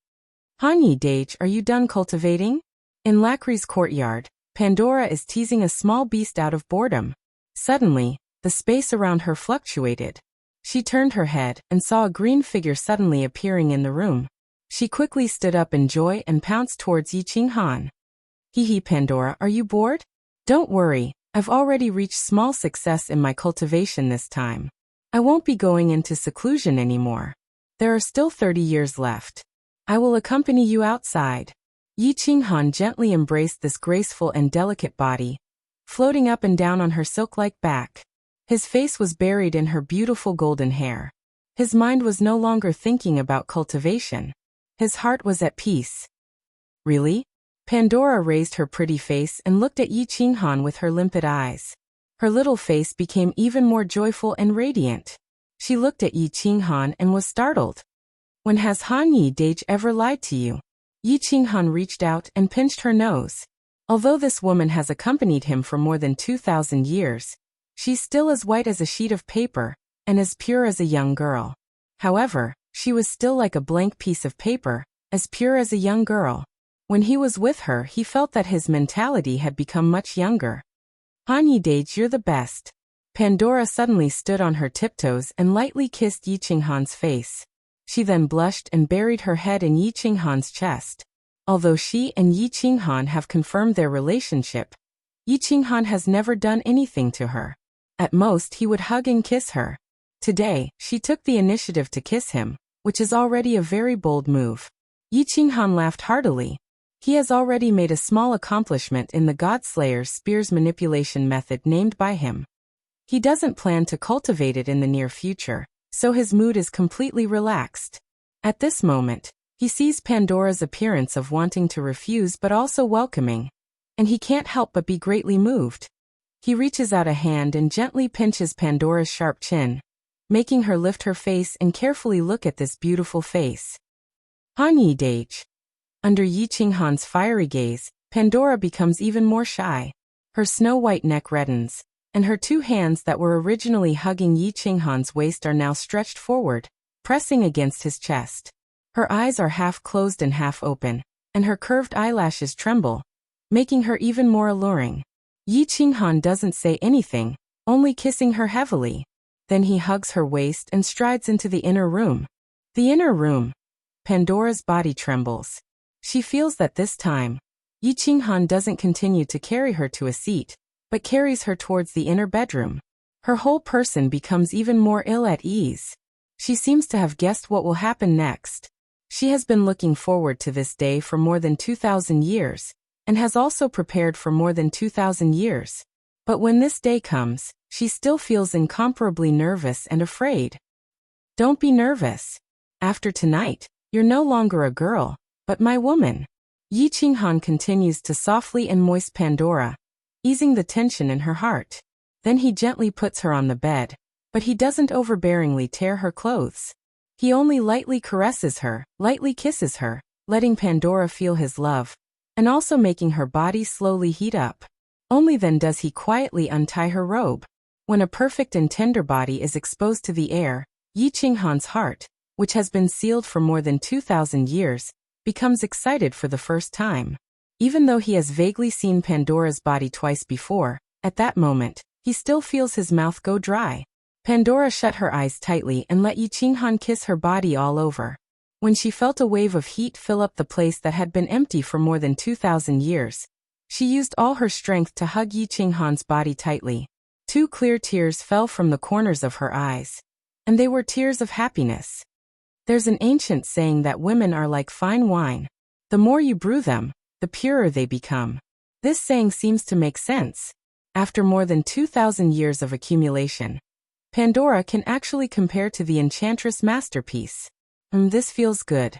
[SPEAKER 1] Han Yi Dage, are you done cultivating? In Lacri's courtyard, Pandora is teasing a small beast out of boredom. Suddenly, the space around her fluctuated. She turned her head and saw a green figure suddenly appearing in the room. She quickly stood up in joy and pounced towards Yi Qinghan. Hee, Pandora, are you bored? Don't worry, I've already reached small success in my cultivation this time. I won't be going into seclusion anymore. There are still 30 years left. I will accompany you outside. Yi Qinghan gently embraced this graceful and delicate body, floating up and down on her silk-like back. His face was buried in her beautiful golden hair. His mind was no longer thinking about cultivation. His heart was at peace. Really? Pandora raised her pretty face and looked at Yi Qinghan with her limpid eyes. Her little face became even more joyful and radiant. She looked at Yi Qinghan and was startled. When has Han Yi Dage ever lied to you? Yi Qinghan reached out and pinched her nose. Although this woman has accompanied him for more than 2,000 years, she's still as white as a sheet of paper, and as pure as a young girl. However, she was still like a blank piece of paper, as pure as a young girl. When he was with her, he felt that his mentality had become much younger. Han Yi Dage, you're the best. Pandora suddenly stood on her tiptoes and lightly kissed Yi Qinghan's face. She then blushed and buried her head in Yi Qinghan's chest. Although she and Yi Qinghan have confirmed their relationship, Yi Qinghan has never done anything to her. At most, he would hug and kiss her. Today, she took the initiative to kiss him, which is already a very bold move. Yi Qinghan laughed heartily. He has already made a small accomplishment in the Godslayer's spear's manipulation method named by him. He doesn't plan to cultivate it in the near future, so his mood is completely relaxed. At this moment, he sees Pandora's appearance of wanting to refuse but also welcoming, and he can't help but be greatly moved. He reaches out a hand and gently pinches Pandora's sharp chin, making her lift her face and carefully look at this beautiful face. Han Yi Dage. Under Yi Qinghan's fiery gaze, Pandora becomes even more shy. Her snow-white neck reddens, and her two hands that were originally hugging Yi Qinghan's waist are now stretched forward, pressing against his chest. Her eyes are half closed and half open, and her curved eyelashes tremble, making her even more alluring. Yi Qinghan doesn't say anything, only kissing her heavily. Then he hugs her waist and strides into the inner room. The inner room. Pandora's body trembles. She feels that this time, Yi Qinghan doesn't continue to carry her to a seat, but carries her towards the inner bedroom. Her whole person becomes even more ill at ease. She seems to have guessed what will happen next. She has been looking forward to this day for more than 2,000 years, and has also prepared for more than 2,000 years. But when this day comes, she still feels incomparably nervous and afraid. Don't be nervous. After tonight, you're no longer a girl, but my woman. Yi Qinghan continues to softly and moist Pandora, easing the tension in her heart. Then he gently puts her on the bed, but he doesn't overbearingly tear her clothes. He only lightly caresses her, lightly kisses her, letting Pandora feel his love, and also making her body slowly heat up. Only then does he quietly untie her robe. When a perfect and tender body is exposed to the air, Yi Qinghan's heart, which has been sealed for more than 2,000 years, becomes excited for the first time. Even though he has vaguely seen Pandora's body twice before, at that moment, he still feels his mouth go dry. Pandora shut her eyes tightly and let Yi Qinghan kiss her body all over. When she felt a wave of heat fill up the place that had been empty for more than 2,000 years, she used all her strength to hug Yi Qinghan's body tightly. 2 clear tears fell from the corners of her eyes, and they were tears of happiness. There's an ancient saying that women are like fine wine. The more you brew them, the purer they become. This saying seems to make sense. After more than 2,000 years of accumulation, Pandora can actually compare to the Enchantress masterpiece. This feels good.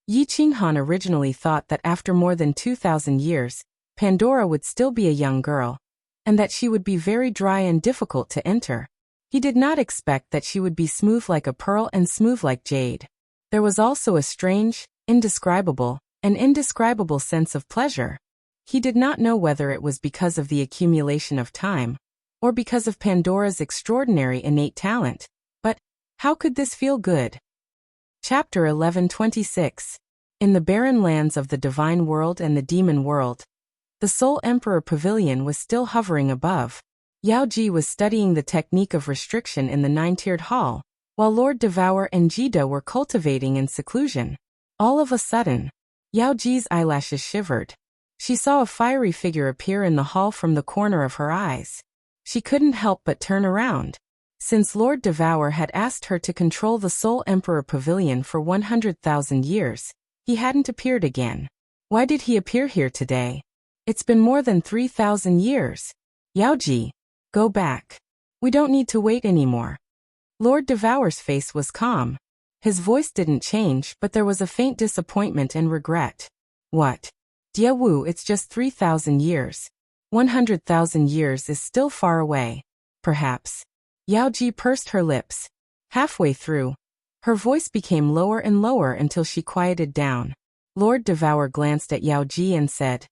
[SPEAKER 1] Yi Qinghan originally thought that after more than 2,000 years, Pandora would still be a young girl, and that she would be very dry and difficult to enter. He did not expect that she would be smooth like a pearl and smooth like jade. There was also a strange, indescribable sense of pleasure. He did not know whether it was because of the accumulation of time, or because of Pandora's extraordinary innate talent, but how could this feel good? Chapter 11:26. In the barren lands of the divine world and the demon world, the Soul Emperor Pavilion was still hovering above. Yao Ji was studying the technique of restriction in the nine-tiered hall, while Lord Devour and Jida were cultivating in seclusion. All of a sudden, Yao Ji's eyelashes shivered. She saw a fiery figure appear in the hall from the corner of her eyes. She couldn't help but turn around. Since Lord Devour had asked her to control the Soul Emperor Pavilion for 100,000 years, he hadn't appeared again. Why did he appear here today? It's been more than 3,000 years. Yao Ji, go back. We don't need to wait anymore. Lord Devour's face was calm. His voice didn't change, but there was a faint disappointment and regret. What? Dia Wu, it's just 3,000 years. 100,000 years is still far away. Perhaps. Yao Ji pursed her lips. Halfway through, her voice became lower and lower until she quieted down. Lord Devour glanced at Yao Ji and said,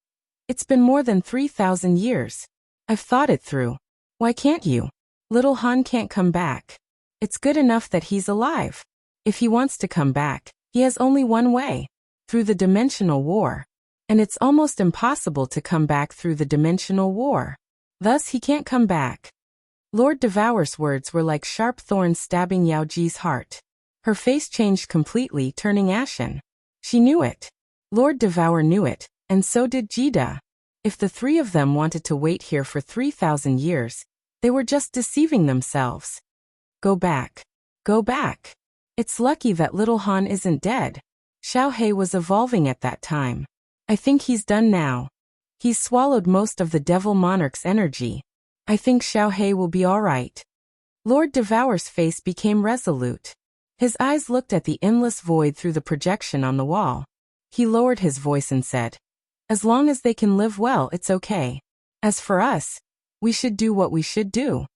[SPEAKER 1] "It's been more than 3,000 years. I've thought it through. Why can't you? Little Han can't come back. It's good enough that he's alive. If he wants to come back, he has only one way. Through the dimensional war. And it's almost impossible to come back through the dimensional war. Thus he can't come back." Lord Devour's words were like sharp thorns stabbing Yao Ji's heart. Her face changed completely, turning ashen. She knew it. Lord Devour knew it, and so did Jida. If the three of them wanted to wait here for 3,000 years, they were just deceiving themselves. Go back. Go back. It's lucky that little Han isn't dead. Xiao He was evolving at that time. I think he's done now. He's swallowed most of the Devil Monarch's energy. I think Xiao He will be all right. Lord Devour's face became resolute. His eyes looked at the endless void through the projection on the wall. He lowered his voice and said, "As long as they can live well, it's okay. As for us, we should do what we should do."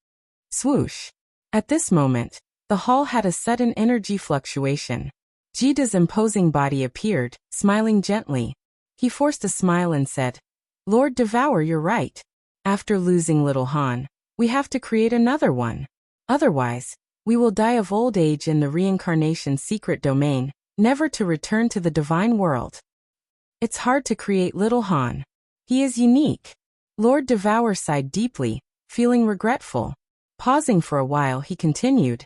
[SPEAKER 1] Swoosh. At this moment, the hall had a sudden energy fluctuation. Jida's imposing body appeared, smiling gently. He forced a smile and said, "Lord Devour, you're right. After losing little Han, we have to create another one. Otherwise, we will die of old age in the reincarnation secret domain, never to return to the divine world. It's hard to create little Han. He is unique." Lord Devour sighed deeply, feeling regretful. Pausing for a while, he continued,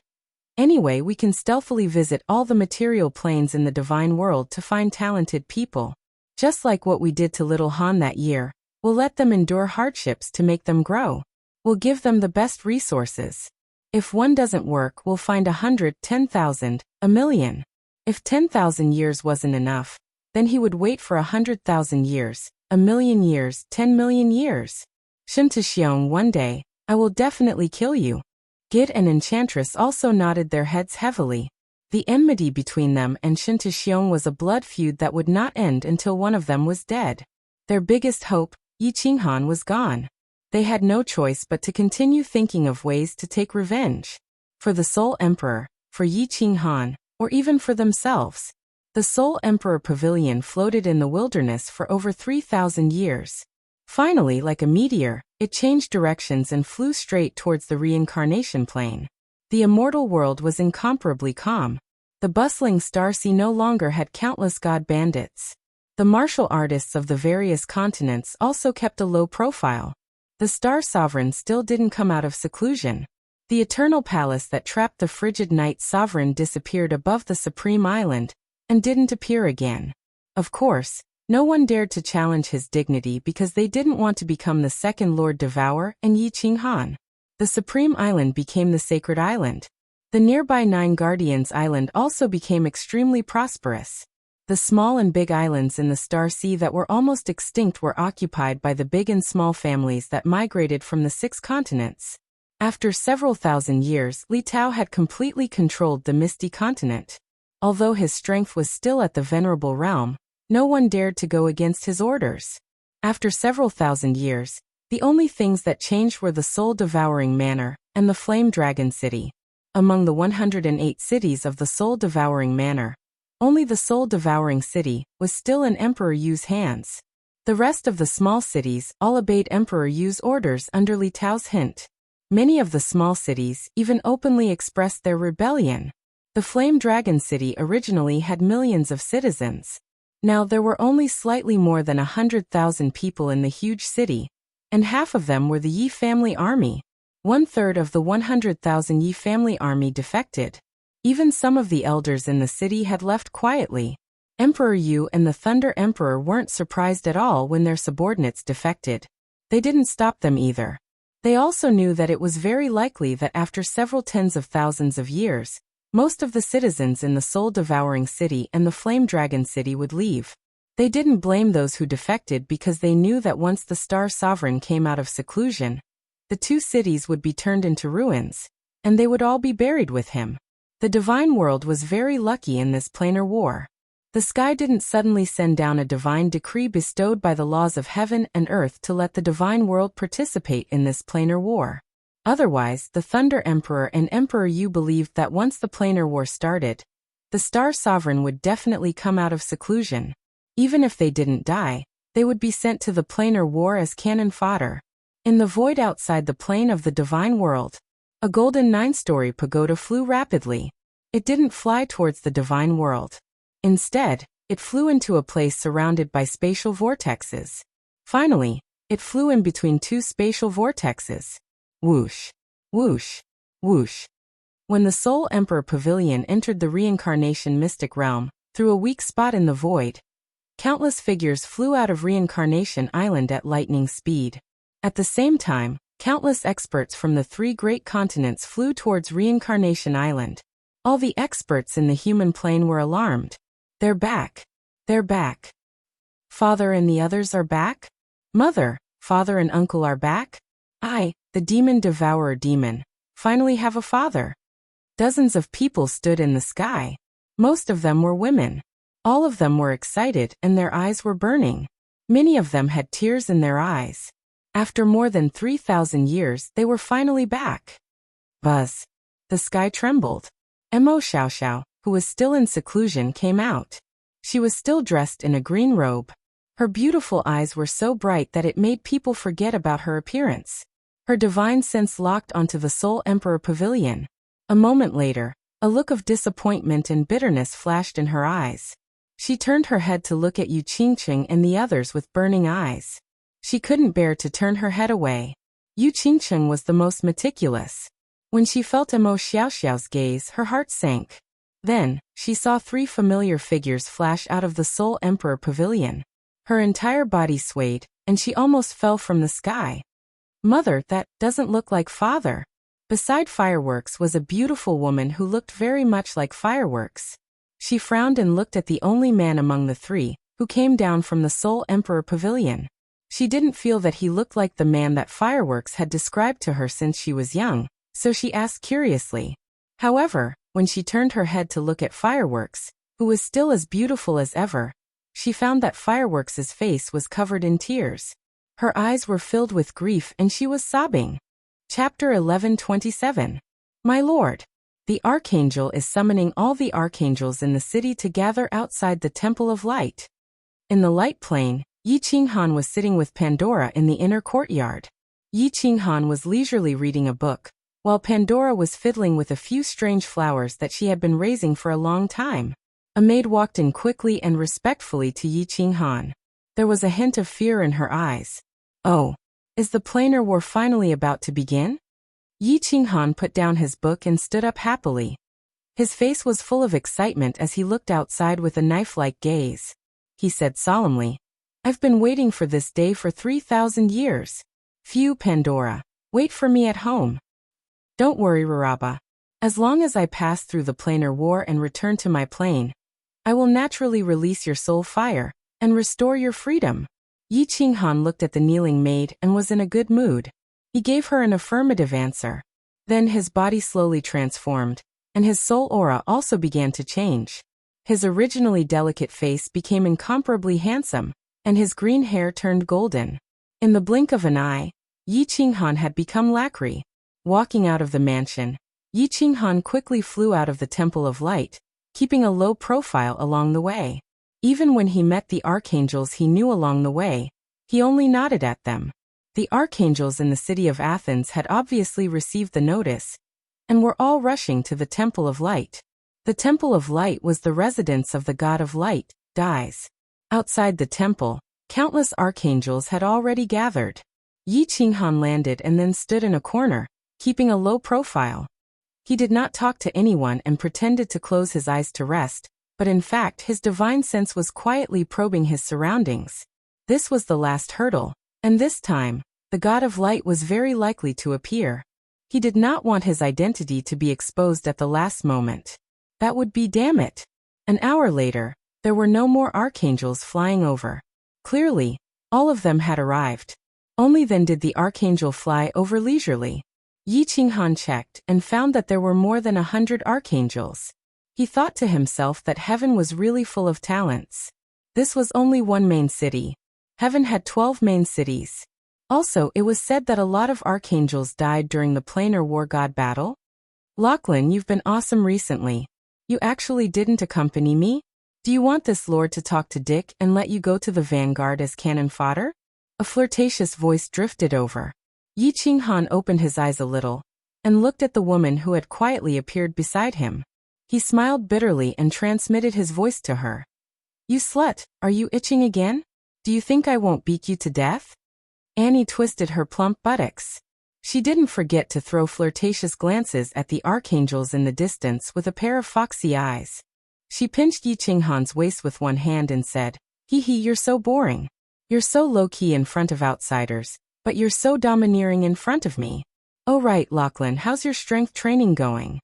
[SPEAKER 1] "Anyway, we can stealthily visit all the material planes in the divine world to find talented people. Just like what we did to little Han that year, we'll let them endure hardships to make them grow. We'll give them the best resources. If one doesn't work, we'll find 100, 10,000, a million. If 10,000 years wasn't enough, then he would wait for 100,000 years, a million years, 10 million years. Shintaxiong, one day, I will definitely kill you." Gid and Enchantress also nodded their heads heavily. The enmity between them and Shintaxiong was a blood feud that would not end until one of them was dead. Their biggest hope, Yi Qinghan, was gone. They had no choice but to continue thinking of ways to take revenge. For the Soul Emperor, for Yi Qinghan, or even for themselves. The Soul Emperor Pavilion floated in the wilderness for over 3,000 years. Finally, like a meteor, it changed directions and flew straight towards the reincarnation plane. The immortal world was incomparably calm. The bustling star sea no longer had countless god bandits. The martial artists of the various continents also kept a low profile. The Star Sovereign still didn't come out of seclusion. The eternal palace that trapped the frigid Night Sovereign disappeared above the Supreme Island, and didn't appear again. Of course, no one dared to challenge his dignity because they didn't want to become the second Lord Devour and Yi Qinghan. The Supreme Island became the Sacred Island. The nearby Nine Guardians Island also became extremely prosperous. The small and big islands in the Star Sea that were almost extinct were occupied by the big and small families that migrated from the 6 continents. After several thousand years, Li Tao had completely controlled the Misty Continent. Although his strength was still at the Venerable Realm, no one dared to go against his orders. After several thousand years, the only things that changed were the Soul-Devouring Manor and the Flame Dragon City. Among the 108 cities of the Soul-Devouring Manor, Only the soul-devouring city was still in Emperor Yu's hands. The rest of the small cities all obeyed Emperor Yu's orders under Li Tao's hint. Many of the small cities even openly expressed their rebellion. The Flame Dragon City originally had millions of citizens. Now there were only slightly more than 100,000 people in the huge city, and half of them were the Yi family army. 1/3 of the 100,000 Yi family army defected. Even some of the elders in the city had left quietly. Emperor Yu and the Thunder Emperor weren't surprised at all when their subordinates defected. They didn't stop them either. They also knew that it was very likely that after several tens of thousands of years, most of the citizens in the soul-devouring city and the Flame Dragon City would leave. They didn't blame those who defected because they knew that once the Star Sovereign came out of seclusion, the two cities would be turned into ruins, and they would all be buried with him. The divine world was very lucky in this planar war. The sky didn't suddenly send down a divine decree bestowed by the laws of heaven and earth to let the divine world participate in this planar war. Otherwise, the Thunder Emperor and Emperor Yu believed that once the planar war started, the Star Sovereign would definitely come out of seclusion. Even if they didn't die, they would be sent to the planar war as cannon fodder. In the void outside the plane of the divine world, a golden 9-story pagoda flew rapidly. It didn't fly towards the divine world. Instead, it flew into a place surrounded by spatial vortexes. Finally, it flew in between two spatial vortexes. Whoosh, whoosh, whoosh. When the Soul Emperor Pavilion entered the reincarnation mystic realm, through a weak spot in the void, countless figures flew out of Reincarnation Island at lightning speed. At the same time, countless experts from the 3 great continents flew towards Reincarnation Island. All the experts in the human plane were alarmed. They're back. They're back. Father and the others are back? Mother, father and uncle are back? I, the demon devourer demon, finally have a father. Dozens of people stood in the sky. Most of them were women. All of them were excited and their eyes were burning. Many of them had tears in their eyes. After more than 3,000 years, they were finally back. Buzz. The sky trembled. Mo Xiaoxiao, who was still in seclusion, came out. She was still dressed in a green robe. Her beautiful eyes were so bright that it made people forget about her appearance. Her divine sense locked onto the Soul Emperor Pavilion. A moment later, a look of disappointment and bitterness flashed in her eyes. She turned her head to look at Yu Qingqing and the others with burning eyes. She couldn't bear to turn her head away. Yu Qingqing was the most meticulous. When she felt Mo Xiaoxiao's gaze, her heart sank. Then, she saw 3 familiar figures flash out of the Soul Emperor Pavilion. Her entire body swayed, and she almost fell from the sky. Mother, that doesn't look like father. Beside Fireworks was a beautiful woman who looked very much like Fireworks. She frowned and looked at the only man among the 3, who came down from the Soul Emperor Pavilion. She didn't feel that he looked like the man that Fireworks had described to her since she was young, so she asked curiously. However, when she turned her head to look at Fireworks, who was still as beautiful as ever, she found that Fireworks's face was covered in tears. Her eyes were filled with grief and she was sobbing. Chapter 11:27. My lord. The Archangel is summoning all the archangels in the city to gather outside the Temple of Light. In the light plane, Yi Qinghan was sitting with Pandora in the inner courtyard. Yi Qinghan was leisurely reading a book, while Pandora was fiddling with a few strange flowers that she had been raising for a long time. A maid walked in quickly and respectfully to Yi Qinghan. There was a hint of fear in her eyes. Oh, is the planar war finally about to begin? Yi Qinghan put down his book and stood up happily. His face was full of excitement as he looked outside with a knife-like gaze. He said solemnly, I've been waiting for this day for 3,000 years. Phew, Pandora, wait for me at home. Don't worry, Raraba. As long as I pass through the planar war and return to my plane, I will naturally release your soul fire and restore your freedom. Yi Qinghan looked at the kneeling maid and was in a good mood. He gave her an affirmative answer. Then his body slowly transformed, and his soul aura also began to change. His originally delicate face became incomparably handsome, and his green hair turned golden. In the blink of an eye, Yi Qinghan had become Lacri. Walking out of the mansion, Yi Qinghan quickly flew out of the Temple of Light, keeping a low profile along the way. Even when he met the archangels he knew along the way, he only nodded at them. The archangels in the city of Athens had obviously received the notice, and were all rushing to the Temple of Light. The Temple of Light was the residence of the God of Light, Dies. Outside the temple, countless archangels had already gathered. Yi Qinghan landed and then stood in a corner, keeping a low profile. He did not talk to anyone and pretended to close his eyes to rest, but in fact his divine sense was quietly probing his surroundings. This was the last hurdle, and this time, the God of Light was very likely to appear. He did not want his identity to be exposed at the last moment. That would be damn it. An hour later, there were no more archangels flying over. Clearly, all of them had arrived. Only then did the archangel fly over leisurely. Yi Qinghan checked and found that there were more than 100 archangels. He thought to himself that heaven was really full of talents. This was only one main city. Heaven had 12 main cities. Also, it was said that a lot of archangels died during the planar war god battle. Lachlan, you've been awesome recently. You actually didn't accompany me? Do you want this lord to talk to Dick and let you go to the vanguard as cannon fodder? A flirtatious voice drifted over. Yi Qinghan opened his eyes a little, and looked at the woman who had quietly appeared beside him. He smiled bitterly and transmitted his voice to her. You slut, are you itching again? Do you think I won't beat you to death? Annie twisted her plump buttocks. She didn't forget to throw flirtatious glances at the archangels in the distance with a pair of foxy eyes. She pinched Yi Qinghan's waist with one hand and said, Hee hee, you're so boring. You're so low-key in front of outsiders, but you're so domineering in front of me. Oh right, Lachlan, how's your strength training going?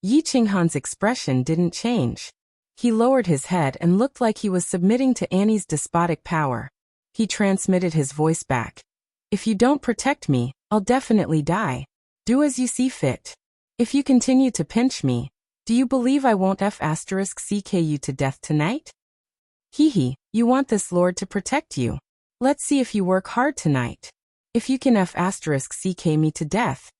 [SPEAKER 1] Yi Qinghan's expression didn't change. He lowered his head and looked like he was submitting to Annie's despotic power. He transmitted his voice back. If you don't protect me, I'll definitely die. Do as you see fit. If you continue to pinch me, do you believe I won't *CK you to death tonight? Hee hee, you want this lord to protect you. Let's see if you work hard tonight. If you can *CK me to death,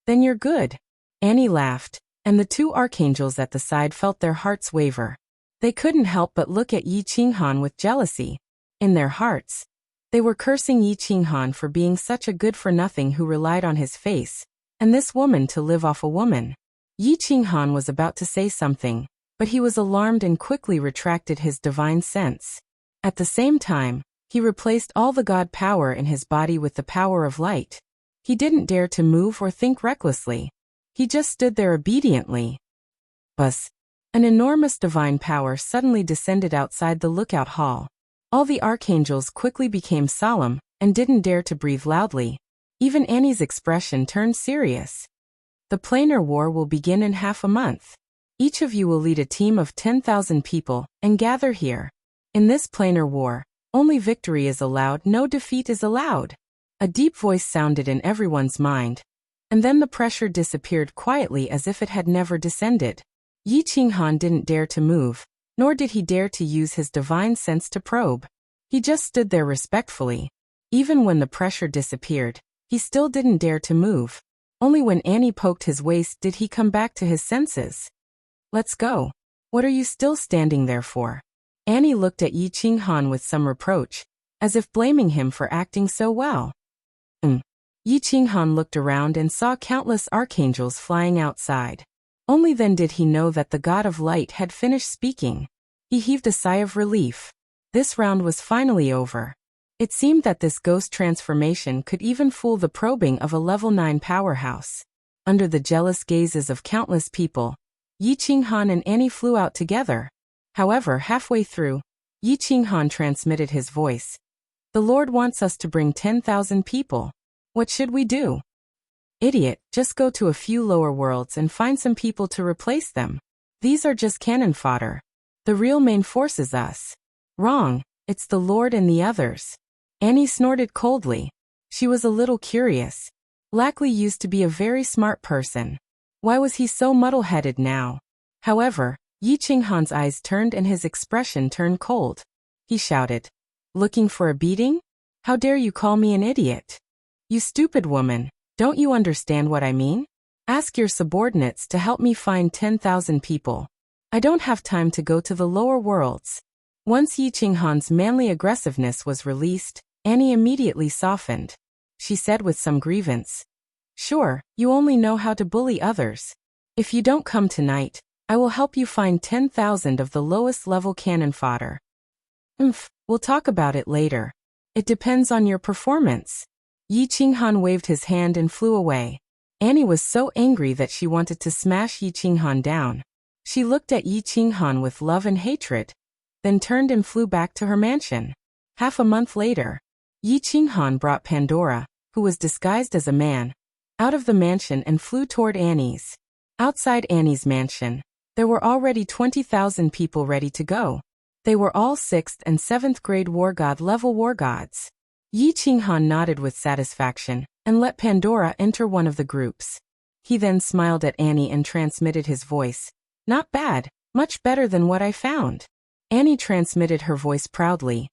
[SPEAKER 1] then you're good. Annie laughed, and the two archangels at the side felt their hearts waver. They couldn't help but look at Yi Qinghan with jealousy. In their hearts, they were cursing Yi Qinghan for being such a good-for-nothing who relied on his face, and this woman to live off a woman. Yi Qinghan was about to say something, but he was alarmed and quickly retracted his divine sense. At the same time, he replaced all the god power in his body with the power of light. He didn't dare to move or think recklessly. He just stood there obediently. Buzz! An enormous divine power suddenly descended outside the lookout hall. All the archangels quickly became solemn and didn't dare to breathe loudly. Even Annie's expression turned serious. The planar war will begin in half a month. Each of you will lead a team of 10,000 people and gather here. In this planar war, only victory is allowed, no defeat is allowed. A deep voice sounded in everyone's mind, and then the pressure disappeared quietly as if it had never descended. Yi Qinghan didn't dare to move, nor did he dare to use his divine sense to probe. He just stood there respectfully. Even when the pressure disappeared, he still didn't dare to move. Only when Annie poked his waist did he come back to his senses. Let's go. What are you still standing there for? Annie looked at Yi Qinghan with some reproach, as if blaming him for acting so well. Yi Qinghan looked around and saw countless archangels flying outside. Only then did he know that the God of Light had finished speaking. He heaved a sigh of relief. This round was finally over. It seemed that this ghost transformation could even fool the probing of a level 9 powerhouse. Under the jealous gazes of countless people, Yi Qinghan and Annie flew out together. However, halfway through, Yi Qinghan transmitted his voice. The Lord wants us to bring 10,000 people. What should we do? Idiot, just go to a few lower worlds and find some people to replace them. These are just cannon fodder. The real main force is us. Wrong, it's the Lord and the others. Annie snorted coldly. She was a little curious. Lackley used to be a very smart person. Why was he so muddle-headed now? However, Yi Qinghan's eyes turned and his expression turned cold. He shouted, "Looking for a beating? How dare you call me an idiot? You stupid woman, don't you understand what I mean? Ask your subordinates to help me find 10,000 people." I don't have time to go to the lower worlds. Once Yi Qinghan's manly aggressiveness was released, Annie immediately softened. She said with some grievance, "Sure, you only know how to bully others. If you don't come tonight, I will help you find 10,000 of the lowest level cannon fodder." We'll talk about it later. It depends on your performance." Yi Qinghan waved his hand and flew away. Annie was so angry that she wanted to smash Yi Qinghan down. She looked at Yi Qinghan with love and hatred, then turned and flew back to her mansion. Half a month later, Yi Qinghan brought Pandora, who was disguised as a man, out of the mansion and flew toward Annie's. Outside Annie's mansion, there were already 20,000 people ready to go. They were all 6th and 7th grade war god level war gods. Yi Qinghan nodded with satisfaction and let Pandora enter one of the groups. He then smiled at Annie and transmitted his voice. "Not bad, much better than what I found." Annie transmitted her voice proudly.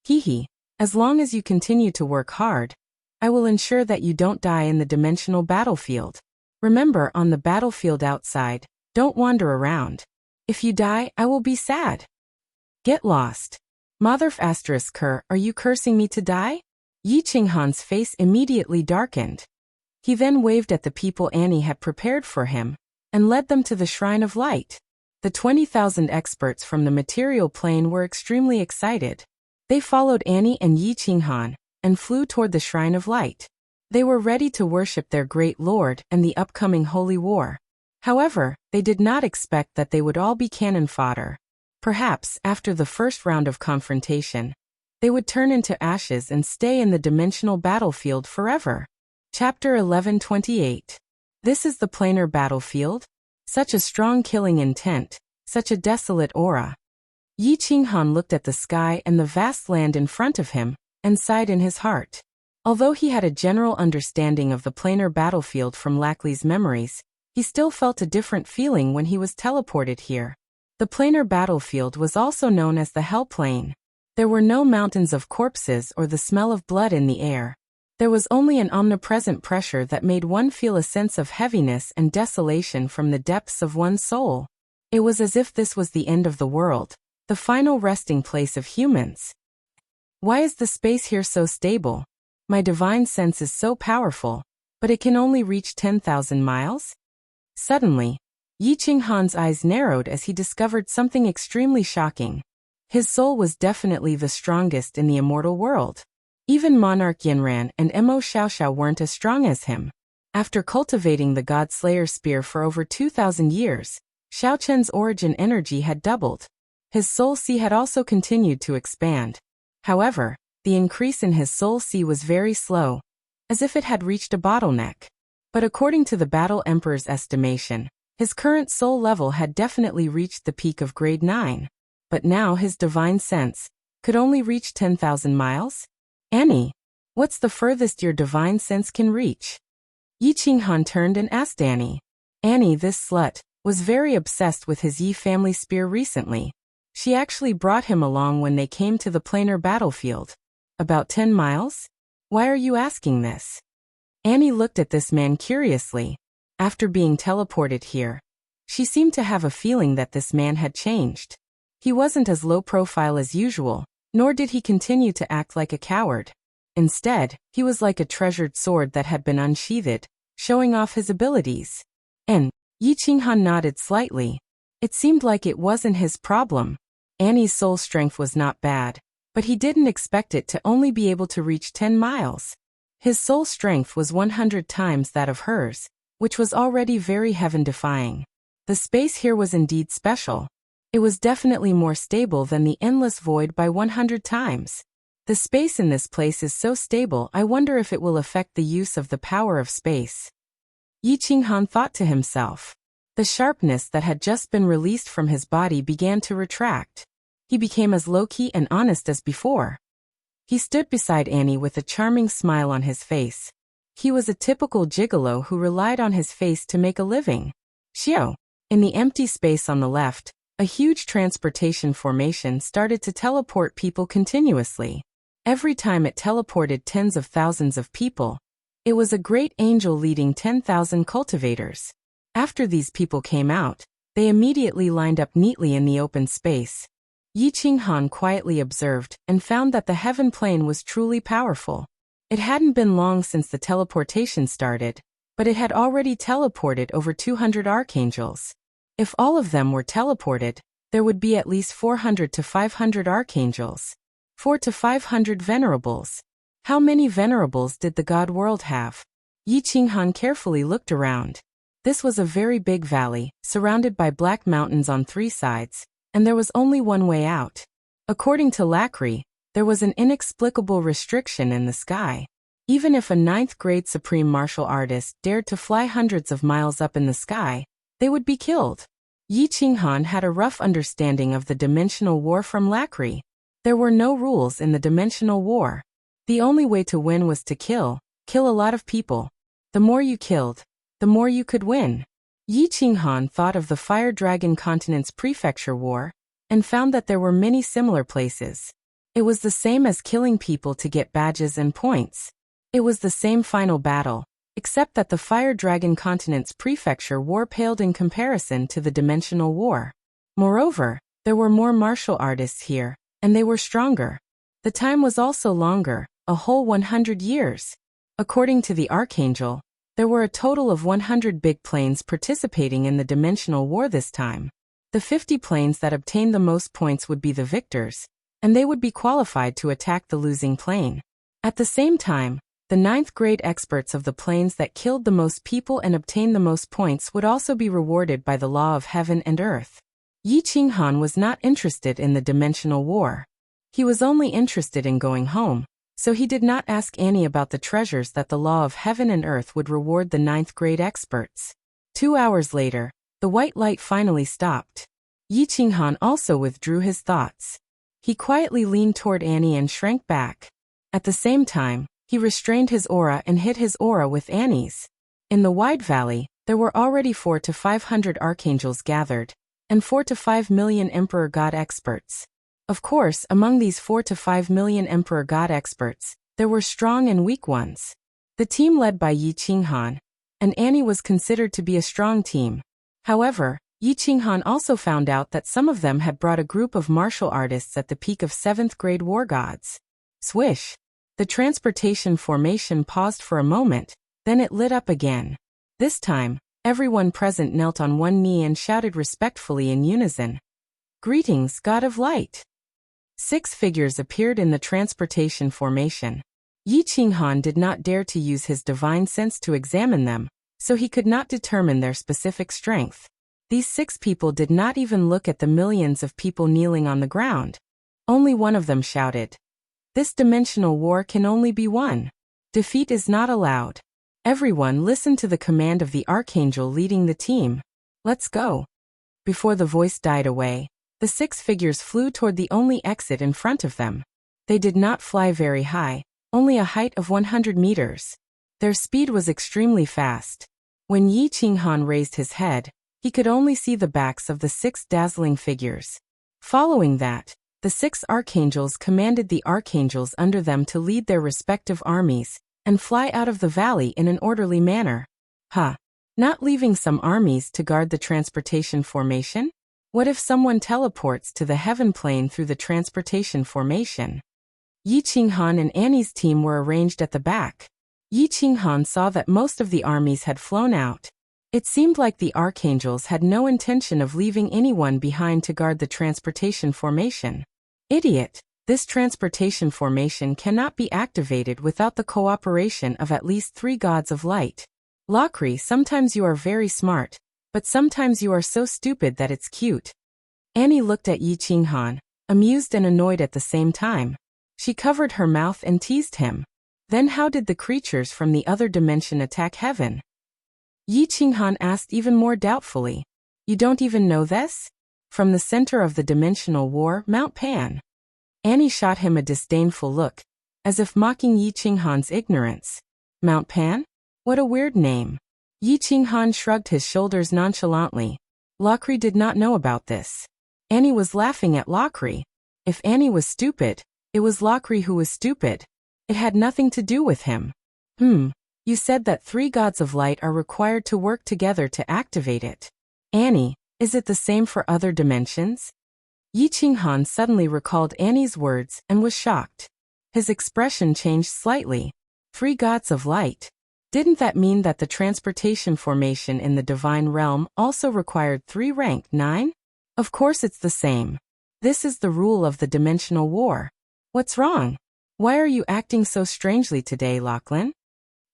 [SPEAKER 1] "Hee, as long as you continue to work hard, I will ensure that you don't die in the dimensional battlefield. Remember, on the battlefield outside, don't wander around. If you die, I will be sad. Get lost. Motherf ***, are you cursing me to die?" Yi Qinghan's face immediately darkened. He then waved at the people Annie had prepared for him, and led them to the Shrine of Light. The 20,000 experts from the material plane were extremely excited. They followed Annie and Yi Qinghan, and flew toward the Shrine of Light. They were ready to worship their great lord and the upcoming holy war. However, they did not expect that they would all be cannon fodder. Perhaps, after the first round of confrontation, they would turn into ashes and stay in the dimensional battlefield forever. Chapter 11:28. This is the planar battlefield? Such a strong killing intent, such a desolate aura. Yi Qinghan looked at the sky and the vast land in front of him, and sighed in his heart. Although he had a general understanding of the planar battlefield from Lackley's memories, he still felt a different feeling when he was teleported here. The planar battlefield was also known as the Hell Plane. There were no mountains of corpses or the smell of blood in the air. There was only an omnipresent pressure that made one feel a sense of heaviness and desolation from the depths of one's soul. It was as if this was the end of the world, the final resting place of humans. Why is the space here so stable? My divine sense is so powerful, but it can only reach 10,000 miles? Suddenly, Yi Qinghan's eyes narrowed as he discovered something extremely shocking. His soul was definitely the strongest in the immortal world. Even Monarch Yanran and Mo Xiaoxiao weren't as strong as him. After cultivating the God Slayer spear for over 2,000 years, Xiao Chen's origin energy had doubled. His soul sea had also continued to expand. However, the increase in his soul sea was very slow, as if it had reached a bottleneck. But according to the Battle Emperor's estimation, his current soul level had definitely reached the peak of grade 9. But now his divine sense could only reach 10,000 miles? Annie, what's the furthest your divine sense can reach? Yi Qinghan turned and asked Annie. Annie, this slut, was very obsessed with his Yi family spear recently. She actually brought him along when they came to the planar battlefield. About 10 miles? Why are you asking this? Annie looked at this man curiously. After being teleported here, she seemed to have a feeling that this man had changed. He wasn't as low profile as usual, nor did he continue to act like a coward. Instead, he was like a treasured sword that had been unsheathed, showing off his abilities. And Yi Qinghan nodded slightly. It seemed like it wasn't his problem. Annie's soul strength was not bad, but he didn't expect it to only be able to reach 10 miles. His soul strength was 100 times that of hers, which was already very heaven-defying. The space here was indeed special. It was definitely more stable than the endless void by 100 times. The space in this place is so stable, I wonder if it will affect the use of the power of space. Yi Qinghan thought to himself. The sharpness that had just been released from his body began to retract. He became as low-key and honest as before. He stood beside Annie with a charming smile on his face. He was a typical gigolo who relied on his face to make a living. Xiao. In the empty space on the left, a huge transportation formation started to teleport people continuously. Every time it teleported tens of thousands of people. It was a great angel leading 10,000 cultivators. After these people came out, They immediately lined up neatly in the open space. Yi Qinghan quietly observed and found that the heaven plane was truly powerful. It hadn't been long since the teleportation started, but it had already teleported over 200 archangels. If all of them were teleported, there would be at least 400 to 500 archangels. 4 to 500 venerables. How many venerables did the god world have? Yi Qinghan carefully looked around. This was a very big valley, surrounded by black mountains on 3 sides, and there was only one way out. According to Lacri, there was an inexplicable restriction in the sky. Even if a 9th grade supreme martial artist dared to fly hundreds of miles up in the sky, they would be killed. Yi Qinghan had a rough understanding of the dimensional war from Lacri. There were no rules in the dimensional war. The only way to win was to kill a lot of people. The more you killed, the more you could win. Yi Qinghan thought of the Fire Dragon Continent's Prefecture War, and found that there were many similar places. It was the same as killing people to get badges and points. It was the same final battle, except that the Fire Dragon Continent's Prefecture War paled in comparison to the Dimensional War. Moreover, there were more martial artists here, and they were stronger. The time was also longer, a whole 100 years. According to the Archangel, there were a total of 100 big planes participating in the Dimensional War this time. The 50 planes that obtained the most points would be the victors, and they would be qualified to attack the losing plane. At the same time, the 9th grade experts of the planes that killed the most people and obtained the most points would also be rewarded by the law of heaven and earth. Yi Qinghan was not interested in the Dimensional War. He was only interested in going home, so he did not ask Annie about the treasures that the law of heaven and earth would reward the 9th grade experts. 2 hours later, the white light finally stopped. Yi Qinghan also withdrew his thoughts. He quietly leaned toward Annie and shrank back. At the same time, he restrained his aura and hid his aura with Annie's. In the wide valley, there were already 4 to 500 archangels gathered, and 4 to 5 million Emperor God experts. Of course, among these 4 to 5 million Emperor God experts, there were strong and weak ones. The team led by Yi Qinghan and Annie was considered to be a strong team. However, Yi Qinghan also found out that some of them had brought a group of martial artists at the peak of 7th grade war gods. Swish! The transportation formation paused for a moment, then it lit up again. This time, everyone present knelt on one knee and shouted respectfully in unison. "Greetings, God of Light!" 6 figures appeared in the transportation formation. Yi Qinghan did not dare to use his divine sense to examine them, so he could not determine their specific strength. These 6 people did not even look at the millions of people kneeling on the ground. Only one of them shouted, "This dimensional war can only be won. Defeat is not allowed." Everyone listened to the command of the Archangel leading the team. "Let's go." Before the voice died away, the 6 figures flew toward the only exit in front of them. They did not fly very high, only a height of 100 meters. Their speed was extremely fast. When Yi Qinghan raised his head, he could only see the backs of the 6 dazzling figures. Following that, the 6 archangels commanded the archangels under them to lead their respective armies and fly out of the valley in an orderly manner. Not leaving some armies to guard the transportation formation? What if someone teleports to the heaven plane through the transportation formation? Yi Qinghan and Annie's team were arranged at the back. Yi Qinghan saw that most of the armies had flown out. It seemed like the archangels had no intention of leaving anyone behind to guard the transportation formation. Idiot! This transportation formation cannot be activated without the cooperation of at least 3 gods of light. Lacri, sometimes you are very smart, but sometimes you are so stupid that it's cute. Annie looked at Yi Qinghan, amused and annoyed at the same time. She covered her mouth and teased him. Then how did the creatures from the other dimension attack heaven? Yi Qinghan asked even more doubtfully. You don't even know this? From the center of the dimensional war, Mount Pan. Annie shot him a disdainful look, as if mocking Yi Qinghan's ignorance. Mount Pan? What a weird name. Yi Qinghan shrugged his shoulders nonchalantly. Lacri did not know about this. Annie was laughing at Lacri. If Annie was stupid, it was Lacri who was stupid. It had nothing to do with him. You said that 3 gods of light are required to work together to activate it. Annie, Is it the same for other dimensions? Yi Qinghan suddenly recalled Annie's words and was shocked. His expression changed slightly. 3 gods of light. Didn't that mean that the transportation formation in the divine realm also required 3 rank 9? Of course it's the same. This is the rule of the dimensional war. What's wrong? Why are you acting so strangely today, Lachlan?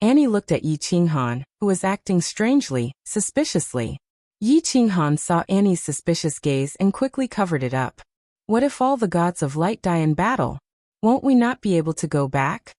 [SPEAKER 1] Annie looked at Yi Qinghan, who was acting strangely, suspiciously. Yi Qinghan saw Annie's suspicious gaze and quickly covered it up. What if all the gods of light die in battle? Won't we not be able to go back?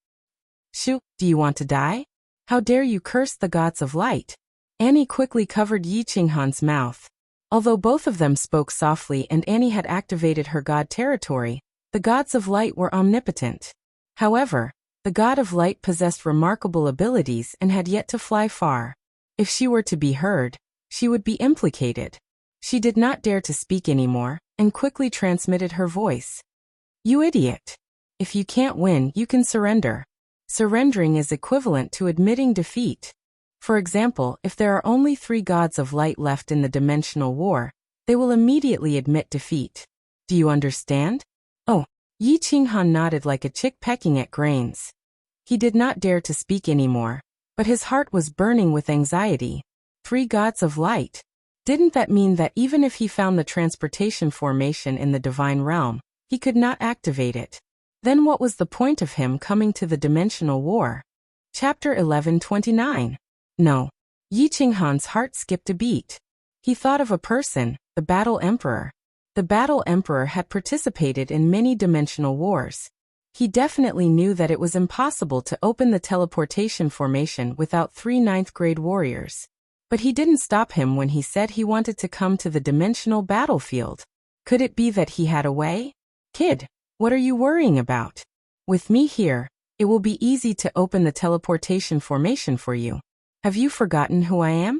[SPEAKER 1] Shoo, do you want to die? How dare you curse the gods of light? Annie quickly covered Yi Qinghan's mouth. Although both of them spoke softly and Annie had activated her god territory, the gods of light were omnipotent. However, the god of light possessed remarkable abilities and had yet to fly far. If she were to be heard, she would be implicated. She did not dare to speak anymore, and quickly transmitted her voice. You idiot! If you can't win, you can surrender. Surrendering is equivalent to admitting defeat. For example, if there are only 3 gods of light left in the dimensional war, they will immediately admit defeat. Do you understand? Oh, Yi Qinghan nodded like a chick pecking at grains. He did not dare to speak anymore, but his heart was burning with anxiety. 3 gods of light. Didn't that mean that even if he found the transportation formation in the divine realm, he could not activate it? Then what was the point of him coming to the dimensional war? Chapter 1129. No. Yi Qinghan's heart skipped a beat. He thought of a person, the Battle Emperor. The Battle Emperor had participated in many dimensional wars. He definitely knew that it was impossible to open the teleportation formation without 3 ninth-grade warriors. But he didn't stop him when he said he wanted to come to the dimensional battlefield. Could it be that he had a way? Kid, what are you worrying about? With me here, it will be easy to open the teleportation formation for you. Have you forgotten who I am?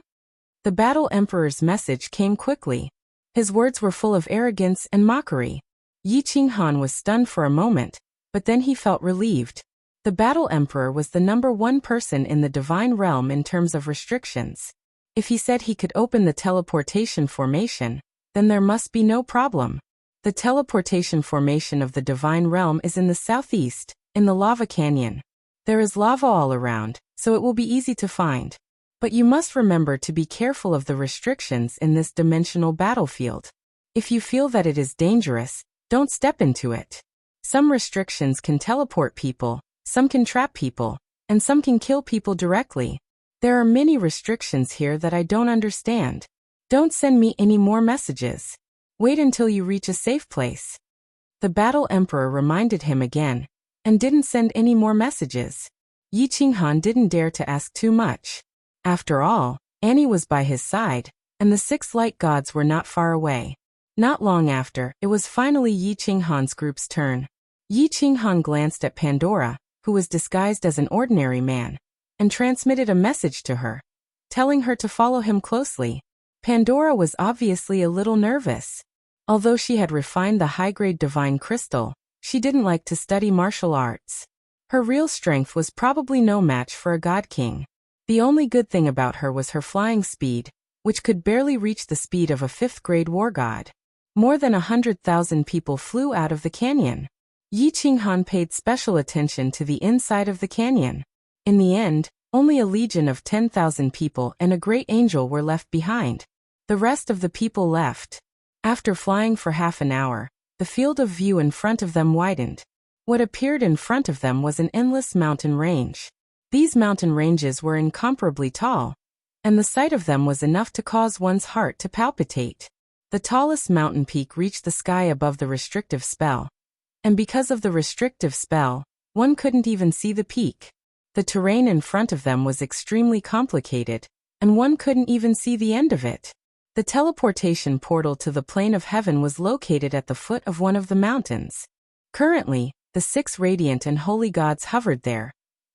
[SPEAKER 1] The Battle Emperor's message came quickly. His words were full of arrogance and mockery. Yi Qinghan was stunned for a moment, but then he felt relieved. The Battle Emperor was the #1 person in the divine realm in terms of restrictions. If he said he could open the teleportation formation, then there must be no problem. The teleportation formation of the divine realm is in the southeast, in the lava canyon. There is lava all around, so it will be easy to find. But you must remember to be careful of the restrictions in this dimensional battlefield. If you feel that it is dangerous, don't step into it. Some restrictions can teleport people, some can trap people, and some can kill people directly. There are many restrictions here that I don't understand. Don't send me any more messages. Wait until you reach a safe place. The Battle Emperor reminded him again, and didn't send any more messages. Yi Qinghan didn't dare to ask too much. After all, Annie was by his side, and the 6 light gods were not far away. Not long after, it was finally Yi Qinghan's group's turn. Yi Qinghan glanced at Pandora, who was disguised as an ordinary man, and transmitted a message to her, telling her to follow him closely. Pandora was obviously a little nervous. Although she had refined the high-grade divine crystal, she didn't like to study martial arts. Her real strength was probably no match for a god king. The only good thing about her was her flying speed, which could barely reach the speed of a 5th-grade war god. More than 100,000 people flew out of the canyon. Yi Qinghan paid special attention to the inside of the canyon. In the end, only a legion of 10,000 people and a great angel were left behind. The rest of the people left. After flying for half an hour, the field of view in front of them widened. What appeared in front of them was an endless mountain range. These mountain ranges were incomparably tall, and the sight of them was enough to cause one's heart to palpitate. The tallest mountain peak reached the sky above the restrictive spell. And because of the restrictive spell, one couldn't even see the peak. The terrain in front of them was extremely complicated, and one couldn't even see the end of it. The teleportation portal to the plane of heaven was located at the foot of one of the mountains. Currently, the 6 radiant and holy gods hovered there,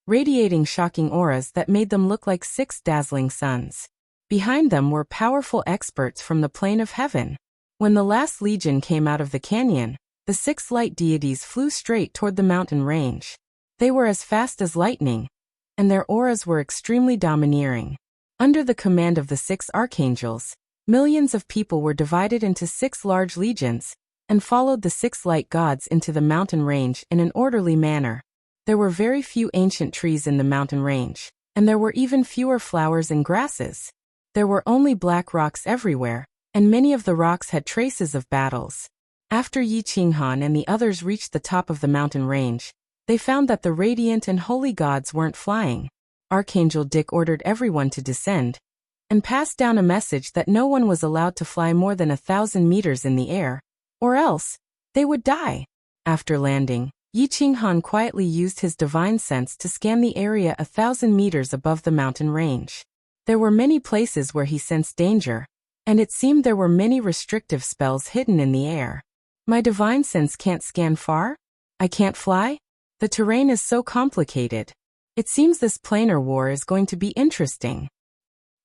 [SPEAKER 1] radiating shocking auras that made them look like 6 dazzling suns. Behind them were powerful experts from the plane of heaven. When the last legion came out of the canyon, the 6 light deities flew straight toward the mountain range. They were as fast as lightning, and their auras were extremely domineering. Under the command of the 6 archangels, Millions of people were divided into 6 large legions, and followed the 6 light gods into the mountain range in an orderly manner. There were very few ancient trees in the mountain range, and there were even fewer flowers and grasses. There were only black rocks everywhere, and many of the rocks had traces of battles. After Yi Qinghan and the others reached the top of the mountain range, they found that the radiant and holy gods weren't flying. Archangel Dick ordered everyone to descend, and passed down a message that no one was allowed to fly more than 1,000 meters in the air, or else they would die. After landing, Yi Qinghan quietly used his divine sense to scan the area 1,000 meters above the mountain range. There were many places where he sensed danger, and it seemed there were many restrictive spells hidden in the air. My divine sense can't scan far? I can't fly? The terrain is so complicated. It seems this planar war is going to be interesting.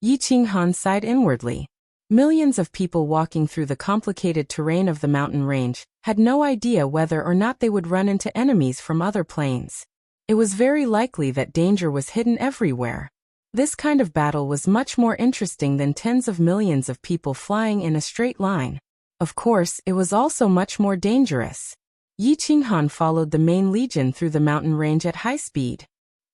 [SPEAKER 1] Yi Qinghan sighed inwardly. Millions of people walking through the complicated terrain of the mountain range had no idea whether or not they would run into enemies from other planes. It was very likely that danger was hidden everywhere. This kind of battle was much more interesting than tens of millions of people flying in a straight line. Of course, it was also much more dangerous. Yi Qinghan followed the main legion through the mountain range at high speed.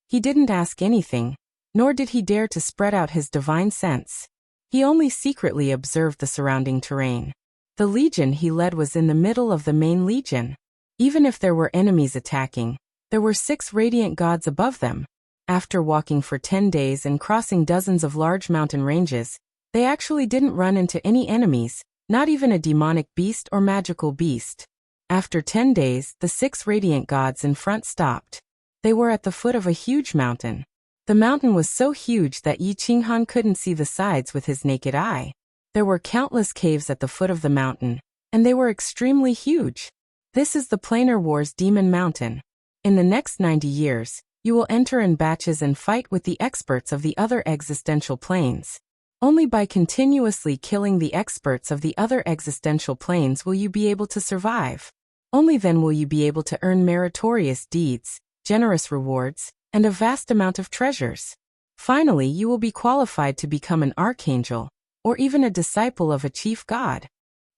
[SPEAKER 1] He didn't ask anything, nor did he dare to spread out his divine sense. He only secretly observed the surrounding terrain. The legion he led was in the middle of the main legion. Even if there were enemies attacking, there were 6 radiant gods above them. After walking for 10 days and crossing dozens of large mountain ranges, they actually didn't run into any enemies, not even a demonic beast or magical beast. After 10 days, the 6 radiant gods in front stopped. They were at the foot of a huge mountain. The mountain was so huge that Yi Qinghan couldn't see the sides with his naked eye. There were countless caves at the foot of the mountain, and they were extremely huge. This is the Planar War's Demon Mountain. In the next 90 years, you will enter in batches and fight with the experts of the other existential planes. Only by continuously killing the experts of the other existential planes will you be able to survive. Only then will you be able to earn meritorious deeds, generous rewards, and a vast amount of treasures. Finally, you will be qualified to become an archangel, or even a disciple of a chief god.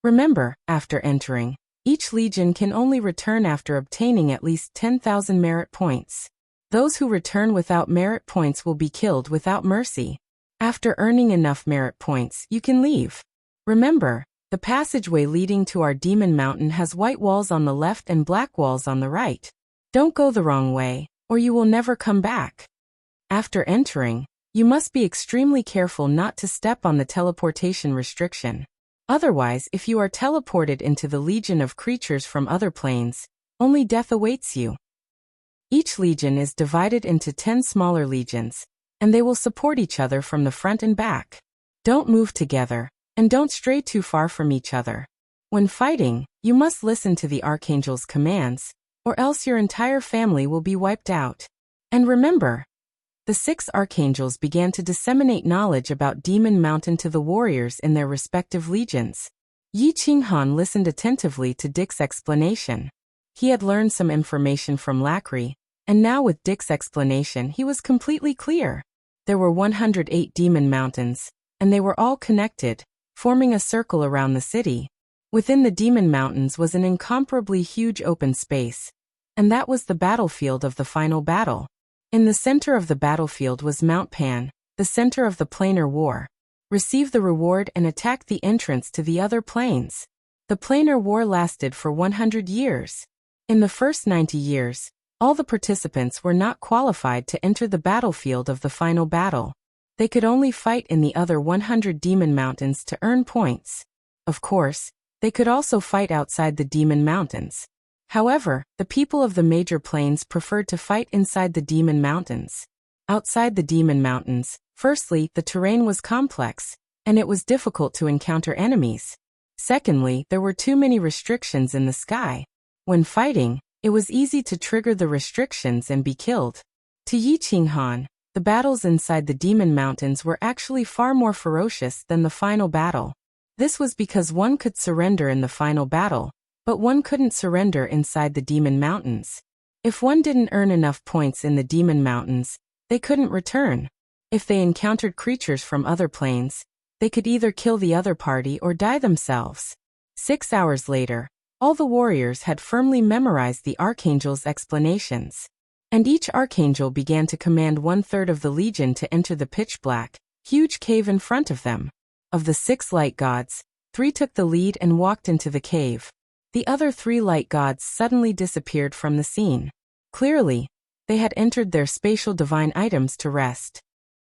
[SPEAKER 1] Remember, after entering, each legion can only return after obtaining at least 10,000 merit points. Those who return without merit points will be killed without mercy. After earning enough merit points, you can leave. Remember, the passageway leading to our demon mountain has white walls on the left and black walls on the right. Don't go the wrong way, or you will never come back. After entering, you must be extremely careful not to step on the teleportation restriction. Otherwise, if you are teleported into the legion of creatures from other planes, only death awaits you. Each legion is divided into 10 smaller legions, and they will support each other from the front and back. Don't move together, and don't stray too far from each other. When fighting, you must listen to the Archangel's commands, or else your entire family will be wiped out. And remember, the 6 archangels began to disseminate knowledge about Demon Mountain to the warriors in their respective legions. Yi Qinghan listened attentively to Dick's explanation. He had learned some information from Lacri, and now with Dick's explanation he was completely clear. There were 108 Demon Mountains, and they were all connected, forming a circle around the city. Within the Demon Mountains was an incomparably huge open space, and that was the battlefield of the final battle. In the center of the battlefield was Mount Pan, the center of the planar war. Receive the reward and attack the entrance to the other planes. The planar war lasted for 100 years. In the first 90 years, all the participants were not qualified to enter the battlefield of the final battle. They could only fight in the other 100 Demon Mountains to earn points. Of course, they could also fight outside the Demon Mountains. However, the people of the major planes preferred to fight inside the Demon Mountains. Outside the Demon Mountains, firstly, the terrain was complex, and it was difficult to encounter enemies. Secondly, there were too many restrictions in the sky. When fighting, it was easy to trigger the restrictions and be killed. To Yi Qinghan, the battles inside the Demon Mountains were actually far more ferocious than the final battle. This was because one could surrender in the final battle, but one couldn't surrender inside the Demon Mountains. If one didn't earn enough points in the Demon Mountains, they couldn't return. If they encountered creatures from other planes, They could either kill the other party or die themselves. 6 hours later, all the warriors had firmly memorized the archangel's explanations. And each archangel began to command 1/3 of the legion to enter the pitch-black, huge cave in front of them. Of the 6 light gods, 3 took the lead and walked into the cave. The other 3 light gods suddenly disappeared from the scene. Clearly, they had entered their spatial divine items to rest.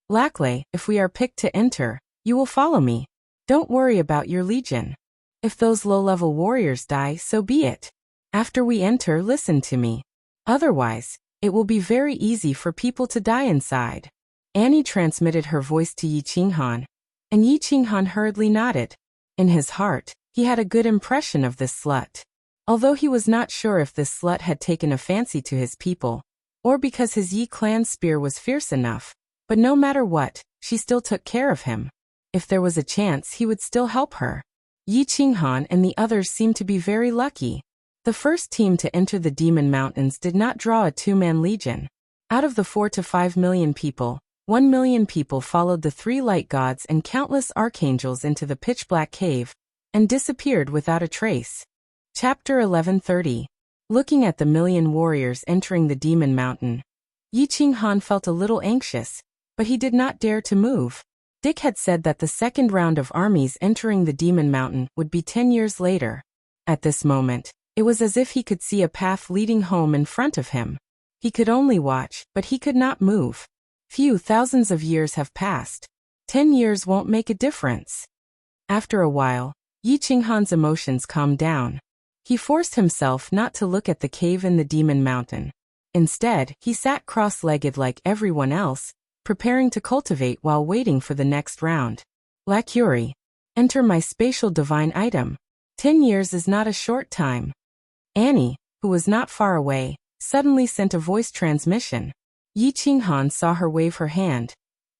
[SPEAKER 1] Lackley, if we are picked to enter, you will follow me. Don't worry about your legion. If those low-level warriors die, so be it. After we enter, listen to me. Otherwise, it will be very easy for people to die inside. Annie transmitted her voice to Yi Qinghan, and Yi Qinghan hurriedly nodded. In his heart, he had a good impression of this slut. Although he was not sure if this slut had taken a fancy to his people, or because his Yi clan spear was fierce enough, but no matter what, she still took care of him. If there was a chance, he would still help her. Yi Qinghan and the others seemed to be very lucky. The first team to enter the Demon Mountains did not draw a 2-man legion. Out of the 4 to 5 million people, 1 million people followed the 3 light gods and countless archangels into the pitch-black cave, and disappeared without a trace. Chapter 1130. Looking at the million warriors entering the Demon Mountain, Yi Qinghan felt a little anxious, but he did not dare to move. Dick had said that the second round of armies entering the Demon Mountain would be 10 years later. At this moment, it was as if he could see a path leading home in front of him. He could only watch, but he could not move. Few thousands of years have passed. 10 years won't make a difference. After a while, Yi Qinghan's emotions calmed down. He forced himself not to look at the cave in the Demon Mountain. Instead, he sat cross-legged like everyone else, preparing to cultivate while waiting for the next round. Lacuri. Enter my spatial divine item. 10 years is not a short time. Annie, who was not far away, suddenly sent a voice transmission. Yi Qinghan saw her wave her hand,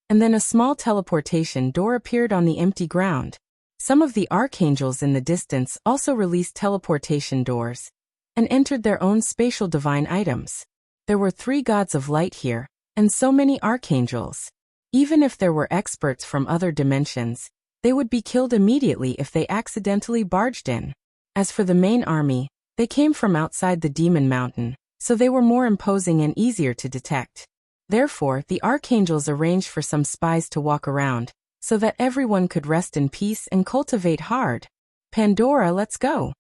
[SPEAKER 1] and then a small teleportation door appeared on the empty ground. Some of the archangels in the distance also released teleportation doors and entered their own spatial divine items. There were 3 gods of light here, and so many archangels. Even if there were experts from other dimensions, they would be killed immediately if they accidentally barged in. As for the main army, they came from outside the Demon Mountain, so they were more imposing and easier to detect. Therefore, the archangels arranged for some spies to walk around, so that everyone could rest in peace and cultivate hard. Pandora, let's go.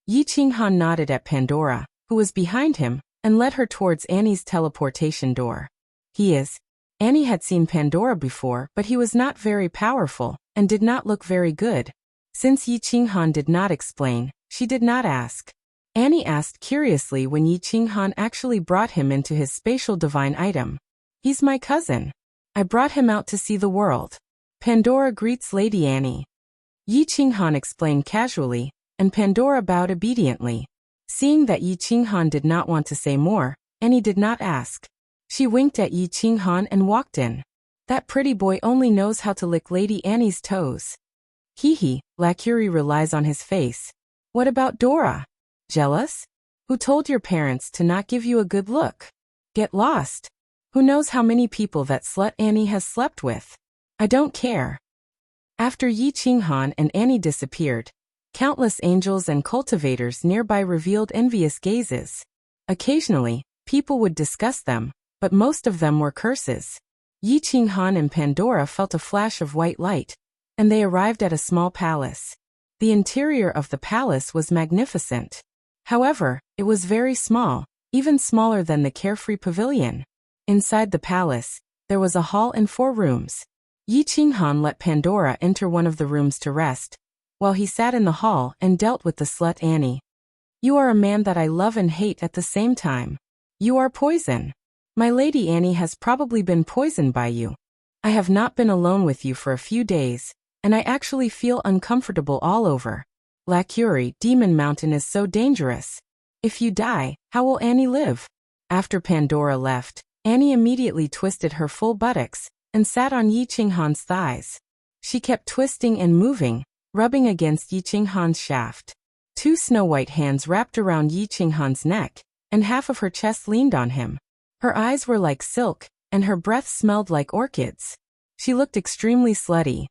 [SPEAKER 1] Yi Qinghan nodded at Pandora, who was behind him, and led her towards Annie's teleportation door. Annie had seen Pandora before, but he was not very powerful, and did not look very good. Since Yi Qinghan did not explain, she did not ask. Annie asked curiously when Yi Qinghan actually brought him into his spatial divine item. He's my cousin. I brought him out to see the world. Pandora greets Lady Annie. Yi Qinghan explained casually, and Pandora bowed obediently. Seeing that Yi Qinghan did not want to say more, Annie did not ask. She winked at Yi Qinghan and walked in. That pretty boy only knows how to lick Lady Annie's toes. Hee, Lacuri relies on his face. What about Dora? Jealous? Who told your parents to not give you a good look? Get lost. Who knows how many people that slut Annie has slept with? I don't care. After Yi Qinghan and Annie disappeared, countless angels and cultivators nearby revealed envious gazes. Occasionally, people would discuss them, but most of them were curses. Yi Qinghan and Pandora felt a flash of white light, and they arrived at a small palace. The interior of the palace was magnificent. However, it was very small, even smaller than the carefree pavilion. Inside the palace, there was a hall and 4 rooms. Yi Qinghan let Pandora enter one of the rooms to rest, while he sat in the hall and dealt with the slut Annie. You are a man that I love and hate at the same time. You are poison. My Lady Annie has probably been poisoned by you. I have not been alone with you for a few days, and I actually feel uncomfortable all over. Lacuri, Demon Mountain is so dangerous. If you die, how will Annie live? After Pandora left, Annie immediately twisted her full buttocks and sat on Yi Qinghan's thighs. She kept twisting and moving, rubbing against Yi Qinghan's shaft. 2 snow-white hands wrapped around Yi Qinghan's neck, and half of her chest leaned on him. Her eyes were like silk, and her breath smelled like orchids. She looked extremely slutty.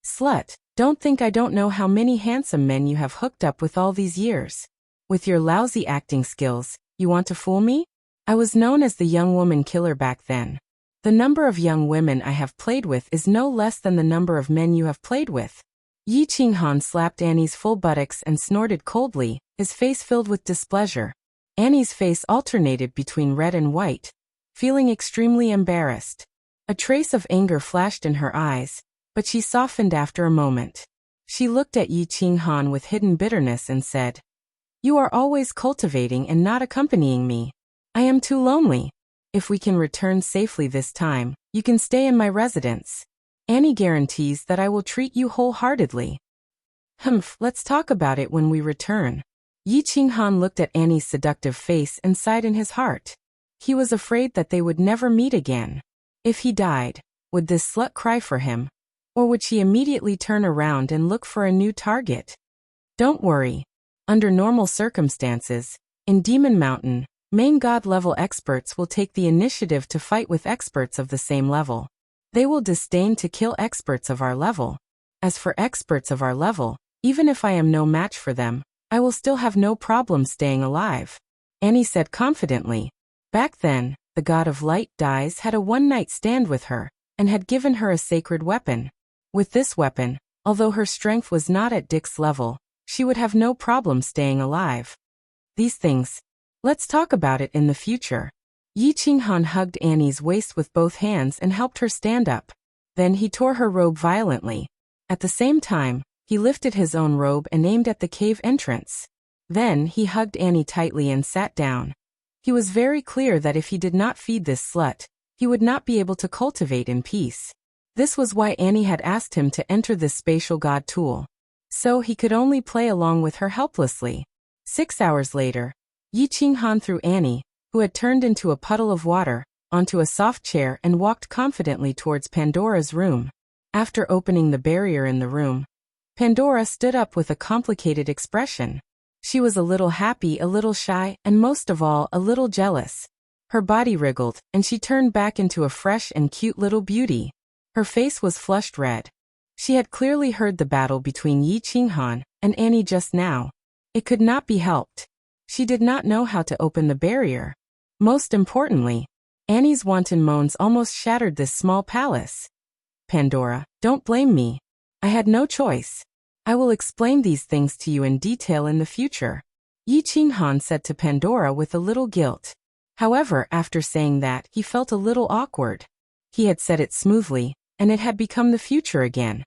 [SPEAKER 1] Slut, don't think I don't know how many handsome men you have hooked up with all these years. With your lousy acting skills, you want to fool me? I was known as the young woman killer back then. The number of young women I have played with is no less than the number of men you have played with. Yi Qinghan slapped Annie's full buttocks and snorted coldly, his face filled with displeasure. Annie's face alternated between red and white, feeling extremely embarrassed. A trace of anger flashed in her eyes, but she softened after a moment. She looked at Yi Qinghan with hidden bitterness and said, "You are always cultivating and not accompanying me. I am too lonely. If we can return safely this time, you can stay in my residence. Annie guarantees that I will treat you wholeheartedly." "Humph, let's talk about it when we return." Yi Qinghan looked at Annie's seductive face and sighed in his heart. He was afraid that they would never meet again. If he died, would this slut cry for him? Or would she immediately turn around and look for a new target? Don't worry. Under normal circumstances, in Demon Mountain, main god level experts will take the initiative to fight with experts of the same level. They will disdain to kill experts of our level. As for experts of our level, even if I am no match for them, I will still have no problem staying alive. Annie said confidently. Back then, the god of light Dies had a one-night stand with her, and had given her a sacred weapon. With this weapon, although her strength was not at Dick's level, she would have no problem staying alive. These things. Let's talk about it in the future. Yi Qinghan hugged Annie's waist with both hands and helped her stand up. Then he tore her robe violently. At the same time, he lifted his own robe and aimed at the cave entrance. Then he hugged Annie tightly and sat down. He was very clear that if he did not feed this slut, he would not be able to cultivate in peace. This was why Annie had asked him to enter this spatial god tool. So he could only play along with her helplessly. 6 hours later, Yi Qinghan threw Annie, who had turned into a puddle of water, onto a soft chair and walked confidently towards Pandora's room. After opening the barrier in the room, Pandora stood up with a complicated expression. She was a little happy, a little shy, and most of all, a little jealous. Her body wriggled, and she turned back into a fresh and cute little beauty. Her face was flushed red. She had clearly heard the battle between Yi Qinghan and Annie just now. It could not be helped. She did not know how to open the barrier. Most importantly, Annie's wanton moans almost shattered this small palace. Pandora, don't blame me. I had no choice. I will explain these things to you in detail in the future. Yi Qinghan said to Pandora with a little guilt. However, after saying that, he felt a little awkward. He had said it smoothly, and it had become the future again.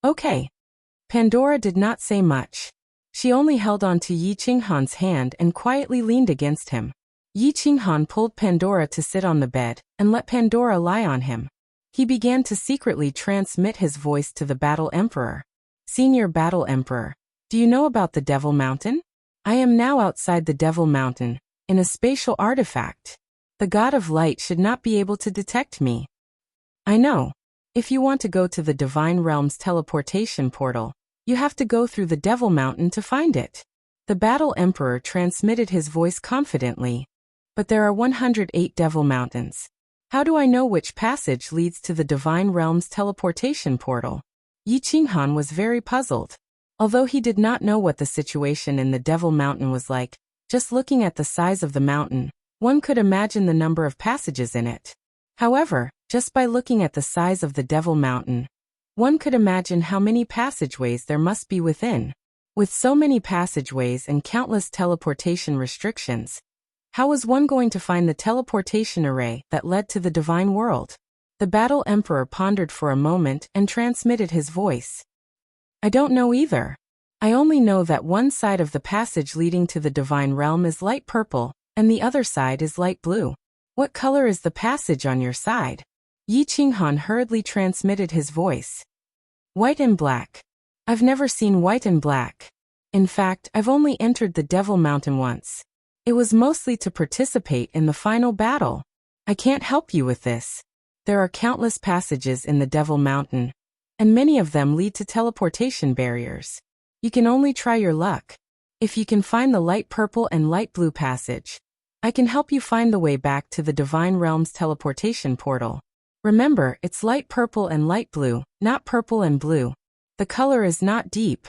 [SPEAKER 1] Okay. Pandora did not say much. She only held on to Yi Qinghan's hand and quietly leaned against him. Yi Qinghan pulled Pandora to sit on the bed, and let Pandora lie on him. He began to secretly transmit his voice to the Battle Emperor. Senior Battle Emperor, do you know about the Devil Mountain? I am now outside the Devil Mountain, in a spatial artifact. The God of Light should not be able to detect me. I know. If you want to go to the Divine Realm's teleportation portal, you have to go through the Devil Mountain to find it. The Battle Emperor transmitted his voice confidently. But there are 108 Devil Mountains. How do I know which passage leads to the Divine Realm's teleportation portal? Yi Qinghan was very puzzled. Although he did not know what the situation in the Devil Mountain was like, just looking at the size of the mountain, one could imagine the number of passages in it. However, just by looking at the size of the Devil Mountain, one could imagine how many passageways there must be within. With so many passageways and countless teleportation restrictions, how was one going to find the teleportation array that led to the Divine World? The Battle Emperor pondered for a moment and transmitted his voice. I don't know either. I only know that one side of the passage leading to the Divine Realm is light purple, and the other side is light blue. What color is the passage on your side? Yi Qinghan hurriedly transmitted his voice. White and black. I've never seen white and black. In fact, I've only entered the Devil Mountain once. It was mostly to participate in the final battle. I can't help you with this. There are countless passages in the Devil Mountain, and many of them lead to teleportation barriers. You can only try your luck. If you can find the light purple and light blue passage, I can help you find the way back to the Divine Realm's teleportation portal. Remember, it's light purple and light blue, not purple and blue. The color is not deep.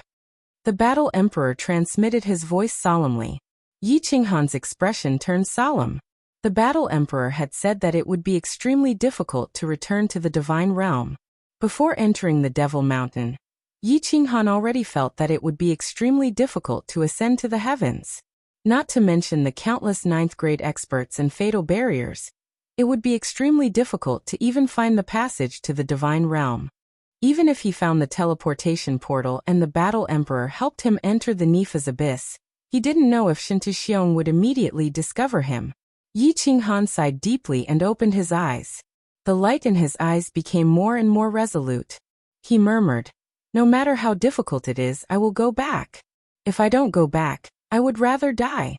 [SPEAKER 1] The Battle Emperor transmitted his voice solemnly. Yi Qinghan's expression turned solemn. The Battle Emperor had said that it would be extremely difficult to return to the divine realm. Before entering the Devil Mountain, Yi Qinghan already felt that it would be extremely difficult to ascend to the heavens. Not to mention the countless ninth-grade experts and fatal barriers, it would be extremely difficult to even find the passage to the divine realm. Even if he found the teleportation portal and the Battle Emperor helped him enter the Nifa's abyss, he didn't know if Shintixiong would immediately discover him. Yi Qinghan sighed deeply and opened his eyes. The light in his eyes became more and more resolute. He murmured, "No matter how difficult it is, I will go back. If I don't go back, I would rather die."